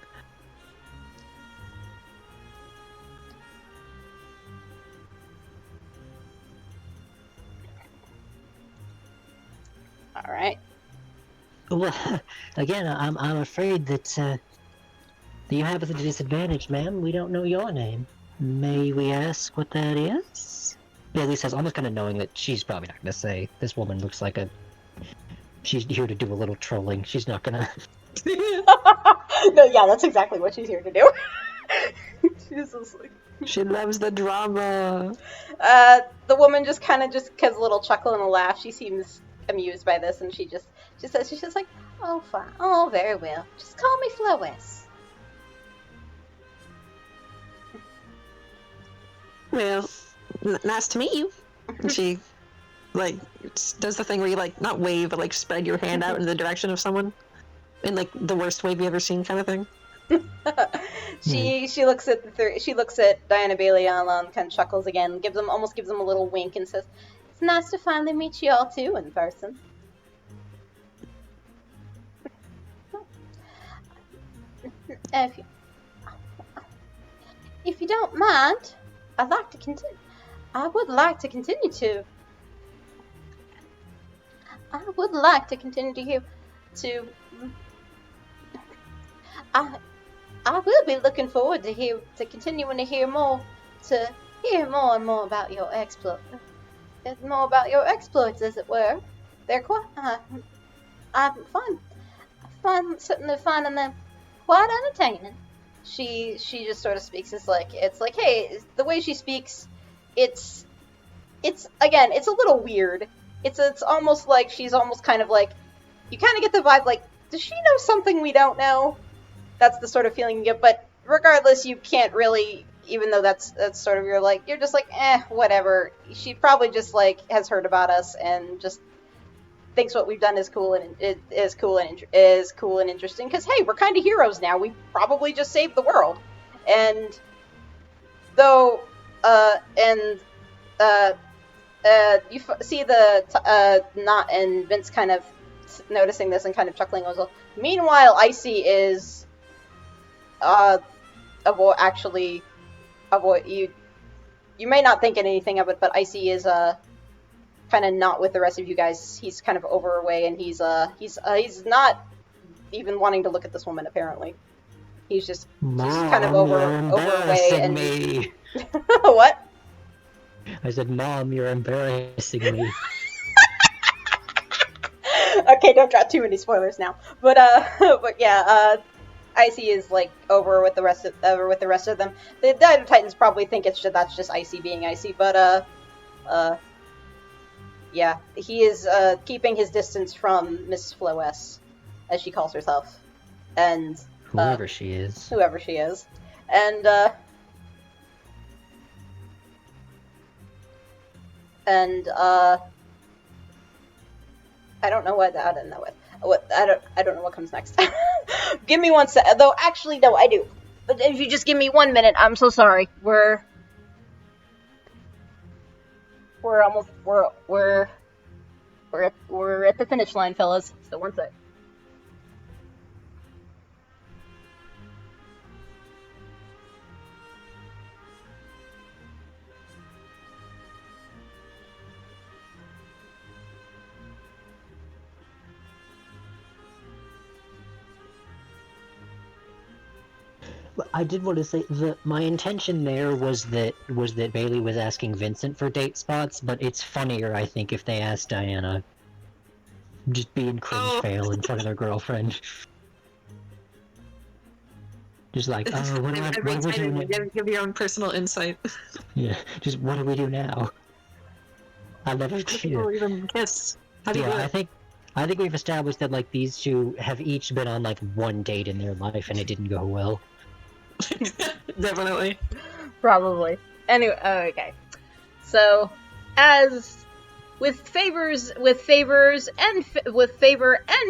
All right. Well, again, I'm afraid that you have us at a disadvantage, ma'am. We don't know your name. May we ask what that is? Bailey says, almost kind of knowing that she's probably not going to say. This woman looks like she's here to do a little trolling. She's not going to... No, yeah, that's exactly what she's here to do. She's just like... She loves the drama. The woman just kind of gives a little chuckle and a laugh. She seems amused by this, and she says, she's just like, oh, fine. Oh, very well. Just call me Flowes. Well, nice to meet you. And she, like, does the thing where you, like, not wave, but, like, spread your hand out in the direction of someone. In, like, the worst wave you ever seen kind of thing. She looks at Diana, Bailey, and Alon, kind of chuckles again, almost gives them a little wink, and says, it's nice to finally meet you all, too, in person. If you don't mind, I would like to continue I will be looking forward to continuing to hear more and more about your exploits, as it were. They're quite fun, sitting there finding them quite entertaining. She just sort of speaks. It's like, hey, the way she speaks, it's again, it's a little weird. It's almost like she's almost kind of like, you kind of get the vibe like, does she know something we don't know? That's the sort of feeling you get. But regardless, you can't really, even though that's sort of, you're just like, whatever. She probably just like has heard about us and just thinks what we've done is cool and is cool and interesting. Because hey, we're kind of heroes now. We probably just saved the world, and though, you see the not and Vince kind of noticing this and kind of chuckling as well. Meanwhile, Icy is avoid you. You may not think anything of it, but Icy is kind of not with the rest of you guys. He's kind of over away, and he's not even wanting to look at this woman. Apparently, he's just kind of over away and me. What? I said, Mom, you're embarrassing me. Okay, don't drop too many spoilers now. But yeah, Icy is like over with the rest of them. The Diehard Titans probably think that's just Icy being Icy, but yeah, he is keeping his distance from Miss Floess, as she calls herself, and whoever she is, and I don't know what I don't know what comes next. Give me 1 sec. Though actually, no, I do. But if you just give me 1 minute, I'm so sorry. We're at the finish line, fellas. So 1 sec. I did want to say that my intention there was that Bailey was asking Vincent for date spots, but it's funnier, I think, if they asked Diana. Just being cringe fail in front of their girlfriend. Just like, oh, what do we do now? Give your own personal insight. Yeah, just what do we do now? I love it. People even kiss. How do you do it? I think we've established that like these two have each been on like one date in their life and it didn't go well. Definitely. Probably. Anyway, okay. So, as with favor and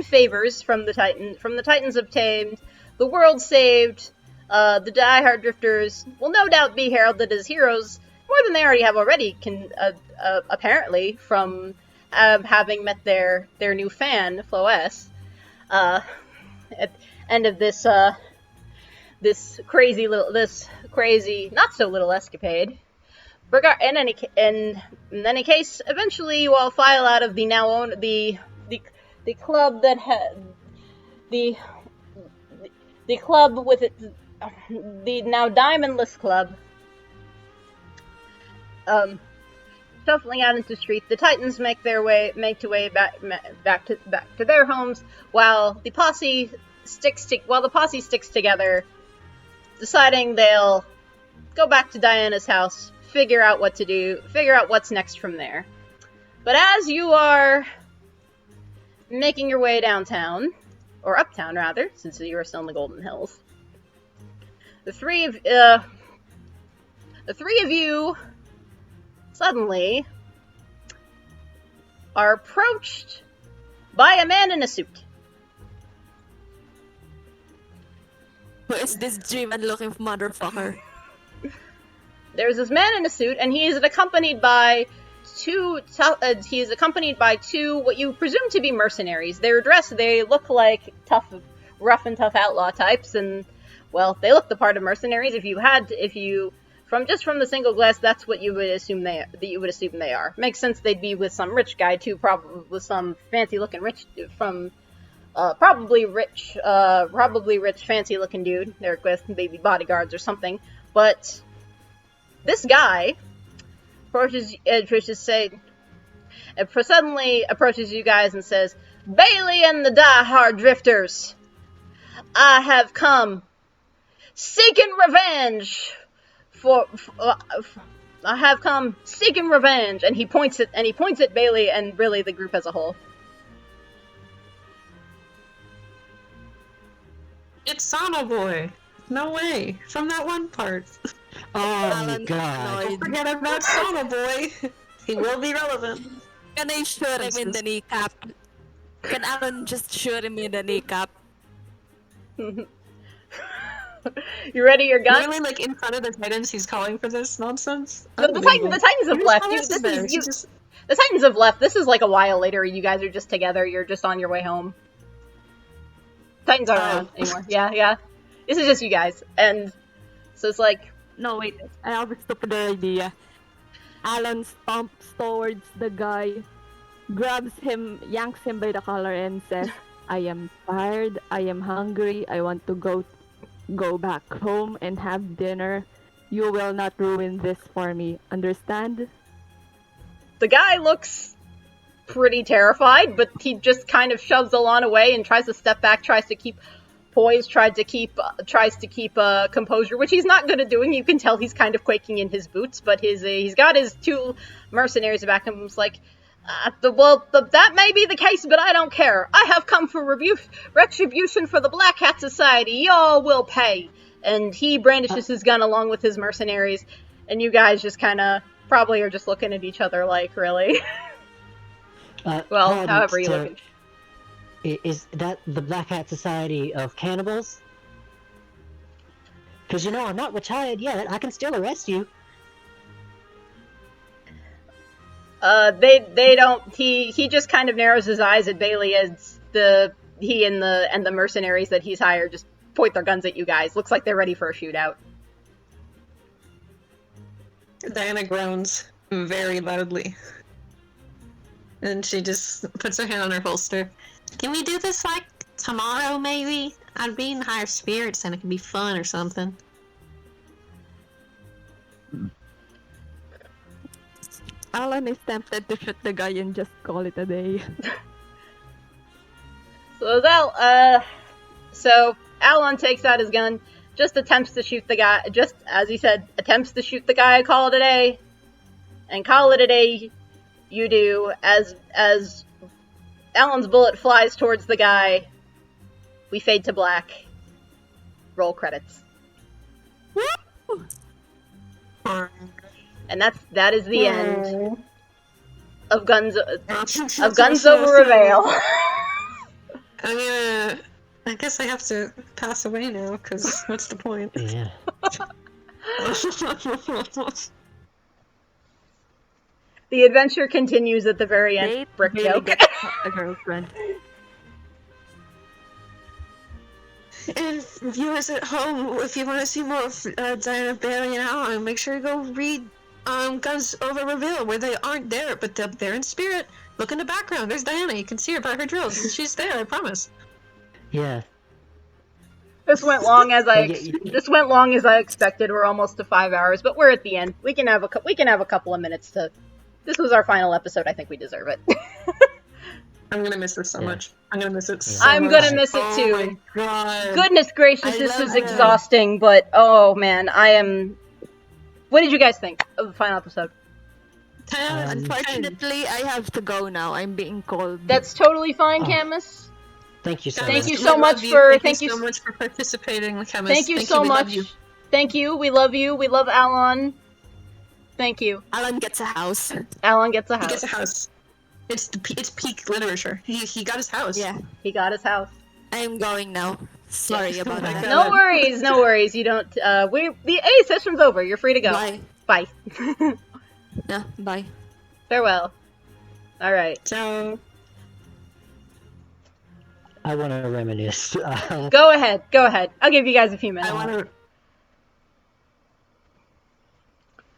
favors from the Titans obtained, the world saved, the Diehard Drifters will no doubt be heralded as heroes more than they already apparently from having met their new fan, Floess, at the end of this crazy not so little escapade. In any case, eventually you all file out of the club that the club with it, the now diamondless club. Shuffling out into the street, the Titans make their way back to their homes, while the posse sticks together, deciding they'll go back to Diana's house, figure out what's next from there. But as you are making your way downtown, or uptown rather, since you are still in the Golden Hills, the three of you suddenly are approached by a man in a suit. Who is this dream-looking motherfucker? There's this man in a suit, and he is accompanied by two what you presume to be mercenaries. They're dressed, they look like rough and tough outlaw types, and, well, they look the part of mercenaries. If you from the single glance, that's what you would assume they are. Makes sense they'd be with some rich guy too, probably with some fancy-looking rich probably rich, fancy-looking dude. They're with maybe bodyguards or something. But this guy suddenly approaches you guys and says, Bailey and the Diehard Drifters, I have come seeking revenge I have come seeking revenge, and he points at Bailey and really the group as a whole. It's Sono Boy. No way. From that one part. Oh Alan god. annoyed. Don't forget about Sono Boy. He will be relevant. Can I shoot him in the kneecap? Can Alan just shoot him in the kneecap? You ready your gun? Literally, like, in front of the Titans, he's calling for this nonsense. No, the Titans have left. The Titans have left. This is like a while later. You guys are just together. You're just on your way home. Titans aren't around anymore. Yeah. This is just you guys. And so it's like... No, wait. I have a stupid idea. Alan stomps towards the guy, grabs him, yanks him by the collar, and says, I am tired, I am hungry, I want to go back home and have dinner. You will not ruin this for me. Understand? The guy looks pretty terrified, but he just kind of shoves Alon away and tries to step back, tries to keep poised, tries to keep composure, which he's not good at doing. You can tell he's kind of quaking in his boots, but he's got his two mercenaries back him. He's like, that may be the case, but I don't care. I have come for retribution for the Black Hat Society. Y'all will pay. And he brandishes his gun along with his mercenaries, and you guys just kind of probably are just looking at each other like, really? Well, however you look at Is that the Black Hat Society of Cannibals? Because, I'm not retired yet. I can still arrest you. They don't. He just kind of narrows his eyes at Bailey as he and the mercenaries that he's hired just point their guns at you guys. Looks like they're ready for a shootout. Diana groans very loudly. And she just puts her hand on her holster. Can we do this, like, tomorrow, maybe? I'd be in higher spirits and it could be fun or something. Alan is tempted to shoot the guy and just call it a day. So Alon takes out his gun, just attempts to shoot the guy, just as he said, attempts to shoot the guy, call it a day. And call it a day you do, as Alon's bullet flies towards the guy. We fade to black. Roll credits. Woo! And that is the end of Guns Over Rivayle. I guess I have to pass away now, because what's the point? Yeah. The adventure continues at the very end. Date Brick Bailey joke. gets a girlfriend. And viewers at home, if you want to see more of Diana, Bailey, and Alon, make sure you go read Guns Over Rivayle, where they aren't there, but they're in spirit. Look in the background. There's Diana. You can see her by her drills. She's there. I promise. Yeah. This went long as I expected. We're almost to 5 hours, but we're at the end. We can have a couple of minutes to. This was our final episode. I think we deserve it. I'm gonna miss this so much. I'm gonna miss it so I'm much. gonna miss it too. Oh my god. Goodness gracious, this was exhausting, but oh man, I am. What did you guys think of the final episode? Unfortunately, I have to go now. I'm being called. That's totally fine, Camus. Thank you so Thank much. you so much for Thank you so much for participating, Camus. Thank you so much. Thank you. We love you. We love Alon. Thank you. Alan gets a house. Alon gets a He house. gets a house. It's peak literature. He got his house. Yeah. He got his house. I'm going now. Sorry about my that. God. No worries. You don't. The A session's over. You're free to go. Bye. Bye. Yeah, bye. Farewell. All right. So I want to reminisce. Go ahead. I'll give you guys a few minutes. I want to.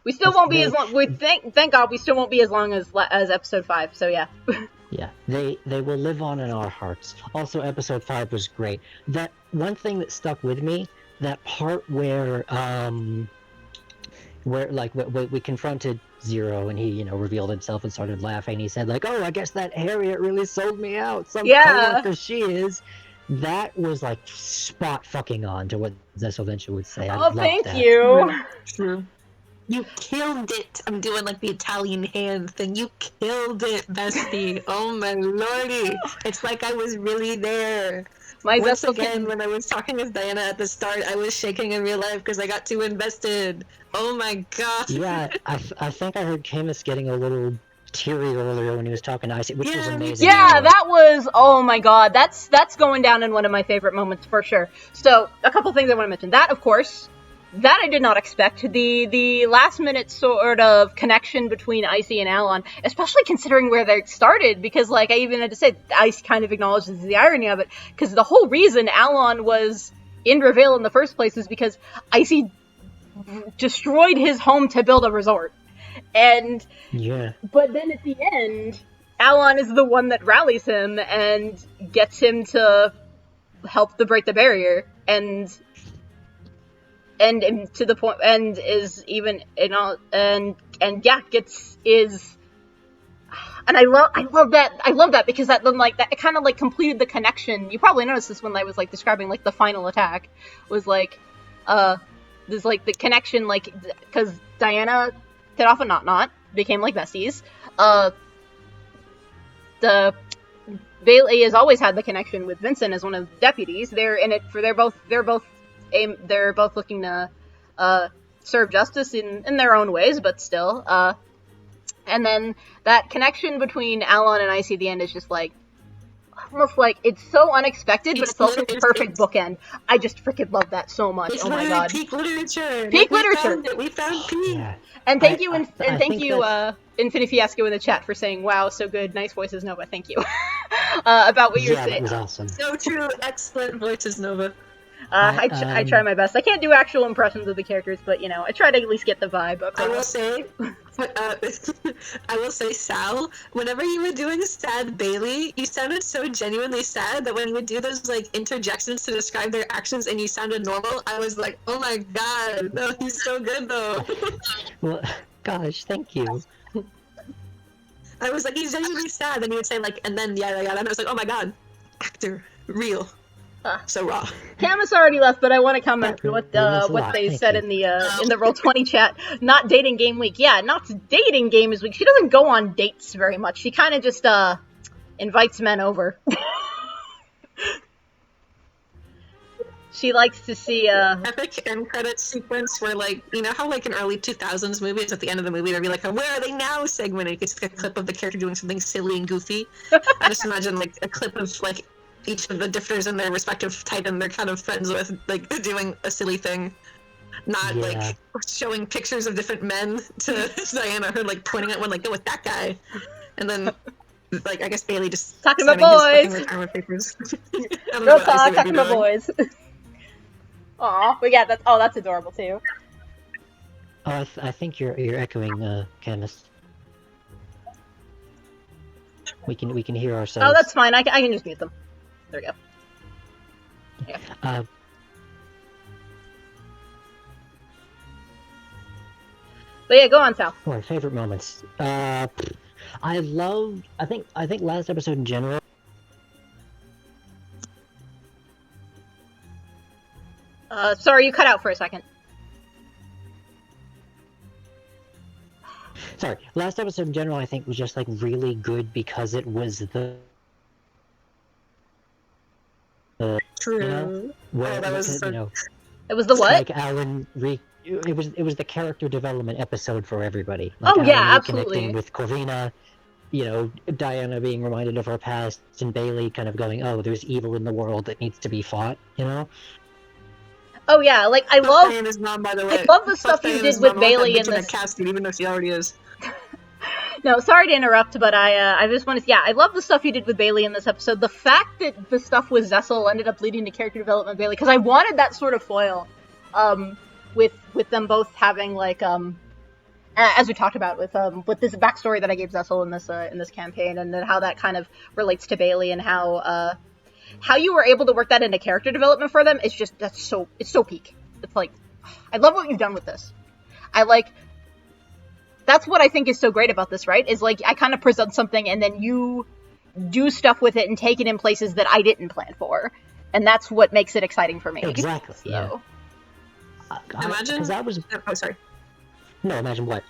We still won't be as long. Thank God, we still won't be as long as episode 5. So yeah. Yeah, they will live on in our hearts. Also, episode 5 was great. That one thing that stuck with me, that part where we confronted Zero, and he, you know, revealed himself and started laughing. He said, like, "Oh, I guess that Harriet really sold me out. Some Yeah. coworker she is." That was like spot fucking on to what Zessel Venture would say. I Oh, loved thank that. you. True. You killed it. I'm doing like the Italian hand thing. You killed it, bestie. Oh my lordy. It's like I was really there. My Once Zessel again, can... when I was talking with Diana at the start, I was shaking in real life because I got too invested. Oh my god. Yeah, I think I heard Camus getting a little teary earlier when he was talking to Icy, which was Yeah, me amazing. too. Yeah, that was, oh my god, that's going down in one of my favorite moments for sure. So, a couple things I want to mention. That, of course, that I did not expect. The last minute sort of connection between Icy and Alon, especially considering where they started, because, like, I even had to say, Ice kind of acknowledges the irony of it, because the whole reason Alon was in Rivayle in the first place is because Icy destroyed his home to build a resort. And Yeah. but then at the end, Alon is the one that rallies him and gets him to help to break the barrier, and to the point, and is even and yeah, and I love that because that then, like, that it kind of like completed the connection. You probably noticed this when I was like describing like the final attack was like there's like the connection, like, because Diana hit off a not became like besties. The Bailey has always had the connection with Vincent as one of the deputies. They're in it for they're both looking to serve justice in their own ways, but still. And then that connection between Alon and Icy at the end is just like almost like it's so unexpected, but it's also the perfect bookend. I just freaking love that so much. It's oh my literally god, peak literature. Peak Like, literature. We found peak. Yeah. And thank I- you, I- and I thank think you, Infinity Fiasco in the chat for saying, "Wow, so good, nice voices, Nova." Thank you about what you're Yeah, that saying. was awesome. So true. Excellent voices, Nova. I try my best. I can't do actual impressions of the characters, but you know, I try to at least get the vibe I will across. say, Sal, whenever you were doing sad Bailey, you sounded so genuinely sad that when you would do those like interjections to describe their actions and you sounded normal, I was like, oh my god, no, he's so good though. Well, gosh, thank you. I was like, he's genuinely sad, and you would say like, and then yada yada, and I was like, oh my god, actor, real, so raw. Camus already left, but I want to comment That what means a what lot, they thank said you. in the Roll20 chat. Not dating game week. Yeah, not dating game is week. She doesn't go on dates very much. She kind of just invites men over. She likes to see Epic end credits sequence where, like, you know how like in early 2000s movies at the end of the movie there'd be like a "Where are they now?" segment. It gets like a clip of the character doing something silly and goofy. I just imagine like a clip of like each of the drifters in their respective titan they're kind of friends with, like doing a silly thing, not Yeah. like showing pictures of different men to Diana, her like pointing at one like, "Go with that guy," and then. Like, I guess Bailey just Talking about signing his boys. fucking retirement papers. I don't know real what Icy talk, would be talking about doing. boys. Aw, but yeah, that's adorable too. Oh, I think you're echoing, Chemist. We can hear ourselves. Oh, that's fine. I can just mute them. There we go. But yeah, go on, Sal. My favorite moments. I loved. I think last episode in general. Sorry, you cut out for a second. Sorry, last episode in general, I think was just like really good because it was the. True. You know, where that was because, so- you know, It was the what? like Alan it was the character development episode for everybody. Like Oh, yeah, Alan absolutely. reconnecting with Corvina, you know, Diana being reminded of her past, and Bailey kind of going, "Oh, there's evil in the world that needs to be fought," you know. Oh yeah, like I Fuck love. Diana's mom, by the way. I love the Fuck stuff you Diana's did with mom. I want Bailey that in bitch in a this. casket, even though she already is. No, sorry to interrupt, but I just want to. Yeah, I love the stuff you did with Bailey in this episode. The fact that the stuff with Zessel ended up leading to character development of Bailey, because I wanted that sort of foil, with them both having like as we talked about with this backstory that I gave Zessel in this campaign, and then how that kind of relates to Bailey and how you were able to work that into character development for them. It's so peak. It's like I love what you've done with this. I like that's what I think is so great about this, right? Is like I kind of present something and then you do stuff with it and take it in places that I didn't plan for, and that's what makes it exciting for me. Exactly. So. Yeah. Imagine. Because that was. Oh, sorry. No, imagine what.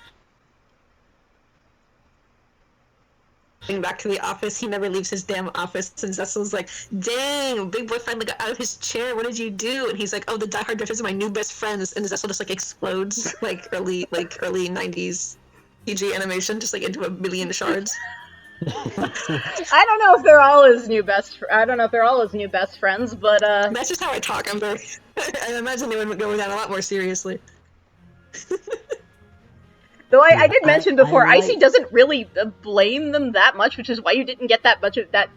Going back to the office, he never leaves his damn office, and Cecil's like, dang, big boy finally got out of his chair, what did you do? And he's like, oh, the Diehard Drifters are my new best friends, and Cecil just like explodes, like early 90s CG animation, just like into a billion shards. I don't know if they're all his new best friends, but That's just how I talk. I'm very I imagine they would go with that a lot more seriously. though I did mention before, I Icy doesn't really blame them that much, which is why you didn't get that much of that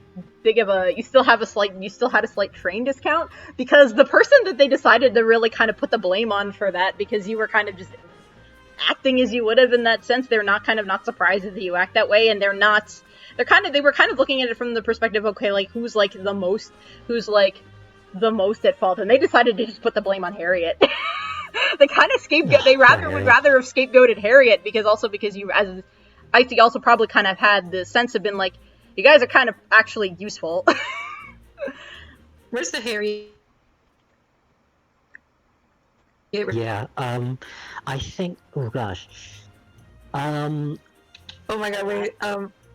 big of a. You still had a slight train discount, because the person that they decided to really kind of put the blame on for that, because you were kind of just acting as you would have in that sense. They're not surprised that you act that way, and they were kind of looking at it from the perspective, okay, like who's the most at fault, and they decided to just put the blame on Harriet. They kind of scapegoat. They would rather have scapegoated Harriet, because you, as Icy, also probably kind of had the sense of been like, you guys are kind of actually useful. Where's the Harry? Yeah. I think. Oh gosh. Oh my god, wait.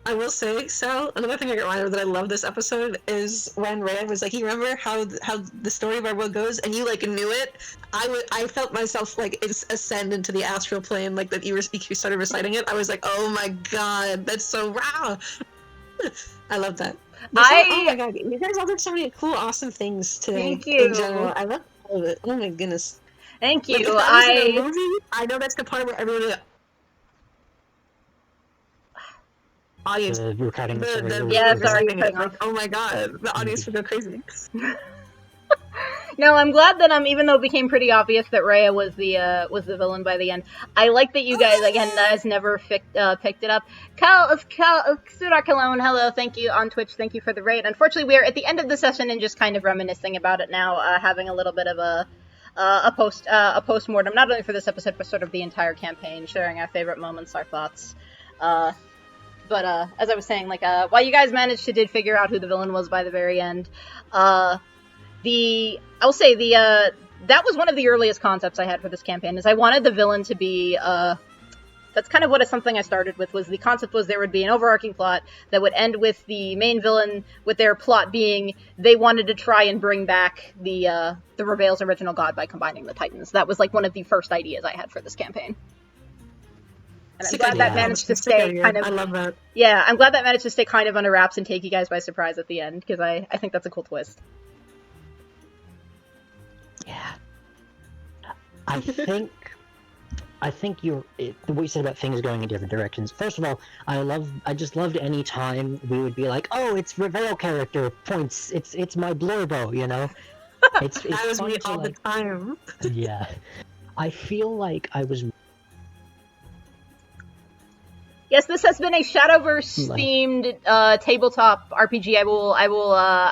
I will say, Sal, another thing I got reminded of that I love this episode is when Rhea was like, you remember how the story of our world goes, and you, like, knew it? I felt myself, like, ascend into the astral plane, like, that you started reciting it. I was like, oh my god, that's so raw! I love that. Oh my god, you guys all did so many cool, awesome things today. Thank you. In general. I love all of it. Oh my goodness. Thank Like, you. if that was in a movie, I know that's the part where everyone... audience. We're cutting sorry. Like, oh my god, the audience would go crazy. No, I'm glad that even though it became pretty obvious that Rhea was the villain by the end. I like that you guys never picked it up. Sudar Cologne, hello, thank you on Twitch, thank you for the raid. Unfortunately, we are at the end of the session and just kind of reminiscing about it now, having a little bit of a post-mortem, not only for this episode but sort of the entire campaign, sharing our favorite moments, our thoughts. But as I was saying, like, while you guys managed to figure out who the villain was by the very end, that was one of the earliest concepts I had for this campaign, is I wanted the villain to be, that's kind of something I started with, was the concept was there would be an overarching plot that would end with the main villain, with their plot being they wanted to try and bring back the Rivayle's original god by combining the Titans. That was, like, one of the first ideas I had for this campaign. And I'm glad that managed to stay kind of... I love that. Yeah, I'm glad that managed to stay kind of under wraps and take you guys by surprise at the end, because I think that's a cool twist. Yeah. I think the way you said about things going in different directions. First of all, I just loved any time we would be like, oh, it's Rivayle character points. It's my blurbo, you know. It's that was me all the time. Yeah, I feel like I was. Yes, this has been a Shadowverse-themed tabletop RPG. I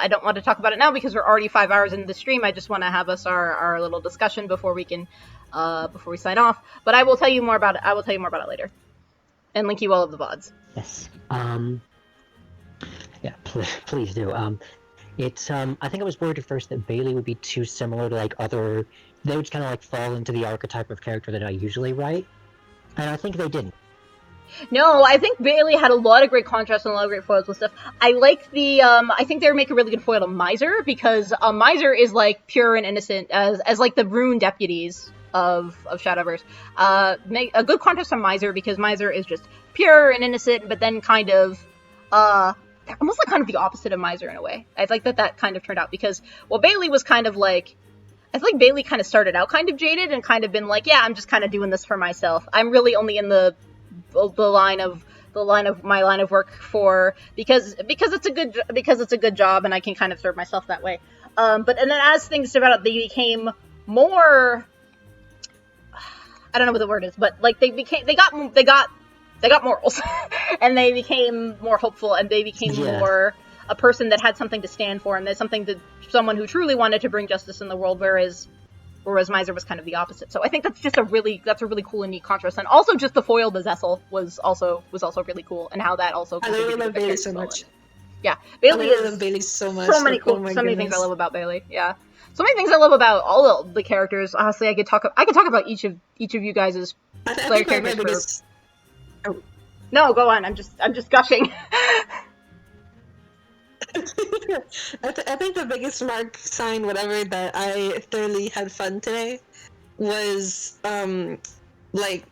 don't want to talk about it now because we're already 5 hours into the stream. I just want to have our little discussion before we sign off. But I will tell you more about it. Later, and link you all of the VODs. Yes. Yeah. Please do. It's. I think I was worried at first that Bailey would be too similar to like other. They would kind of like fall into the archetype of character that I usually write, and I think they didn't. No, I think Bailey had a lot of great contrasts and a lot of great foils with stuff. I like I think they would make a really good foil to Miser, because Miser is, like, pure and innocent, as like, the Rune deputies of Shadowverse. Make a good contrast to Miser, because Miser is just pure and innocent, but then kind of, almost like kind of the opposite of Miser in a way. I like that kind of turned out, because, well, Bailey was kind of like, I feel like Bailey kind of started out kind of jaded and kind of been like, yeah, I'm just kind of doing this for myself. I'm really only in the line of my line of work because it's a good job and I can kind of serve myself that way. And then as things developed, they became more. I don't know what the word is, but like they got morals, and they became more hopeful, and they became more a person that had something to stand for, and there's someone who truly wanted to bring justice in the world. Whereas whereas Miser was kind of the opposite. So I think that's a really cool and neat contrast. And also just the foil to Zessel was also really cool, and how that also I literally contributed love to the Bailey character so development. much. Yeah, Bailey I love Bailey so much. so many Like, so many things I love about Bailey. Yeah, so many things I love about all the characters. Honestly, I could talk about each of you guys' I player think my characters. biggest... No, go on. I'm just gushing. I think the biggest mark, sign, whatever, that I thoroughly had fun today was, like,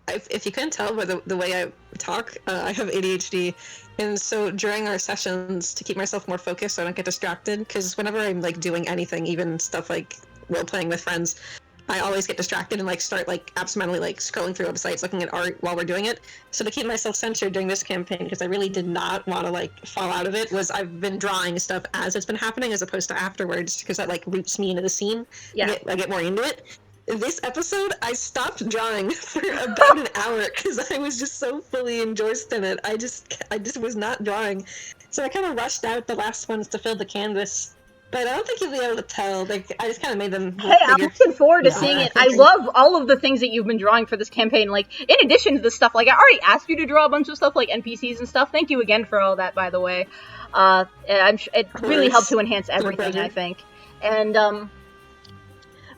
if you couldn't tell by the way I talk, I have ADHD, and so during our sessions, to keep myself more focused so I don't get distracted, because whenever I'm, like, doing anything, even stuff like role-playing with friends, I always get distracted and, like, start, like, absentmindly, like, scrolling through websites, looking at art while we're doing it. So to keep myself centered during this campaign, because I really did not want to, like, fall out of it, was I've been drawing stuff as it's been happening as opposed to afterwards, because that, like, roots me into the scene. Yeah. I get more into it. This episode, I stopped drawing for about an hour because I was just so fully engrossed in it. I just was not drawing. So I kind of rushed out the last ones to fill the canvas. But I don't think you'll be able to tell. Like, I just kind of made them. Hey, I'm looking forward to Yeah, seeing it. I I think- love all of the things that you've been drawing for this campaign. Like, in addition to the stuff, like, I already asked you to draw a bunch of stuff, like NPCs and stuff. Thank you again for all that, by the way. It really helped to enhance everything, I think. And,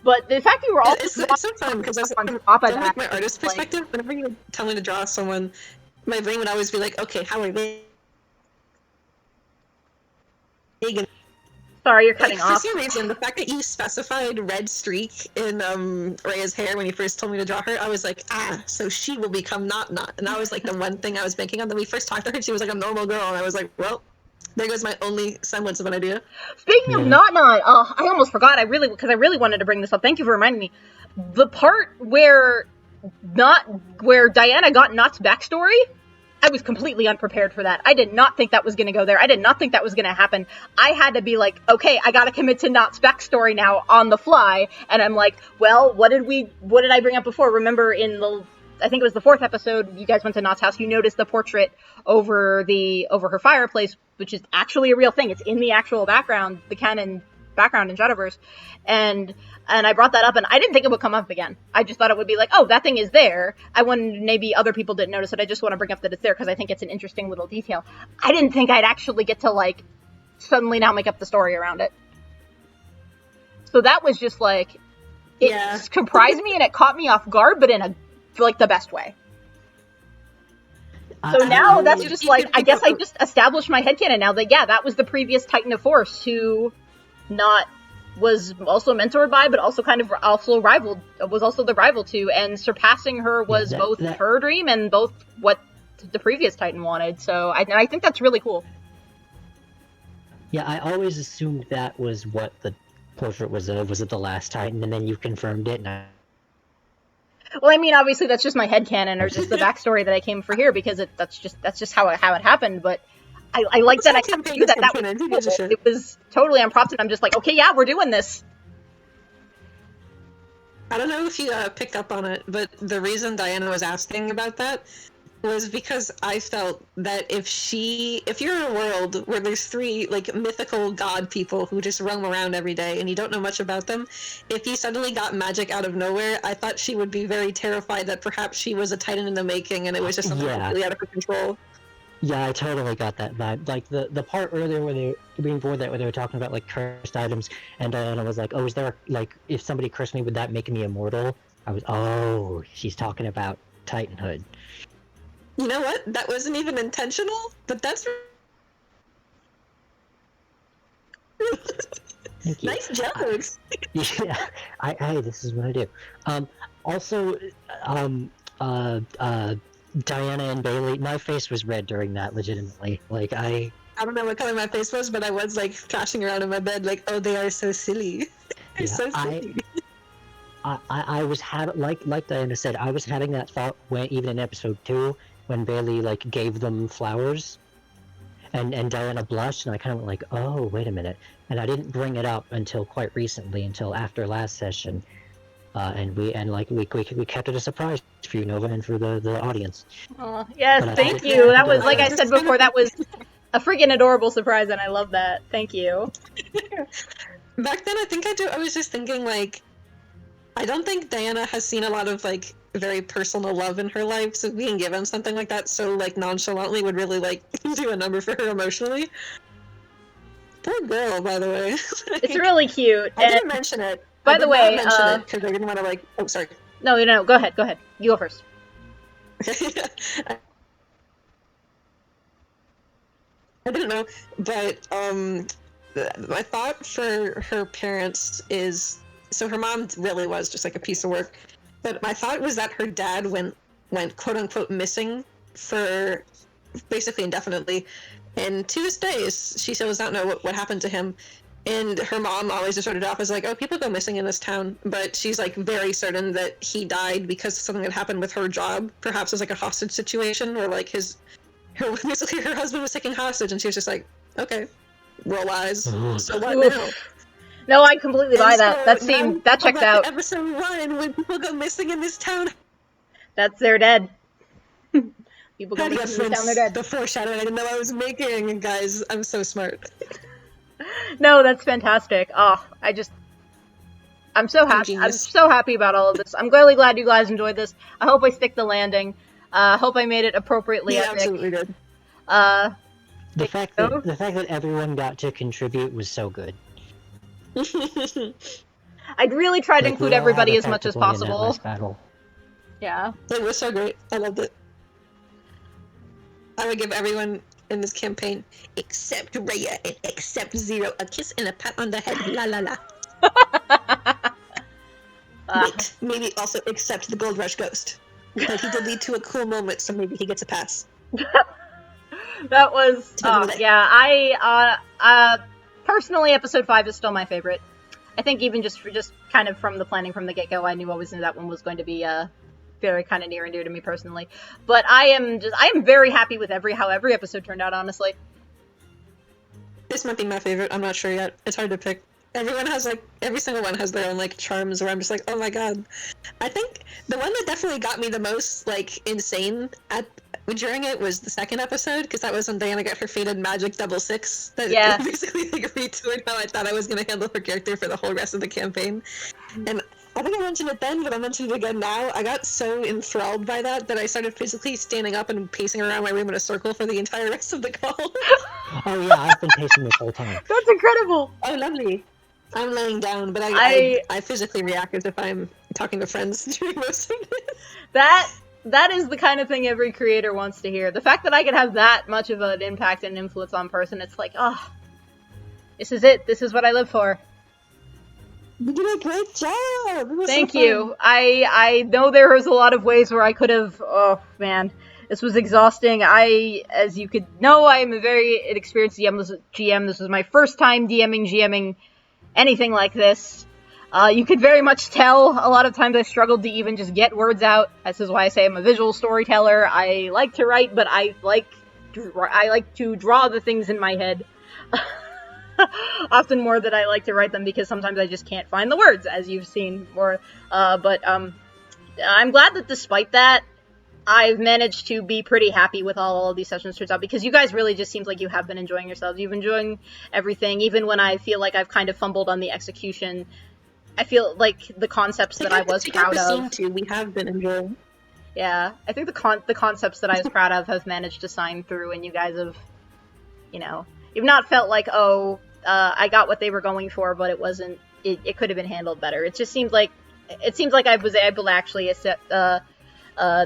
but the fact you were all It's so fun because on top of from that, like my artist like- perspective, whenever you tell me to draw someone, my brain would always be like, okay, how are they gonna... Sorry, you're cutting Like, for off. some reason, the fact that you specified red streak in Rhea's hair when you first told me to draw her, I was like, so she will become not. And that was like the one thing I was banking on. Then we first talked to her, she was like a normal girl, and I was like, well, there goes my only semblance of an idea. Speaking of not, I almost forgot. Because I really wanted to bring this up. Thank you for reminding me. The part where Diana got Not's backstory, I was completely unprepared for that. I did not think that was going to go there. I did not think that was going to happen. I had to be like, okay, I got to commit to Not's backstory now on the fly. And I'm like, well, what did I bring up before? Remember I think it was the 4th episode, you guys went to Not's house, you noticed the portrait over her fireplace, which is actually a real thing. It's in the actual background, the canon background in Shadowverse. And I brought that up, and I didn't think it would come up again. I just thought it would be like, oh, that thing is there. I wanted, maybe other people didn't notice it. I just want to bring up that it's there because I think it's an interesting little detail. I didn't think I'd actually get to, like, suddenly now make up the story around it. So that was just like, it surprised me and it caught me off guard, but in the best way. So now that's just like, I guess I just established my headcanon now that, yeah, that was the previous Titan of Force who was also mentored by, but also kind of was also the rival to, and surpassing her was both her dream and both what the previous Titan wanted. So I think that's really cool. Yeah, I always assumed that was what the portrait was of. Was it the last Titan? And then you confirmed it, and Well, I mean, obviously that's just my headcanon or just the backstory that I came for here because that's just how it happened. But I like that I knew that was cool. It was totally unprompted. I'm just like, okay, yeah, we're doing this. I don't know if you picked up on it, but the reason Diana was asking about that was because I felt that if you're in a world where there's 3 like mythical god people who just roam around every day and you don't know much about them, if you suddenly got magic out of nowhere, I thought she would be very terrified that perhaps she was a Titan in the making and it was just something really out of her control. Yeah, I totally got that vibe. Like the part earlier where they were talking about like cursed items, and Diana was like, "Oh, is there like if somebody cursed me, would that make me immortal?" She's talking about Titanhood. You know what? That wasn't even intentional, but that's Thank you. nice jokes. Yeah, this is what I do. Also, Diana and Bailey, my face was red during that, legitimately. Like, I don't know what color my face was, but I was like thrashing around in my bed like, oh, they are so silly. They're so silly. I was having, like Diana said, I was having that thought even in episode 2, when Bailey, like, gave them flowers, and Diana blushed, and I kind of went like, oh, wait a minute. And I didn't bring it up until quite recently, until after last session. And we kept it a surprise for you, Nova, and for the audience. Oh, yes, thank you. That was, like I said before, that was a freaking adorable surprise, and I love that. Thank you. Back then, I think I was just thinking, like, I don't think Diana has seen a lot of, like, very personal love in her life, so being given something like that so, like, nonchalantly would really, like, do a number for her emotionally. Poor girl, by the way. It's really cute. I didn't mention it. By the way, mention it because I didn't want to, like... Oh, sorry. No, go ahead. You go first. I didn't know, but my thought for her parents is, so her mom really was just like a piece of work, but my thought was that her dad went quote unquote missing for basically indefinitely, and to this day she still does not know what happened to him. And her mom always just wrote it off as like, oh, people go missing in this town, but she's like very certain that he died because something had happened with her job, perhaps as like a hostage situation, or like basically her husband was taken hostage, and she was just like, okay, roll eyes. So what now? No, I completely buy that. So that checked out. Episode 1, when people go missing in this town. They're dead. People go missing in this town, they're dead. The foreshadowing I didn't know I was making, guys. I'm so smart. No, that's fantastic. Oh, I'm so happy. I'm so happy about all of this. I'm really glad you guys enjoyed this. I hope I stick the landing. Hope I made it appropriately epic. Absolutely did. The fact that everyone got to contribute was so good. I'd really tried to include everybody as much as possible. Yeah. It was so great. I loved it. I would give everyone in this campaign, except Rhea and except Zero, a kiss and a pat on the head. La la la. Wait, maybe also except the Gold Rush Ghost. But he did lead to a cool moment, so maybe he gets a pass. That was, yeah, personally, episode 5 is still my favorite. I think even just kind of from the planning from the get-go, I always knew that one was going to be, very kind of near and dear to me personally. But I am very happy with how every episode turned out, honestly. This might be my favorite, I'm not sure yet. It's hard to pick. Every single one has their own, like, charms where I'm just like, oh my god. I think the one that definitely got me the most, like, insane during it was the second episode, because that was when Diana got her fated magic 666. That basically, like, retoured how I thought I was going to handle her character for the whole rest of the campaign. And I think I mentioned it then, but I'll mention it again now. I got so enthralled by that I started physically standing up and pacing around my room in a circle for the entire rest of the call. Oh yeah, I've been pacing this whole time. That's incredible! Oh, lovely. I'm laying down, but I physically react as if I'm talking to friends during most of it. That is the kind of thing every creator wants to hear. The fact that I could have that much of an impact and influence on person, it's like, oh, this is it. This is what I live for. You did a great job! Thank you. I know there was a lot of ways where I could have, oh man, this was exhausting. As you could know, I am a very inexperienced GM. This was my first time GMing anything like this. You could very much tell a lot of times I struggled to even just get words out. This is why I say I'm a visual storyteller. I like to write, but I like to draw the things in my head. Often more than I like to write them, because sometimes I just can't find the words, as you've seen more. But I'm glad that despite that, I've managed to be pretty happy with all of these sessions turns out, because you guys really just seems like you have been enjoying yourselves. You've been enjoying everything, even when I feel like I've kind of fumbled on the execution. I feel like the concepts that I was proud of. We have been enjoying. Yeah, I think the concepts that I was proud of have managed to shine through, and you guys have, you've not felt like, oh, I got what they were going for, but it wasn't. It could have been handled better. It seems like I was able to actually accept,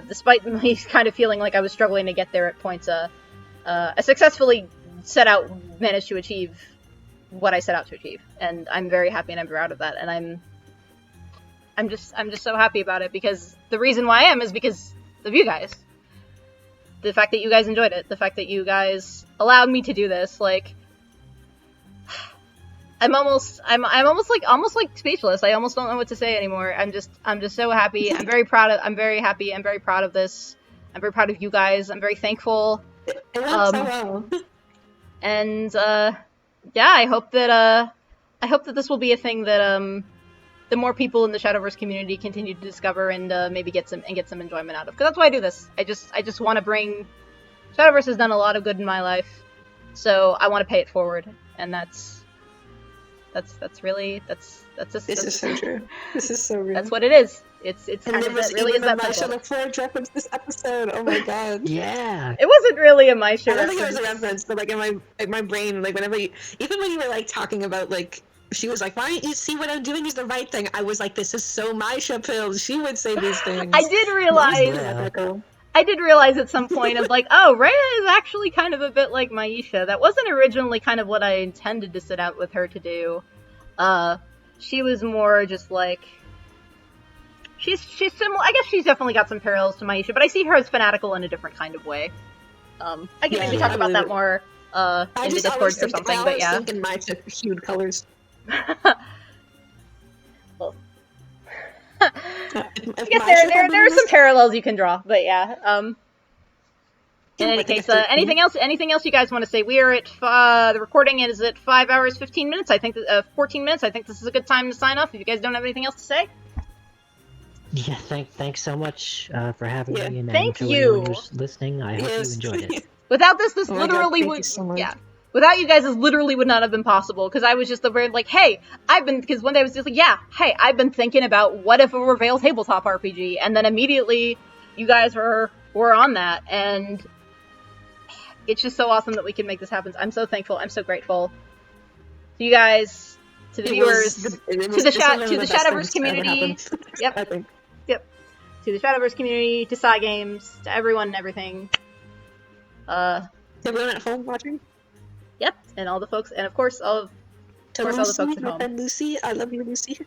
despite me kind of feeling like I was struggling to get there at points. I successfully managed to achieve what I set out to achieve, and I'm very happy and I'm proud of that. And I'm just so happy about it, because the reason why I am is because of you guys. The fact that you guys enjoyed it, the fact that you guys allowed me to do this, like, I'm almost like speechless. I almost don't know what to say anymore. I'm just so happy. I'm very happy. I'm very proud of this. I'm very proud of you guys. I'm very thankful. It went so well. And yeah, I hope that this will be a thing that the more people in the Shadowverse community continue to discover and maybe get some enjoyment out of. Because that's why I do this. I just want to bring. Shadowverse has done a lot of good in my life, so I want to pay it forward, and that's That's really This is so true. This is so real. That's what it is. It's And kind there of was it really even is a that My simple. Show Forge reference this episode. Oh my god. Yeah. It wasn't really a My Show I don't think it was a reference. reference, but like in my brain, like whenever even when you were like talking about like she was like, why don't you see what I'm doing is the right thing? I was like, this is so Maisha pills. She would say these things. I did realize. Yeah. I did realize at some point of like, oh, Rhea is actually kind of a bit like Maisha. That wasn't originally kind of what I intended to sit out with her to do. She was more just like she's similar. I guess she's definitely got some parallels to Maisha, but I see her as fanatical in a different kind of way. I can maybe talk about that more in the Discords or something, but yeah. I was thinking Maisha hued colors. Well, If I guess Maisha there had are been some parallels you can draw, but yeah. In any I think case, it's 13. anything else you guys want to say? We are at the recording is at 5 hours 15 minutes. I think 14 minutes. I think this is a good time to sign off. If you guys don't have anything else to say, Yeah, thanks so much for having Yeah. me. And Thank to you. anyone who's listening, I hope Yes. you enjoyed it. without this Oh my God, literally thank would you so much. yeah. Without you guys, this literally would not have been possible because I was just the very like, hey, because one day I was just like, yeah, hey, I've been thinking about what if a Rivayle tabletop RPG, and then immediately you guys were on that, and it's just so awesome that we can make this happen. I'm so thankful. I'm so grateful to you guys, to the viewers, to the Shadowverse community. Yep. I think. To the Shadowverse community, to Cygames, to everyone and everything. Everyone at home watching? Yep, and all the folks, and of course all the folks at home. And Lucy, I love you, Lucy.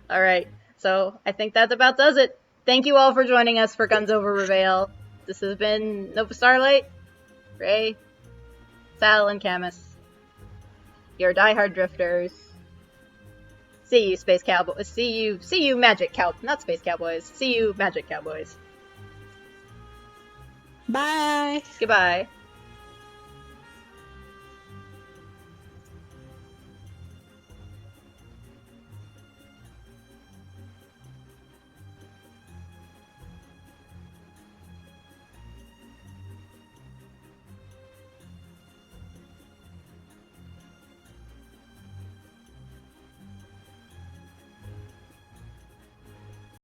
All right, so I think that about does it. Thank you all for joining us for Guns Over Rivayle. This has been Nova Starlight, Ray, Sal, and Camus. Your Diehard Drifters. See you, Space Cowboys. See you, Magic Cow. Not Space Cowboys. See you, Magic Cowboys. Bye. Goodbye.